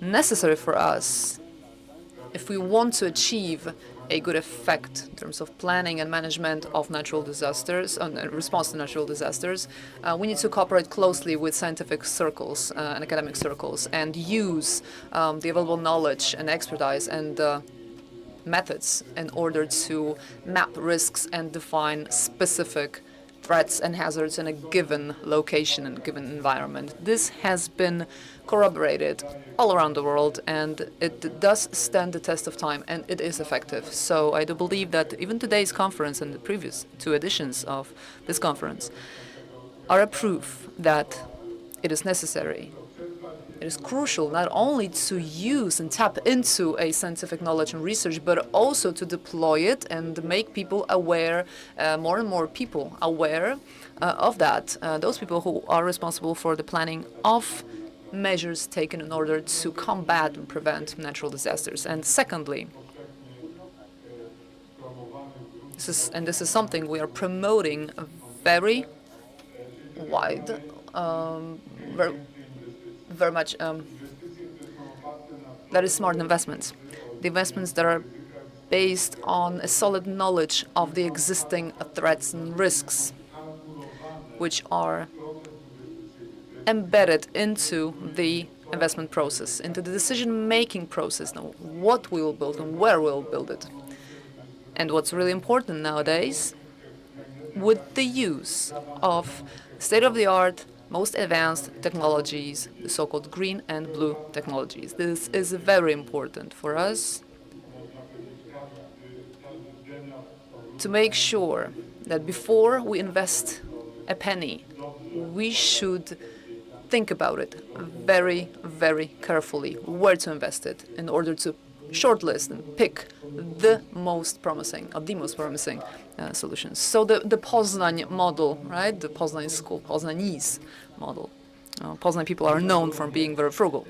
necessary for us, if we want to achieve a good effect in terms of planning and management of natural disasters, response to natural disasters, we need to cooperate closely with scientific circles and academic circles and use the available knowledge and expertise and methods in order to map risks and define specific threats and hazards in a given location and given environment. This has been corroborated all around the world, and it does stand the test of time, and it is effective. So I do believe that even today's conference and the previous 2 editions of this conference are a proof that it is necessary. It is crucial not only to use and tap into a scientific knowledge and research, but also to deploy it and make people aware, more and more people aware of that, those people who are responsible for the planning of measures taken in order to combat and prevent natural disasters. And secondly, this is something we are promoting very wide, very much, that is smart investments. The investments that are based on a solid knowledge of the existing threats and risks, which are embedded into the investment process, into the decision-making process, now what we will build and where we will build it. And what's really important nowadays, with the use of state-of-the-art, most advanced technologies, the so-called green and blue technologies. This is very important for us to make sure that before we invest a penny, we should think about it very, very carefully, where to invest it, in order to shortlist and pick the most promising solutions. So the Poznań model, right? The Poznań school, Poznańese model. Poznań people are known for being very frugal.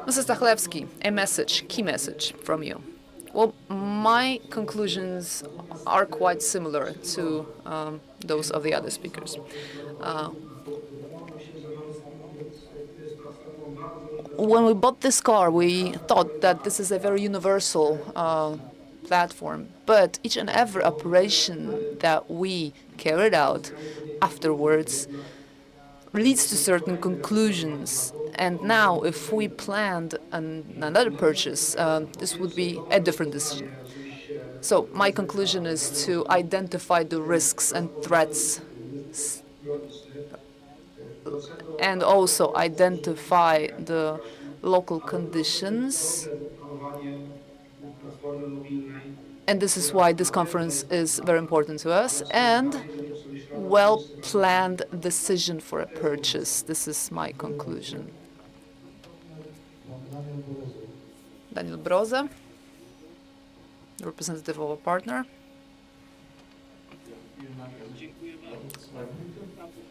Mrs. Stachlewski, a message, key message from you. Well, my conclusions are quite similar to those of the other speakers. When we bought this car, we thought that this is a very universal platform, but each and every operation that we carried out afterwards leads to certain conclusions. And now, if we planned another purchase, this would be a different decision. So my conclusion is to identify the risks and threats and also identify the local conditions. And this is why this conference is very important to us, and well-planned decision for a purchase. This is my conclusion. Daniel Broza, representative of a partner.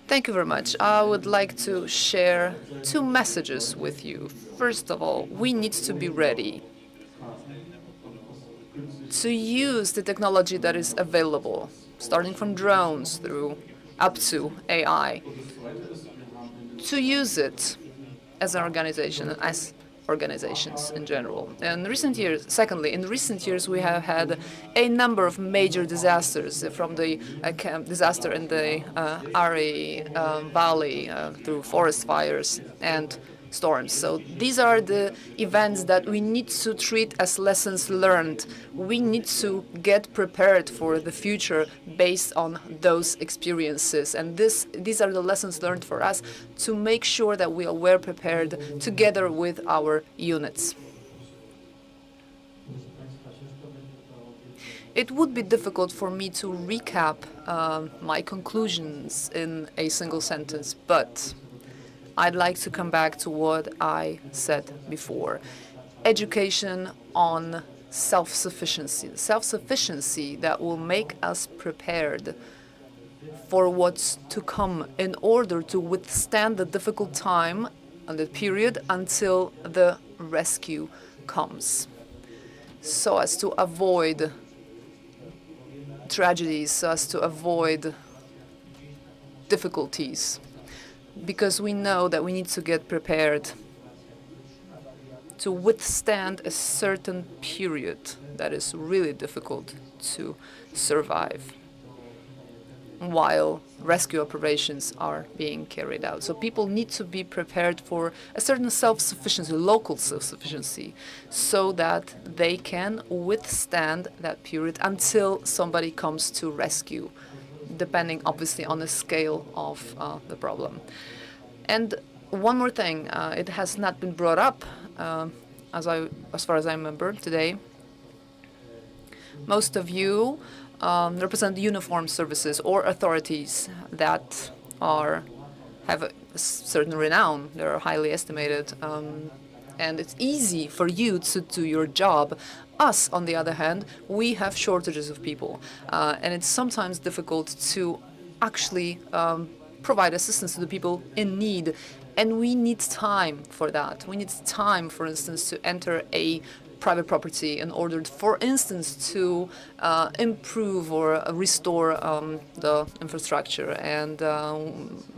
Thank you very much. I would like to share 2 messages with you. First of all, we need to be ready to use the technology that is available, starting from drones through up to AI, to use it as an organization, as organizations in general. In recent years, secondly, in recent years, we have had a number of major disasters, from the disaster in the Ari Valley through forest fires and storms. So these are the events that we need to treat as lessons learned. We need to get prepared for the future based on those experiences. And these are the lessons learned for us to make sure that we are well prepared together with our units. It would be difficult for me to recap my conclusions in a single sentence, but I'd like to come back to what I said before. Education on self-sufficiency that will make us prepared for what's to come in order to withstand the difficult time and the period until the rescue comes, so as to avoid tragedies, so as to avoid difficulties, because we know that we need to get prepared to withstand a certain period that is really difficult to survive while rescue operations are being carried out. So people need to be prepared for a certain self-sufficiency, local self-sufficiency, so that they can withstand that period until somebody comes to rescue, depending obviously on the scale of the problem. And one more thing, it has not been brought up as far as I remember today. Most of you represent uniformed services or authorities that have a certain renown. They're highly estimated, and it's easy for you to do your job. Us, on the other hand, we have shortages of people, and it's sometimes difficult to actually provide assistance to the people in need. And we need time for that. We need time, for instance, to enter a private property in order, for instance, to improve or restore the infrastructure. And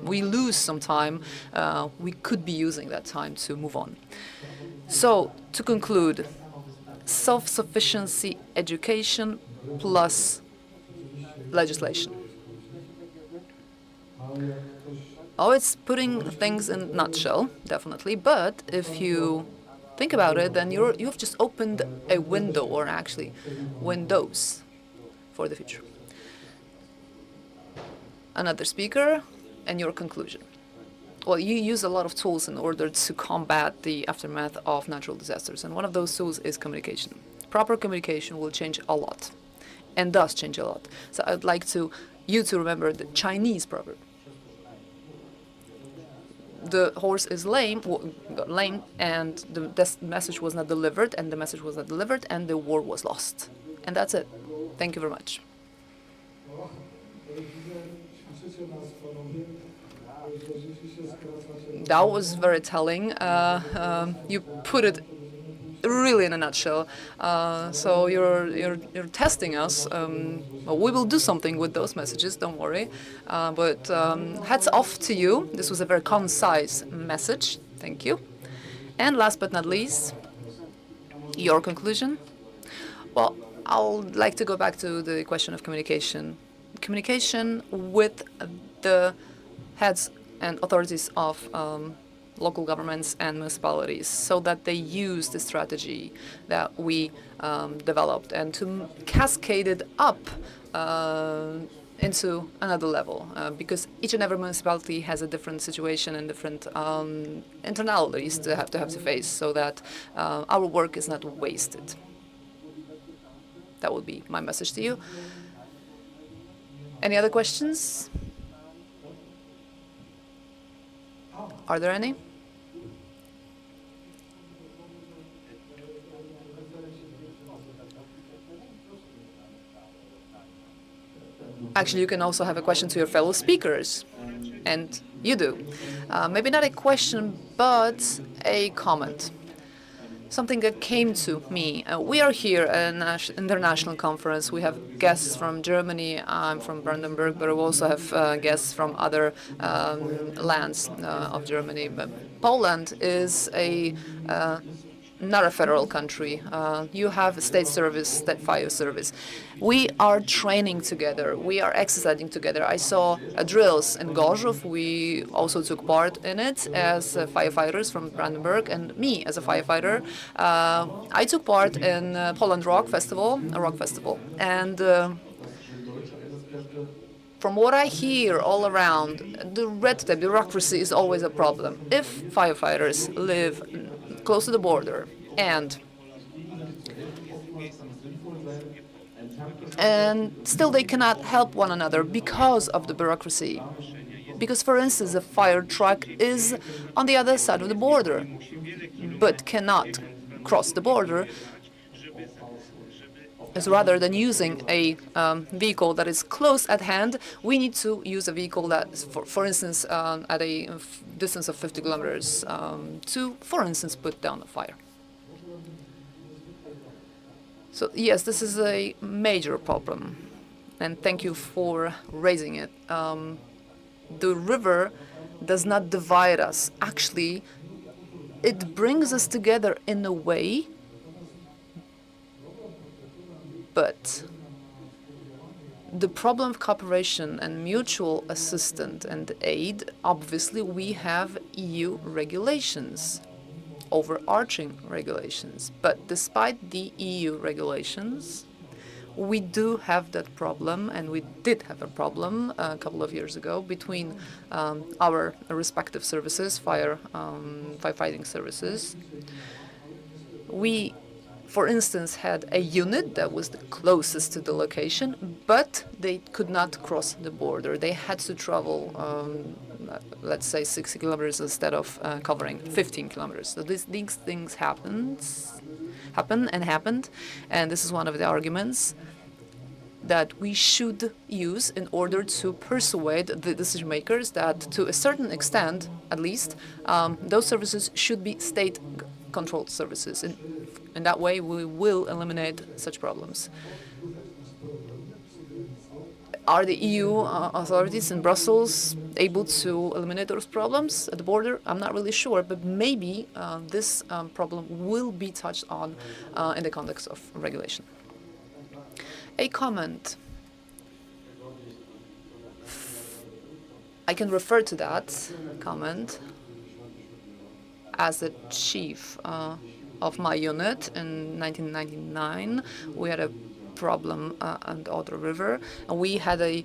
we lose some time. We could be using that time to move on. So, to conclude, self-sufficiency education plus legislation. Oh, it's putting things in a nutshell, definitely. But if you think about it, then you've just opened a window, or actually windows, for the future. Another speaker, and your conclusion. Well, you use a lot of tools in order to combat the aftermath of natural disasters, and one of those tools is communication. Proper communication will change a lot, and does change a lot. So I'd like you to remember the Chinese proverb. The horse is got lame, and the message was not delivered, and the war was lost. And that's it. Thank you very much. That was very telling. You put it really in a nutshell. So you're testing us. Well, we will do something with those messages, don't worry. But hats off to you. This was a very concise message. Thank you. And last but not least, your conclusion. Well, I'd like to go back to the question of communication. Communication with the heads and authorities of local governments and municipalities, so that they use the strategy that we developed, and to cascade it up into another level, because each and every municipality has a different situation and different internalities to have to face, so that our work is not wasted. That would be my message to you. Any other questions? Are there any? Actually, you can also have a question to your fellow speakers, and you do. Maybe not a question, but a comment. Something that came to me. We are here at an international conference. We have guests from Germany. I'm from Brandenburg, but we also have guests from other lands of Germany. But Poland is not a federal country. You have state service, state fire service. We are training together. We are exercising together. I saw drills in Gorzów. We also took part in it as firefighters from Brandenburg, and me as a firefighter. I took part in Poland Rock Festival, a rock festival. And from what I hear all around, the red tape, bureaucracy is always a problem. If firefighters live close to the border, and still they cannot help one another because of the bureaucracy. Because, for instance, a fire truck is on the other side of the border, but cannot cross the border. is rather than using a vehicle that is close at hand, we need to use a vehicle that, for instance, at a distance of 50 kilometers to, for instance, put down the fire. So yes, this is a major problem, and thank you for raising it. The river does not divide us. Actually, it brings us together in a way, but the problem of cooperation and mutual assistance and aid, obviously we have EU regulations, overarching regulations. But despite the EU regulations, we do have that problem, and we did have a problem a couple of years ago between our respective services, firefighting services. We, for instance, had a unit that was the closest to the location, but they could not cross the border. They had to travel, let's say, 60 kilometers instead of covering 15 kilometers. So these things happened, and this is one of the arguments that we should use in order to persuade the decision makers that, to a certain extent, at least, those services should be state-controlled services. In that way, we will eliminate such problems. Are the EU authorities in Brussels able to eliminate those problems at the border? I'm not really sure, but maybe this problem will be touched on in the context of regulation. A comment. I can refer to that comment as the chief of my unit in 1999. We had a problem on the Odra River, and we had a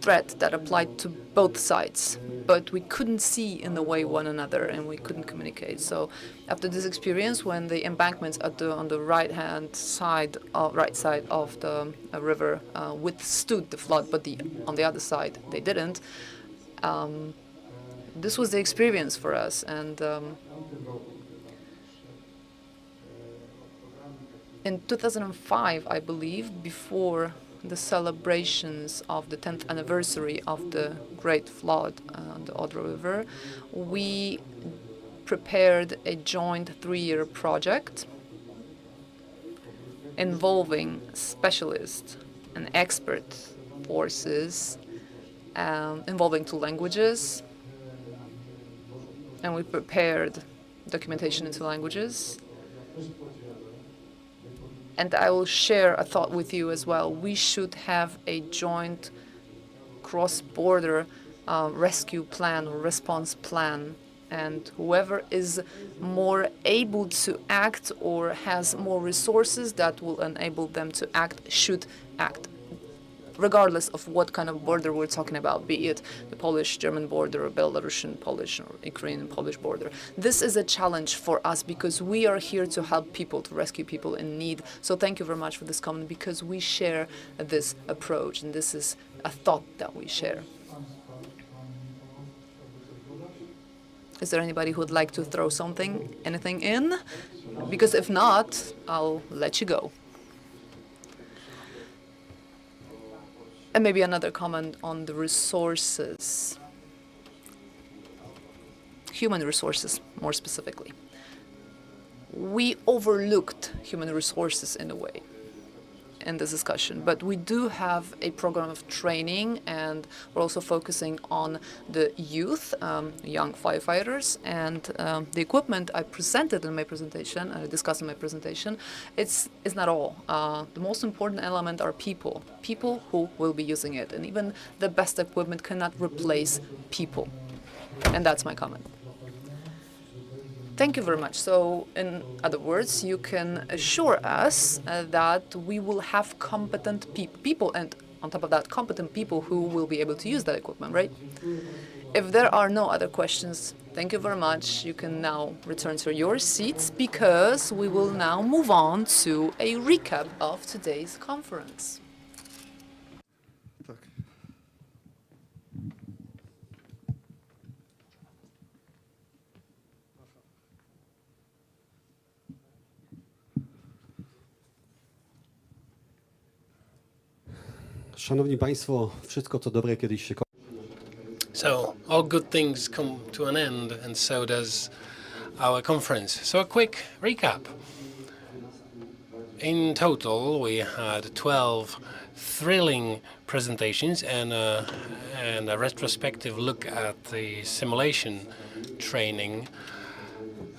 threat that applied to both sides, but we couldn't see in the way one another, and we couldn't communicate. So after this experience, when the embankments on the right side of the river withstood the flood, but on the other side they didn't, this was the experience for us. And in 2005, I believe, before the celebrations of the 10th anniversary of the Great Flood on the Odra River, we prepared a joint 3-year project involving specialists and expert forces, involving 2 languages, and we prepared documentation in 2 languages. And I will share a thought with you as well. We should have a joint cross-border rescue plan or response plan. And whoever is more able to act or has more resources that will enable them to act should act, regardless of what kind of border we're talking about, be it the Polish-German border or Belarusian-Polish or Ukrainian-Polish border. This is a challenge for us because we are here to help people, to rescue people in need. So thank you very much for this comment, because we share this approach, and this is a thought that we share. Is there anybody who would like to throw anything in? Because if not, I'll let you go. And maybe another comment on the resources, human resources more specifically. We overlooked human resources in a way in this discussion, but we do have a program of training, and we're also focusing on the youth, young firefighters, and the equipment I presented in my presentation, I discussed in my presentation, it's not all. The most important element are people who will be using it, and even the best equipment cannot replace people. And that's my comment. Thank you very much. So, in other words, you can assure us that we will have competent people, and on top of that, competent people who will be able to use that equipment, right? If there are no other questions, thank you very much. You can now return to your seats, because we will now move on to a recap of today's conference. Szanowni Państwo, wszystko co dobre kiedyś się kończy. So all good things come to an end, and so does our conference. So a quick recap. In total, we had 12 thrilling presentations and a retrospective look at the simulation training.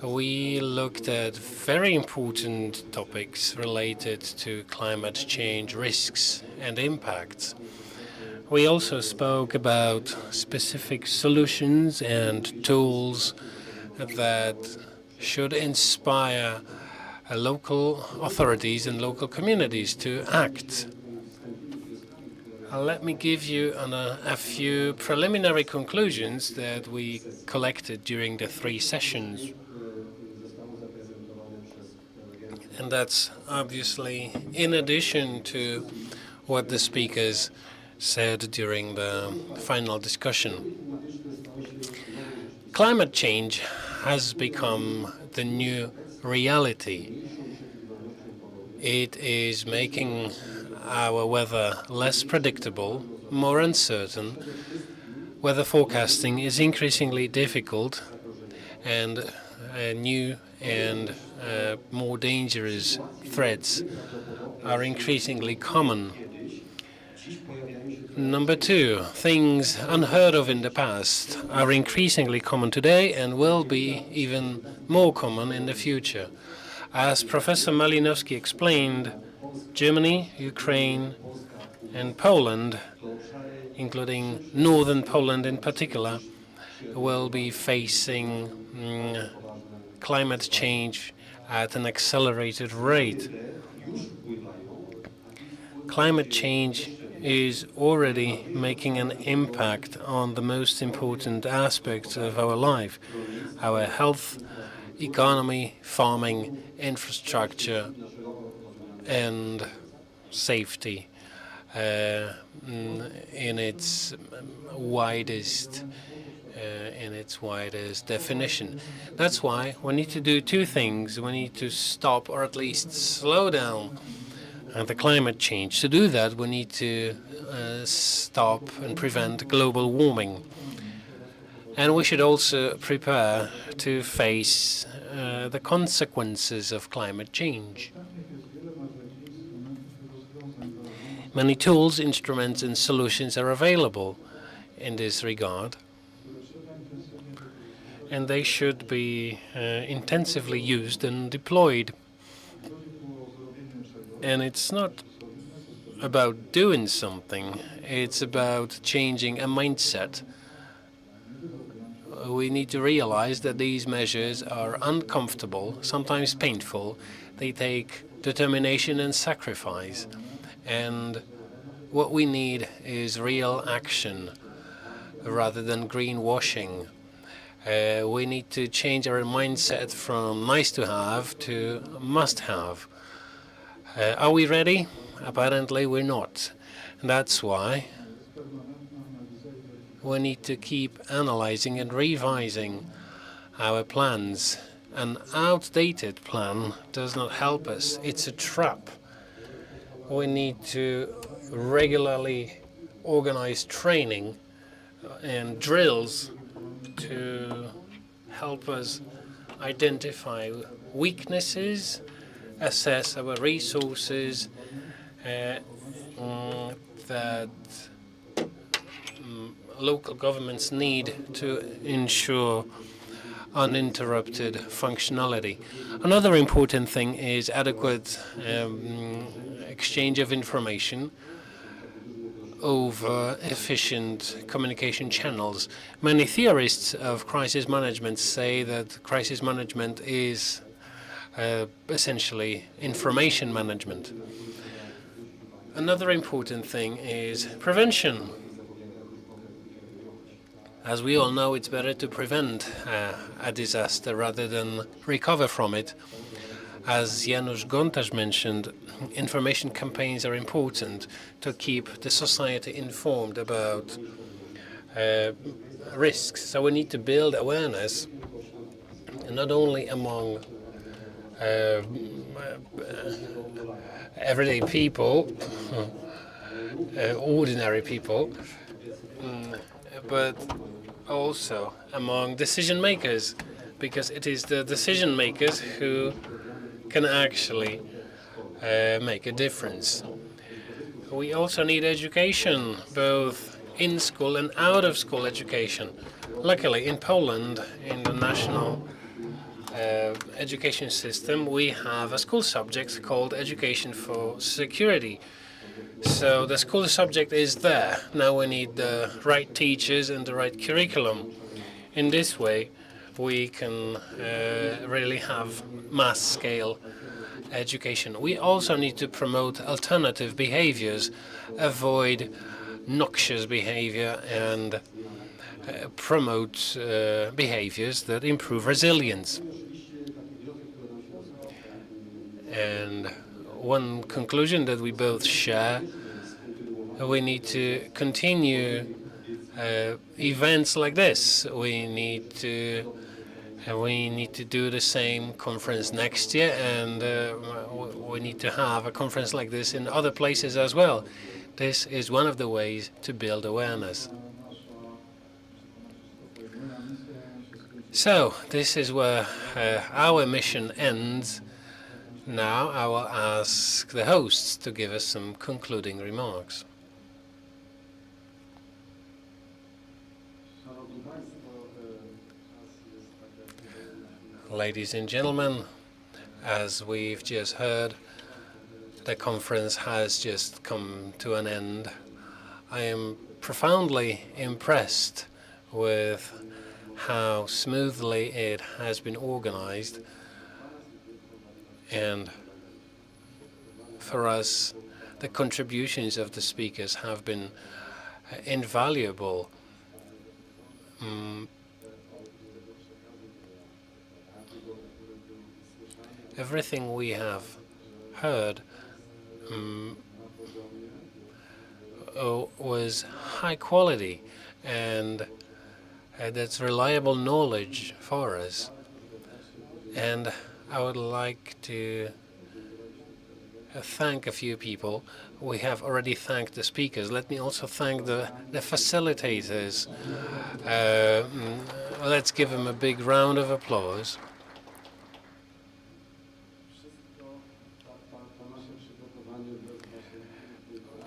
We looked at very important topics related to climate change risks and impacts. We also spoke about specific solutions and tools that should inspire local authorities and local communities to act. Let me give you a few preliminary conclusions that we collected during the 3 sessions. And that's obviously in addition to what the speakers said during the final discussion. Climate change has become the new reality. It is making our weather less predictable, more uncertain. Weather forecasting is increasingly difficult, and new and more dangerous threats are increasingly common. Number 2, things unheard of in the past are increasingly common today and will be even more common in the future. As Professor Malinowski explained, Germany, Ukraine, and Poland, including northern Poland in particular, will be facing climate change at an accelerated rate. Climate change is already making an impact on the most important aspects of our life, our health, economy, farming, infrastructure, and safety in its widest definition. That's why we need to do 2 things. We need to stop, or at least slow down, the climate change. To do that, we need to stop and prevent global warming. And we should also prepare to face the consequences of climate change. Many tools, instruments, and solutions are available in this regard, and they should be intensively used and deployed. And it's not about doing something, it's about changing a mindset. We need to realize that these measures are uncomfortable, sometimes painful. They take determination and sacrifice. And what we need is real action rather than greenwashing. We need to change our mindset from nice to have to must have. Are we ready? Apparently we're not. That's why we need to keep analyzing and revising our plans. An outdated plan does not help us. It's a trap. We need to regularly organize training and drills to help us identify weaknesses, assess our resources that local governments need to ensure uninterrupted functionality. Another important thing is adequate exchange of information over efficient communication channels. Many theorists of crisis management say that crisis management is essentially information management. Another important thing is prevention. As we all know, it's better to prevent a disaster rather than recover from it. As Janusz Gontarz mentioned, information campaigns are important to keep the society informed about risks. So we need to build awareness, not only among everyday people, ordinary people, but also among decision makers, because it is the decision makers who can actually make a difference. We also need education, both in school and out of school education. Luckily, in Poland, in the national education system, we have a school subject called Education for Security. So the school subject is there. Now we need the right teachers and the right curriculum. In this way, we can really have mass-scale education. We also need to promote alternative behaviors, avoid noxious behavior, and promote behaviors that improve resilience. And one conclusion that we both share, we need to continue events like this. We need to do the same conference next year, and we need to have a conference like this in other places as well. This is one of the ways to build awareness. So this is where our mission ends. Now I will ask the hosts to give us some concluding remarks. Ladies and gentlemen, as we've just heard, the conference has just come to an end. I am profoundly impressed with how smoothly it has been organized, and for us, the contributions of the speakers have been invaluable. Everything we have heard was high quality, and that's reliable knowledge for us. And I would like to thank a few people. We have already thanked the speakers. Let me also thank the facilitators. Let's give them a big round of applause.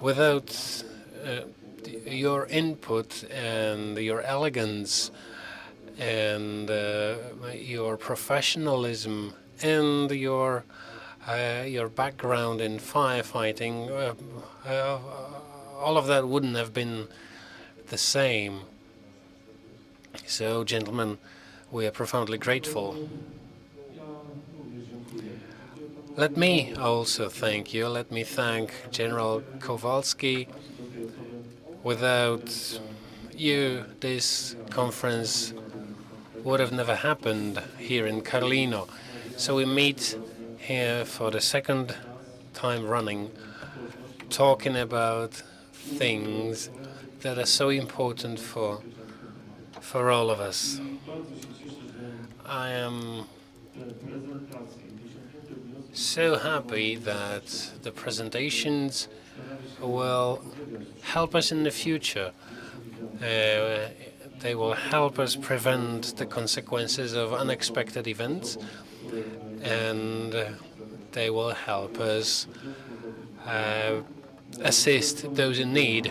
Without your input and your elegance and your professionalism and your background in firefighting, all of that wouldn't have been the same. So, gentlemen, we are profoundly grateful. Let me also thank you. Let me thank General Kowalski. Without you, this conference would have never happened here in Karlino. So we meet here for the second time running, talking about things that are so important for all of us. I am so happy that the presentations will help us in the future. They will help us prevent the consequences of unexpected events, and they will help us assist those in need.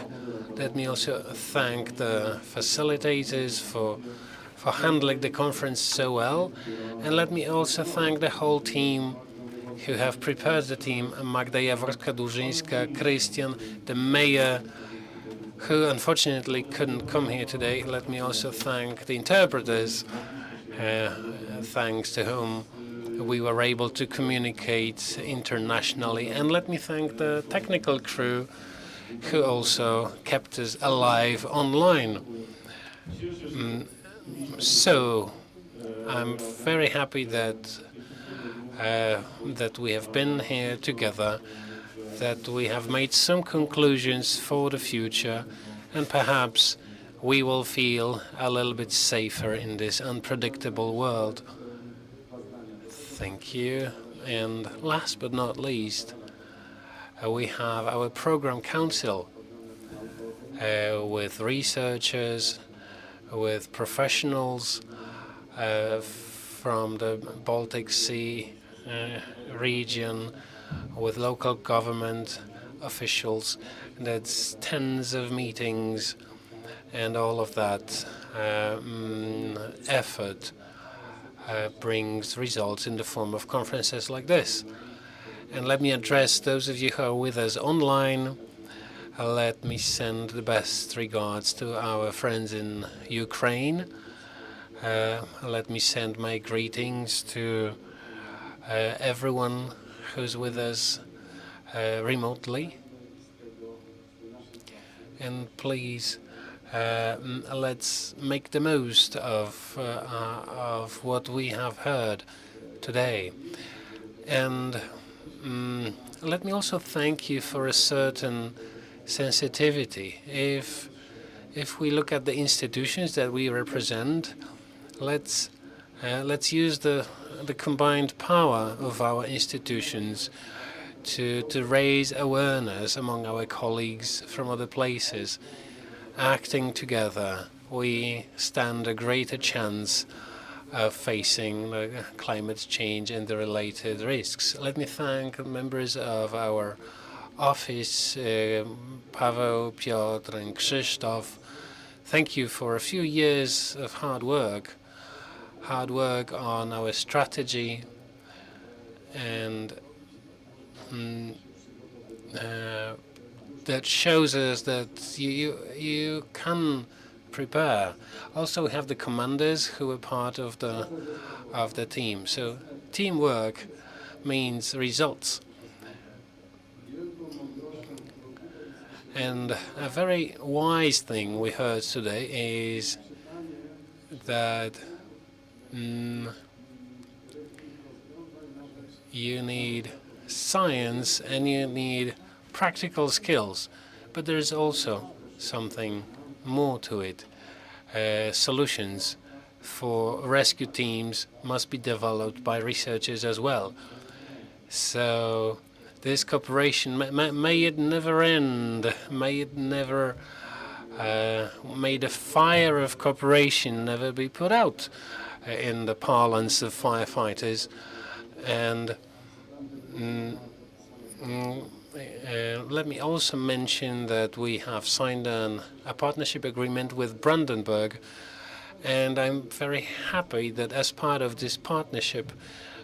Let me also thank the facilitators for handling the conference so well, and let me also thank the whole team who have prepared the team, Magda Jaworska-Durzyńska, Christian, the mayor, who unfortunately couldn't come here today. Let me also thank the interpreters, thanks to whom we were able to communicate internationally. And let me thank the technical crew, who also kept us alive online. So I'm very happy that we have been here together, that we have made some conclusions for the future, and perhaps we will feel a little bit safer in this unpredictable world. Thank you. And last but not least, we have our program council. with researchers, with professionals from the Baltic Sea region, with local government officials. That's tens of meetings, and all of that effort brings results in the form of conferences like this. And let me address those of you who are with us online. Let me send the best regards to our friends in Ukraine. Let me send my greetings to everyone who's with us remotely. And please, let's make the most of what we have heard today. And let me also thank you for a certain sensitivity. If we look at the institutions that we represent, let's use the combined power of our institutions to raise awareness among our colleagues from other places. Acting together, we stand a greater chance of facing climate change and the related risks. Let me thank members of our office, Paweł, Piotr, and Krzysztof. Thank you for a few years of hard work on our strategy, and that shows us that you can prepare. Also, we have the commanders who are part of the team. So teamwork means results. And a very wise thing we heard today is that you need science and you need practical skills, but there's also something more to it. Solutions for rescue teams must be developed by researchers as well. So this cooperation, may it never end, may it never, may the fire of cooperation never be put out, in the parlance of firefighters. And let me also mention that we have signed a partnership agreement with Brandenburg, and I'm very happy that as part of this partnership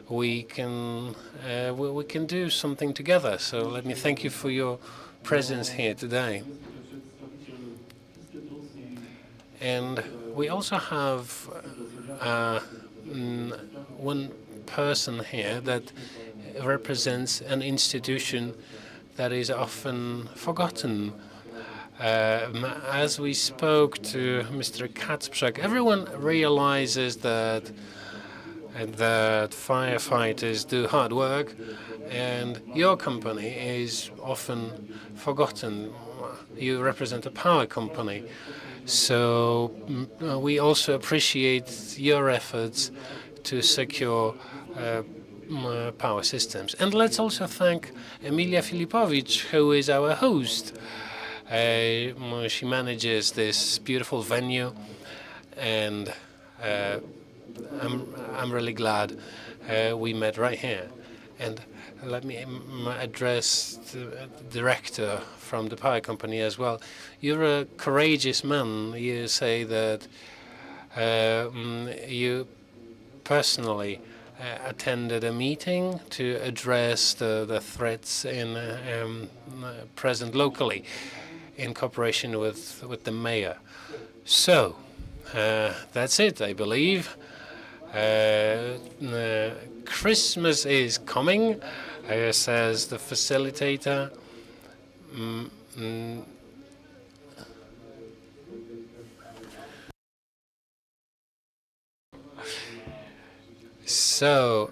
we can do something together. So let me thank you for your presence here today. And we also have one person here that represents an institution that is often forgotten. As we spoke to Mr. Kacprzak, everyone realizes that firefighters do hard work, and your company is often forgotten. You represent a power company. So we also appreciate your efforts to secure power systems. And let's also thank Emilia Filipowicz, who is our host. She manages this beautiful venue, and I'm really glad we met right here. And let me address the director from the power company as well. You're a courageous man. You say that you personally attended a meeting to address the threats present locally in cooperation with the mayor. So that's it, I believe. Christmas is coming, says the facilitator. So,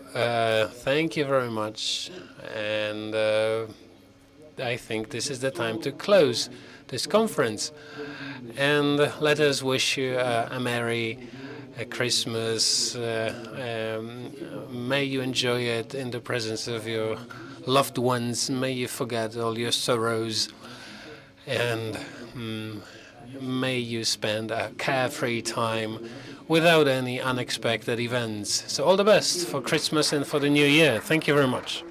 thank you very much, and I think this is the time to close this conference. And let us wish you a Merry Christmas. May you enjoy it in the presence of your loved ones. May you forget all your sorrows. and may you spend a carefree time without any unexpected events. So all the best for Christmas and for the new year. Thank you very much.